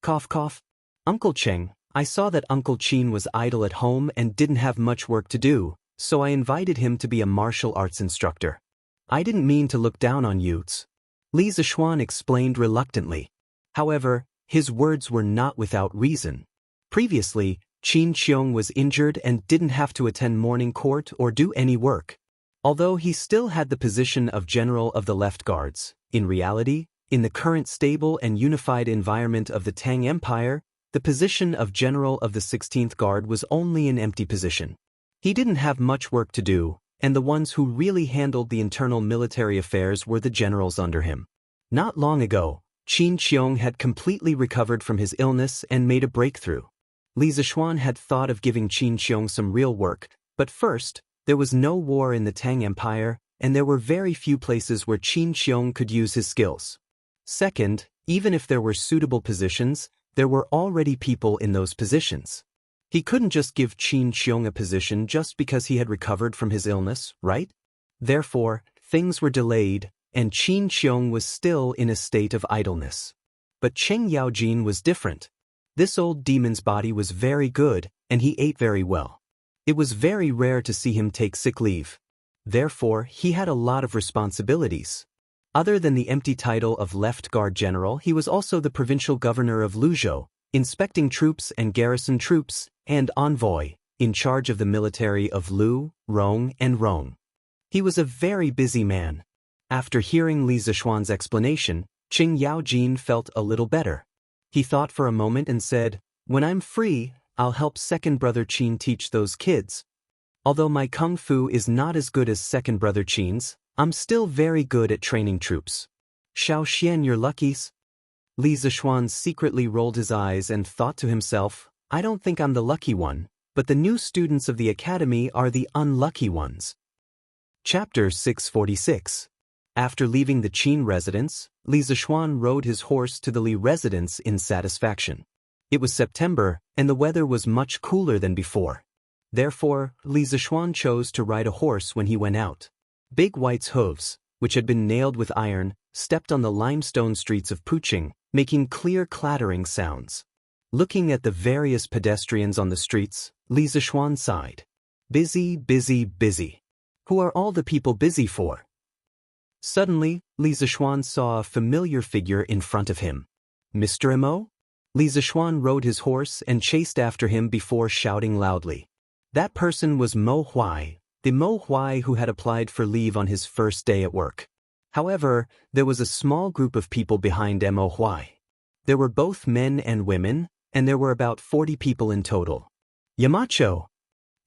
Cough cough. Uncle Cheng, I saw that Uncle Qin was idle at home and didn't have much work to do, so I invited him to be a martial arts instructor. I didn't mean to look down on you. Li Zishuan explained reluctantly. However, his words were not without reason. Previously, Qin Qiong was injured and didn't have to attend morning court or do any work. Although he still had the position of General of the Left Guards, in reality, in the current stable and unified environment of the Tang Empire, the position of General of the 16th Guard was only an empty position. He didn't have much work to do, and the ones who really handled the internal military affairs were the generals under him. Not long ago, Qin Qiong had completely recovered from his illness and made a breakthrough. Li Zishuan had thought of giving Qin Qiong some real work, but first, there was no war in the Tang Empire, and there were very few places where Qin Qiong could use his skills. Second, even if there were suitable positions, there were already people in those positions. He couldn't just give Qin Qiong a position just because he had recovered from his illness, right? Therefore, things were delayed, and Qin Qiong was still in a state of idleness. But Qing Yaojin was different. This old demon's body was very good, and he ate very well. It was very rare to see him take sick leave. Therefore, he had a lot of responsibilities. Other than the empty title of Left Guard General, he was also the provincial governor of Luzhou, inspecting troops and garrison troops, and envoy, in charge of the military of Lu, Rong, and Rong. He was a very busy man. After hearing Li Zishuan's explanation, Qing Yaojin felt a little better. He thought for a moment and said, When I'm free, I'll help second brother Qin teach those kids. Although my kung fu is not as good as second brother Qin's, I'm still very good at training troops. Xiao Xian, you're luckies. Li Zishuan secretly rolled his eyes and thought to himself, I don't think I'm the lucky one, but the new students of the academy are the unlucky ones. Chapter 646. After leaving the Qin residence, Li Zishuan rode his horse to the Li residence in satisfaction. It was September, and the weather was much cooler than before. Therefore, Li Zishuan chose to ride a horse when he went out. Big White's hooves, which had been nailed with iron, stepped on the limestone streets of Puqing, making clear clattering sounds. Looking at the various pedestrians on the streets, Li Zishuan sighed. Busy, busy, busy. Who are all the people busy for? Suddenly, Li Zishuan saw a familiar figure in front of him. Mr. Mo? Li Zishuan rode his horse and chased after him before shouting loudly. That person was Mo Huai, the Mo Huai who had applied for leave on his first day at work. However, there was a small group of people behind Mo Huai. There were both men and women, and there were about 40 people in total. Yamacho!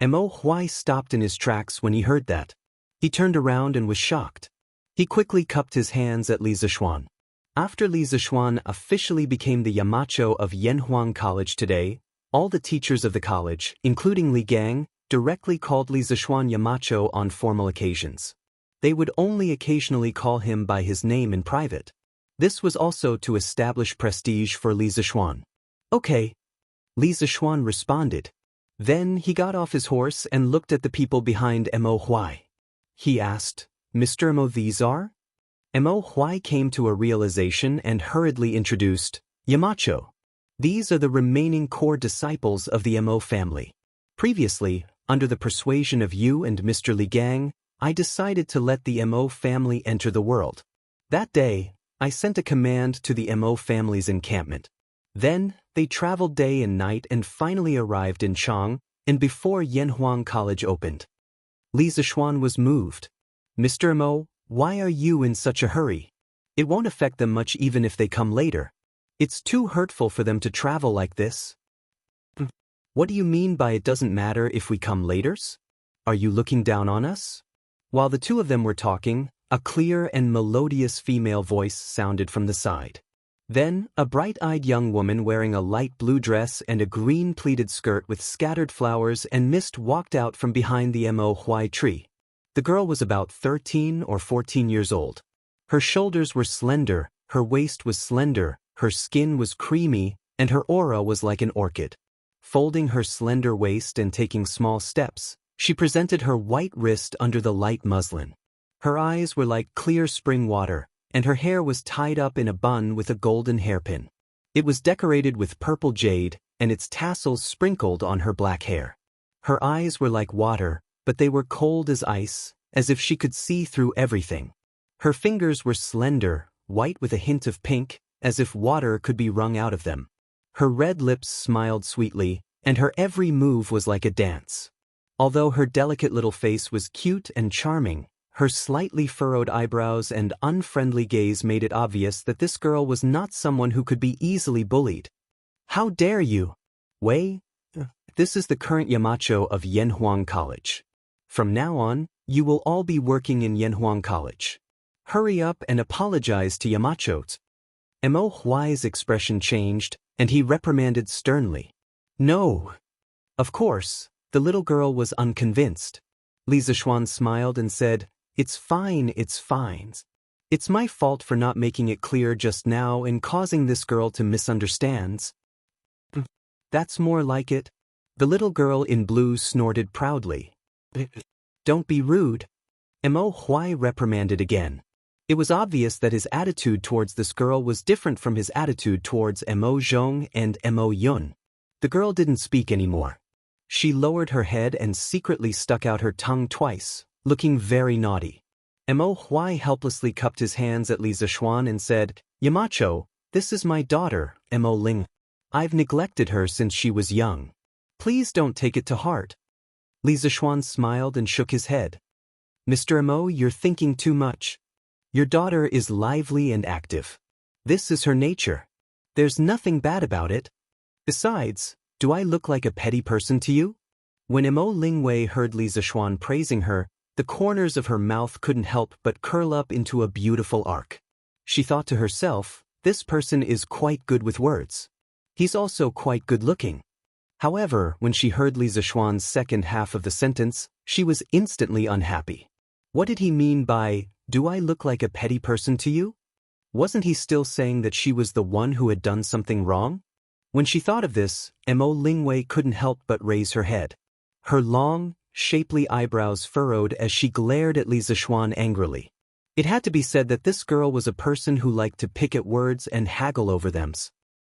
Mo Huai stopped in his tracks when he heard that. He turned around and was shocked. He quickly cupped his hands at Li Zixuan. After Li Zixuan officially became the Yamacho of Yanhuang College today, all the teachers of the college, including Li Gang, directly called Li Zixuan Yamacho on formal occasions. They would only occasionally call him by his name in private. This was also to establish prestige for Li Zixuan. Okay. Li Zixuan responded. Then he got off his horse and looked at the people behind Mo Huai. He asked, Mr. Mo, these are? Mo Huai came to a realization and hurriedly introduced, Yamacho. These are the remaining core disciples of the Mo family. Previously, under the persuasion of you and Mr. Li Gang, I decided to let the Mo family enter the world. That day, I sent a command to the Mo family's encampment. Then, they traveled day and night and finally arrived in Chang, and before Yanhuang College opened. Li Zixuan was moved. Mr. Mo, why are you in such a hurry? It won't affect them much even if they come later. It's too hurtful for them to travel like this. What do you mean by it doesn't matter if we come laters? Are you looking down on us? While the two of them were talking, a clear and melodious female voice sounded from the side. Then, a bright-eyed young woman wearing a light blue dress and a green pleated skirt with scattered flowers and mist walked out from behind the Mo Huai tree. The girl was about 13 or 14 years old. Her shoulders were slender, her waist was slender, her skin was creamy, and her aura was like an orchid. Folding her slender waist and taking small steps, she presented her white wrist under the light muslin. Her eyes were like clear spring water, and her hair was tied up in a bun with a golden hairpin. It was decorated with purple jade, and its tassels sprinkled on her black hair. Her eyes were like water, but they were cold as ice, as if she could see through everything. Her fingers were slender, white with a hint of pink, as if water could be wrung out of them. Her red lips smiled sweetly, and her every move was like a dance. Although her delicate little face was cute and charming, her slightly furrowed eyebrows and unfriendly gaze made it obvious that this girl was not someone who could be easily bullied. How dare you? Wei, this is the current Yamacho of Yanhuang College. From now on, you will all be working in Yanhuang College. Hurry up and apologize to Yamachos. Mo Huai's expression changed, and he reprimanded sternly. No. Of course, the little girl was unconvinced. Li Zixuan smiled and said, It's fine, it's fine. It's my fault for not making it clear just now and causing this girl to misunderstand. That's more like it. The little girl in blue snorted proudly. Don't be rude. Mo Huai reprimanded again. It was obvious that his attitude towards this girl was different from his attitude towards Mo Zhong and Mo Yun. The girl didn't speak anymore. She lowered her head and secretly stuck out her tongue twice, looking very naughty. Mo Huai helplessly cupped his hands at Li Zixuan and said, Yamacho, this is my daughter, Mo Ling. I've neglected her since she was young. Please don't take it to heart. Li Zixuan smiled and shook his head. Mr. Mo, you're thinking too much. Your daughter is lively and active. This is her nature. There's nothing bad about it. Besides, do I look like a petty person to you? When Mo Lingwei heard Li Zixuan praising her, the corners of her mouth couldn't help but curl up into a beautiful arc. She thought to herself, this person is quite good with words. He's also quite good-looking. However, when she heard Li Zixuan's second half of the sentence, she was instantly unhappy. What did he mean by, do I look like a petty person to you? Wasn't he still saying that she was the one who had done something wrong? When she thought of this, Mo Lingwei couldn't help but raise her head. Her long, shapely eyebrows furrowed as she glared at Li Zixuan angrily. It had to be said that this girl was a person who liked to pick at words and haggle over them.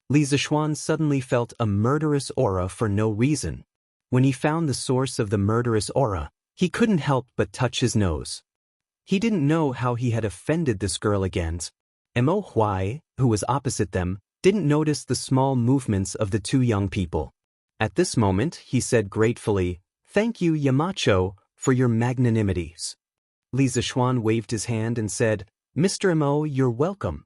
Li Zixuan suddenly felt a murderous aura for no reason. When he found the source of the murderous aura, he couldn't help but touch his nose. He didn't know how he had offended this girl again. Mo Huai, who was opposite them, didn't notice the small movements of the two young people. At this moment, he said gratefully, Thank you, Yamacho, for your magnanimities. Li Zixuan waved his hand and said, Mr. Mo, you're welcome.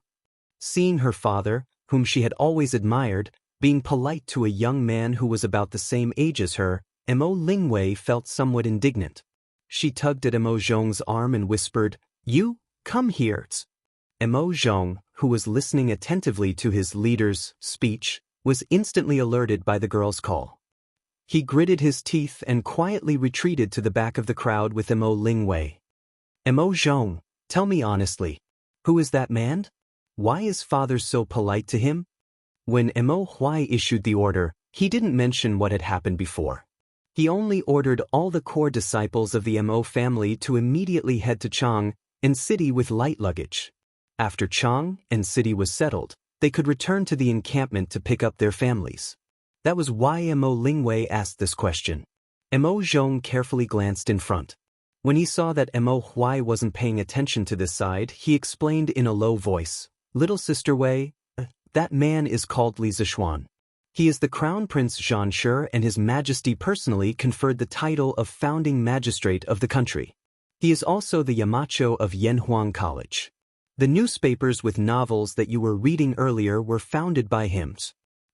Seeing her father, whom she had always admired, being polite to a young man who was about the same age as her, Mo Lingwei felt somewhat indignant. She tugged at Mo Zhong's arm and whispered, "You, come here." Mo Zhong, who was listening attentively to his leader's speech, was instantly alerted by the girl's call. He gritted his teeth and quietly retreated to the back of the crowd with Mo Lingwei. "Mo Zhong, tell me honestly, who is that man? Why is father so polite to him?" When Mo Huai issued the order, he didn't mention what had happened before. He only ordered all the core disciples of the Mo family to immediately head to Chang and City with light luggage. After Chang and City was settled, they could return to the encampment to pick up their families. That was why Mo Lingwei asked this question. Mo Zhong carefully glanced in front. When he saw that Mo Huai wasn't paying attention to this side, he explained in a low voice, "Little sister Wei, that man is called Li Zishuan. He is the Crown Prince Xianxia, and His Majesty personally conferred the title of founding magistrate of the country. He is also the Yamacho of Yanhuang College. The newspapers with novels that you were reading earlier were founded by him.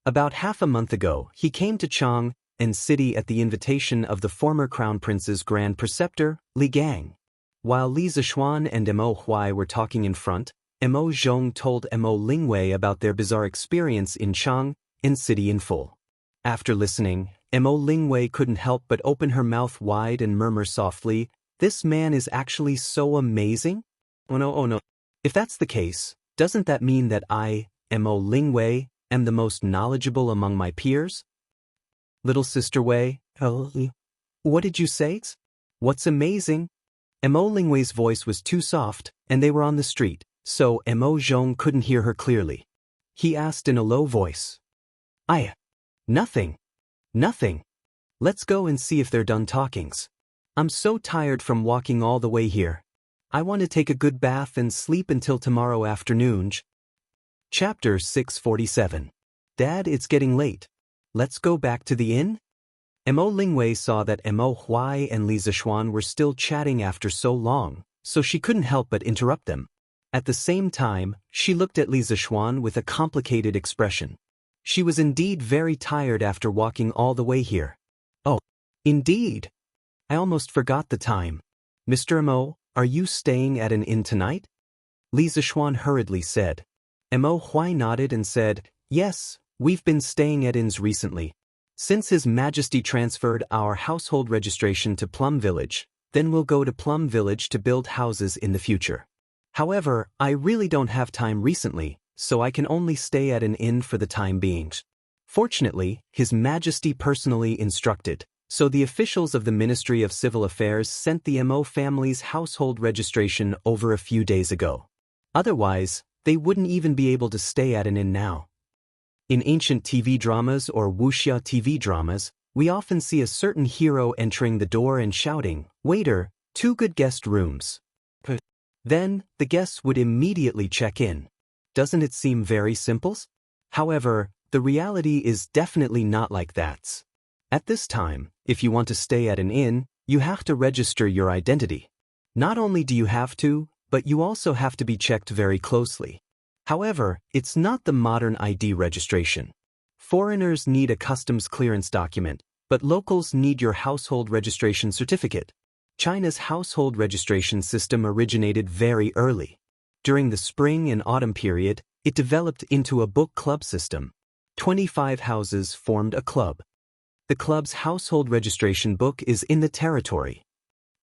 About half a month ago, he came to Chang and City at the invitation of the former Crown Prince's Grand Preceptor, Li Gang." While Li Zishuan and Mo Huai were talking in front, Mo Zhong told Mo Lingwei about their bizarre experience in Chang and City in full. After listening, Mo Lingwei couldn't help but open her mouth wide and murmur softly, "This man is actually so amazing? Oh no. If that's the case, doesn't that mean that I, Mo Lingwei, am the most knowledgeable among my peers?" "Little sister Wei, what did you say? What's amazing?" Mo Lingwei's voice was too soft, and they were on the street, so Mo Zhong couldn't hear her clearly. He asked in a low voice, Nothing. Let's go and see if they're done talkings. I'm so tired from walking all the way here. I want to take a good bath and sleep until tomorrow afternoon." Chapter 647. "Dad, it's getting late. Let's go back to the inn?" Mo Lingwei saw that Mo Huai and Li Zishuan were still chatting after so long, so she couldn't help but interrupt them. At the same time, she looked at Li Zishuan with a complicated expression. She was indeed very tired after walking all the way here. "Oh, indeed. I almost forgot the time. Mr. Mo, are you staying at an inn tonight?" Li Zishuan hurriedly said. Mo Huai nodded and said, "Yes, we've been staying at inns recently. Since His Majesty transferred our household registration to Plum Village, then we'll go to Plum Village to build houses in the future. However, I really don't have time recently, so I can only stay at an inn for the time being. Fortunately, His Majesty personally instructed, so the officials of the Ministry of Civil Affairs sent the Mo family's household registration over a few days ago. Otherwise, they wouldn't even be able to stay at an inn now." In ancient TV dramas or wuxia TV dramas, we often see a certain hero entering the door and shouting, "Waiter, 2 good guest rooms." Then, the guests would immediately check in. Doesn't it seem very simple? However, the reality is definitely not like that. At this time, if you want to stay at an inn, you have to register your identity. Not only do you have to, but you also have to be checked very closely. However, it's not the modern ID registration. Foreigners need a customs clearance document, but locals need your household registration certificate. China's household registration system originated very early. During the spring and autumn period, it developed into a book club system. 25 houses formed a club. The club's household registration book is in the territory.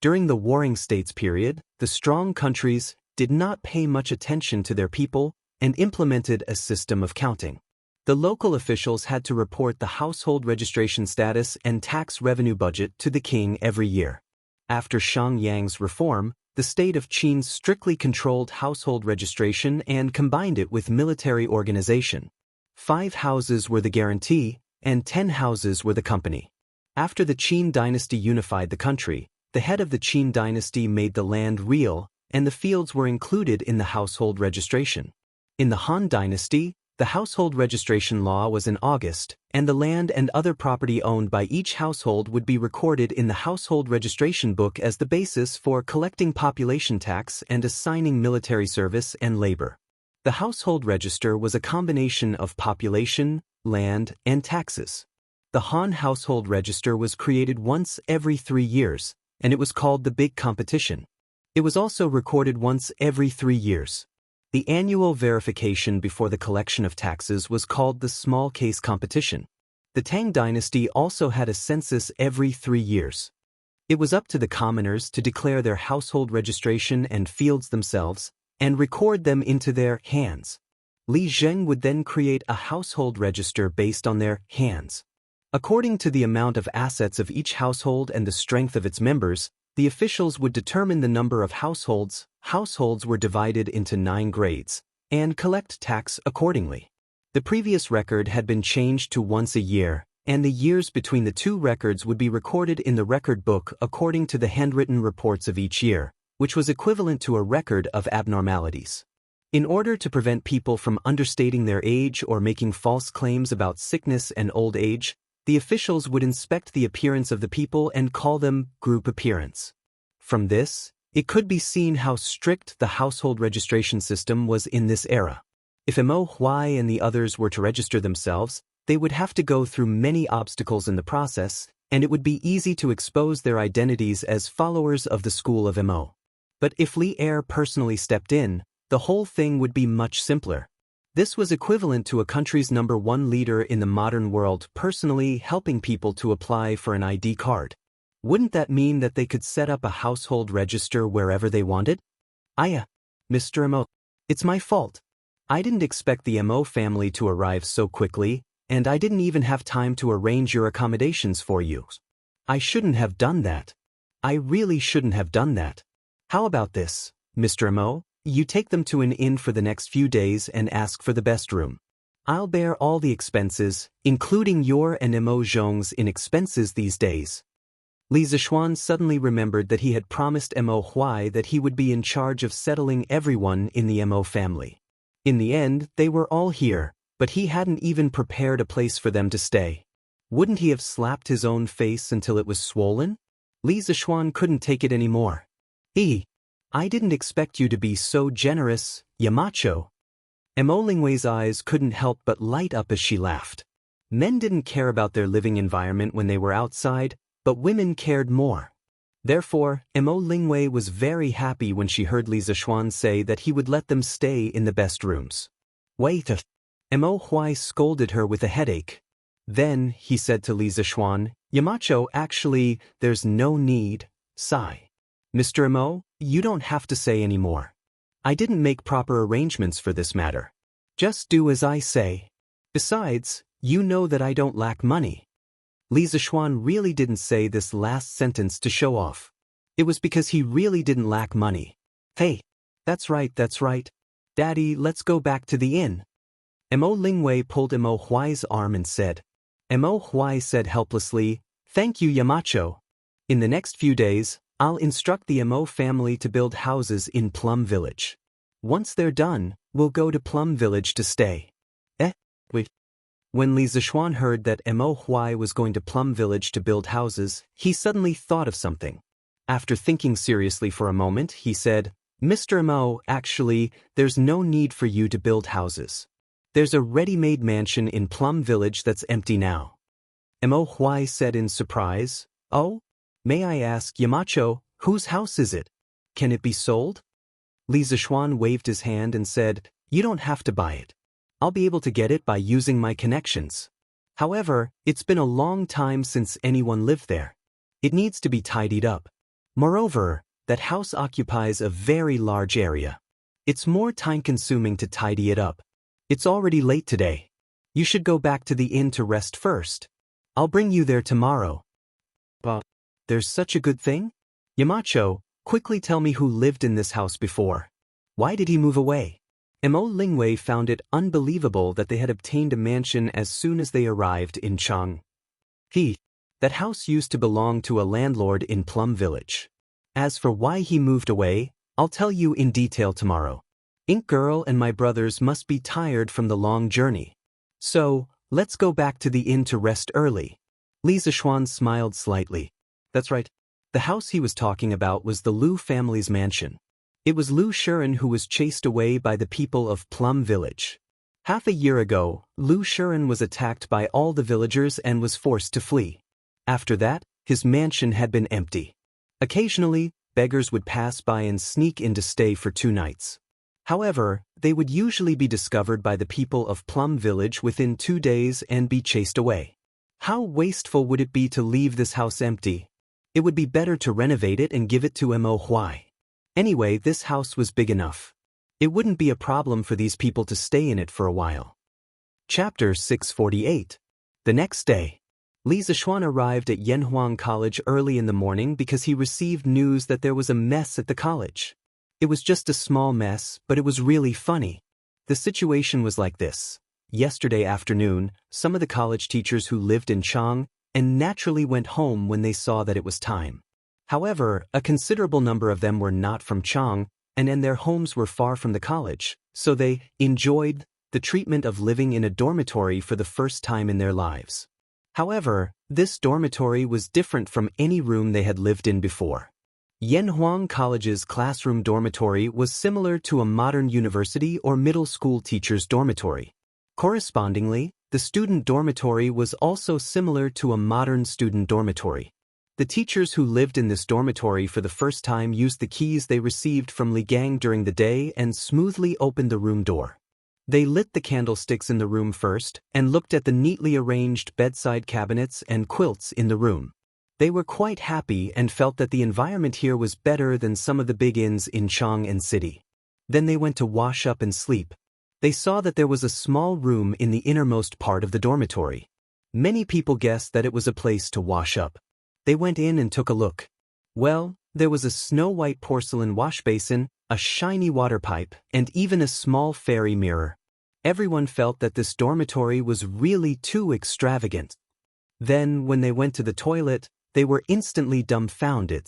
During the Warring States period, the strong countries did not pay much attention to their people and implemented a system of counting. The local officials had to report the household registration status and tax revenue budget to the king every year. After Shang Yang's reform, the state of Qin strictly controlled household registration and combined it with military organization. 5 houses were the guarantee, and 10 houses were the company. After the Qin dynasty unified the country, the head of the Qin dynasty made the land real, and the fields were included in the household registration. In the Han dynasty, The household registration law was in August, and the land and other property owned by each household would be recorded in the household registration book as the basis for collecting population tax and assigning military service and labor. The household register was a combination of population, land, and taxes. The Han household register was created once every 3 years, and it was called the Big Competition. It was also recorded once every 3 years. The annual verification before the collection of taxes was called the Small Case Competition. The Tang dynasty also had a census every 3 years. It was up to the commoners to declare their household registration and fields themselves, and record them into their hands. Li Zheng would then create a household register based on their hands. According to the amount of assets of each household and the strength of its members, the officials would determine the number of households. Households were divided into 9 grades, and collect tax accordingly. The previous record had been changed to once a year, and the years between the 2 records would be recorded in the record book according to the handwritten reports of each year, which was equivalent to a record of abnormalities. In order to prevent people from understating their age or making false claims about sickness and old age, the officials would inspect the appearance of the people and call them group appearance. From this, it could be seen how strict the household registration system was in this era. If Mo Huai and the others were to register themselves, they would have to go through many obstacles in the process, and it would be easy to expose their identities as followers of the school of Mo. But if Li Er personally stepped in, the whole thing would be much simpler. This was equivalent to a country's #1 leader in the modern world personally helping people to apply for an ID card. Wouldn't that mean that they could set up a household register wherever they wanted? Mr. Mo. It's my fault. I didn't expect the Mo family to arrive so quickly, and I didn't even have time to arrange your accommodations for you. I shouldn't have done that. I really shouldn't have done that. How about this, Mr. Mo? You take them to an inn for the next few days and ask for the best room. I'll bear all the expenses, including your and Mo Zhong's in expenses these days. Li Zishuan suddenly remembered that he had promised Mo Huai that he would be in charge of settling everyone in the Mo family. In the end, they were all here, but he hadn't even prepared a place for them to stay. Wouldn't he have slapped his own face until it was swollen? Li Zishuan couldn't take it anymore. I didn't expect you to be so generous, Yamacho. Mo Lingwei's eyes couldn't help but light up as she laughed. Men didn't care about their living environment when they were outside, but women cared more. Therefore, Mo Lingwei was very happy when she heard Li Zishuan say that he would let them stay in the best rooms. Wait. Mo Huai scolded her with a headache. Then, he said to Li Zishuan, Yamacho, actually, there's no need, sigh. Mr. Mo, you don't have to say any more. I didn't make proper arrangements for this matter. Just do as I say. Besides, you know that I don't lack money. Li Zishuan really didn't say this last sentence to show off. It was because he really didn't lack money. Hey, that's right. Daddy, let's go back to the inn. Mo Lingwei pulled Mo Huai's arm and said. Mo Huai said helplessly, Thank you, Yamacho. In the next few days, I'll instruct the Mo family to build houses in Plum Village. Once they're done, we'll go to Plum Village to stay. Wait. When Li Zishuan heard that Mo Huai was going to Plum Village to build houses, he suddenly thought of something. After thinking seriously for a moment, he said, Mr. Mo, actually, there's no need for you to build houses. There's a ready-made mansion in Plum Village that's empty now. Mo Huai said in surprise, Oh? May I ask, Yamacho, whose house is it? Can it be sold? Li Zishuan waved his hand and said, You don't have to buy it. I'll be able to get it by using my connections. However, it's been a long time since anyone lived there. It needs to be tidied up. Moreover, that house occupies a very large area. It's more time-consuming to tidy it up. It's already late today. You should go back to the inn to rest first. I'll bring you there tomorrow. There's such a good thing? Yamacho, quickly tell me who lived in this house before. Why did he move away? Mo Lingwei found it unbelievable that they had obtained a mansion as soon as they arrived in Chang. That house used to belong to a landlord in Plum Village. As for why he moved away, I'll tell you in detail tomorrow. Ink Girl and my brothers must be tired from the long journey. So, let's go back to the inn to rest early. Li Zishuan smiled slightly. That's right. The house he was talking about was the Lu family's mansion. It was Lu Shuren who was chased away by the people of Plum Village. Half a year ago, Lu Shuren was attacked by all the villagers and was forced to flee. After that, his mansion had been empty. Occasionally, beggars would pass by and sneak in to stay for 2 nights. However, they would usually be discovered by the people of Plum Village within 2 days and be chased away. How wasteful would it be to leave this house empty? It would be better to renovate it and give it to Mo Huai. Anyway, this house was big enough. It wouldn't be a problem for these people to stay in it for a while. Chapter 648. The next day, Li Zishuan arrived at Yanhuang College early in the morning because he received news that there was a mess at the college. It was just a small mess, but it was really funny. The situation was like this. Yesterday afternoon, some of the college teachers who lived in Chang and naturally went home when they saw that it was time. However, a considerable number of them were not from Chang, and their homes were far from the college, so they enjoyed the treatment of living in a dormitory for the first time in their lives. However, this dormitory was different from any room they had lived in before. Yanhuang College's classroom dormitory was similar to a modern university or middle school teacher's dormitory. Correspondingly, the student dormitory was also similar to a modern student dormitory. The teachers who lived in this dormitory for the first time used the keys they received from Li Gang during the day and smoothly opened the room door. They lit the candlesticks in the room first and looked at the neatly arranged bedside cabinets and quilts in the room. They were quite happy and felt that the environment here was better than some of the big inns in Chang'an City. Then they went to wash up and sleep. They saw that there was a small room in the innermost part of the dormitory. Many people guessed that it was a place to wash up. They went in and took a look. Well, there was a snow-white porcelain wash basin, a shiny water pipe, and even a small fairy mirror. Everyone felt that this dormitory was really too extravagant. Then, when they went to the toilet, they were instantly dumbfounded.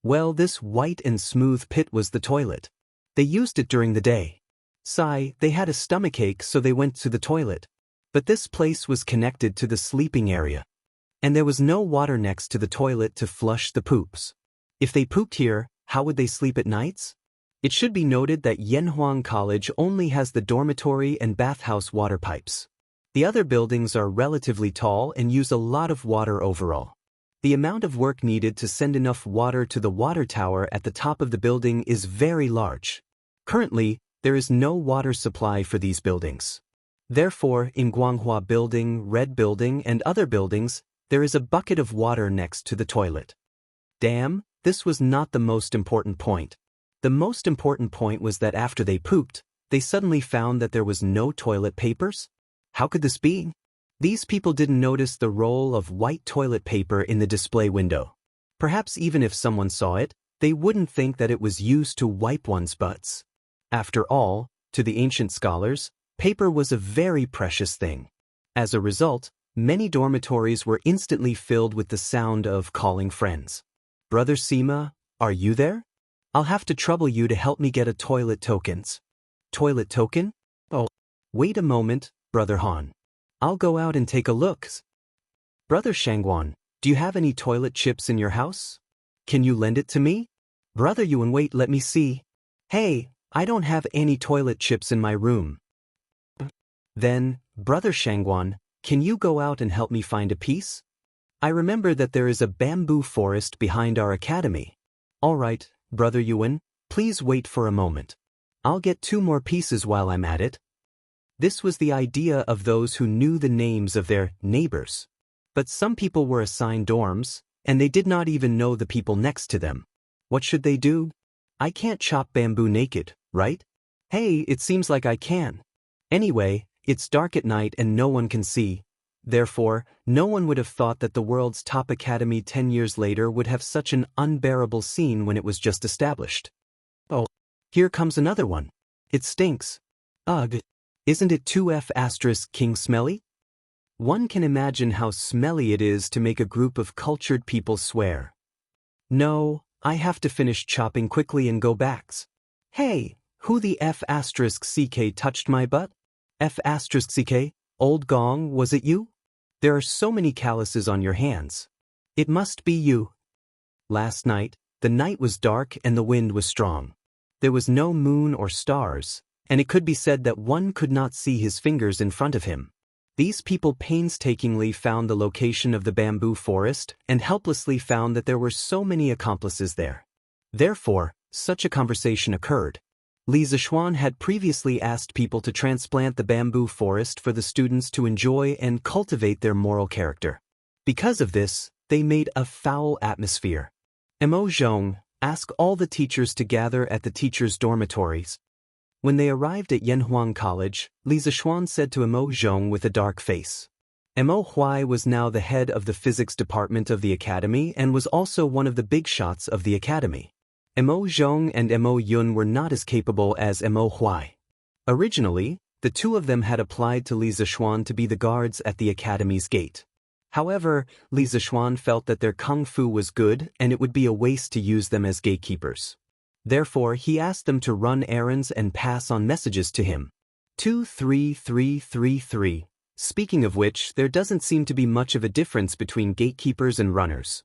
Well, this white and smooth pit was the toilet. They used it during the day. They had a stomachache, so they went to the toilet. But this place was connected to the sleeping area. And there was no water next to the toilet to flush the poops. If they pooped here, how would they sleep at nights? It should be noted that Yanhuang College only has the dormitory and bathhouse water pipes. The other buildings are relatively tall and use a lot of water overall. The amount of work needed to send enough water to the water tower at the top of the building is very large. Currently, there is no water supply for these buildings. Therefore, in Guanghua Building, Red Building, and other buildings, there is a bucket of water next to the toilet. Damn, this was not the most important point. The most important point was that after they pooped, they suddenly found that there was no toilet papers? How could this be? These people didn't notice the roll of white toilet paper in the display window. Perhaps even if someone saw it, they wouldn't think that it was used to wipe one's butts. After all, to the ancient scholars, paper was a very precious thing. As a result, many dormitories were instantly filled with the sound of calling friends. Brother Sima, are you there? I'll have to trouble you to help me get a toilet tokens. Toilet token? Oh, wait a moment, Brother Han. I'll go out and take a look. Brother Shangguan, do you have any toilet chips in your house? Can you lend it to me? Brother Yuan, wait, let me see. Hey, I don't have any toilet chips in my room. Then, Brother Shangguan, can you go out and help me find a piece? I remember that there is a bamboo forest behind our academy. All right, Brother Yuan, please wait for a moment. I'll get 2 more pieces while I'm at it. This was the idea of those who knew the names of their neighbors. But some people were assigned dorms, and they did not even know the people next to them. What should they do? I can't chop bamboo naked, right? Hey, it seems like I can. Anyway, it's dark at night and no one can see. Therefore, no one would have thought that the world's top academy 10 years later would have such an unbearable scene when it was just established. Oh, here comes another one. It stinks. Ugh. Isn't it 2F** King Smelly? One can imagine how smelly it is to make a group of cultured people swear. No, I have to finish chopping quickly and go back. Hey, Who the F*ck touched my butt? F*ck, old Gong, was it you? There are so many calluses on your hands. It must be you. Last night, the night was dark and the wind was strong. There was no moon or stars, and it could be said that one could not see his fingers in front of him. These people painstakingly found the location of the bamboo forest and helplessly found that there were so many accomplices there. Therefore, such a conversation occurred. Li Zishuan had previously asked people to transplant the bamboo forest for the students to enjoy and cultivate their moral character. Because of this, they made a foul atmosphere. Mo Zhong asked all the teachers to gather at the teachers' dormitories. When they arrived at Yanhuang College, Li Zishuan said to Mo Zhong with a dark face. Mo Huai was now the head of the physics department of the academy and was also one of the big shots of the academy. Mo Zhong and Mo Yun were not as capable as Mo Huai. Originally, the two of them had applied to Li Zishuan to be the guards at the academy's gate. However, Li Zishuan felt that their kung fu was good and it would be a waste to use them as gatekeepers. Therefore, he asked them to run errands and pass on messages to him. 23333. Speaking of which, there doesn't seem to be much of a difference between gatekeepers and runners.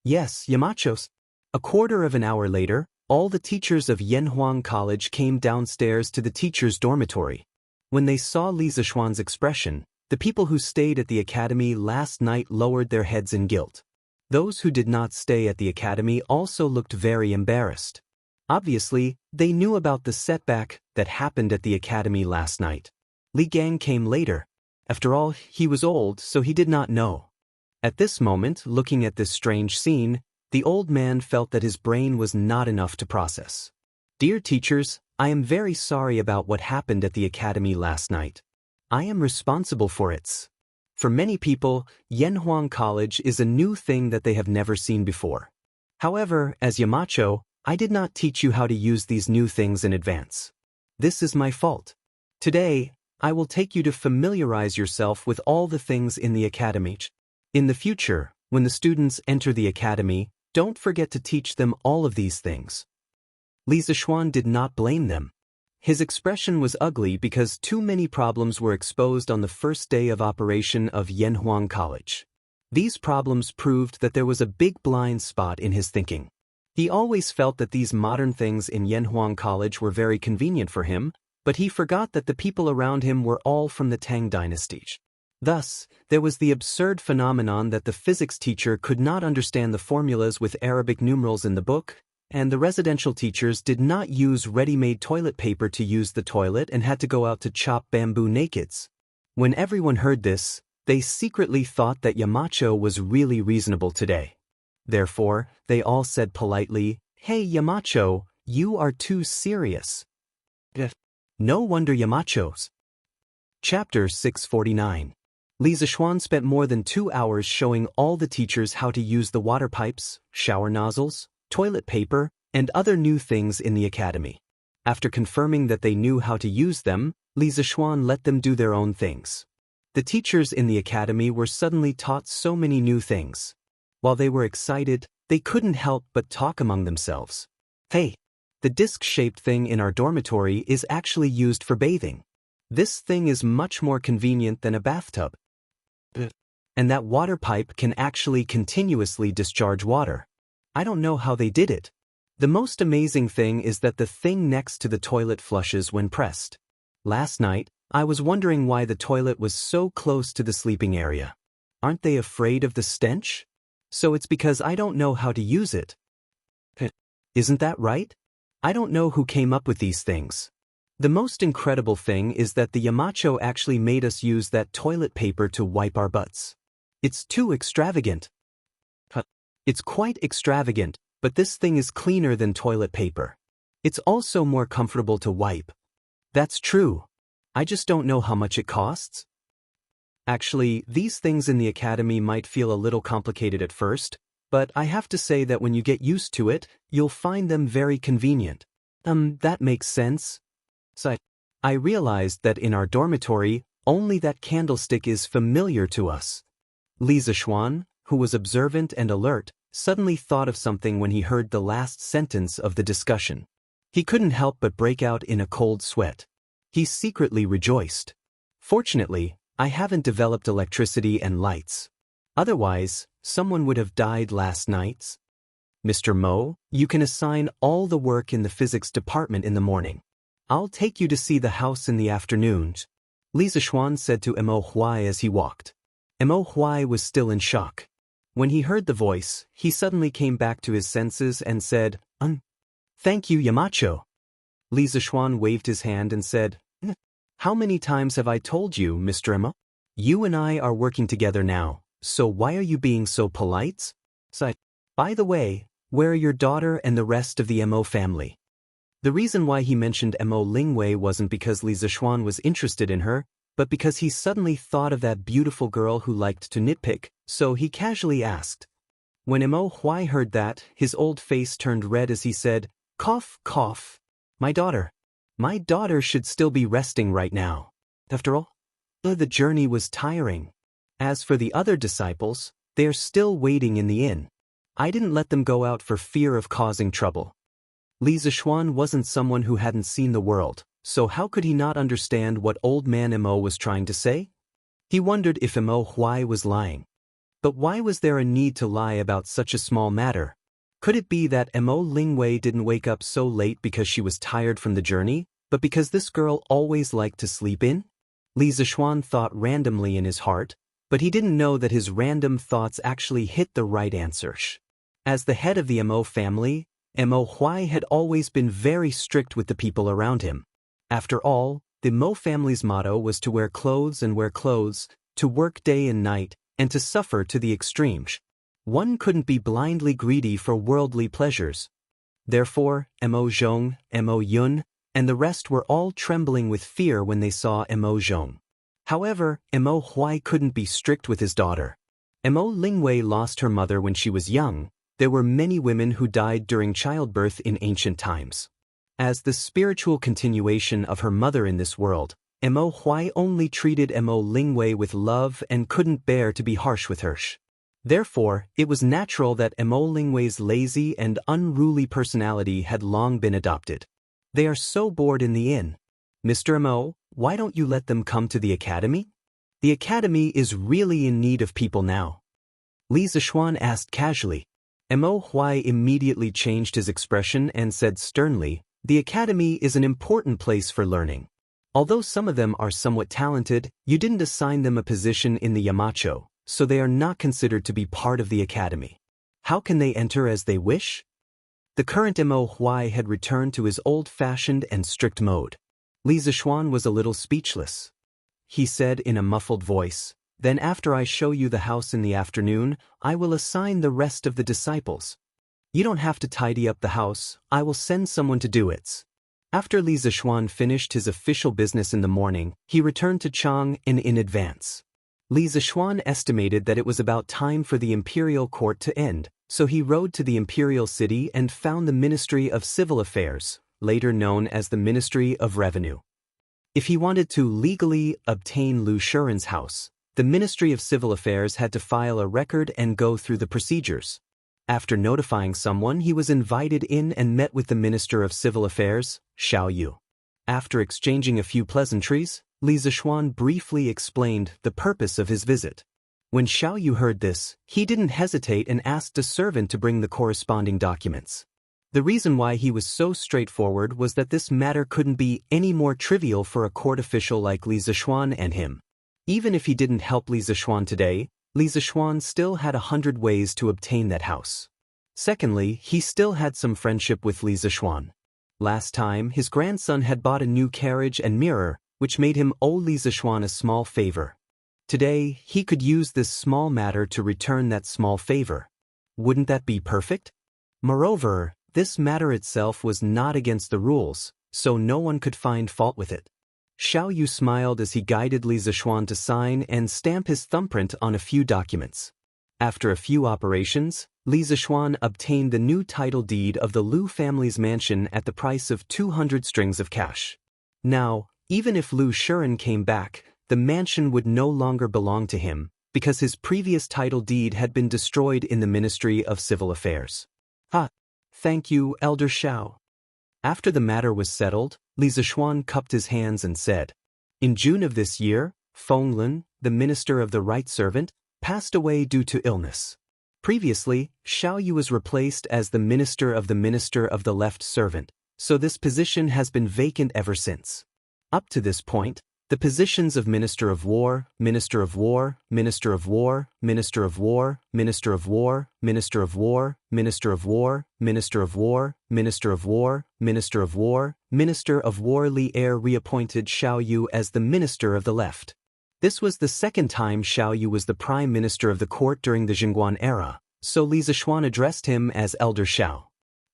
Yes, Yamachos. A quarter of an hour later, all the teachers of Yanhuang College came downstairs to the teachers' dormitory. When they saw Li Zishuan's expression, the people who stayed at the academy last night lowered their heads in guilt. Those who did not stay at the academy also looked very embarrassed. Obviously, they knew about the setback that happened at the academy last night. Li Gang came later. After all, he was old, so he did not know. At this moment, looking at this strange scene, the old man felt that his brain was not enough to process. Dear teachers, I am very sorry about what happened at the academy last night. I am responsible for it. For many people, Yanhuang College is a new thing that they have never seen before. However, as Yamacho, I did not teach you how to use these new things in advance. This is my fault. Today, I will take you to familiarize yourself with all the things in the academy. In the future, when the students enter the academy, don't forget to teach them all of these things. Li Zishuan did not blame them. His expression was ugly because too many problems were exposed on the first day of operation of Yanhuang College. These problems proved that there was a big blind spot in his thinking. He always felt that these modern things in Yanhuang College were very convenient for him, but he forgot that the people around him were all from the Tang dynasty. Thus, there was the absurd phenomenon that the physics teacher could not understand the formulas with Arabic numerals in the book, and the residential teachers did not use ready-made toilet paper to use the toilet and had to go out to chop bamboo nakeds. When everyone heard this, they secretly thought that Yamacho was really reasonable today. Therefore, they all said politely, "Hey Yamacho, you are too serious." No wonder Yamachos. Chapter 649. Li Zishuan spent more than 2 hours showing all the teachers how to use the water pipes, shower nozzles, toilet paper, and other new things in the academy. After confirming that they knew how to use them, Li Zishuan let them do their own things. The teachers in the academy were suddenly taught so many new things. While they were excited, they couldn't help but talk among themselves. Hey, the disc-shaped thing in our dormitory is actually used for bathing. This thing is much more convenient than a bathtub. And that water pipe can actually continuously discharge water. I don't know how they did it. The most amazing thing is that the thing next to the toilet flushes when pressed. Last night, I was wondering why the toilet was so close to the sleeping area. Aren't they afraid of the stench? So it's because I don't know how to use it. Isn't that right? I don't know who came up with these things. The most incredible thing is that the Yamacho actually made us use that toilet paper to wipe our butts. It's too extravagant. It's quite extravagant, but this thing is cleaner than toilet paper. It's also more comfortable to wipe. That's true. I just don't know how much it costs. Actually, these things in the academy might feel a little complicated at first, but I have to say that when you get used to it, you'll find them very convenient. That makes sense. So I realized that in our dormitory, only that candlestick is familiar to us. Li Zishuan, who was observant and alert, suddenly thought of something when he heard the last sentence of the discussion. He couldn't help but break out in a cold sweat. He secretly rejoiced. Fortunately, I haven't developed electricity and lights. Otherwise, someone would have died last night. Mr. Mo, you can assign all the work in the physics department in the morning. I'll take you to see the house in the afternoon, Li Zishuan said to Mo Huai as he walked. Mo Huai was still in shock. When he heard the voice, he suddenly came back to his senses and said, Thank you, Yamacho. Li Zishuan waved his hand and said, How many times have I told you, Mr. Mo? You and I are working together now, so why are you being so polite? By the way, where are your daughter and the rest of the Mo family? The reason why he mentioned Mo Lingwei wasn't because Li Zishuan was interested in her, but because he suddenly thought of that beautiful girl who liked to nitpick, so he casually asked. When Mo Huai heard that, his old face turned red as he said, Cough, cough. My daughter should still be resting right now. After all, the journey was tiring. As for the other disciples, they are still waiting in the inn. I didn't let them go out for fear of causing trouble. Li Zishuan wasn't someone who hadn't seen the world, so how could he not understand what old man Mo was trying to say? He wondered if Mo Huai was lying. But why was there a need to lie about such a small matter? Could it be that Mo Lingwei didn't wake up so late because she was tired from the journey, but because this girl always liked to sleep in? Li Zishuan thought randomly in his heart, but he didn't know that his random thoughts actually hit the right answer. As the head of the Mo family, Mo Huai had always been very strict with the people around him. After all, the Mo family's motto was to wear clothes, to work day and night, and to suffer to the extremes. One couldn't be blindly greedy for worldly pleasures. Therefore, Mo Zhong, Mo Yun, and the rest were all trembling with fear when they saw Mo Zhong. However, Mo Huai couldn't be strict with his daughter. Mo Lingwei lost her mother when she was young. There were many women who died during childbirth in ancient times. As the spiritual continuation of her mother in this world, Mo Huai only treated Mo Lingwei with love and couldn't bear to be harsh with her. Therefore, it was natural that Mo Lingwei's lazy and unruly personality had long been adopted. They are so bored in the inn. Mr. Mo, why don't you let them come to the academy? The academy is really in need of people now. Li Zishuan asked casually. Mo Huai immediately changed his expression and said sternly, The academy is an important place for learning. Although some of them are somewhat talented, you didn't assign them a position in the Yamacho, so they are not considered to be part of the academy. How can they enter as they wish? The current Mo Huai had returned to his old-fashioned and strict mode. Li Zishuan was a little speechless. He said in a muffled voice, Then after I show you the house in the afternoon, I will assign the rest of the disciples. You don't have to tidy up the house, I will send someone to do it. After Li Zishuan finished his official business in the morning, he returned to Chang'an in advance. Li Zishuan estimated that it was about time for the imperial court to end, so he rode to the imperial city and found the Ministry of Civil Affairs, later known as the Ministry of Revenue. If he wanted to legally obtain Lu Shuren's house, the Ministry of Civil Affairs had to file a record and go through the procedures. After notifying someone, he was invited in and met with the Minister of Civil Affairs, Xiao Yu. After exchanging a few pleasantries, Li Zishuan briefly explained the purpose of his visit. When Xiao Yu heard this, he didn't hesitate and asked a servant to bring the corresponding documents. The reason why he was so straightforward was that this matter couldn't be any more trivial for a court official like Li Zishuan and him. Even if he didn't help Li Zishuan today, Li Zishuan still had 100 ways to obtain that house. Secondly, he still had some friendship with Li Zishuan. Last time, his grandson had bought a new carriage and mirror, which made him owe Li Zishuan a small favor. Today, he could use this small matter to return that small favor. Wouldn't that be perfect? Moreover, this matter itself was not against the rules, so no one could find fault with it. Xiao Yu smiled as he guided Li Zishuan to sign and stamp his thumbprint on a few documents. After a few operations, Li Zishuan obtained the new title deed of the Lu family's mansion at the price of 200 strings of cash. Now, even if Lu Shuren came back, the mansion would no longer belong to him, because his previous title deed had been destroyed in the Ministry of Civil Affairs. Thank you, Elder Xiao. After the matter was settled, Li Zishuan cupped his hands and said, "In June of this year, Wang Lin, the minister of the right servant, passed away due to illness. Previously, Xiao Yu was replaced as the minister of the left servant, so this position has been vacant ever since. Up to this point, the positions of Minister of War, Minister of War, Minister of War, Minister of War, Minister of War, Minister of War, Minister of War, Minister of War, Minister of War, Minister of War, Minister of War Li Er reappointed Xiao Yu as the Minister of the Left. This was the second time Xiao Yu was the Prime Minister of the court during the Jingguan era, so Li Zishuan addressed him as Elder Xiao.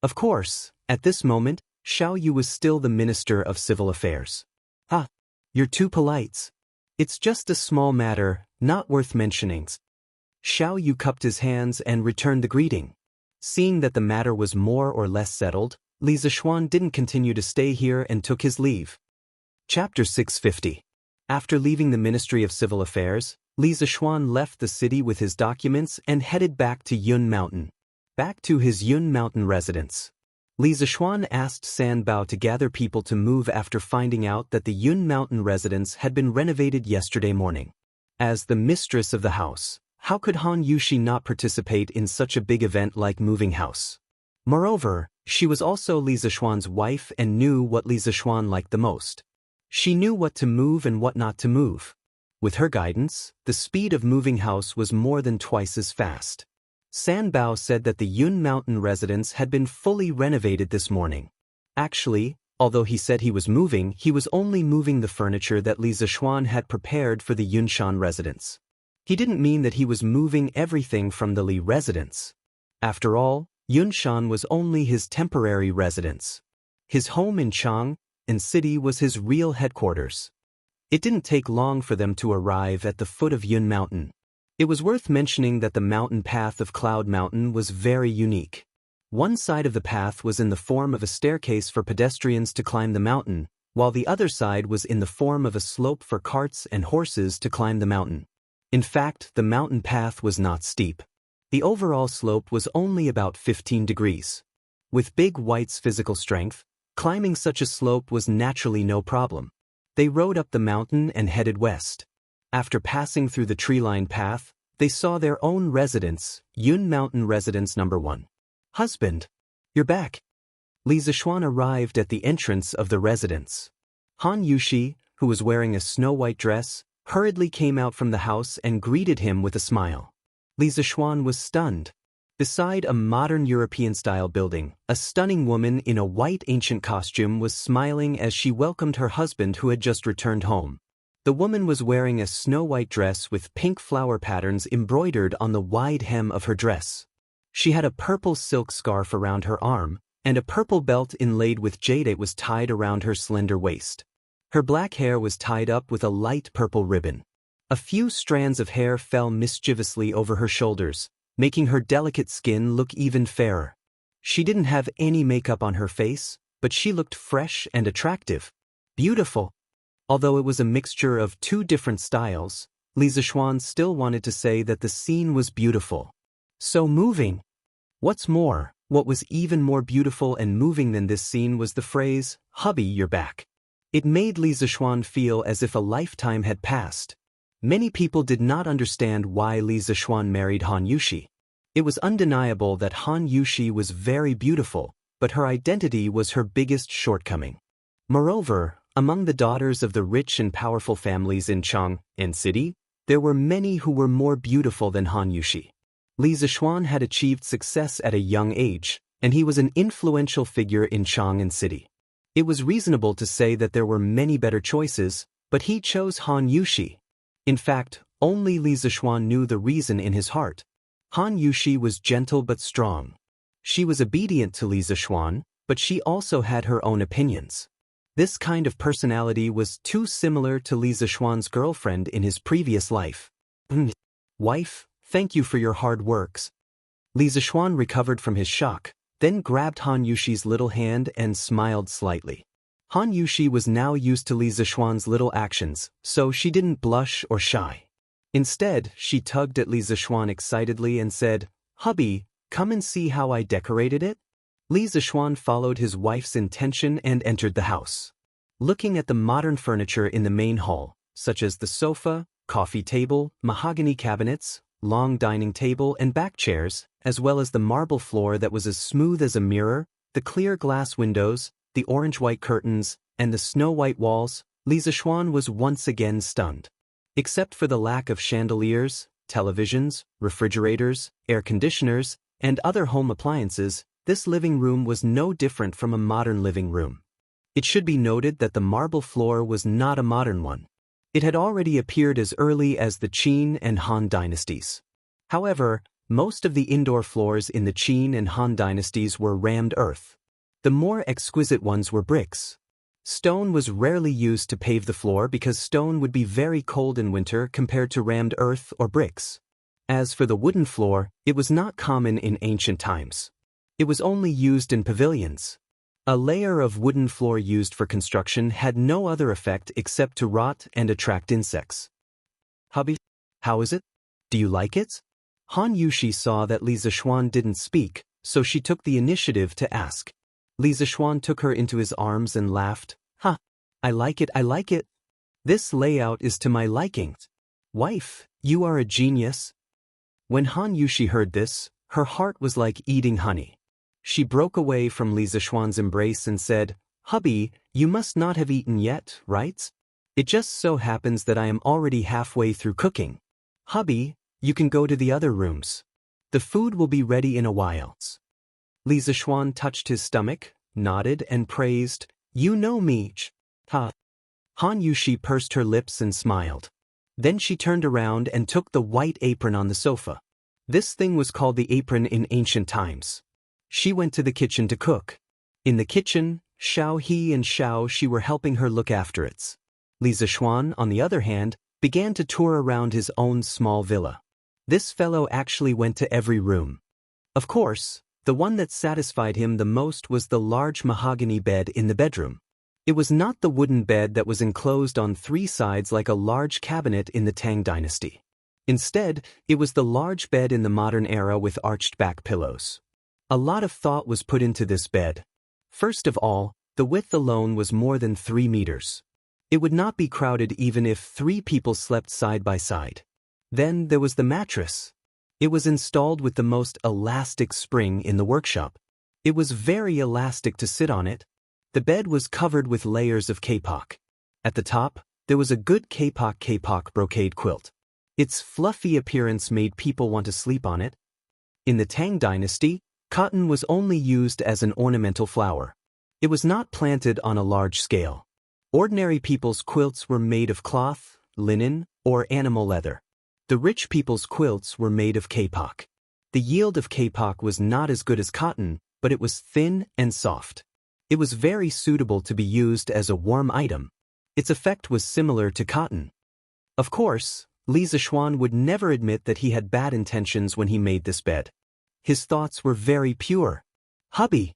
Of course, at this moment, Xiao Yu was still the Minister of Civil Affairs. "Ah, you're too polite. It's just a small matter, not worth mentioning." Xiao Yu cupped his hands and returned the greeting. Seeing that the matter was more or less settled, Li Zishuan didn't continue to stay here and took his leave. Chapter 650. After leaving the Ministry of Civil Affairs, Li Zishuan left the city with his documents and headed back to Yun Mountain. Back to his Yun Mountain residence. Li Zishuan asked San Bao to gather people to move after finding out that the Yun Mountain residence had been renovated yesterday morning. As the mistress of the house, how could Han Yushi not participate in such a big event like moving house? Moreover, she was also Li Zishuan's wife and knew what Li Zishuan liked the most. She knew what to move and what not to move. With her guidance, the speed of moving house was more than twice as fast. San Bao said that the Yun Mountain residence had been fully renovated this morning. Actually, although he said he was only moving the furniture that Li Zishuan had prepared for the Yunshan residence. He didn't mean that he was moving everything from the Li residence. After all, Yunshan was only his temporary residence. His home in Chang and city was his real headquarters. It didn't take long for them to arrive at the foot of Yun Mountain. It was worth mentioning that the mountain path of Cloud Mountain was very unique. One side of the path was in the form of a staircase for pedestrians to climb the mountain, while the other side was in the form of a slope for carts and horses to climb the mountain. In fact, the mountain path was not steep. The overall slope was only about 15 degrees. With Big White's physical strength, climbing such a slope was naturally no problem. They rode up the mountain and headed west. After passing through the tree-lined path, they saw their own residence, Yun Mountain Residence No. 1. "Husband, you're back." Li Zishuan arrived at the entrance of the residence. Han Yushi, who was wearing a snow-white dress, hurriedly came out from the house and greeted him with a smile. Li Zishuan was stunned. Beside a modern European-style building, a stunning woman in a white ancient costume was smiling as she welcomed her husband who had just returned home. The woman was wearing a snow-white dress with pink flower patterns embroidered on the wide hem of her dress. She had a purple silk scarf around her arm, and a purple belt inlaid with jade was tied around her slender waist. Her black hair was tied up with a light purple ribbon. A few strands of hair fell mischievously over her shoulders, making her delicate skin look even fairer. She didn't have any makeup on her face, but she looked fresh and attractive. Beautiful. Although it was a mixture of two different styles, Li Zishuan still wanted to say that the scene was beautiful. So moving. What's more, what was even more beautiful and moving than this scene was the phrase, "Hubby, you're back." It made Li Zishuan feel as if a lifetime had passed. Many people did not understand why Li Zishuan married Han Yushi. It was undeniable that Han Yushi was very beautiful, but her identity was her biggest shortcoming. Moreover, among the daughters of the rich and powerful families in Chang and city, there were many who were more beautiful than Han Yushi. Li Zishuan had achieved success at a young age, and he was an influential figure in Chang and city. It was reasonable to say that there were many better choices, but he chose Han Yushi. In fact, only Li Zishuan knew the reason in his heart. Han Yushi was gentle but strong. She was obedient to Li Zishuan, but she also had her own opinions. This kind of personality was too similar to Li Zishuan's girlfriend in his previous life. "Wife, thank you for your hard works." Li Zishuan recovered from his shock, then grabbed Han Yushi's little hand and smiled slightly. Han Yushi was now used to Li Zishuan's little actions, so she didn't blush or shy. Instead, she tugged at Li Zishuan excitedly and said, "Hubby, come and see how I decorated it." Li Zixuan followed his wife's intention and entered the house. Looking at the modern furniture in the main hall, such as the sofa, coffee table, mahogany cabinets, long dining table and back chairs, as well as the marble floor that was as smooth as a mirror, the clear glass windows, the orange-white curtains, and the snow-white walls, Li Zixuan was once again stunned. Except for the lack of chandeliers, televisions, refrigerators, air conditioners, and other home appliances, this living room was no different from a modern living room. It should be noted that the marble floor was not a modern one. It had already appeared as early as the Qin and Han dynasties. However, most of the indoor floors in the Qin and Han dynasties were rammed earth. The more exquisite ones were bricks. Stone was rarely used to pave the floor because stone would be very cold in winter compared to rammed earth or bricks. As for the wooden floor, it was not common in ancient times. It was only used in pavilions. A layer of wooden floor used for construction had no other effect except to rot and attract insects. Hubby, how is it? Do you like it? Han Yushi saw that Li Zixuan didn't speak, so she took the initiative to ask. Li Zixuan took her into his arms and laughed. "Huh, I like it, I like it. This layout is to my liking. Wife, you are a genius." When Han Yushi heard this, her heart was like eating honey. She broke away from Li Zixuan's embrace and said, "Hubby, you must not have eaten yet, right? It just so happens that I am already halfway through cooking. Hubby, you can go to the other rooms. The food will be ready in a while." Li Zixuan touched his stomach, nodded and praised, "You know me." Ha. Han Yushi pursed her lips and smiled. Then she turned around and took the white apron on the sofa. This thing was called the apron in ancient times. She went to the kitchen to cook. In the kitchen, Xiao He and Xiao Shi were helping her look after it. Li Zixuan, on the other hand, began to tour around his own small villa. This fellow actually went to every room. Of course, the one that satisfied him the most was the large mahogany bed in the bedroom. It was not the wooden bed that was enclosed on three sides like a large cabinet in the Tang dynasty. Instead, it was the large bed in the modern era with arched back pillows. A lot of thought was put into this bed. First of all, the width alone was more than 3 meters. It would not be crowded even if 3 people slept side by side. Then there was the mattress. It was installed with the most elastic spring in the workshop. It was very elastic to sit on it. The bed was covered with layers of kapok. At the top, there was a good kapok brocade quilt. Its fluffy appearance made people want to sleep on it. In the Tang dynasty, cotton was only used as an ornamental flower. It was not planted on a large scale. Ordinary people's quilts were made of cloth, linen, or animal leather. The rich people's quilts were made of kapok. The yield of kapok was not as good as cotton, but it was thin and soft. It was very suitable to be used as a warm item. Its effect was similar to cotton. Of course, Li Zixuan would never admit that he had bad intentions when he made this bed. His thoughts were very pure. "Hubby,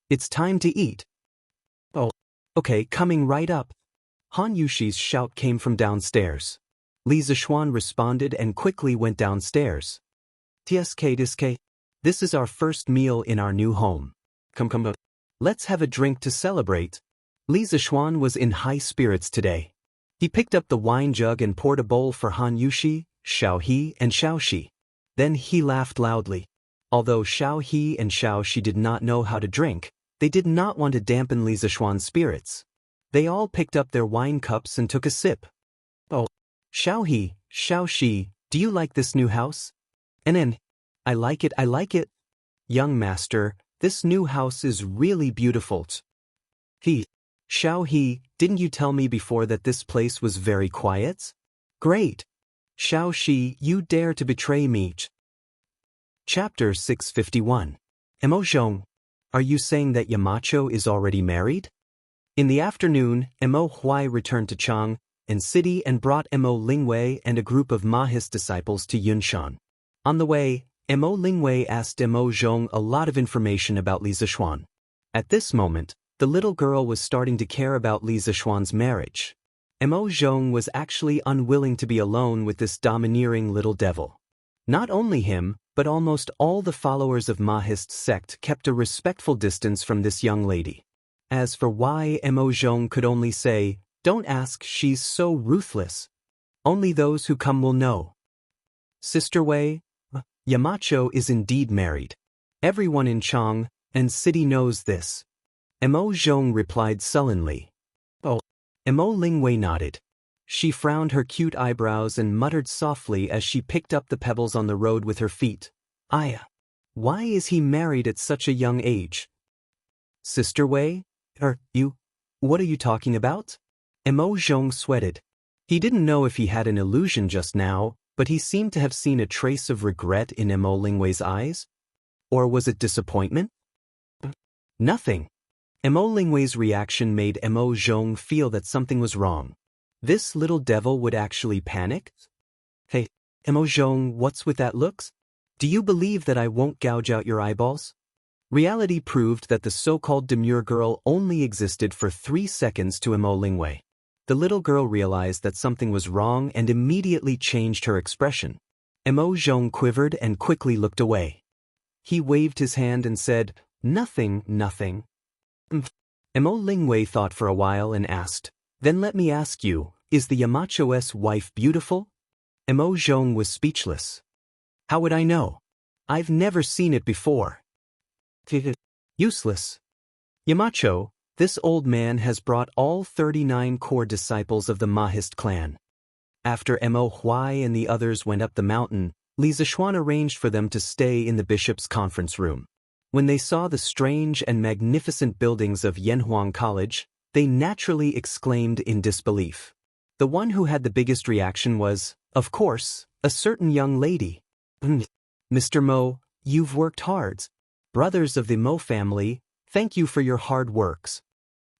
it's time to eat." "Oh, okay, coming right up." Han Yushi's shout came from downstairs. Li Zixuan responded and quickly went downstairs. "Tsk, this is our first meal in our new home. Come, let's have a drink to celebrate." Li Zixuan was in high spirits today. He picked up the wine jug and poured a bowl for Han Yushi, Xiao He, and Xiao Shi. Then he laughed loudly. Although Xiao He and Xiao Shi did not know how to drink, they did not want to dampen Li Zixuan's spirits. They all picked up their wine cups and took a sip. "Oh, Xiao He, Xiao Shi, do you like this new house?" "And then, I like it, I like it." "Young master, this new house is really beautiful." Xiao He, didn't you tell me before that this place was very quiet?" "Great." "Xiao Shi, you dare to betray me." Chapter 651. Emo Zhong. Are you saying that Yamacho is already married? In the afternoon, Emo Huai returned to Chang and city and brought Emo Lingwei and a group of Mahis disciples to Yunshan. On the way, Emo Lingwei asked Emo Zhong a lot of information about Li Zixuan. At this moment, the little girl was starting to care about Li Zixuan's marriage. Emo Zhong was actually unwilling to be alone with this domineering little devil. Not only him, but almost all the followers of Mahist's sect kept a respectful distance from this young lady. As for why Mo Zhong could only say, "Don't ask, she's so ruthless. Only those who come will know." Sister Wei, Yamacho is indeed married. Everyone in Chang and city knows this. Mo Zhong replied sullenly. Oh. Mo Lingwei nodded. She frowned her cute eyebrows and muttered softly as she picked up the pebbles on the road with her feet. Aya. Why is he married at such a young age? Sister Wei? You? What are you talking about? Mo Zhong sweated. He didn't know if he had an illusion just now, but he seemed to have seen a trace of regret in Mo Lingwei's eyes. Or was it disappointment? Nothing. Mo Lingwei's reaction made Mo Zhong feel that something was wrong. This little devil would actually panic? Hey, Mo Zhong, what's with that looks? Do you believe that I won't gouge out your eyeballs? Reality proved that the so-called demure girl only existed for 3 seconds to Mo Lingwei. The little girl realized that something was wrong and immediately changed her expression. Mo Zhong quivered and quickly looked away. He waved his hand and said, "Nothing, nothing." Mo Lingwei thought for a while and asked, "Then let me ask you, is the Yamacho's wife beautiful?" Mo Zhong was speechless. How would I know? I've never seen it before. Useless. Yamacho, this old man has brought all 39 core disciples of the Mahist clan. After Mo Huai and the others went up the mountain, Li Zishuan arranged for them to stay in the bishop's conference room. When they saw the strange and magnificent buildings of Yanhuang College, they naturally exclaimed in disbelief. The one who had the biggest reaction was, of course, a certain young lady. Mr. Mo, you've worked hard. Brothers of the Mo family, thank you for your hard works.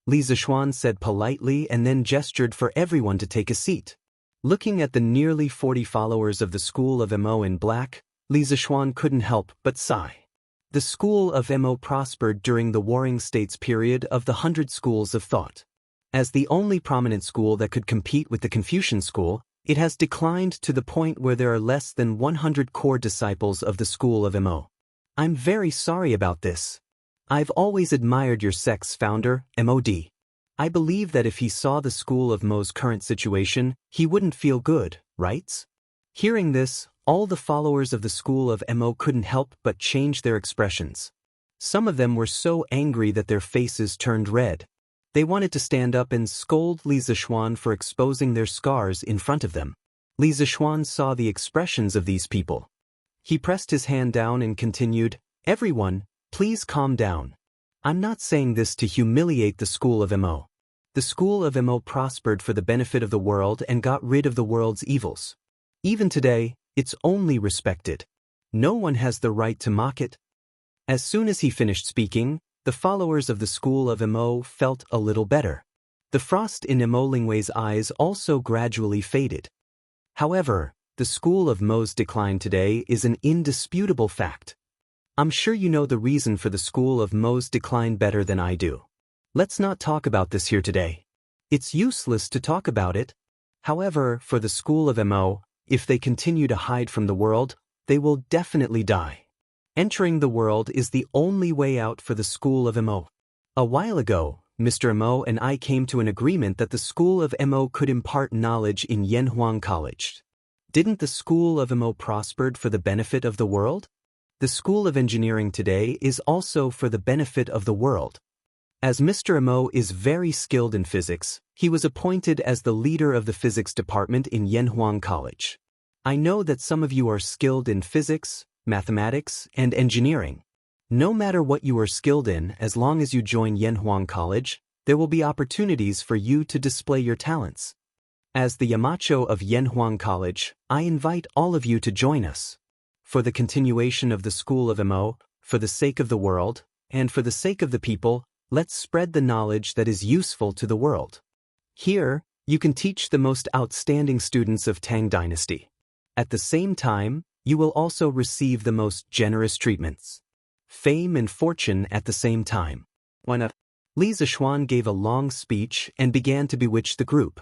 Li Zishuan said politely and then gestured for everyone to take a seat. Looking at the nearly 40 followers of the school of Mo in black, Li Zishuan couldn't help but sigh. The school of Mo prospered during the Warring States period of the 100 schools of thought. As the only prominent school that could compete with the Confucian school, it has declined to the point where there are less than 100 core disciples of the school of Mo. I'm very sorry about this. I've always admired your sect's founder, MOD. I believe that if he saw the school of Mo's current situation, he wouldn't feel good, right? Hearing this, all the followers of the school of Mo couldn't help but change their expressions. Some of them were so angry that their faces turned red. They wanted to stand up and scold Li Zishuan for exposing their scars in front of them. Li Zishuan saw the expressions of these people. He pressed his hand down and continued, "Everyone, please calm down. I'm not saying this to humiliate the school of Mo. The school of Mo prospered for the benefit of the world and got rid of the world's evils. Even today, it's only respected. No one has the right to mock it." As soon as he finished speaking, the followers of the school of Mo felt a little better. The frost in Mo Lingwei's eyes also gradually faded. However, the school of Mo's decline today is an indisputable fact. I'm sure you know the reason for the school of Mo's decline better than I do. Let's not talk about this here today. It's useless to talk about it. However, for the school of Mo, if they continue to hide from the world, they will definitely die. Entering the world is the only way out for the school of Mo. A while ago, Mr. Mo and I came to an agreement that the school of Mo could impart knowledge in Yanhuang College. Didn't the school of Mo prospered for the benefit of the world? The school of engineering today is also for the benefit of the world. As Mr. Mo is very skilled in physics, he was appointed as the leader of the physics department in Yanhuang College. I know that some of you are skilled in physics, mathematics, and engineering. No matter what you are skilled in, as long as you join Yanhuang College, there will be opportunities for you to display your talents. As the Yamacho of Yanhuang College, I invite all of you to join us. For the continuation of the school of Mo, for the sake of the world, and for the sake of the people, let's spread the knowledge that is useful to the world. Here, you can teach the most outstanding students of Tang Dynasty. At the same time, you will also receive the most generous treatments. Fame and fortune at the same time. Li Zishuan gave a long speech and began to bewitch the group.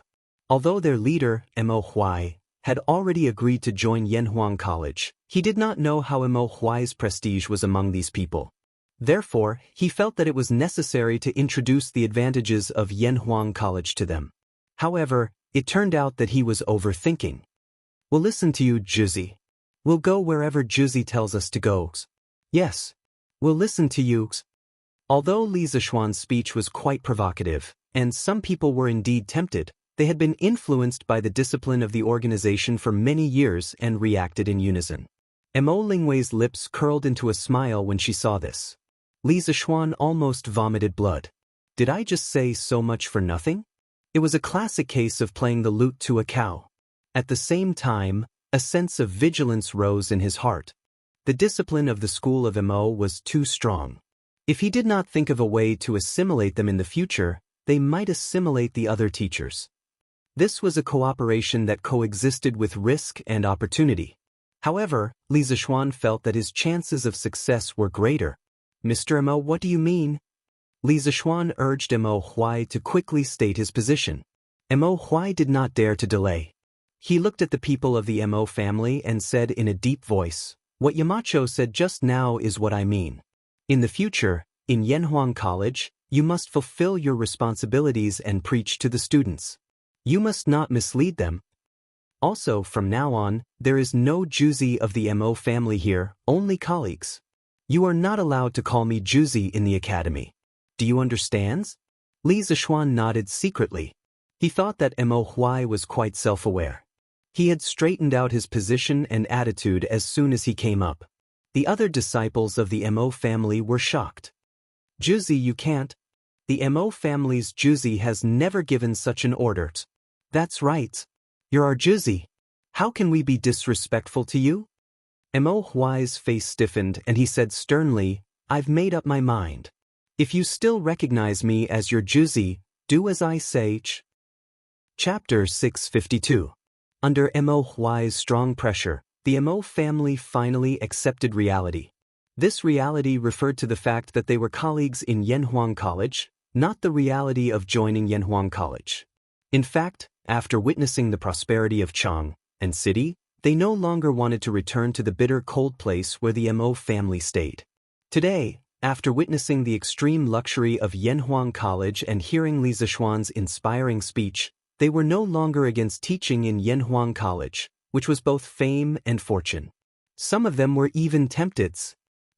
Although their leader, Mo Huai, had already agreed to join Yanhuang College, He did not know how Mo Huai's prestige was among these people. Therefore, he felt that it was necessary to introduce the advantages of Yanhuang College to them. However, it turned out that he was overthinking. "We'll listen to you, Juzi. We'll go wherever Juzi tells us to go." "Yes. We'll listen to you." Although Li Zishuan's speech was quite provocative, and some people were indeed tempted, they had been influenced by the discipline of the organization for many years and reacted in unison. Mo Lingwei's lips curled into a smile when she saw this. Li Zishuan almost vomited blood. Did I just say so much for nothing? It was a classic case of playing the lute to a cow. At the same time, a sense of vigilance rose in his heart. The discipline of the school of Mo was too strong. If he did not think of a way to assimilate them in the future, they might assimilate the other teachers. This was a cooperation that coexisted with risk and opportunity. However, Li Zishuan felt that his chances of success were greater. "Mr. Mo, what do you mean?" Li Zishuan urged Mo Huai to quickly state his position. Mo Huai did not dare to delay. He looked at the people of the Mo family and said in a deep voice, "What Yamacho said just now is what I mean. In the future, in Yanhuang College, you must fulfill your responsibilities and preach to the students. You must not mislead them. Also, from now on, there is no Juzi of the Mo family here, only colleagues. You are not allowed to call me Juzi in the academy. Do you understand?" Li Zishuan nodded secretly. He thought that Mo Huai was quite self-aware. He had straightened out his position and attitude as soon as he came up. The other disciples of the Mo family were shocked. "Juzi, you can't. The Mo family's Juzi has never given such an order." "That's right. You're our Juzi. How can we be disrespectful to you?" Mo Huai's face stiffened and he said sternly, "I've made up my mind. If you still recognize me as your Juzi, do as I say." Chapter 652. Under Mo Huai's strong pressure, the Mo family finally accepted reality. This reality referred to the fact that they were colleagues in Yanhuang College, not the reality of joining Yanhuang College. In fact, after witnessing the prosperity of Chang and city, they no longer wanted to return to the bitter cold place where the Mo family stayed. Today, after witnessing the extreme luxury of Yanhuang College and hearing Li Zishuan's inspiring speech, they were no longer against teaching in Yanhuang College, which was both fame and fortune. Some of them were even tempted.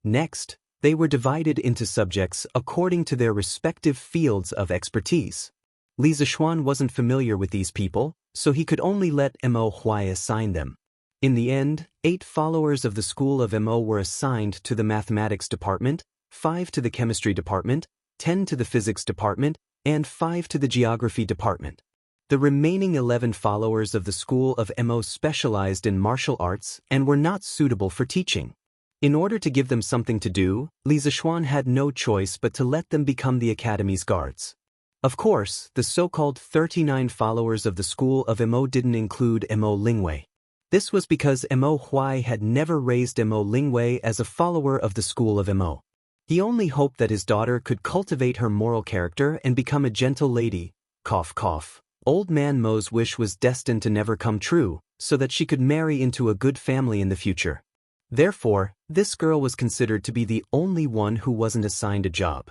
Next, they were divided into subjects according to their respective fields of expertise. Li Zishuan wasn't familiar with these people, so he could only let Mo Huai assign them. In the end, 8 followers of the school of Mo were assigned to the mathematics department, 5 to the chemistry department, 10 to the physics department, and 5 to the geography department. The remaining 11 followers of the school of Mo specialized in martial arts and were not suitable for teaching. In order to give them something to do, Li Zishuan had no choice but to let them become the academy's guards. Of course, the so-called 39 followers of the school of Mo didn't include Mo Lingwei. This was because Mo Huai had never raised Mo Lingwei as a follower of the school of Mo. He only hoped that his daughter could cultivate her moral character and become a gentle lady. Cough cough. Old man Mo's wish was destined to never come true, so that she could marry into a good family in the future. Therefore, this girl was considered to be the only one who wasn't assigned a job.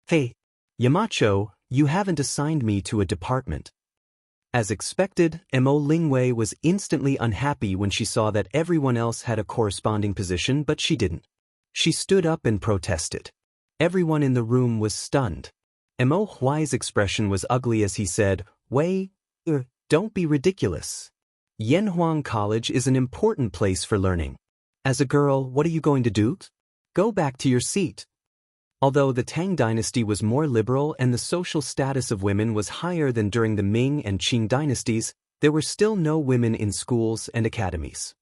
"Hey, Yamacho, you haven't assigned me to a department." As expected, Mo Lingwei was instantly unhappy when she saw that everyone else had a corresponding position but she didn't. She stood up and protested. Everyone in the room was stunned. Mo Huai's expression was ugly as he said, "Wei, don't be ridiculous. Yanhuang College is an important place for learning. As a girl, what are you going to do? Go back to your seat." Although the Tang dynasty was more liberal and the social status of women was higher than during the Ming and Qing dynasties, there were still no women in schools and academies.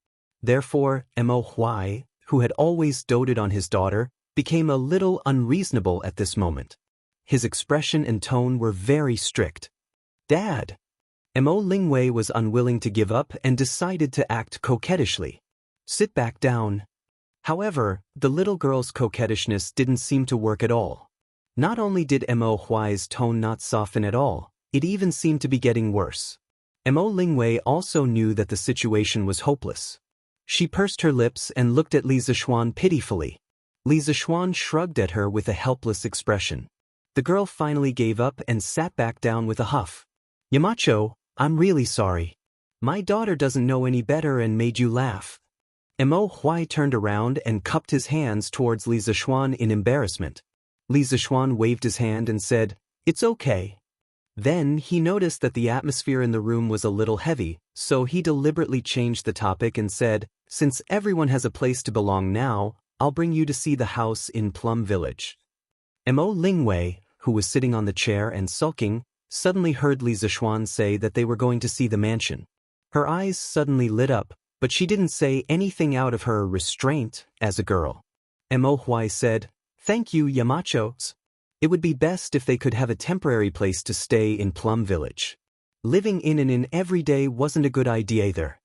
Therefore, Mo Huai, who had always doted on his daughter, became a little unreasonable at this moment. His expression and tone were very strict. "Dad." Mo Lingwei was unwilling to give up and decided to act coquettishly. "Sit back down." However, the little girl's coquettishness didn't seem to work at all. Not only did Mo Huai's tone not soften at all, it even seemed to be getting worse. Mo Lingwei also knew that the situation was hopeless. She pursed her lips and looked at Li Zixuan pitifully. Li Zixuan shrugged at her with a helpless expression. The girl finally gave up and sat back down with a huff. Yamacho, I'm really sorry. My daughter doesn't know any better and made you laugh. Mo Huai turned around and cupped his hands towards Li Zixuan in embarrassment. Li Zixuan waved his hand and said, "It's okay." Then he noticed that the atmosphere in the room was a little heavy, so he deliberately changed the topic and said, "Since everyone has a place to belong now, I'll bring you to see the house in Plum Village." Mo Lingwei, who was sitting on the chair and sulking, suddenly heard Li Zixuan say that they were going to see the mansion. Her eyes suddenly lit up, but she didn't say anything out of her restraint as a girl. Mo Huai said, "Thank you, Yamachos. It would be best if they could have a temporary place to stay in Plum Village. Living in and in every day wasn't a good idea either.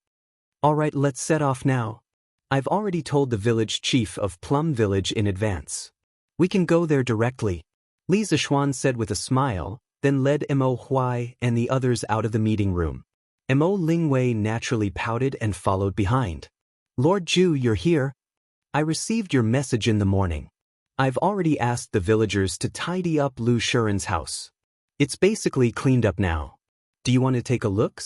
Alright, let's set off now. I've already told the village chief of Plum Village in advance. We can go there directly," Li Zixuan said with a smile, then led Mo Huai and the others out of the meeting room. Mo Lingwei naturally pouted and followed behind. "Lord Zhu, you're here? I received your message in the morning. I've already asked the villagers to tidy up Lu Shuren's house. It's basically cleaned up now. Do you want to take a look?"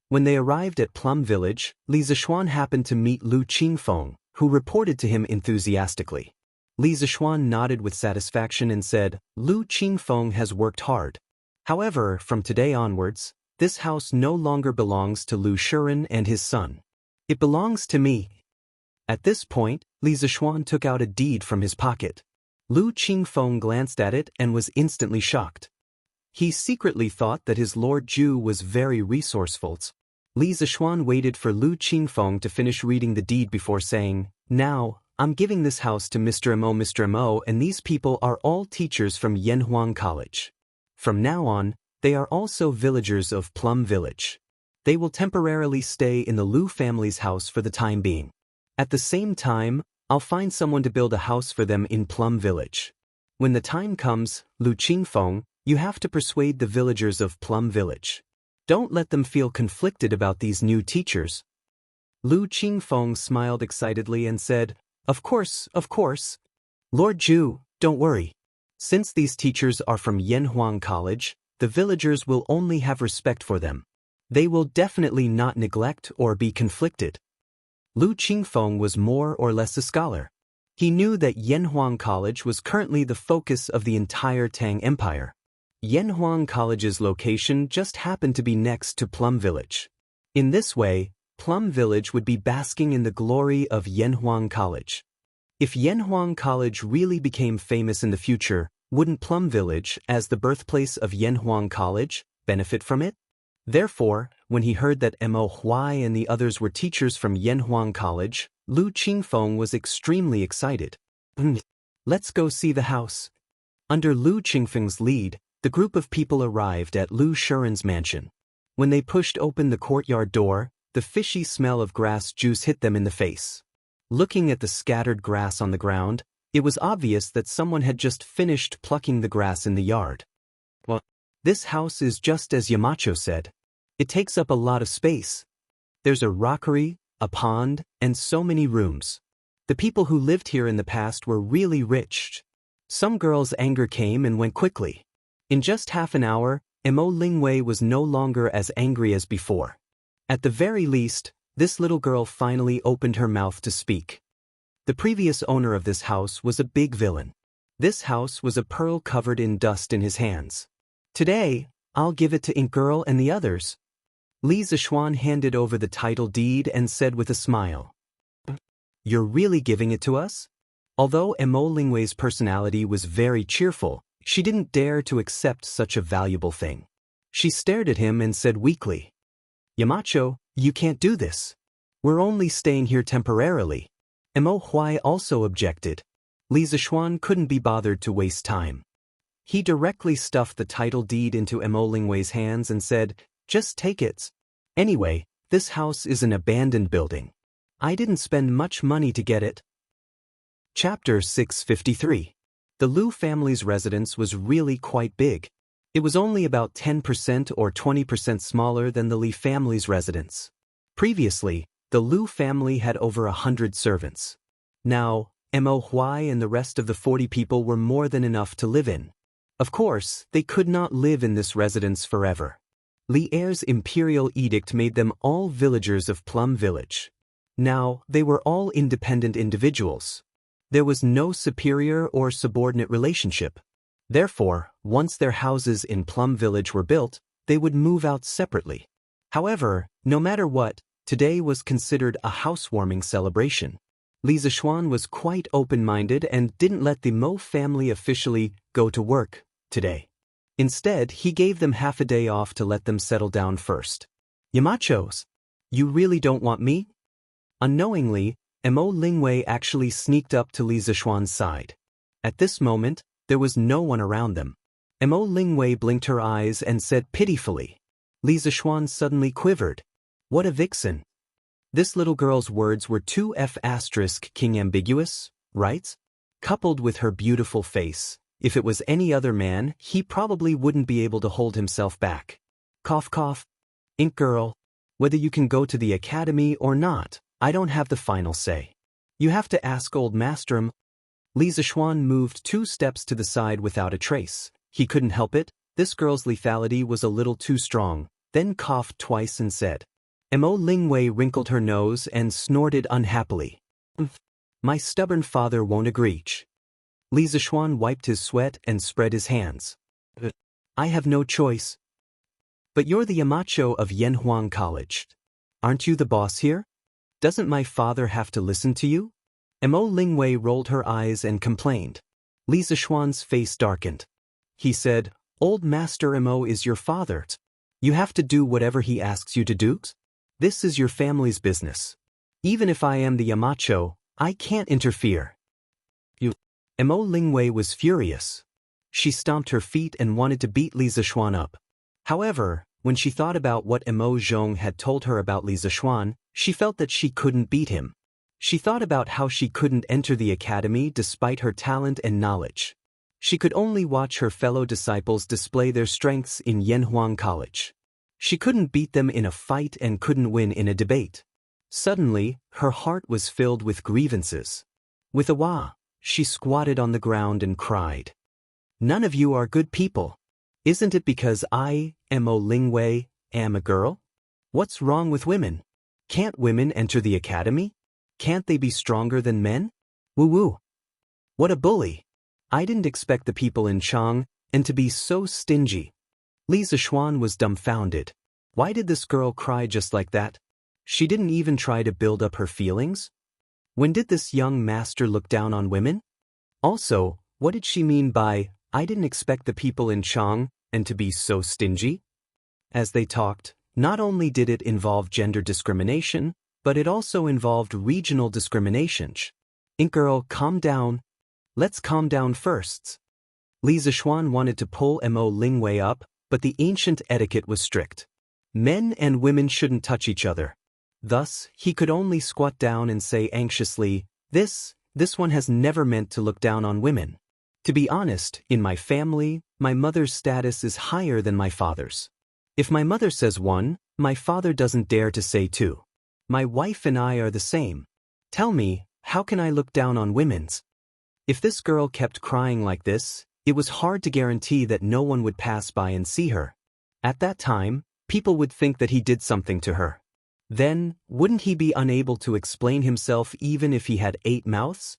When they arrived at Plum Village, Li Zixuan happened to meet Lu Qingfeng, who reported to him enthusiastically. Li Zixuan nodded with satisfaction and said, "Lu Qingfeng has worked hard. However, from today onwards, this house no longer belongs to Lu Shuren and his son. It belongs to me." At this point, Li Zixuan took out a deed from his pocket. Lu Qingfeng glanced at it and was instantly shocked. He secretly thought that his Lord Zhu was very resourceful. Li Zixuan waited for Lu Qingfeng to finish reading the deed before saying, "Now, I'm giving this house to Mr. Mo, and these people are all teachers from Yanhuang College. From now on, they are also villagers of Plum Village. They will temporarily stay in the Lu family's house for the time being. At the same time, I'll find someone to build a house for them in Plum Village. When the time comes, Lu Qingfeng, you have to persuade the villagers of Plum Village. Don't let them feel conflicted about these new teachers." Lu Qingfeng smiled excitedly and said, Of course. Lord Zhu, don't worry. Since these teachers are from Yanhuang College, the villagers will only have respect for them. They will definitely not neglect or be conflicted." Lu Qingfeng was more or less a scholar. He knew that Yanhuang College was currently the focus of the entire Tang Empire. Yanhuang College's location just happened to be next to Plum Village. In this way, Plum Village would be basking in the glory of Yanhuang College. If Yanhuang College really became famous in the future, wouldn't Plum Village, as the birthplace of Yanhuang College, benefit from it? Therefore, when he heard that Mo Huai and the others were teachers from Yanhuang College, Lu Qingfeng was extremely excited. Let's go see the house." Under Lu Qingfeng's lead, the group of people arrived at Lu Shuren's mansion. When they pushed open the courtyard door, the fishy smell of grass juice hit them in the face. Looking at the scattered grass on the ground, it was obvious that someone had just finished plucking the grass in the yard. Well, this house is just as Yamacho said. It takes up a lot of space. There's a rockery, a pond, and so many rooms. The people who lived here in the past were really rich. Some girl's anger came and went quickly. In just half an hour, Mo Lingwei was no longer as angry as before. At the very least, this little girl finally opened her mouth to speak. The previous owner of this house was a big villain. This house was a pearl covered in dust in his hands. Today, I'll give it to Ink Girl and the others. Li Zixuan handed over the title deed and said with a smile, "You're really giving it to us?" Although Mo Lingwei's personality was very cheerful, she didn't dare to accept such a valuable thing. She stared at him and said weakly, "Yamacho, you can't do this. We're only staying here temporarily." Mo Huai also objected. Li Zixuan couldn't be bothered to waste time. He directly stuffed the title deed into Mo Lingwei's hands and said, "Just take it. Anyway, this house is an abandoned building. I didn't spend much money to get it." Chapter 653. The Lu family's residence was really quite big. It was only about 10% or 20% smaller than the Li family's residence. Previously, The Liu family had over 100 servants. Now, Mo Huai and the rest of the 40 people were more than enough to live in. Of course, they could not live in this residence forever. Li Er's imperial edict made them all villagers of Plum Village. Now, they were all independent individuals. There was no superior or subordinate relationship. Therefore, once their houses in Plum Village were built, they would move out separately. However, no matter what, today was considered a housewarming celebration. Li Zishuan was quite open-minded and didn't let the Mo family officially go to work today. Instead, he gave them half a day off to let them settle down first. Yamachos, you really don't want me? Unknowingly, Mo Lingwei actually sneaked up to Li Zishuan's side. At this moment, there was no one around them. Mo Lingwei blinked her eyes and said pitifully. Li Zishuan suddenly quivered. What a vixen. This little girl's words were too king ambiguous, right? Coupled with her beautiful face, if it was any other man, he probably wouldn't be able to hold himself back. Cough cough. Ink girl. Whether you can go to the academy or not, I don't have the final say. You have to ask old Master. Li Zishuan moved 2 steps to the side without a trace. He couldn't help it, this girl's lethality was a little too strong, then coughed twice and said. Mo Lingwei wrinkled her nose and snorted unhappily. My stubborn father won't agree. Li Zishuan wiped his sweat and spread his hands. I have no choice. But you're the Yamacho of Yanhuang College. Aren't you the boss here? Doesn't my father have to listen to you? Mo Lingwei rolled her eyes and complained. Li Zishuan's face darkened. He said, Old Master Mo is your father. You have to do whatever he asks you to do? This is your family's business. Even if I am the Yamacho, I can't interfere. Mo Lingwei was furious. She stomped her feet and wanted to beat Li Zishuan up. However, when she thought about what Mo Zhong had told her about Li Zishuan, she felt that she couldn't beat him. She thought about how she couldn't enter the academy despite her talent and knowledge. She could only watch her fellow disciples display their strengths in Yanhuang College. She couldn't beat them in a fight and couldn't win in a debate. Suddenly, her heart was filled with grievances. With a wah, she squatted on the ground and cried. None of you are good people. Isn't it because I, Mo Lingwei, am a girl? What's wrong with women? Can't women enter the academy? Can't they be stronger than men? Woo-woo. What a bully. I didn't expect the people in Chang and to be so stingy. Li Zishuan was dumbfounded. Why did this girl cry just like that? She didn't even try to build up her feelings? When did this young master look down on women? Also, what did she mean by, I didn't expect the people in Chang and to be so stingy? As they talked, not only did it involve gender discrimination, but it also involved regional discrimination. Ink girl, calm down. Let's calm down first. Li Zishuan wanted to pull Mo Lingwei up, but the ancient etiquette was strict. Men and women shouldn't touch each other. Thus, he could only squat down and say anxiously, This one has never meant to look down on women. To be honest, in my family, my mother's status is higher than my father's. If my mother says 1, my father doesn't dare to say 2. My wife and I are the same. Tell me, how can I look down on women's? If this girl kept crying like this, it was hard to guarantee that no one would pass by and see her. At that time, people would think that he did something to her. Then, wouldn't he be unable to explain himself even if he had 8 mouths?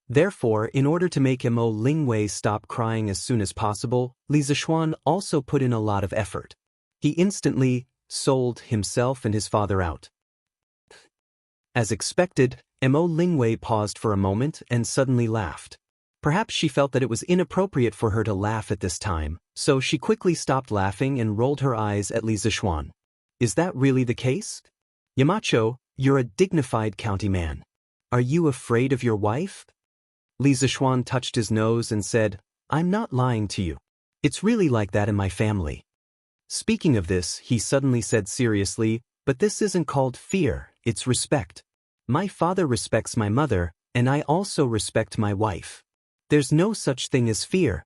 Therefore, in order to make Mo Lingwei stop crying as soon as possible, Li Zishuan also put in a lot of effort. He instantly sold himself and his father out. As expected, Mo Lingwei paused for a moment and suddenly laughed. Perhaps she felt that it was inappropriate for her to laugh at this time, so she quickly stopped laughing and rolled her eyes at Li Zishuan. Is that really the case? Yamacho, you're a dignified county man. Are you afraid of your wife? Li Zishuan touched his nose and said, I'm not lying to you. It's really like that in my family. Speaking of this, he suddenly said seriously, but this isn't called fear, it's respect. My father respects my mother, and I also respect my wife. There's no such thing as fear.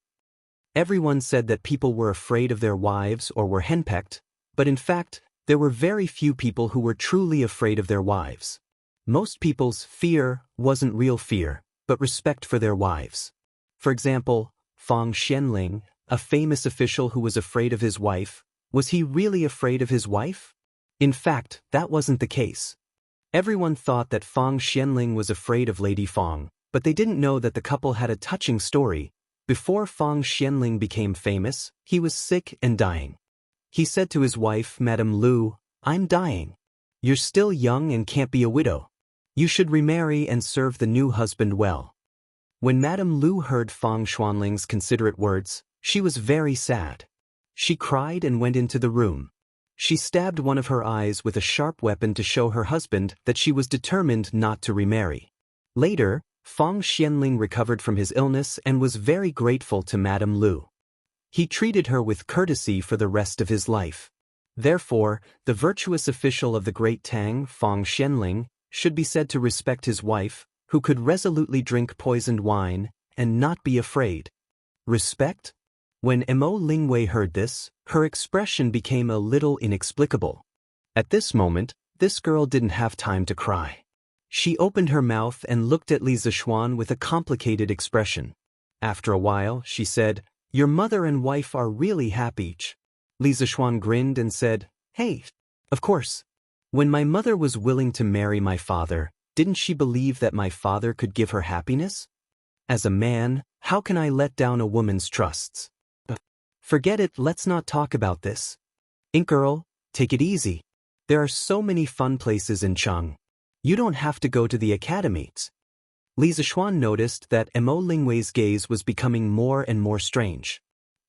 Everyone said that people were afraid of their wives or were henpecked, but in fact, There were very few people who were truly afraid of their wives. Most people's fear wasn't real fear, but respect for their wives. For example, Fang Xianling, a famous official who was afraid of his wife, was he really afraid of his wife? In fact, that wasn't the case. Everyone thought that Fang Xianling was afraid of Lady Fang, but they didn't know that the couple had a touching story. Before Fang Xianling became famous, he was sick and dying. He said to his wife, Madame Lu, "I'm dying. You're still young and can't be a widow. You should remarry and serve the new husband well." When Madame Lu heard Fang Xuanling's considerate words, she was very sad. She cried and went into the room. She stabbed one of her eyes with a sharp weapon to show her husband that she was determined not to remarry. Later, Fang Xianling recovered from his illness and was very grateful to Madame Lu. He treated her with courtesy for the rest of his life. Therefore, the virtuous official of the Great Tang, Fang Xianling, should be said to respect his wife, who could resolutely drink poisoned wine and not be afraid. Respect? When Mo Lingwei heard this, her expression became a little inexplicable. At this moment, this girl didn't have time to cry. She opened her mouth and looked at Li Zishuan with a complicated expression. After a while, she said, "Your mother and wife are really happy." Li Zishuan grinned and said, "Hey, of course. When my mother was willing to marry my father, didn't she believe that my father could give her happiness? As a man, how can I let down a woman's trusts? Forget it, let's not talk about this. Girl, take it easy. There are so many fun places in Cheng. You don't have to go to the academies." Li Zishuan noticed that Mo Lingwei's gaze was becoming more and more strange.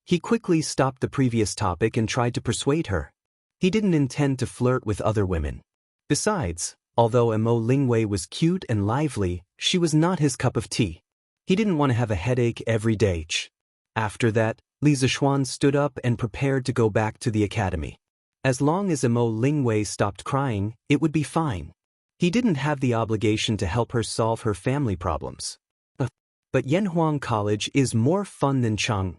He quickly stopped the previous topic and tried to persuade her. He didn't intend to flirt with other women. Besides, although Mo Lingwei was cute and lively, she was not his cup of tea. He didn't want to have a headache every day. After that, Li Zishuan stood up and prepared to go back to the academy. As long as Mo Lingwei stopped crying, it would be fine. He didn't have the obligation to help her solve her family problems. But Yanhuang College is more fun than Cheng.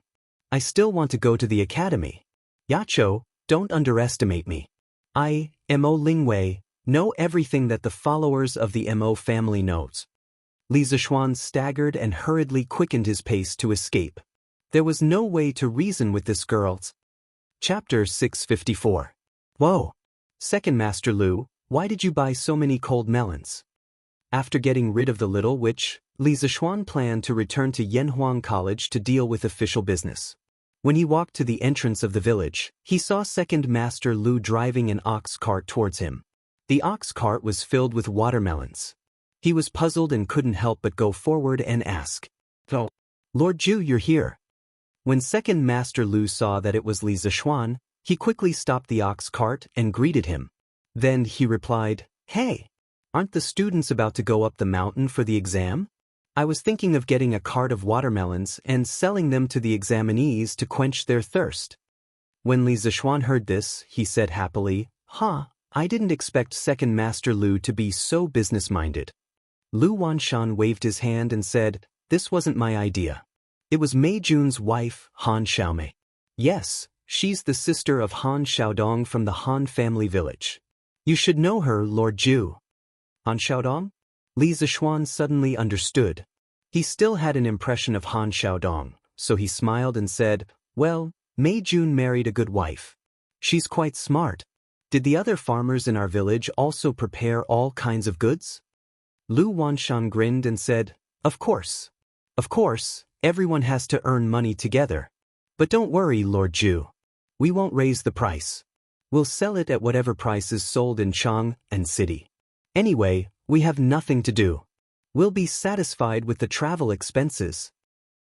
I still want to go to the academy. Yacho, don't underestimate me. I, Mo Lingwei, know everything that the followers of the Mo family knows. Li Zishuan staggered and hurriedly quickened his pace to escape. There was no way to reason with this girl. Chapter 654. Whoa! Second Master Lu, why did you buy so many cold melons? After getting rid of the little witch, Li Zishuan planned to return to Yanhuang College to deal with official business. When he walked to the entrance of the village, he saw Second Master Lu driving an ox cart towards him. The ox cart was filled with watermelons. He was puzzled and couldn't help but go forward and ask, "Oh, Lord Ju, you're here." When Second Master Lu saw that it was Li Zishuan, he quickly stopped the ox cart and greeted him. Then he replied, "Hey, aren't the students about to go up the mountain for the exam? I was thinking of getting a cart of watermelons and selling them to the examinees to quench their thirst." When Li Zishuan heard this, he said happily, I didn't expect Second Master Lu to be so business-minded." Lu Wanshan waved his hand and said, "This wasn't my idea. It was Mei Jun's wife, Han Xiaomei. Yes, she's the sister of Han Xiaodong from the Han family village. You should know her, Lord Ju." Han Xiaodong? Li Zishuan suddenly understood. He still had an impression of Han Xiaodong, so he smiled and said, "Well, Mei Jun married a good wife. She's quite smart. Did the other farmers in our village also prepare all kinds of goods?" Lu Wanshan grinned and said, "Of course. Of course, everyone has to earn money together. But don't worry, Lord Ju. We won't raise the price. We'll sell it at whatever price is sold in Cheng and city. Anyway, we have nothing to do. We'll be satisfied with the travel expenses."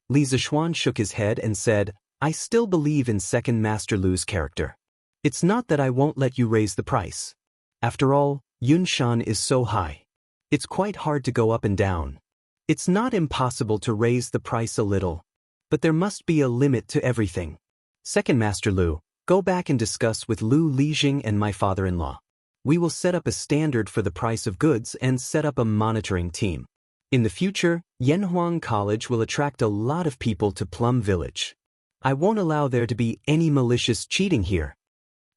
Li Zishuan shook his head and said, "I still believe in Second Master Lu's character. It's not that I won't let you raise the price. After all, Yunshan is so high. It's quite hard to go up and down. It's not impossible to raise the price a little. But there must be a limit to everything. Second Master Lu, go back and discuss with Lu Lijing and my father-in-law. We will set up a standard for the price of goods and set up a monitoring team. In the future, Yanhuang College will attract a lot of people to Plum Village. I won't allow there to be any malicious cheating here."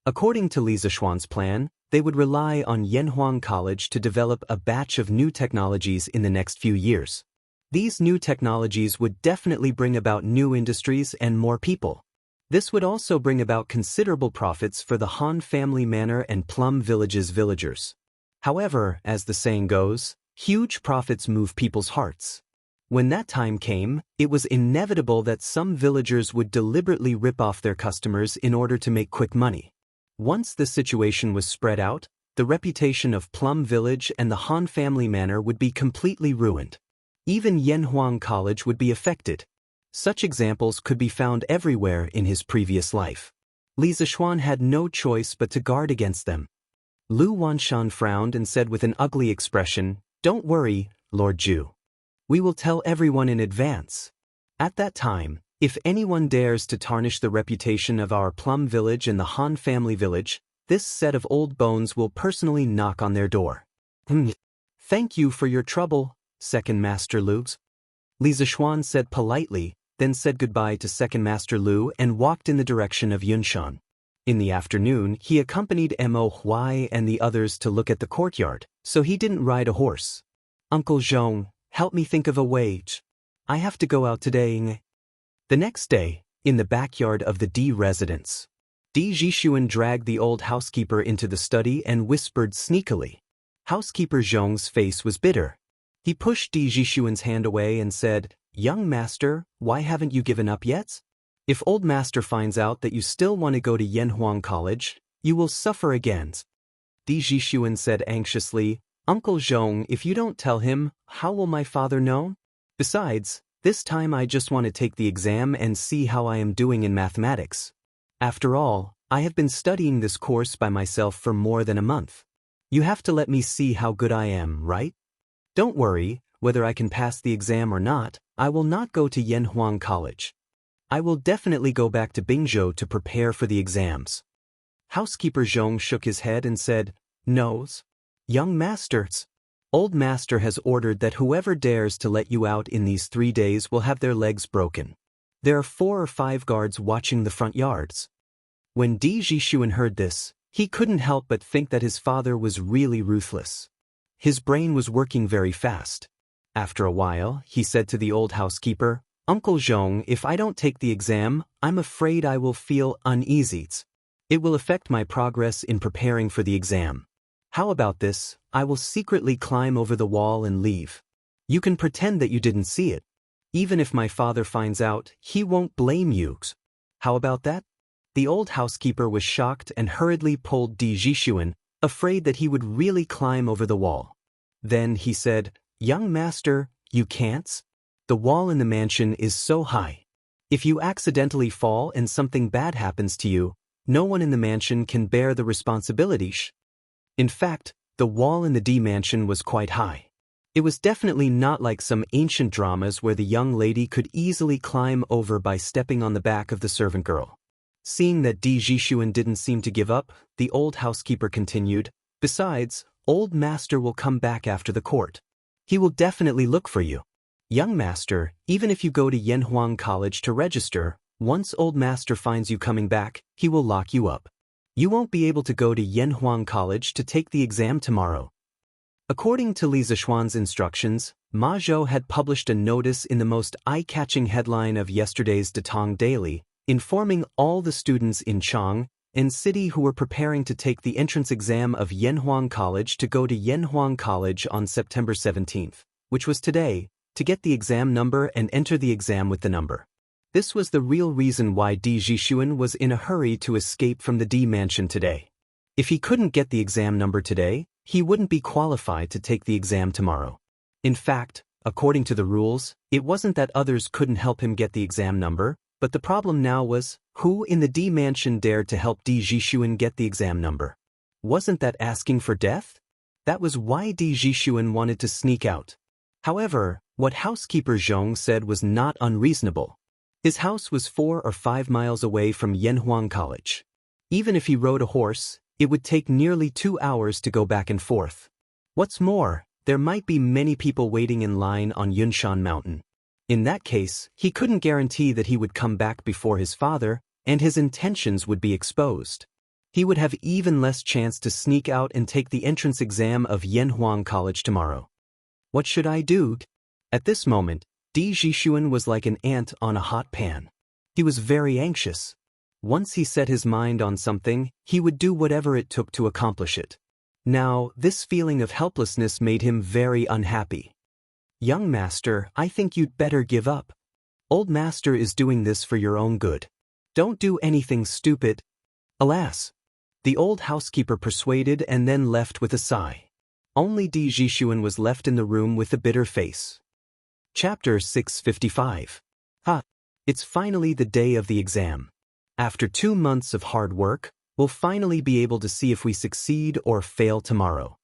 According to Li Zishuan's plan, they would rely on Yanhuang College to develop a batch of new technologies in the next few years. These new technologies would definitely bring about new industries and more people. This would also bring about considerable profits for the Han family manor and Plum Village's villagers. However, as the saying goes, huge profits move people's hearts. When that time came, it was inevitable that some villagers would deliberately rip off their customers in order to make quick money. Once the situation was spread out, the reputation of Plum Village and the Han family manor would be completely ruined. Even Yanhuang College would be affected. Such examples could be found everywhere in his previous life. Li Zishuan had no choice but to guard against them. Lu Wanshan frowned and said with an ugly expression, "Don't worry, Lord Zhu. We will tell everyone in advance. At that time, if anyone dares to tarnish the reputation of our Plum Village and the Han family village, this set of old bones will personally knock on their door." "Thank you for your trouble, Second Master Lu." Li Zishuan said politely, then said goodbye to Second Master Lu and walked in the direction of Yunshan. In the afternoon, he accompanied Mo Huai and the others to look at the courtyard, so he didn't ride a horse. "Uncle Zhong, help me think of a way. I have to go out today." The next day, in the backyard of the D residence, Di Jishuan dragged the old housekeeper into the study and whispered sneakily. Housekeeper Zhong's face was bitter. He pushed Di Jishuan's hand away and said, "Young master, why haven't you given up yet? If old master finds out that you still want to go to Yanhuang College, you will suffer again." Di Jishuan said anxiously, "Uncle Zhong, if you don't tell him, how will my father know? Besides, this time I just want to take the exam and see how I am doing in mathematics. After all, I have been studying this course by myself for more than a month. You have to let me see how good I am, right? Don't worry, whether I can pass the exam or not, I will not go to Yanhuang College. I will definitely go back to Bingzhou to prepare for the exams." Housekeeper Zhong shook his head and said, "No, young masters. Old master has ordered that whoever dares to let you out in these 3 days will have their legs broken. There are 4 or 5 guards watching the front yards." When Di Jishuan heard this, he couldn't help but think that his father was really ruthless. His brain was working very fast. After a while, he said to the old housekeeper, "Uncle Zhong, if I don't take the exam, I'm afraid I will feel uneasy. It will affect my progress in preparing for the exam. How about this? I will secretly climb over the wall and leave. You can pretend that you didn't see it. Even if my father finds out, he won't blame you. How about that?" The old housekeeper was shocked and hurriedly pulled Di Jishuan, afraid that he would really climb over the wall. Then he said, "Young master, you can't. The wall in the mansion is so high. If you accidentally fall and something bad happens to you, no one in the mansion can bear the responsibility." In fact, the wall in the D mansion was quite high. It was definitely not like some ancient dramas where the young lady could easily climb over by stepping on the back of the servant girl. Seeing that Di Jishuan didn't seem to give up, the old housekeeper continued, "Besides, old master will come back after the court. He will definitely look for you. Young master, even if you go to Yanhuang College to register, once old master finds you coming back, he will lock you up. You won't be able to go to Yanhuang College to take the exam tomorrow." According to Li Zishuan's instructions, Ma Zhou had published a notice in the most eye-catching headline of yesterday's Datong Daily, informing all the students in Chang and City who were preparing to take the entrance exam of Yanhuang College to go to Yanhuang College on September 17th, which was today, to get the exam number and enter the exam with the number. This was the real reason why Di Jishuan was in a hurry to escape from the D mansion today. If he couldn't get the exam number today, he wouldn't be qualified to take the exam tomorrow. In fact, according to the rules, it wasn't that others couldn't help him get the exam number, but the problem now was, who in the D mansion dared to help Di Jishuan get the exam number? Wasn't that asking for death? That was why Di Jishuan wanted to sneak out. However, what housekeeper Zhong said was not unreasonable. His house was 4 or 5 miles away from Yanhuang College. Even if he rode a horse, it would take nearly 2 hours to go back and forth. What's more, there might be many people waiting in line on Yunshan Mountain. In that case, he couldn't guarantee that he would come back before his father, and his intentions would be exposed. He would have even less chance to sneak out and take the entrance exam of Yanhuang College tomorrow. What should I do? At this moment, Di Jixuan was like an ant on a hot pan. He was very anxious. Once he set his mind on something, he would do whatever it took to accomplish it. Now, this feeling of helplessness made him very unhappy. Young master, I think you'd better give up. Old master is doing this for your own good. Don't do anything stupid. Alas! The old housekeeper persuaded and then left with a sigh. Only Di Jixuan was left in the room with a bitter face. Chapter 655. It's finally the day of the exam. After 2 months of hard work, we'll finally be able to see if we succeed or fail tomorrow.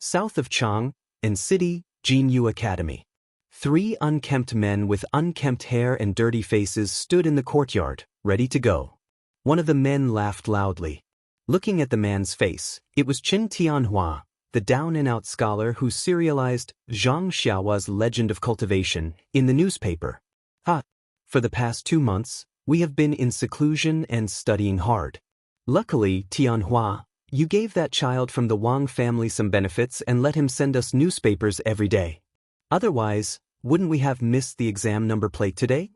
South of Chang, and City, Jinyu Academy. 3 unkempt men with unkempt hair and dirty faces stood in the courtyard, ready to go. One of the men laughed loudly. Looking at the man's face, it was Qin Tianhua, the down-and-out scholar who serialized Zhang Xiaohua's Legend of Cultivation in the newspaper. For the past 2 months, we have been in seclusion and studying hard. Luckily, Tianhua, you gave that child from the Wang family some benefits and let him send us newspapers every day. Otherwise, wouldn't we have missed the exam number plate today?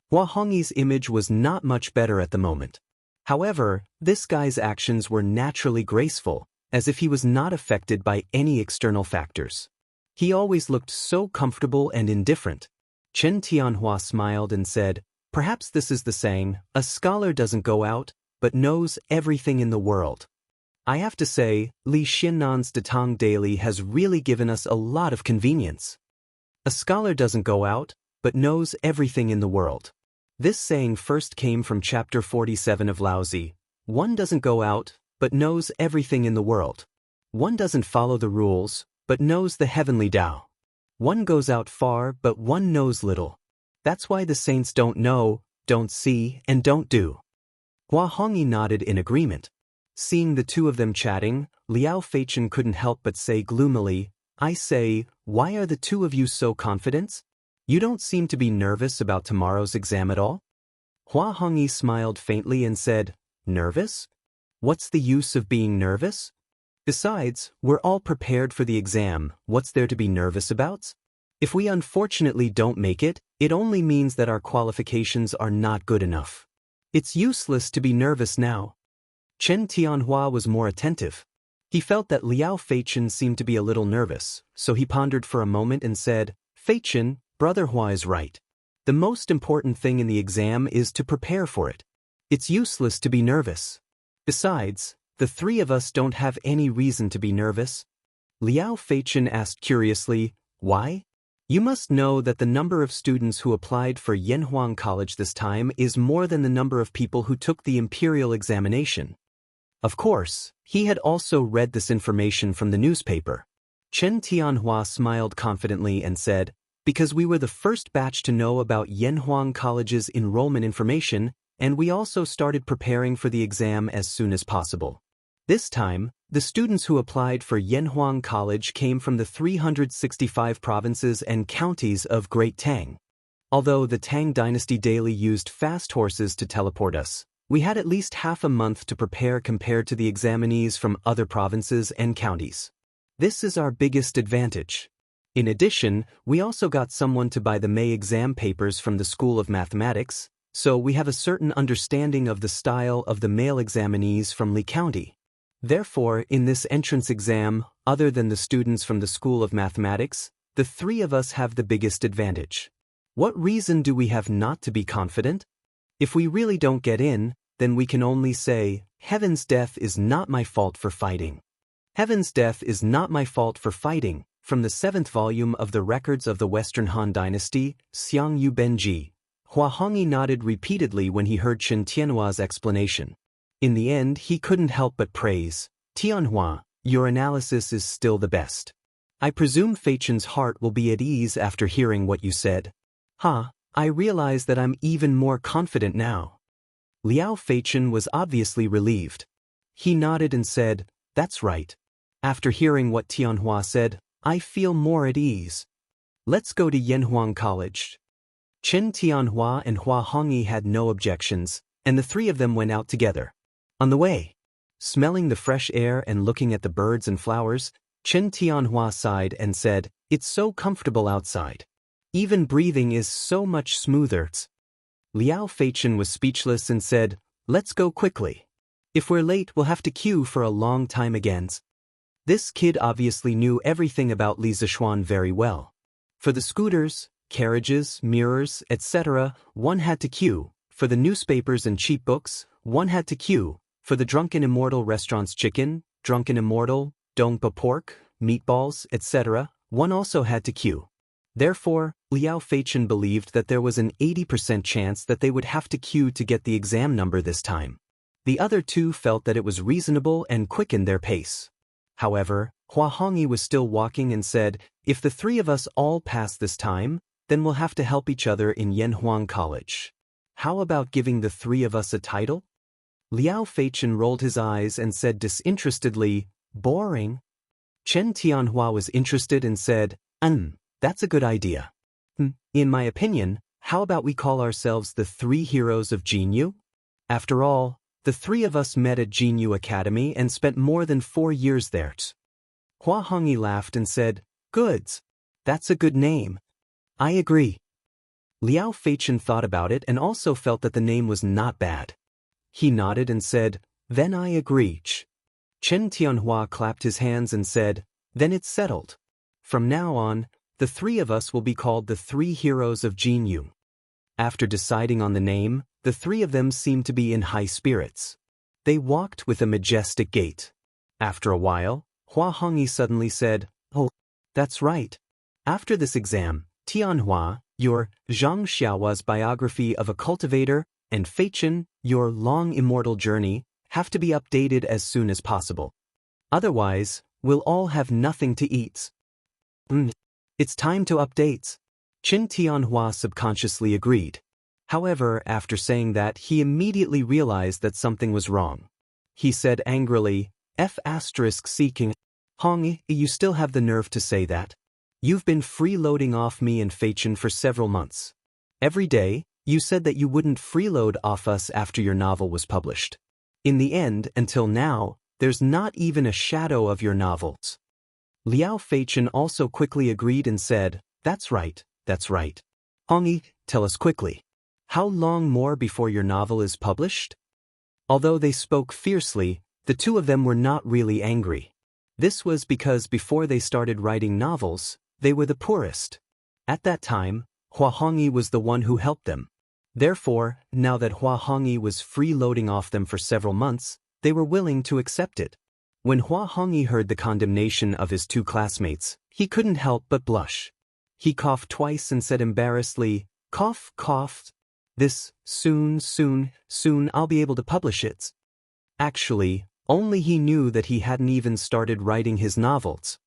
Hua Hongyi's image was not much better at the moment. However, this guy's actions were naturally graceful, as if he was not affected by any external factors. He always looked so comfortable and indifferent. Chen Tianhua smiled and said, "Perhaps this is the saying, a scholar doesn't go out, but knows everything in the world. I have to say, Li Xinnan's Datang Daily has really given us a lot of convenience. A scholar doesn't go out, but knows everything in the world." This saying first came from chapter 47 of Laozi. One doesn't go out, but knows everything in the world. One doesn't follow the rules, but knows the heavenly Tao. One goes out far, but one knows little. That's why the saints don't know, don't see, and don't do. Hua Hongyi nodded in agreement. Seeing the two of them chatting, Liao Feichen couldn't help but say gloomily, "I say, why are the two of you so confident? You don't seem to be nervous about tomorrow's exam at all?" Hua Hongyi smiled faintly and said, "Nervous? What's the use of being nervous? Besides, we're all prepared for the exam, what's there to be nervous about? If we unfortunately don't make it, it only means that our qualifications are not good enough. It's useless to be nervous now." Chen Tianhua was more attentive. He felt that Liao Feichen seemed to be a little nervous, so he pondered for a moment and said, "Feichen, Brother Hua is right. The most important thing in the exam is to prepare for it. It's useless to be nervous. Besides, the 3 of us don't have any reason to be nervous." Liao Feichen asked curiously, "Why?" "You must know that the number of students who applied for Yanhuang College this time is more than the number of people who took the imperial examination." Of course, he had also read this information from the newspaper. Chen Tianhua smiled confidently and said, "Because we were the first batch to know about Yanhuang College's enrollment information, and we also started preparing for the exam as soon as possible. This time, the students who applied for Yanhuang College came from the 365 provinces and counties of Great Tang. Although the Tang Dynasty daily used fast horses to teleport us, we had at least half a month to prepare compared to the examinees from other provinces and counties. This is our biggest advantage. In addition, we also got someone to buy the May exam papers from the School of Mathematics, so we have a certain understanding of the style of the male examinees from Li County. Therefore, in this entrance exam, other than the students from the School of Mathematics, the 3 of us have the biggest advantage. What reason do we have not to be confident? If we really don't get in, then we can only say, Heaven's death is not my fault for fighting. Heaven's death is not my fault for fighting, from the 7th volume of the Records of the Western Han Dynasty, Xiangyu Benji. Hua Hongyi nodded repeatedly when he heard Chen Tianhua's explanation. In the end, he couldn't help but praise, "Tianhua, your analysis is still the best. I presume Feichen's heart will be at ease after hearing what you said." I realize that I'm even more confident now." Liao Feichen was obviously relieved. He nodded and said, "That's right. After hearing what Tianhua said, I feel more at ease. Let's go to Yanhuang College." Chen Tianhua and Hua Hongyi had no objections, and the 3 of them went out together. On the way, Smelling the fresh air and looking at the birds and flowers, Chen Tianhua sighed and said, "It's so comfortable outside. Even breathing is so much smoother." Liao Feichen was speechless and said, "Let's go quickly. If we're late, we'll have to queue for a long time again." This kid obviously knew everything about Li Zishuan very well. For the scooters, carriages, mirrors, etc., one had to queue. For the newspapers and cheap books, one had to queue. For the Drunken Immortal restaurant's chicken, Drunken Immortal, Dongpa pork, meatballs, etc., one also had to queue. Therefore, Liao Feichen believed that there was an 80% chance that they would have to queue to get the exam number this time. The other two felt that it was reasonable and quickened their pace. However, Hua Hongyi was still walking and said, "If the three of us all pass this time, then we'll have to help each other in Yanhuang College. How about giving the three of us a title?" Liao Feichen rolled his eyes and said disinterestedly, "Boring." Chen Tianhua was interested and said, That's a good idea. In my opinion, how about we call ourselves the Three Heroes of Jinyu? After all, the three of us met at Jinyu Academy and spent more than 4 years there." Hua Hongyi laughed and said, "Goods. That's a good name. I agree." Liao Feichen thought about it and also felt that the name was not bad. He nodded and said, "Then I agree." Chen Tianhua clapped his hands and said, "Then it's settled. From now on, the three of us will be called the Three Heroes of Jinyu." After deciding on the name, the three of them seemed to be in high spirits. They walked with a majestic gait. After a while, Hua Hongyi suddenly said, "Oh, that's right. After this exam, Tianhua, your Zhang Xiaohua's biography of a cultivator, and Feichen, your long immortal journey, have to be updated as soon as possible. Otherwise, we'll all have nothing to eat." It's time to update." Chen Tianhua subconsciously agreed. However, after saying that, he immediately realized that something was wrong. He said angrily, "F***seeking. Hongyi, you still have the nerve to say that? You've been freeloading off me and Feichen for several months. Every day, you said that you wouldn't freeload off us after your novel was published. In the end, until now, there's not even a shadow of your novels." Liao Feichen also quickly agreed and said, that's right. Hongyi, tell us quickly. How long more before your novel is published?" Although they spoke fiercely, the two of them were not really angry. This was because before they started writing novels, they were the poorest. At that time, Hua Hongyi was the one who helped them. Therefore, now that Hua Hongyi was freeloading off them for several months, they were willing to accept it. When Hua Hongyi heard the condemnation of his two classmates, he couldn't help but blush. He coughed twice and said embarrassedly, cough. "This, soon I'll be able to publish it." Actually, only he knew that he hadn't even started writing his novels.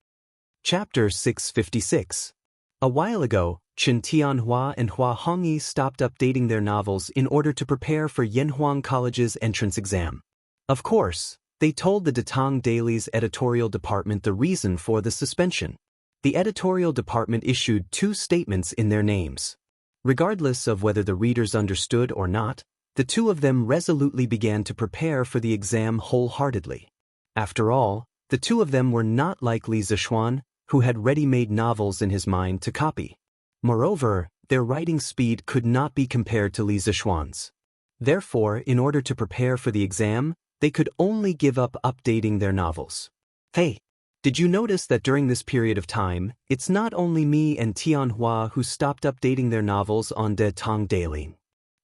Chapter 656. A while ago, Chen Tianhua and Hua Hongyi stopped updating their novels in order to prepare for Yanhuang College's entrance exam. Of course, they told the Datang Daily's editorial department the reason for the suspension. The editorial department issued 2 statements in their names. Regardless of whether the readers understood or not, the two of them resolutely began to prepare for the exam wholeheartedly. After all, the two of them were not like Li Zishuan, who had ready-made novels in his mind to copy. Moreover, their writing speed could not be compared to Li Zishuan's. Therefore, in order to prepare for the exam, they could only give up updating their novels. Hey, did you notice that during this period of time, it's not only me and Tianhua who stopped updating their novels on Datang Daily?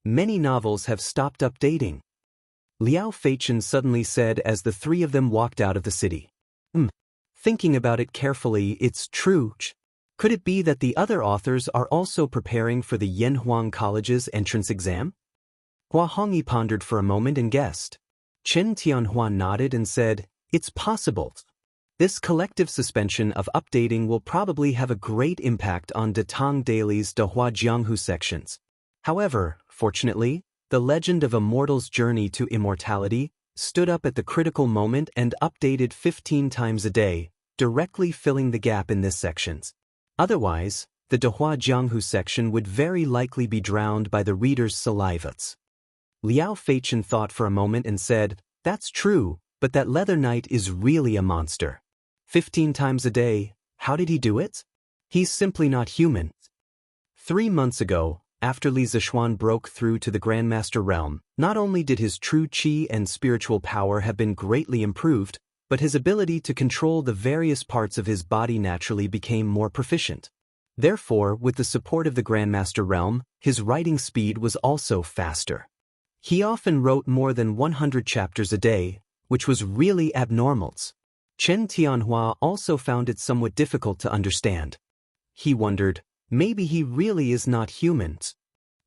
Many novels have stopped updating. Liao Feichen suddenly said as the three of them walked out of the city. Thinking about it carefully, it's true. Could it be that the other authors are also preparing for the Yanhuang College's entrance exam? Hua Hongyi pondered for a moment and guessed. Chen Tianhua nodded and said, "It's possible. This collective suspension of updating will probably have a great impact on Datang Daily's Dehua Jianghu sections. However, fortunately, the legend of Immortal's journey to immortality stood up at the critical moment and updated 15 times a day, directly filling the gap in this sections. Otherwise, the Dehua Jianghu section would very likely be drowned by the reader's salivas." Liao Feichen thought for a moment and said, "That's true, but that leather knight is really a monster. 15 times a day, how did he do it? He's simply not human. 3 months ago, after Li Zishuan broke through to the Grandmaster realm, not only did his true qi and spiritual power have been greatly improved, but his ability to control the various parts of his body naturally became more proficient. Therefore, with the support of the Grandmaster realm, his writing speed was also faster. He often wrote more than 100 chapters a day, which was really abnormal. Chen Tianhua also found it somewhat difficult to understand. He wondered, maybe he really is not human.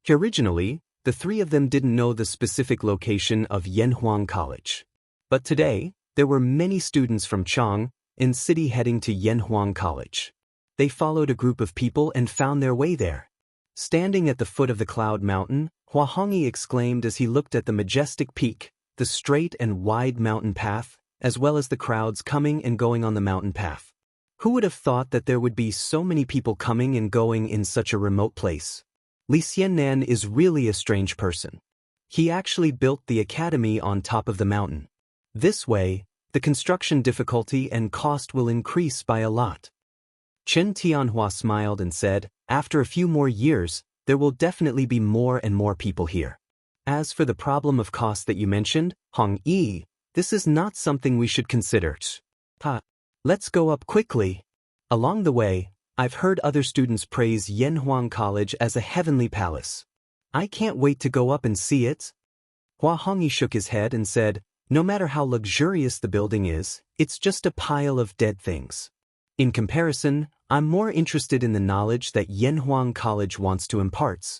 Originally, the three of them didn't know the specific location of Yanhuang College. But today, there were many students from Chang in city heading to Yanhuang College. They followed a group of people and found their way there. Standing at the foot of the cloud mountain, Hua Hongyi exclaimed as he looked at the majestic peak, the straight and wide mountain path, as well as the crowds coming and going on the mountain path. Who would have thought that there would be so many people coming and going in such a remote place? Li Xiannan is really a strange person. He actually built the academy on top of the mountain. This way, the construction difficulty and cost will increase by a lot. Chen Tianhua smiled and said, after a few more years, there will definitely be more and more people here. As for the problem of cost that you mentioned, Hong Yi, this is not something we should consider. Let's go up quickly. Along the way, I've heard other students praise Yanhuang College as a heavenly palace. I can't wait to go up and see it. Hua Hongyi shook his head and said, no matter how luxurious the building is, it's just a pile of dead things. In comparison, I'm more interested in the knowledge that Yanhuang College wants to impart.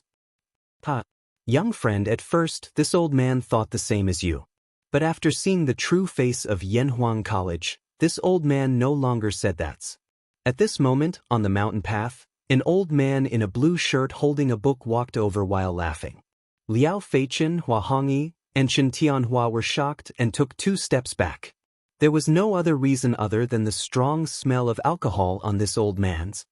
Young friend, at first, this old man thought the same as you. But after seeing the true face of Yanhuang College, this old man no longer said that. At this moment, on the mountain path, an old man in a blue shirt holding a book walked over while laughing. Liao Feichen, Hua Hongyi, and Chen Tianhua were shocked and took 2 steps back. There was no other reason other than the strong smell of alcohol on this old man's.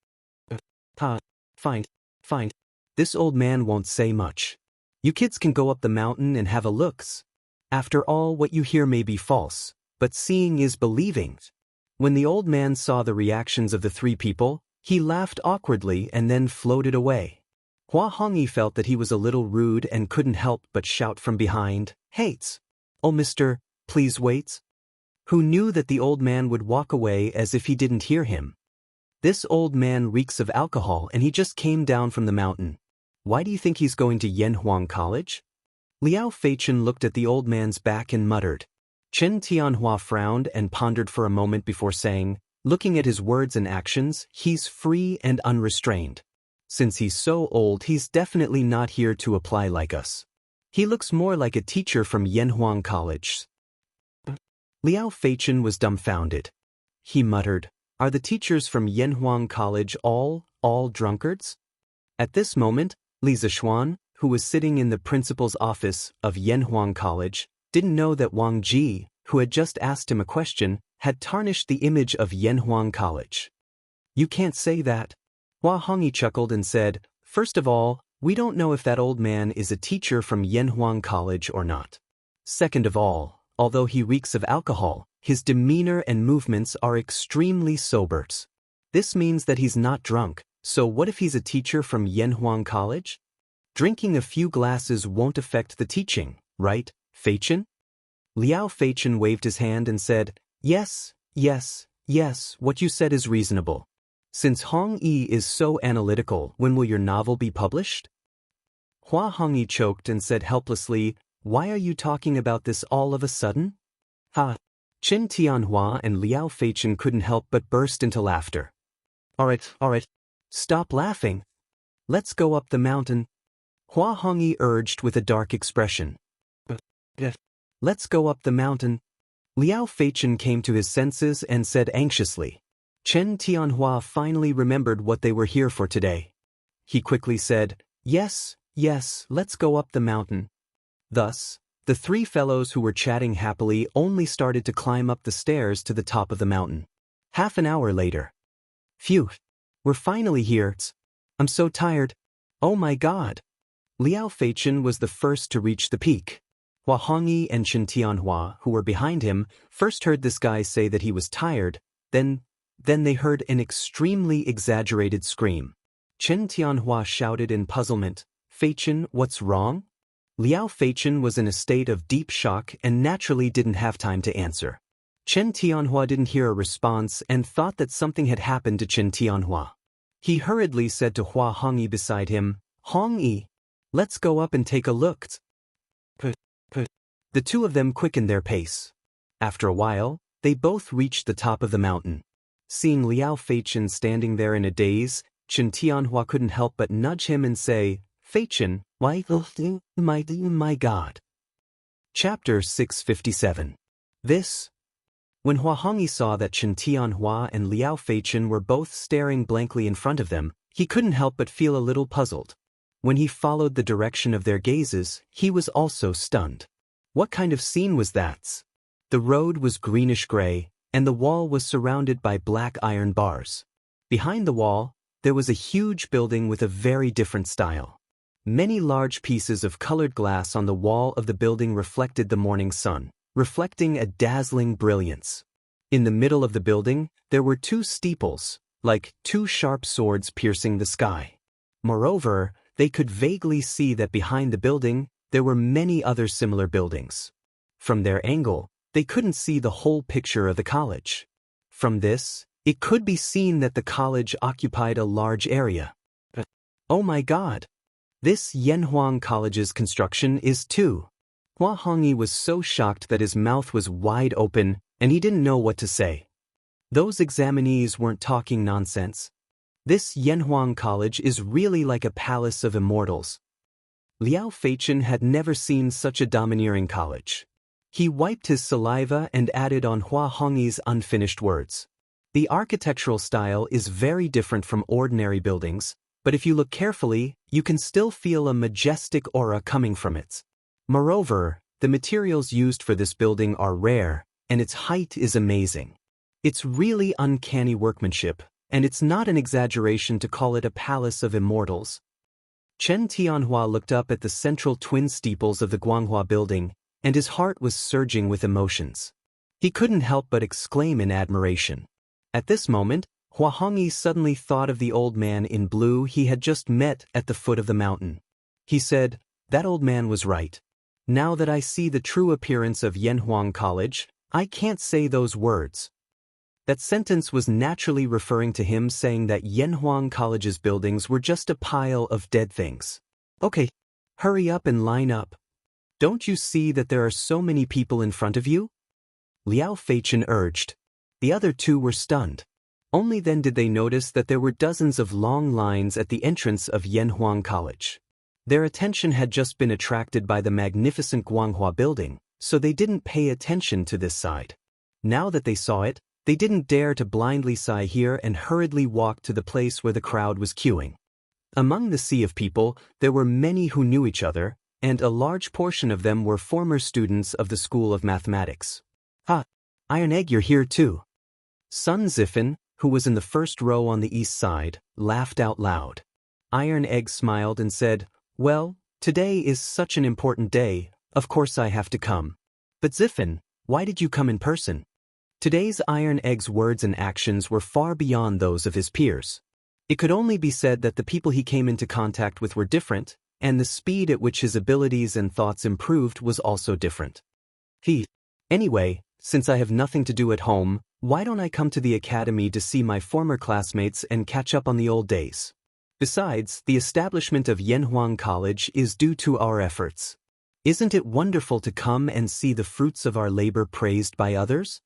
Fine. This old man won't say much. You kids can go up the mountain and have a look. After all, what you hear may be false, but seeing is believing. When the old man saw the reactions of the 3 people, he laughed awkwardly and then floated away. Hua Hongyi felt that he was a little rude and couldn't help but shout from behind, "Hates! Oh mister, please wait." Who knew that the old man would walk away as if he didn't hear him? This old man reeks of alcohol and he just came down from the mountain. Why do you think he's going to Yanhuang College? Liao Feichen looked at the old man's back and muttered. Chen Tianhua frowned and pondered for a moment before saying, looking at his words and actions, he's free and unrestrained. Since he's so old, he's definitely not here to apply like us. He looks more like a teacher from Yanhuang College. Liao Feichen was dumbfounded. He muttered, are the teachers from Yanhuang College all drunkards? At this moment, Li Zishuan, who was sitting in the principal's office of Yanhuang College, didn't know that Wang Ji, who had just asked him a question, had tarnished the image of Yanhuang College. You can't say that. Hua Hongyi chuckled and said, first of all, we don't know if that old man is a teacher from Yanhuang College or not. Second of all, although he reeks of alcohol, his demeanor and movements are extremely sober. This means that he's not drunk, so what if he's a teacher from Yanhuang College? Drinking a few glasses won't affect the teaching, right, Feichen? Liao Feichen waved his hand and said, yes, what you said is reasonable. Since Hong Yi is so analytical, when will your novel be published? Hua Hongyi choked and said helplessly, why are you talking about this all of a sudden? Chen Tianhua and Liao Feichen couldn't help but burst into laughter. All right, stop laughing. Let's go up the mountain. Hua Hongyi urged with a dark expression. Let's go up the mountain. Liao Feichen came to his senses and said anxiously. Chen Tianhua finally remembered what they were here for today. He quickly said, yes, let's go up the mountain. Thus, the 3 fellows who were chatting happily only started to climb up the stairs to the top of the mountain. Half an hour later. Phew, we're finally here. I'm so tired. Oh my God. Liao Feichen was the first to reach the peak. Hua Hongyi and Chen Tianhua, who were behind him, first heard this guy say that he was tired, then they heard an extremely exaggerated scream. Chen Tianhua shouted in puzzlement, "Feichen, what's wrong?" Liao Feichen was in a state of deep shock and naturally didn't have time to answer. Chen Tianhua didn't hear a response and thought that something had happened to Chen Tianhua. He hurriedly said to Hua Hongyi beside him, "Hongyi, let's go up and take a look." The two of them quickened their pace. After a while, they both reached the top of the mountain. Seeing Liao Feichen standing there in a daze, Chen Tianhua couldn't help but nudge him and say, "Feichen, why, my God." Chapter 657. When Hua Hongyi saw that Chen Tianhua and Liao Feichen were both staring blankly in front of them, he couldn't help but feel a little puzzled. When he followed the direction of their gazes, he was also stunned. What kind of scene was that? The road was greenish-gray, and the wall was surrounded by black iron bars. Behind the wall, there was a huge building with a very different style. Many large pieces of colored glass on the wall of the building reflected the morning sun, reflecting a dazzling brilliance. In the middle of the building, there were two steeples, like two sharp swords piercing the sky. Moreover, they could vaguely see that behind the building, there were many other similar buildings. From their angle, they couldn't see the whole picture of the college. From this, it could be seen that the college occupied a large area. Oh my God! This Yanhuang College's construction is too. Hua Hongyi was so shocked that his mouth was wide open and he didn't know what to say. Those examinees weren't talking nonsense. This Yanhuang College is really like a palace of immortals. Liao Feichen had never seen such a domineering college. He wiped his saliva and added on Hua Hongyi's unfinished words. The architectural style is very different from ordinary buildings, but if you look carefully, you can still feel a majestic aura coming from it. Moreover, the materials used for this building are rare, and its height is amazing. It's really uncanny workmanship, and it's not an exaggeration to call it a palace of immortals. Chen Tianhua looked up at the central twin steeples of the Guanghua building, and his heart was surging with emotions. He couldn't help but exclaim in admiration. At this moment, Hua Hongyi suddenly thought of the old man in blue he had just met at the foot of the mountain. He said, "That old man was right. Now that I see the true appearance of Yanhuang College, I can't say those words." That sentence was naturally referring to him saying that Yanhuang College's buildings were just a pile of dead things. "Okay, hurry up and line up. Don't you see that there are so many people in front of you?" Liao Feichen urged. The other two were stunned. Only then did they notice that there were dozens of long lines at the entrance of Yanhuang College. Their attention had just been attracted by the magnificent Guanghua building, so they didn't pay attention to this side. Now that they saw it, they didn't dare to blindly sigh here and hurriedly walked to the place where the crowd was queuing. Among the sea of people, there were many who knew each other, and a large portion of them were former students of the School of Mathematics. "Ah, Iron Egg, you're here too." Sun Zifen, who was in the first row on the east side, laughed out loud. Iron Egg smiled and said, "Well, today is such an important day, of course I have to come. But Zifen, why did you come in person?" Today's Iron Egg's words and actions were far beyond those of his peers. It could only be said that the people he came into contact with were different, and the speed at which his abilities and thoughts improved was also different. Anyway, since I have nothing to do at home, why don't I come to the academy to see my former classmates and catch up on the old days? Besides, the establishment of Yanhuang College is due to our efforts. Isn't it wonderful to come and see the fruits of our labor praised by others?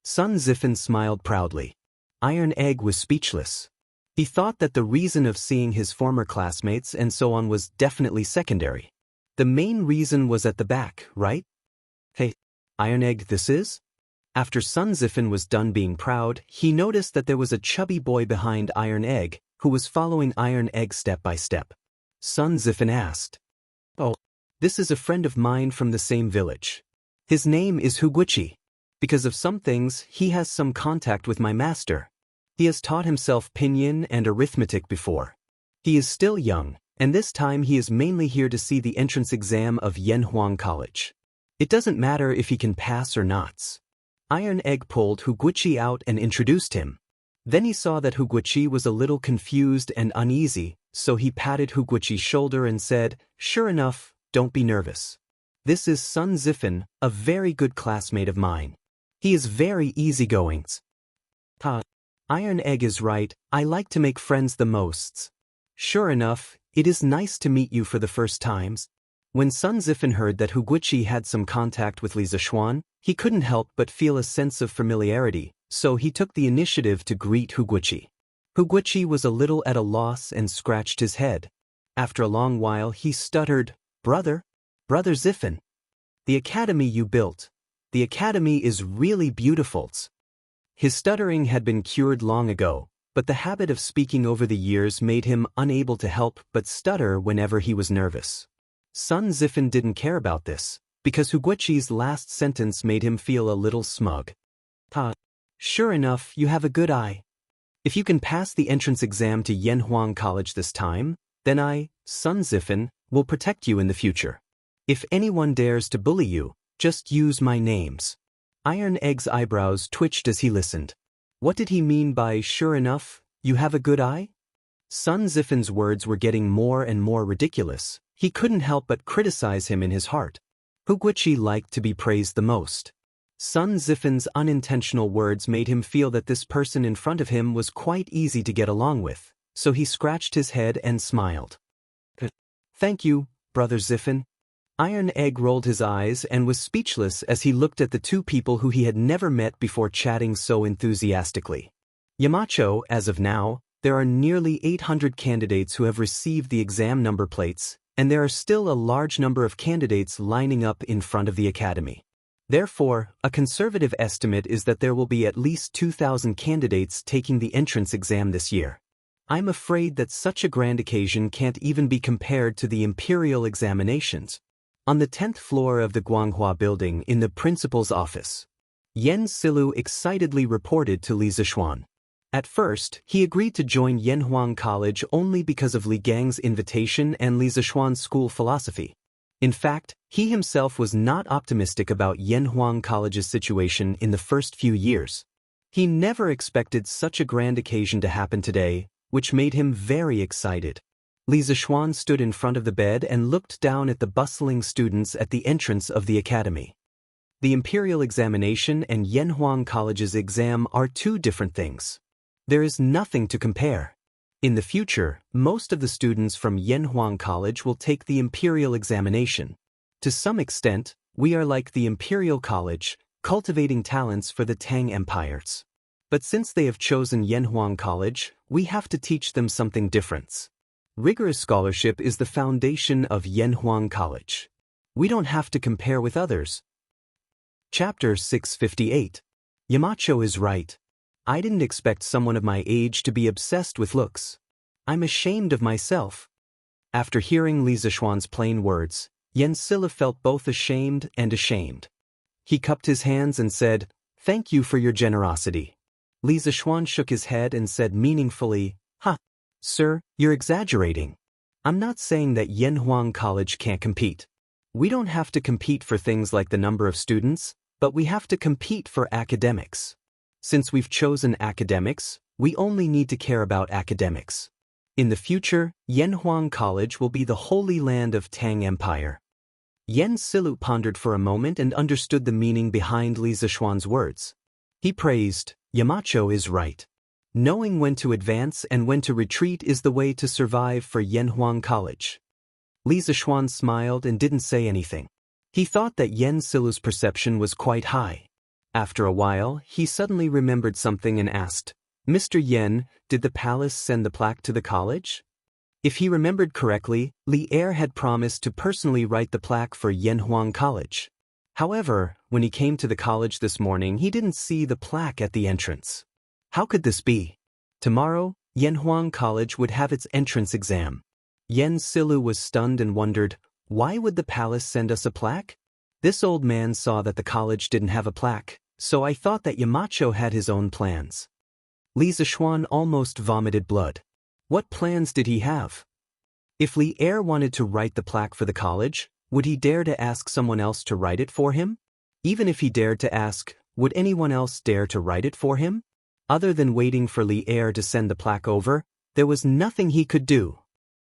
Sun Zifen smiled proudly. Iron Egg was speechless. He thought that the reason of seeing his former classmates and so on was definitely secondary. The main reason was at the back, right? "Hey, Iron Egg, this is?" After Sun Zifen was done being proud, he noticed that there was a chubby boy behind Iron Egg, who was following Iron Egg step by step. Sun Zifen asked, "Oh, this is a friend of mine from the same village. His name is Huguchi. Because of some things, he has some contact with my master. He has taught himself pinyin and arithmetic before. He is still young, and this time he is mainly here to see the entrance exam of Yanhuang College. It doesn't matter if he can pass or not. Iron Egg pulled Huguchi out and introduced him. Then he saw that Huguchi was a little confused and uneasy, so he patted Huguchi's shoulder and said, "Sure enough, don't be nervous. This is Sun Zifen, a very good classmate of mine. He is very easygoing." Iron Egg is right, I like to make friends the most. Sure enough, it is nice to meet you for the first times. When Sun Zifen heard that Huguchi had some contact with Li Zishuan, he couldn't help but feel a sense of familiarity, so he took the initiative to greet Huguchi. Huguchi was a little at a loss and scratched his head. After a long while he stuttered, Brother Zifen. The academy you built. The academy is really beautiful." His stuttering had been cured long ago, but the habit of speaking over the years made him unable to help but stutter whenever he was nervous. Sun Zifen didn't care about this, because Huguchi's last sentence made him feel a little smug. Sure enough, you have a good eye. If you can pass the entrance exam to Yanhuang College this time, then I, Sun Zifen, will protect you in the future. If anyone dares to bully you, just use my names. Iron Egg's eyebrows twitched as he listened. What did he mean by sure enough, you have a good eye? Sun Zifen's words were getting more and more ridiculous. He couldn't help but criticize him in his heart. Huguchi liked to be praised the most. Sun Zifen's unintentional words made him feel that this person in front of him was quite easy to get along with, so he scratched his head and smiled. Thank you, Brother Zifen. Iron Egg rolled his eyes and was speechless as he looked at the two people who he had never met before chatting so enthusiastically. Yamacho, as of now, there are nearly 800 candidates who have received the exam number plates, and there are still a large number of candidates lining up in front of the academy. Therefore, a conservative estimate is that there will be at least 2,000 candidates taking the entrance exam this year. I'm afraid that such a grand occasion can't even be compared to the imperial examinations. On the 10th floor of the Guanghua building in the principal's office, Yen Silu excitedly reported to Li Zishuan. At first, he agreed to join Yanhuang College only because of Li Gang's invitation and Li Zishuan's school philosophy. In fact, he himself was not optimistic about Yanhuang College's situation in the first few years. He never expected such a grand occasion to happen today, which made him very excited. Li Zishuan stood in front of the bed and looked down at the bustling students at the entrance of the academy. The imperial examination and Yanhuang College's exam are two different things. There is nothing to compare. In the future, most of the students from Yanhuang College will take the imperial examination. To some extent, we are like the imperial college, cultivating talents for the Tang empires. But since they have chosen Yanhuang College, we have to teach them something different. Rigorous scholarship is the foundation of Yanhuang College. We don't have to compare with others. Chapter 658. Yamacho is right. I didn't expect someone of my age to be obsessed with looks. I'm ashamed of myself. After hearing Li Zishuan's plain words, Yen Sila felt both ashamed and ashamed. He cupped his hands and said, "Thank you for your generosity." Li Zishuan shook his head and said meaningfully, Sir, you're exaggerating. I'm not saying that Yanhuang College can't compete. We don't have to compete for things like the number of students, but we have to compete for academics. Since we've chosen academics, we only need to care about academics. In the future, Yanhuang College will be the holy land of Tang Empire. Yen Silu pondered for a moment and understood the meaning behind Li Zishuan's words. He praised, Yamacho is right. Knowing when to advance and when to retreat is the way to survive for Yanhuang College. Li Zishuan smiled and didn't say anything. He thought that Yen Silu's perception was quite high. After a while, he suddenly remembered something and asked, Mr. Yen, did the palace send the plaque to the college? If he remembered correctly, Li Er had promised to personally write the plaque for Yanhuang College. However, when he came to the college this morning, he didn't see the plaque at the entrance. How could this be? Tomorrow, Yanhuang College would have its entrance exam. Yen Silu was stunned and wondered, why would the palace send us a plaque? This old man saw that the college didn't have a plaque, so I thought that Yamacho had his own plans. Li Zishuan almost vomited blood. What plans did he have? If Li Er wanted to write the plaque for the college, Would he dare to ask someone else to write it for him? Even if he dared to ask, would anyone else dare to write it for him? Other than waiting for Li Er to send the plaque over, there was nothing he could do.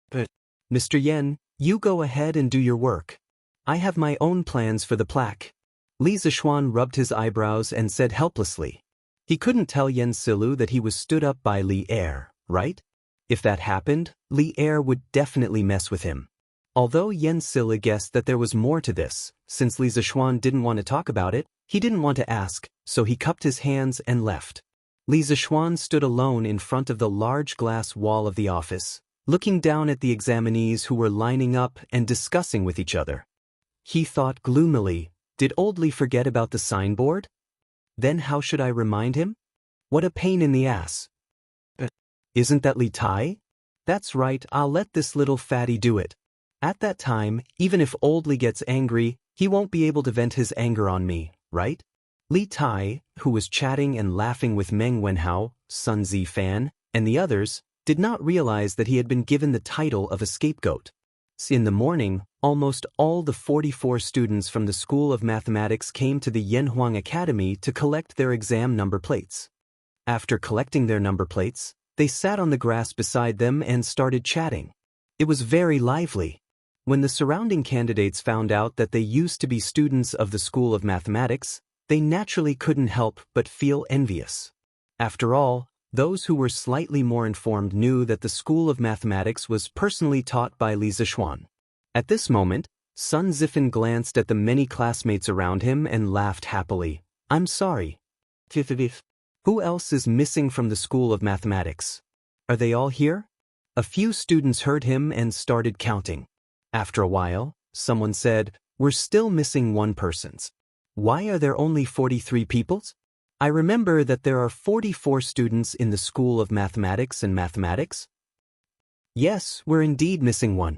But, Mr. Yen, you go ahead and do your work. I have my own plans for the plaque. Li Zishuan rubbed his eyebrows and said helplessly. He couldn't tell Yen Silu that he was stood up by Li Er, right? If that happened, Li Er would definitely mess with him. Although Yen Sila guessed that there was more to this, since Li Zishuan didn't want to talk about it, he didn't want to ask, so he cupped his hands and left. Li Zishuan stood alone in front of the large glass wall of the office, looking down at the examinees who were lining up and discussing with each other. He thought gloomily, did old Li forget about the signboard? Then how should I remind him? What a pain in the ass. Isn't that Li Tai? That's right, I'll let this little fatty do it. At that time, even if old Li gets angry, he won't be able to vent his anger on me, right? Li Tai, who was chatting and laughing with Meng Wenhao, Sun Zifan, and the others, did not realize that he had been given the title of a scapegoat. In the morning, almost all the 44 students from the School of Mathematics came to the Yanhuang Academy to collect their exam number plates. After collecting their number plates, they sat on the grass beside them and started chatting. It was very lively. When the surrounding candidates found out that they used to be students of the School of Mathematics, they naturally couldn't help but feel envious. After all, those who were slightly more informed knew that the School of Mathematics was personally taught by Li Zishuan. At this moment, Sun Zifan glanced at the many classmates around him and laughed happily. I'm sorry. Who else is missing from the School of Mathematics? Are they all here? A few students heard him and started counting. After a while, someone said, we're still missing one person. Why are there only 43 people? I remember that there are 44 students in the School of Mathematics and Mathematics. Yes, we're indeed missing one.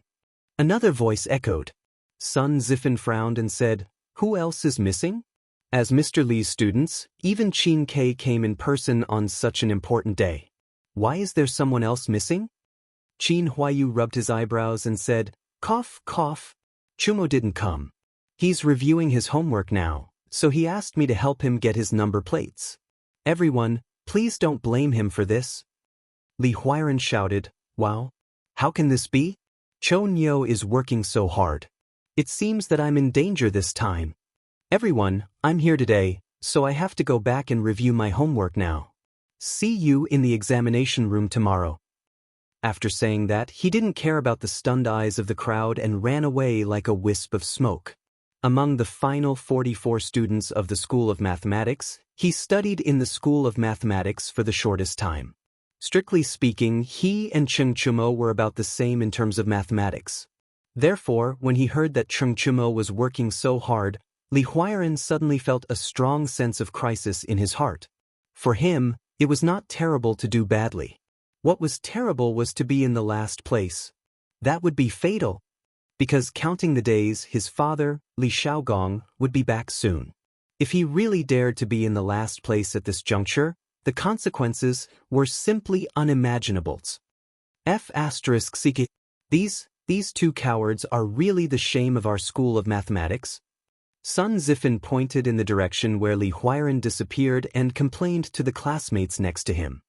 Another voice echoed. Sun Zifan frowned and said, who else is missing? As Mr. Li's students, even Qin K came in person on such an important day. Why is there someone else missing? Qin Huayu rubbed his eyebrows and said, cough, cough. Chumo didn't come. He's reviewing his homework now, so he asked me to help him get his number plates. Everyone, please don't blame him for this. Li Huiren shouted, wow. How can this be? Cho Nyo is working so hard. It seems that I'm in danger this time. Everyone, I'm here today, so I have to go back and review my homework now. See you in the examination room tomorrow. After saying that, he didn't care about the stunned eyes of the crowd and ran away like a wisp of smoke. Among the final 44 students of the School of Mathematics, he studied in the School of Mathematics for the shortest time. Strictly speaking, he and Cheng Chumo were about the same in terms of mathematics. Therefore, when he heard that Cheng Chumo was working so hard, Li Huiren suddenly felt a strong sense of crisis in his heart. For him, it was not terrible to do badly. What was terrible was to be in the last place. That would be fatal. Because counting the days, his father, Li Xiaogong, would be back soon. If he really dared to be in the last place at this juncture, the consequences were simply unimaginable. These two cowards are really the shame of our School of Mathematics. Sun Zifan pointed in the direction where Li Huiren disappeared and complained to the classmates next to him.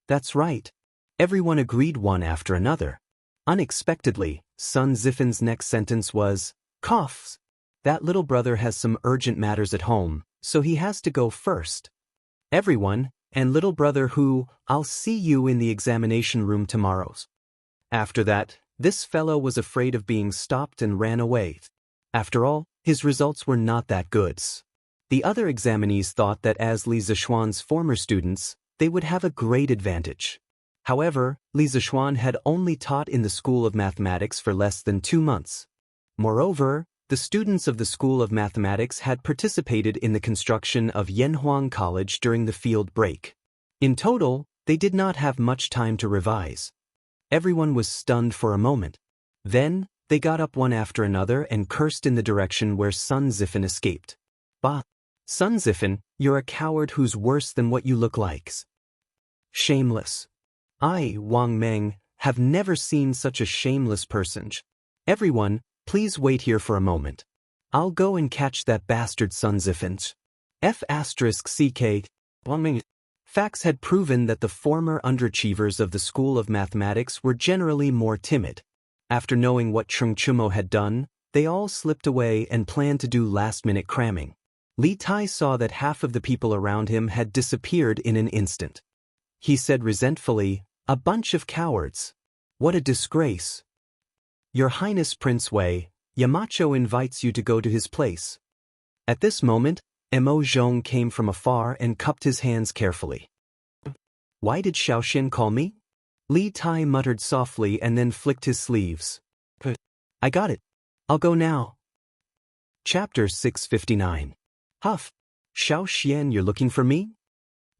That's right. Everyone agreed one after another. Unexpectedly, Sun Zifan's next sentence was, coughs. That little brother has some urgent matters at home, so he has to go first. Everyone, and little brother who, I'll see you in the examination room tomorrow. After that, this fellow was afraid of being stopped and ran away. After all, his results were not that good. The other examinees thought that as Li Zishuan's former students, they would have a great advantage. However, Li Zishuan had only taught in the School of Mathematics for less than 2 months. Moreover, the students of the School of Mathematics had participated in the construction of Yanhuang College during the field break. In total, they did not have much time to revise. Everyone was stunned for a moment. Then, they got up one after another and cursed in the direction where Sun Zifan escaped. Bah! Sun Zifan, you're a coward who's worse than what you look like. Shameless. I, Wang Meng, have never seen such a shameless person. Everyone, Please wait here for a moment. I'll go and catch that bastard Sun Ziffins. F***ck. Facts had proven that the former underachievers of the School of Mathematics were generally more timid. After knowing what Chung Chumo had done, they all slipped away and planned to do last-minute cramming. Li Tai saw that half of the people around him had disappeared in an instant. He said resentfully, "A bunch of cowards. What a disgrace. Your Highness Prince Wei, Yamacho invites you to go to his place." At this moment, Mo Zhong came from afar and cupped his hands carefully. "Why did Xiaoxin call me?" Li Tai muttered softly and then flicked his sleeves. "I got it. I'll go now." Chapter 659. Huff. Xiaoxian, you're looking for me?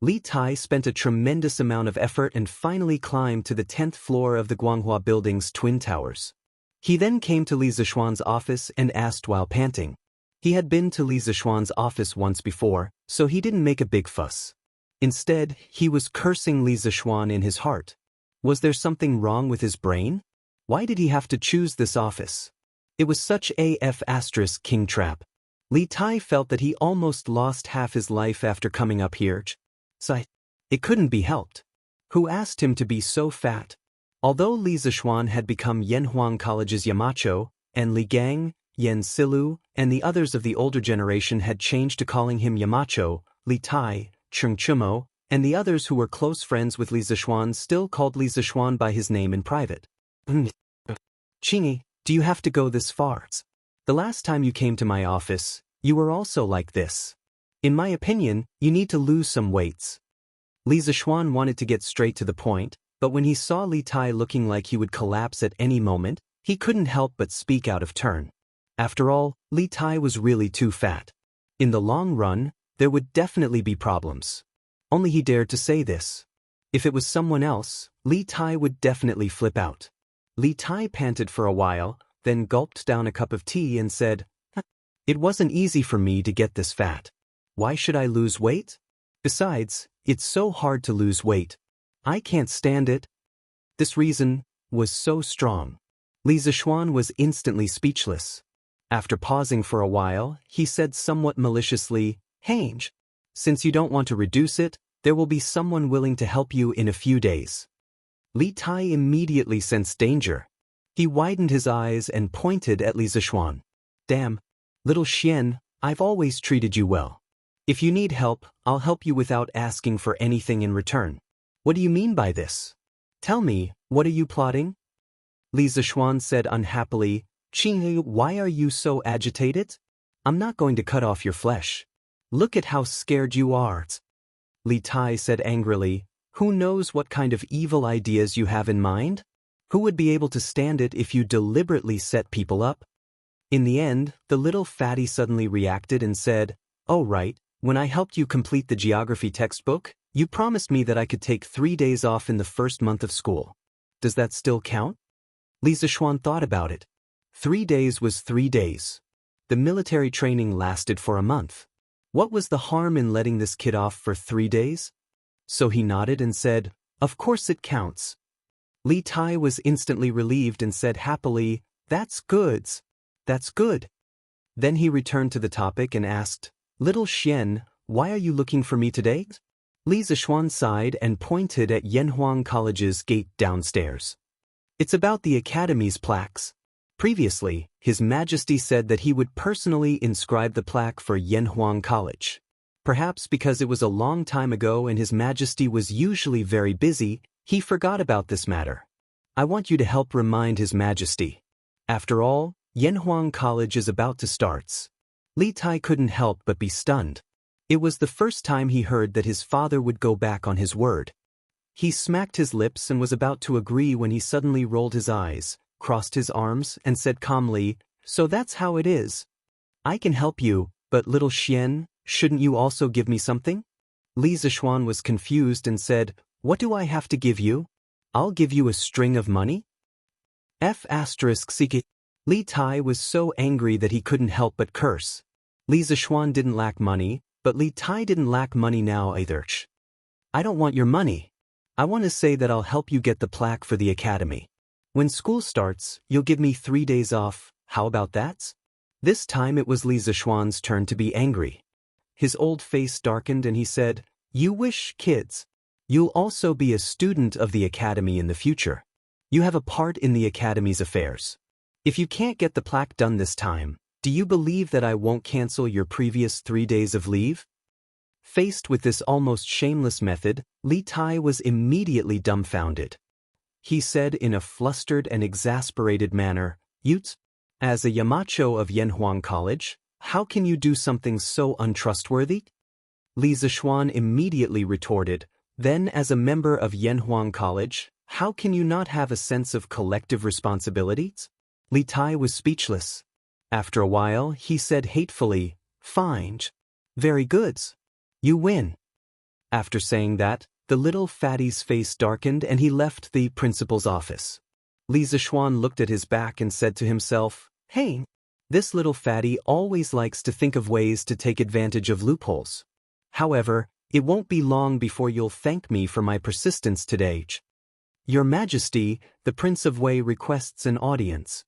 Li Tai spent a tremendous amount of effort and finally climbed to the 10th floor of the Guanghua Building's twin towers. He then came to Li Zishuan's office and asked while panting. He had been to Li Zishuan's office once before, so he didn't make a big fuss. Instead, he was cursing Li Zishuan in his heart. Was there something wrong with his brain? Why did he have to choose this office? It was such a king trap. Li Tai felt that he almost lost half his life after coming up here. So it couldn't be helped. Who asked him to be so fat? Although Li Zishuan had become Yanhuang College's Yamacho, and Li Gang, Yan Silu, and the others of the older generation had changed to calling him Yamacho, Li Tai, Chung Chumo, and the others who were close friends with Li Zishuan still called Li Zishuan by his name in private. Chingy, do you have to go this far? The last time you came to my office, you were also like this. In my opinion, you need to lose some weights. Li Zishuan wanted to get straight to the point, but when he saw Li Tai looking like he would collapse at any moment, he couldn't help but speak out of turn. After all, Li Tai was really too fat. In the long run, there would definitely be problems. Only he dared to say this. If it was someone else, Li Tai would definitely flip out. Li Tai panted for a while, then gulped down a cup of tea and said, "It wasn't easy for me to get this fat. Why should I lose weight? Besides, it's so hard to lose weight. I can't stand it." This reason was so strong. Li Zishuan was instantly speechless. After pausing for a while, he said somewhat maliciously, "Hange, since you don't want to reduce it, there will be someone willing to help you in a few days." Li Tai immediately sensed danger. He widened his eyes and pointed at Li Zishuan. "Damn, little Xian, I've always treated you well. If you need help, I'll help you without asking for anything in return. What do you mean by this? Tell me, what are you plotting?" Li Zishuan said unhappily, "Qinghe, why are you so agitated? I'm not going to cut off your flesh. Look at how scared you are." Li Tai said angrily, "Who knows what kind of evil ideas you have in mind? Who would be able to stand it if you deliberately set people up?" In the end, the little fatty suddenly reacted and said, "Oh right, when I helped you complete the geography textbook, you promised me that I could take 3 days off in the first month of school. Does that still count?" Li Zishuan thought about it. 3 days was 3 days. The military training lasted for a month. What was the harm in letting this kid off for 3 days? So he nodded and said, "Of course it counts." Li Tai was instantly relieved and said happily, "That's good. That's good." Then he returned to the topic and asked, "Little Xian, why are you looking for me today?" Li Zishuan sighed and pointed at Yanhuang College's gate downstairs. "It's about the academy's plaques. Previously, His Majesty said that he would personally inscribe the plaque for Yanhuang College. Perhaps because it was a long time ago and His Majesty was usually very busy, he forgot about this matter. I want you to help remind His Majesty. After all, Yanhuang College is about to start." Li Tai couldn't help but be stunned. It was the first time he heard that his father would go back on his word. He smacked his lips and was about to agree when he suddenly rolled his eyes, crossed his arms, and said calmly, "So that's how it is. I can help you, but little Xian, shouldn't you also give me something?" Li Zishuan was confused and said, "What do I have to give you? I'll give you a string of money?" F***ck. Li Tai was so angry that he couldn't help but curse. Li Zishuan didn't lack money, but Li Tai didn't lack money now either. "I don't want your money. I want to say that I'll help you get the plaque for the academy. When school starts, you'll give me 3 days off, How about that? This time it was Li Zishuan's turn to be angry. His old face darkened and he said, "You wish, kids. You'll also be a student of the academy in the future. You have a part in the academy's affairs. If you can't get the plaque done this time, do you believe that I won't cancel your previous 3 days of leave?" Faced with this almost shameless method, Li Tai was immediately dumbfounded. He said in a flustered and exasperated manner, "Utes, as a Yamacho of Yanhuang College, how can you do something so untrustworthy?" Li Zishuan immediately retorted, "Then as a member of Yanhuang College, how can you not have a sense of collective responsibilities?" Li Tai was speechless. After a while, he said hatefully, "Fine. Very good. You win." After saying that, the little fatty's face darkened and he left the principal's office. Li Zishuan looked at his back and said to himself, "Hey, this little fatty always likes to think of ways to take advantage of loopholes. However, it won't be long before you'll thank me for my persistence today." "Your Majesty, the Prince of Wei requests an audience."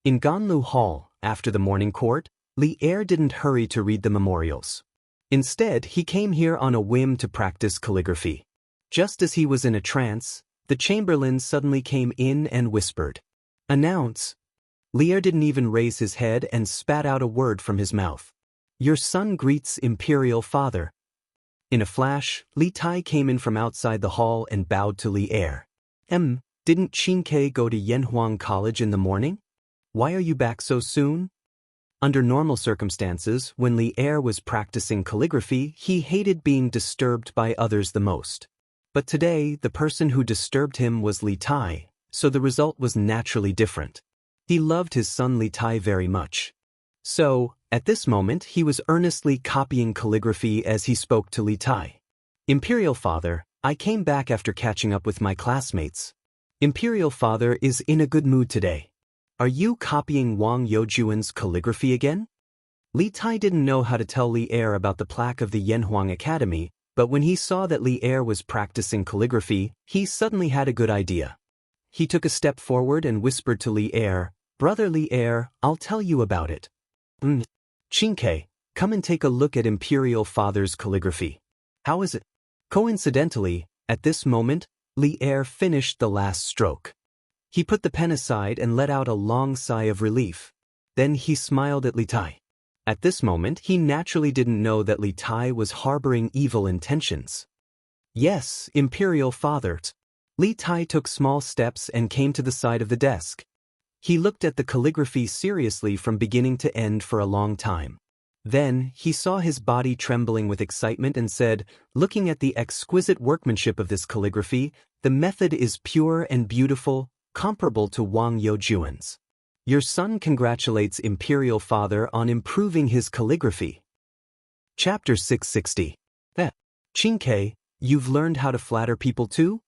In Ganlu Hall, after the morning court, Li Er didn't hurry to read the memorials. Instead, he came here on a whim to practice calligraphy. Just as he was in a trance, the chamberlain suddenly came in and whispered, "Announce." Li Er didn't even raise his head and spat out a word from his mouth. "Your son greets Imperial Father." In a flash, Li Tai came in from outside the hall and bowed to Li Er. Didn't Xianxia go to Yanhuang College in the morning? Why are you back so soon?" Under normal circumstances, when Li Er was practicing calligraphy, he hated being disturbed by others the most. But today, the person who disturbed him was Li Tai, so the result was naturally different. He loved his son Li Tai very much. So, at this moment, he was earnestly copying calligraphy as he spoke to Li Tai. "Imperial Father, I came back after catching up with my classmates. Imperial Father is in a good mood today. Are you copying Wang Youjuan's calligraphy again?" Li Tai didn't know how to tell Li Er about the plaque of the Yanhuang Academy, but when he saw that Li Er was practicing calligraphy, he suddenly had a good idea. He took a step forward and whispered to Li Er, "Brother Li Er, I'll tell you about it. Xianxia, come and take a look at Imperial Father's calligraphy. How is it?" Coincidentally, at this moment, Li Er finished the last stroke. He put the pen aside and let out a long sigh of relief. Then he smiled at Li Tai. At this moment, he naturally didn't know that Li Tai was harboring evil intentions. "Yes, Imperial Father." Li Tai took small steps and came to the side of the desk. He looked at the calligraphy seriously from beginning to end for a long time. Then, he saw his body trembling with excitement and said, "Looking at the exquisite workmanship of this calligraphy, the method is pure and beautiful, comparable to Wang Youjuan's. Your son congratulates Imperial Father on improving his calligraphy." Chapter 660. Xianxia, you've learned how to flatter people too?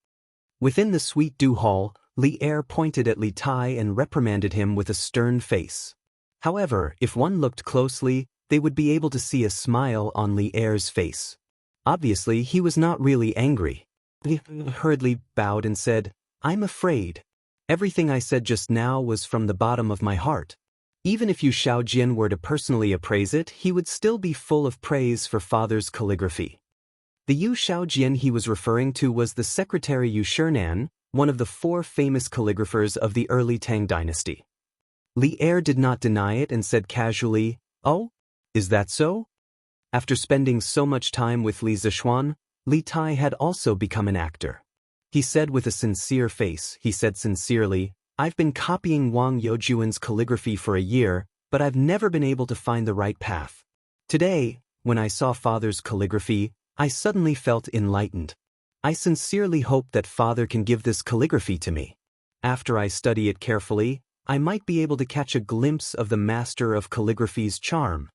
Within the Sweet Dew Hall, Li Er pointed at Li Tai and reprimanded him with a stern face. However, if one looked closely, they would be able to see a smile on Li Er's face. Obviously, he was not really angry. He hurriedly bowed and said, "I'm afraid. Everything I said just now was from the bottom of my heart. Even if Yu Shaojian were to personally appraise it, he would still be full of praise for Father's calligraphy." The Yu Shaojian he was referring to was the secretary Yu Shinan, one of the 4 famous calligraphers of the early Tang dynasty. Li Er did not deny it and said casually, "Oh, is that so?" After spending so much time with Li Zishuan, Li Tai had also become an actor. He said with a sincere face, he said sincerely, "I've been copying Wang Youjuan's calligraphy for a year, but I've never been able to find the right path. Today, when I saw Father's calligraphy, I suddenly felt enlightened. I sincerely hope that Father can give this calligraphy to me. After I study it carefully, I might be able to catch a glimpse of the master of calligraphy's charm."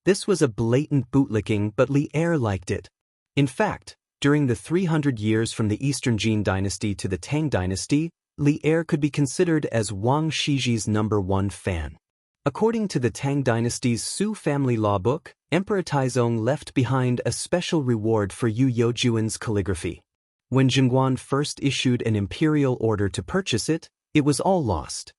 This was a blatant bootlicking, but Li Er liked it. In fact, during the 300 years from the Eastern Jin dynasty to the Tang dynasty, Li Er could be considered as Wang Shiji's #1 fan. According to the Tang dynasty's Su family law book, Emperor Taizong left behind a special reward for Yu Youjuan's calligraphy. When Jingguan first issued an imperial order to purchase it, it was all lost.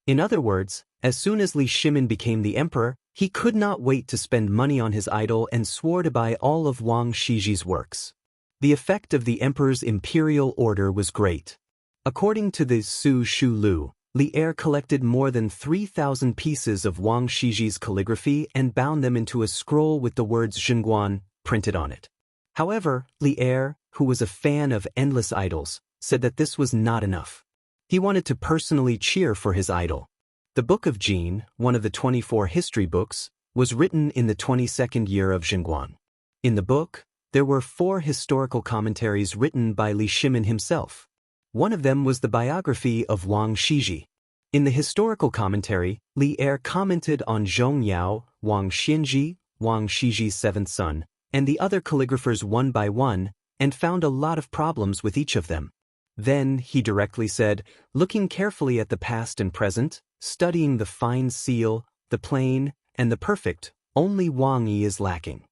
In other words, as soon as Li Shimin became the emperor, he could not wait to spend money on his idol and swore to buy all of Wang Shiji's works. The effect of the emperor's imperial order was great. According to the Su Shu Lu, Li Er collected more than 3,000 pieces of Wang Shiji's calligraphy and bound them into a scroll with the words Zhenguan printed on it. However, Li Er, who was a fan of endless idols, said that this was not enough. He wanted to personally cheer for his idol. The Book of Jin, one of the 24 history books, was written in the 22nd year of Zhenguan. In the book, there were 4 historical commentaries written by Li Shimin himself. One of them was the biography of Wang Shiji. In the historical commentary, Li Er commented on Zhong Yao, Wang Xianxia, Wang Shiji's 7th son, and the other calligraphers one by one, and found a lot of problems with each of them. Then, he directly said, looking carefully at the past and present, studying the fine seal, the plain, and the perfect, only Wang Yi is lacking.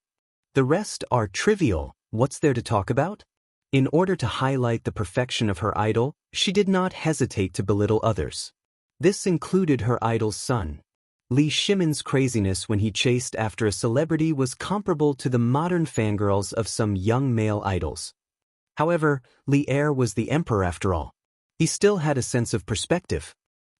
The rest are trivial. What's there to talk about? In order to highlight the perfection of her idol, she did not hesitate to belittle others. This included her idol's son. Li Shimin's craziness when he chased after a celebrity was comparable to the modern fangirls of some young male idols. However, Li Er was the emperor after all. He still had a sense of perspective.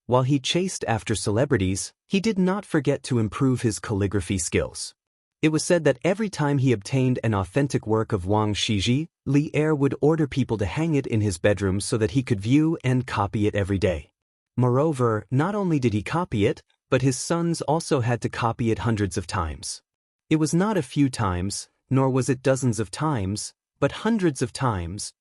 While he chased after celebrities, he did not forget to improve his calligraphy skills. It was said that every time he obtained an authentic work of Wang Shiji, Li Er would order people to hang it in his bedroom so that he could view and copy it every day. Moreover, not only did he copy it, but his sons also had to copy it hundreds of times. It was not a few times, nor was it dozens of times, but hundreds of times.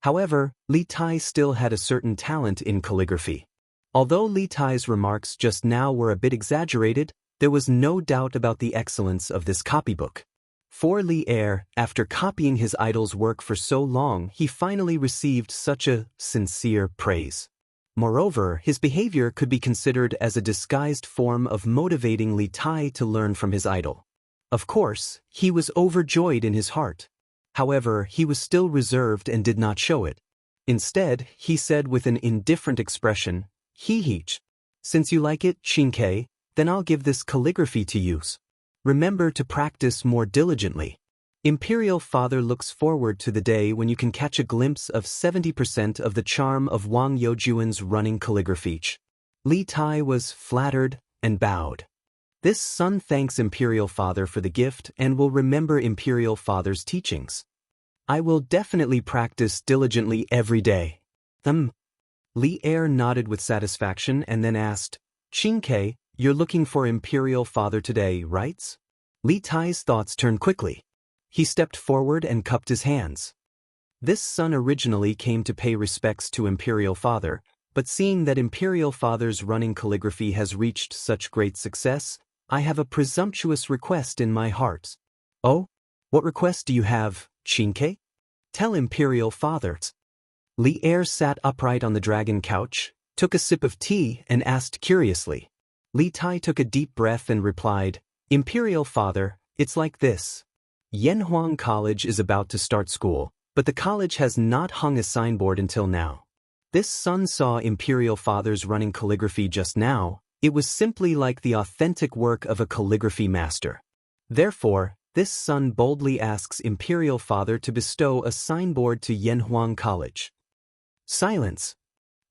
However, Li Tai still had a certain talent in calligraphy. Although Li Tai's remarks just now were a bit exaggerated, there was no doubt about the excellence of this copybook. For Li Er, after copying his idol's work for so long, he finally received such a sincere praise. Moreover, his behavior could be considered as a disguised form of motivating Li Tai to learn from his idol. Of course, he was overjoyed in his heart. However, he was still reserved and did not show it. Instead, he said with an indifferent expression, "He-heech. Since you like it, Xianxia, then I'll give this calligraphy to use. Remember to practice more diligently." Imperial Father looks forward to the day when you can catch a glimpse of 70% of the charm of Wang Youjuan's running calligraphy. Li Tai was flattered and bowed. This son thanks Imperial Father for the gift and will remember Imperial Father's teachings. "I will definitely practice diligently every day." Li Er nodded with satisfaction and then asked, "Xianxia, you're looking for Imperial Father today, right?" Li Tai's thoughts turned quickly. He stepped forward and cupped his hands. This son originally came to pay respects to Imperial Father, but seeing that Imperial Father's running calligraphy has reached such great success, I have a presumptuous request in my heart. "Oh? What request do you have, Xianxia? Tell Imperial Father." Li Er sat upright on the dragon couch, took a sip of tea, and asked curiously. Li Tai took a deep breath and replied, "Imperial Father, it's like this. Yanhuang College is about to start school, but the college has not hung a signboard until now. This son saw Imperial Father's running calligraphy just now. It was simply like the authentic work of a calligraphy master. Therefore, this son boldly asks Imperial Father to bestow a signboard to Yanhuang College." Silence.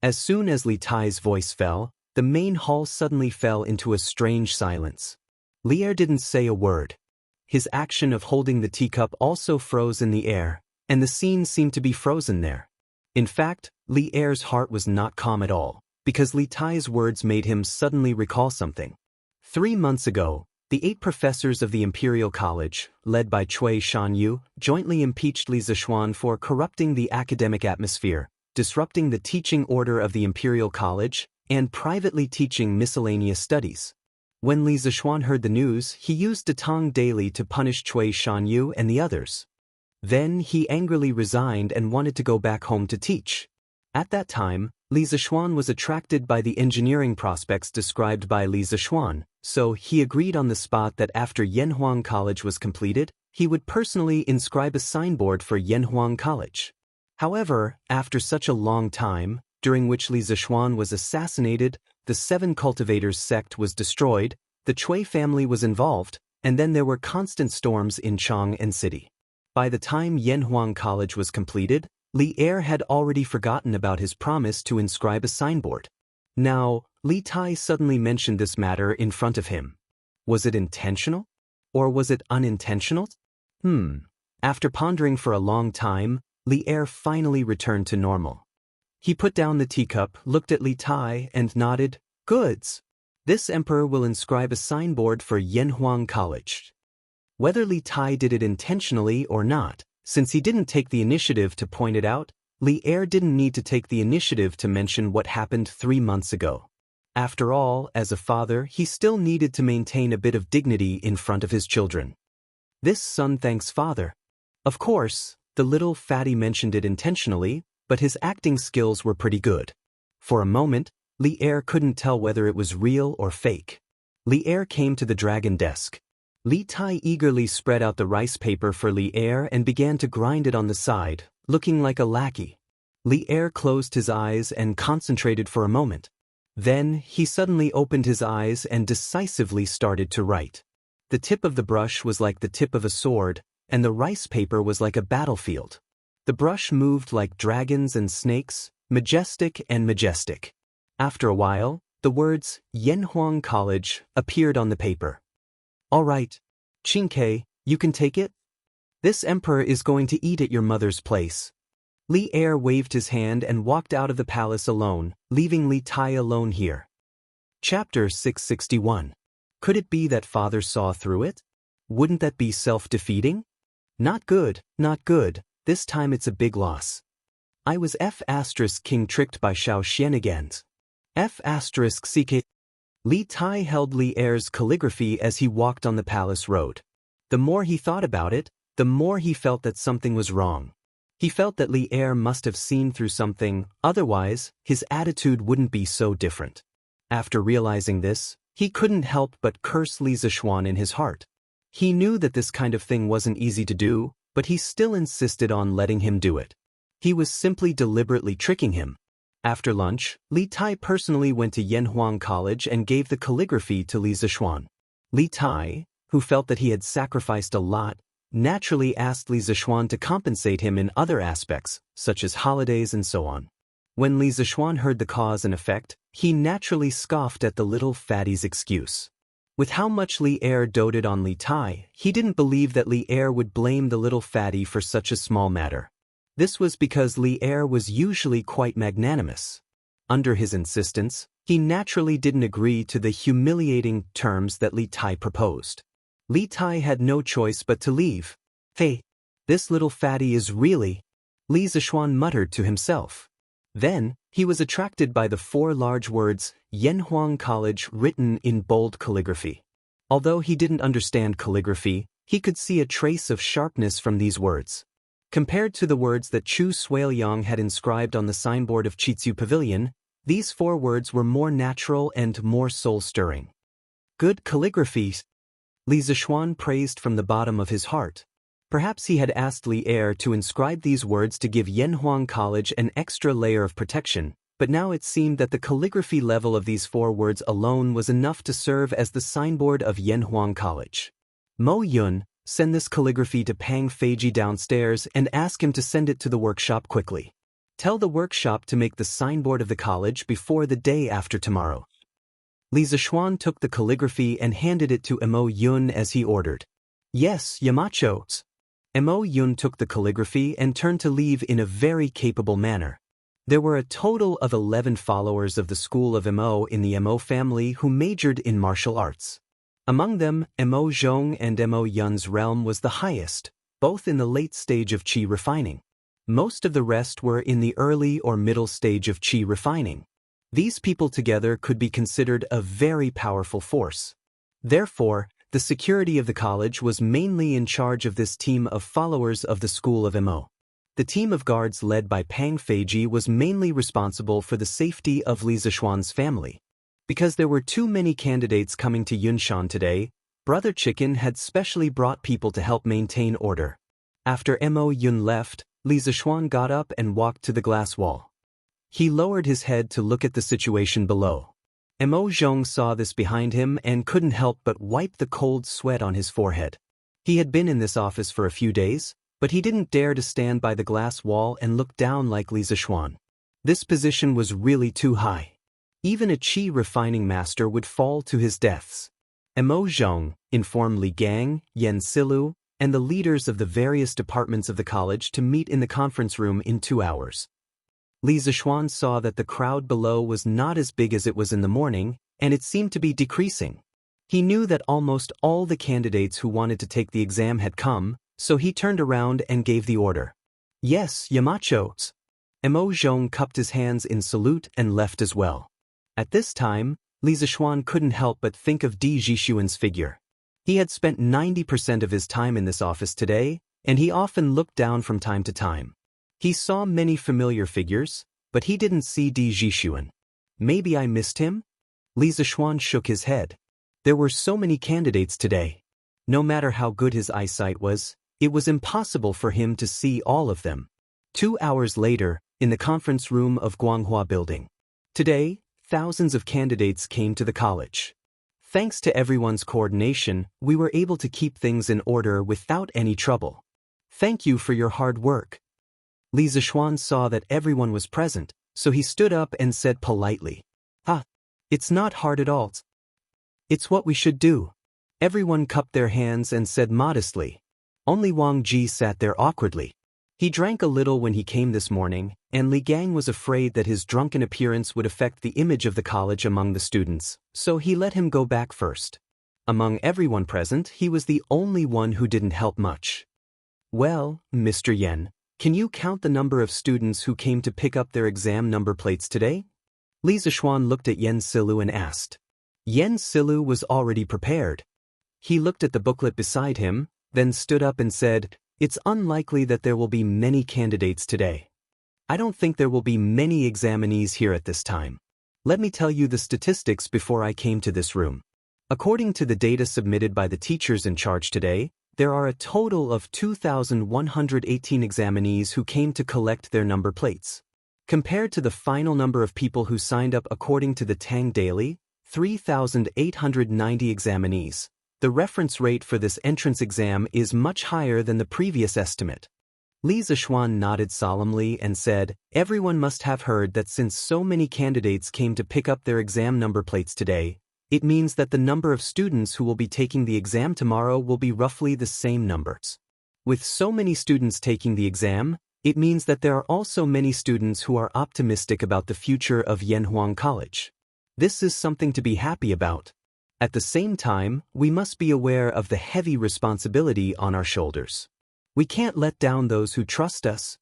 As soon as Li Tai's voice fell, the main hall suddenly fell into a strange silence. Li Er didn't say a word. His action of holding the teacup also froze in the air, and the scene seemed to be frozen there. In fact, Li Er's heart was not calm at all, because Li Tai's words made him suddenly recall something. 3 months ago, the 8 professors of the Imperial College, led by Cui Shanyu, jointly impeached Li Zishuan for corrupting the academic atmosphere, disrupting the teaching order of the Imperial College, and privately teaching miscellaneous studies. When Li Zishuan heard the news, he used Datang daily to punish Cui Shanyu and the others. Then he angrily resigned and wanted to go back home to teach. At that time, Li Zishuan was attracted by the engineering prospects described by Li Zishuan, so he agreed on the spot that after Yanhuang College was completed, he would personally inscribe a signboard for Yanhuang College. However, after such a long time, during which Li Zishuan was assassinated, the 7 cultivators sect was destroyed, the Cui family was involved, and then there were constant storms in Chang'an City. By the time Yanhuang College was completed, Li Er had already forgotten about his promise to inscribe a signboard. Now, Li Tai suddenly mentioned this matter in front of him. Was it intentional? Or was it unintentional? After pondering for a long time, Li Er finally returned to normal. He put down the teacup, looked at Li Tai, and nodded, "Goods. This emperor will inscribe a signboard for Yanhuang College." Whether Li Tai did it intentionally or not, since he didn't take the initiative to point it out, Li Er didn't need to take the initiative to mention what happened 3 months ago. After all, as a father, he still needed to maintain a bit of dignity in front of his children. This son thanks father. Of course, the little fatty mentioned it intentionally, but his acting skills were pretty good. For a moment, Li Er couldn't tell whether it was real or fake. Li Er came to the dragon desk. Li Tai eagerly spread out the rice paper for Li Er and began to grind it on the side, looking like a lackey. Li Er closed his eyes and concentrated for a moment. Then, he suddenly opened his eyes and decisively started to write. The tip of the brush was like the tip of a sword, and the rice paper was like a battlefield. The brush moved like dragons and snakes, majestic and majestic. After a while, the words, Yanhuang College, appeared on the paper. "All right, Qingke, you can take it? This emperor is going to eat at your mother's place." Li Er waved his hand and walked out of the palace alone, leaving Li Tai alone here. Chapter 661. Could it be that father saw through it? Wouldn't that be self-defeating? Not good, not good, this time it's a big loss. I was King tricked by Xiao Xianxia. CK. Li Tai held Li Er's calligraphy as he walked on the palace road. The more he thought about it, the more he felt that something was wrong. He felt that Li Er must have seen through something, otherwise, his attitude wouldn't be so different. After realizing this, he couldn't help but curse Li Zishuan in his heart. He knew that this kind of thing wasn't easy to do, but he still insisted on letting him do it. He was simply deliberately tricking him. After lunch, Li Tai personally went to Yanhuang College and gave the calligraphy to Li Zishuan. Li Tai, who felt that he had sacrificed a lot, naturally asked Li Zishuan to compensate him in other aspects, such as holidays and so on. When Li Zishuan heard the cause and effect, he naturally scoffed at the little fatty's excuse. With how much Li Er doted on Li Tai, he didn't believe that Li Er would blame the little fatty for such a small matter. This was because Li Er was usually quite magnanimous. Under his insistence, he naturally didn't agree to the humiliating terms that Li Tai proposed. Li Tai had no choice but to leave. "Hey, this little fatty is really..." Li Zishuan muttered to himself. Then, he was attracted by the 4 large words, Yanhuang College, written in bold calligraphy. Although he didn't understand calligraphy, he could see a trace of sharpness from these words. Compared to the words that Chu Suiliang had inscribed on the signboard of Chitsu Pavilion, these 4 words were more natural and more soul-stirring. "Good calligraphy," Li Zishuan praised from the bottom of his heart. Perhaps he had asked Li Er to inscribe these words to give Yanhuang College an extra layer of protection, but now it seemed that the calligraphy level of these 4 words alone was enough to serve as the signboard of Yanhuang College. "Mo Yun, send this calligraphy to Pang Feiji downstairs and ask him to send it to the workshop quickly. Tell the workshop to make the signboard of the college before the day after tomorrow." Li Zishuan took the calligraphy and handed it to Mo Yun as he ordered. "Yes, Yamacho." Mo Yun took the calligraphy and turned to leave in a very capable manner. There were a total of 11 followers of the school of Mo in the Mo family who majored in martial arts. Among them, Mo Zhong and Mo Yun's realm was the highest, both in the late stage of qi refining. Most of the rest were in the early or middle stage of qi refining. These people together could be considered a very powerful force. Therefore, the security of the college was mainly in charge of this team of followers of the school of Mo. The team of guards led by Pang Feiji was mainly responsible for the safety of Li Zishuan's family. Because there were too many candidates coming to Yunshan today, Brother Chicken had specially brought people to help maintain order. After Mo Yun left, Li Zishuan got up and walked to the glass wall. He lowered his head to look at the situation below. Mo Zhong saw this behind him and couldn't help but wipe the cold sweat on his forehead. He had been in this office for a few days, but he didn't dare to stand by the glass wall and look down like Li Zishuan. This position was really too high. Even a qi refining master would fall to his deaths. Mo Zhong informed Li Gang, Yan Silu, and the leaders of the various departments of the college to meet in the conference room in 2 hours. Li Zishuan saw that the crowd below was not as big as it was in the morning, and it seemed to be decreasing. He knew that almost all the candidates who wanted to take the exam had come, so he turned around and gave the order. Yes, Yamachos. Mo Zhong cupped his hands in salute and left as well. At this time, Li Zishuan couldn't help but think of Di Jishuan's figure. He had spent 90% of his time in this office today, and he often looked down from time to time. He saw many familiar figures, but he didn't see Di Jishuan. Maybe I missed him? Li Zishuan shook his head. There were so many candidates today. No matter how good his eyesight was, it was impossible for him to see all of them. 2 hours later, in the conference room of Guanghua Building. Today, thousands of candidates came to the college. Thanks to everyone's coordination, we were able to keep things in order without any trouble. Thank you for your hard work. Li Zishuan saw that everyone was present, so he stood up and said politely, it's not hard at all. It's what we should do. Everyone cupped their hands and said modestly. Only Wang Ji sat there awkwardly. He drank a little when he came this morning, and Li Gang was afraid that his drunken appearance would affect the image of the college among the students, so he let him go back first. Among everyone present, he was the only one who didn't help much. Well, Mr. Yen, can you count the number of students who came to pick up their exam number plates today? Li Zishuan looked at Yan Silu and asked. Yan Silu was already prepared. He looked at the booklet beside him, then stood up and said, it's unlikely that there will be many candidates today. I don't think there will be many examinees here at this time. Let me tell you the statistics before I came to this room. According to the data submitted by the teachers in charge today, there are a total of 2,118 examinees who came to collect their number plates. Compared to the final number of people who signed up according to the Tang Daily, 3,890 examinees, the reference rate for this entrance exam is much higher than the previous estimate. Li Zishuan nodded solemnly and said, everyone must have heard that since so many candidates came to pick up their exam number plates today, it means that the number of students who will be taking the exam tomorrow will be roughly the same numbers. With so many students taking the exam, it means that there are also many students who are optimistic about the future of Yanhuang College. This is something to be happy about. At the same time, we must be aware of the heavy responsibility on our shoulders. We can't let down those who trust us.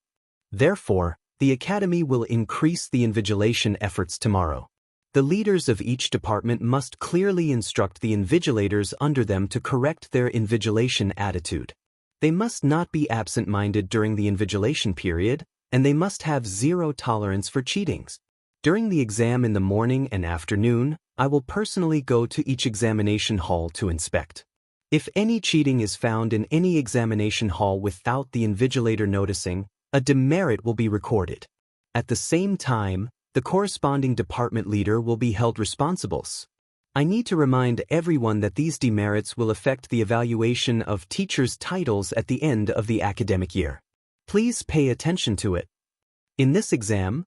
Therefore, the Academy will increase the invigilation efforts tomorrow. The leaders of each department must clearly instruct the invigilators under them to correct their invigilation attitude. They must not be absent-minded during the invigilation period, and they must have zero tolerance for cheatings. During the exam in the morning and afternoon, I will personally go to each examination hall to inspect. If any cheating is found in any examination hall without the invigilator noticing, a demerit will be recorded. At the same time, the corresponding department leader will be held responsible. I need to remind everyone that these demerits will affect the evaluation of teachers' titles at the end of the academic year. Please pay attention to it. In this exam,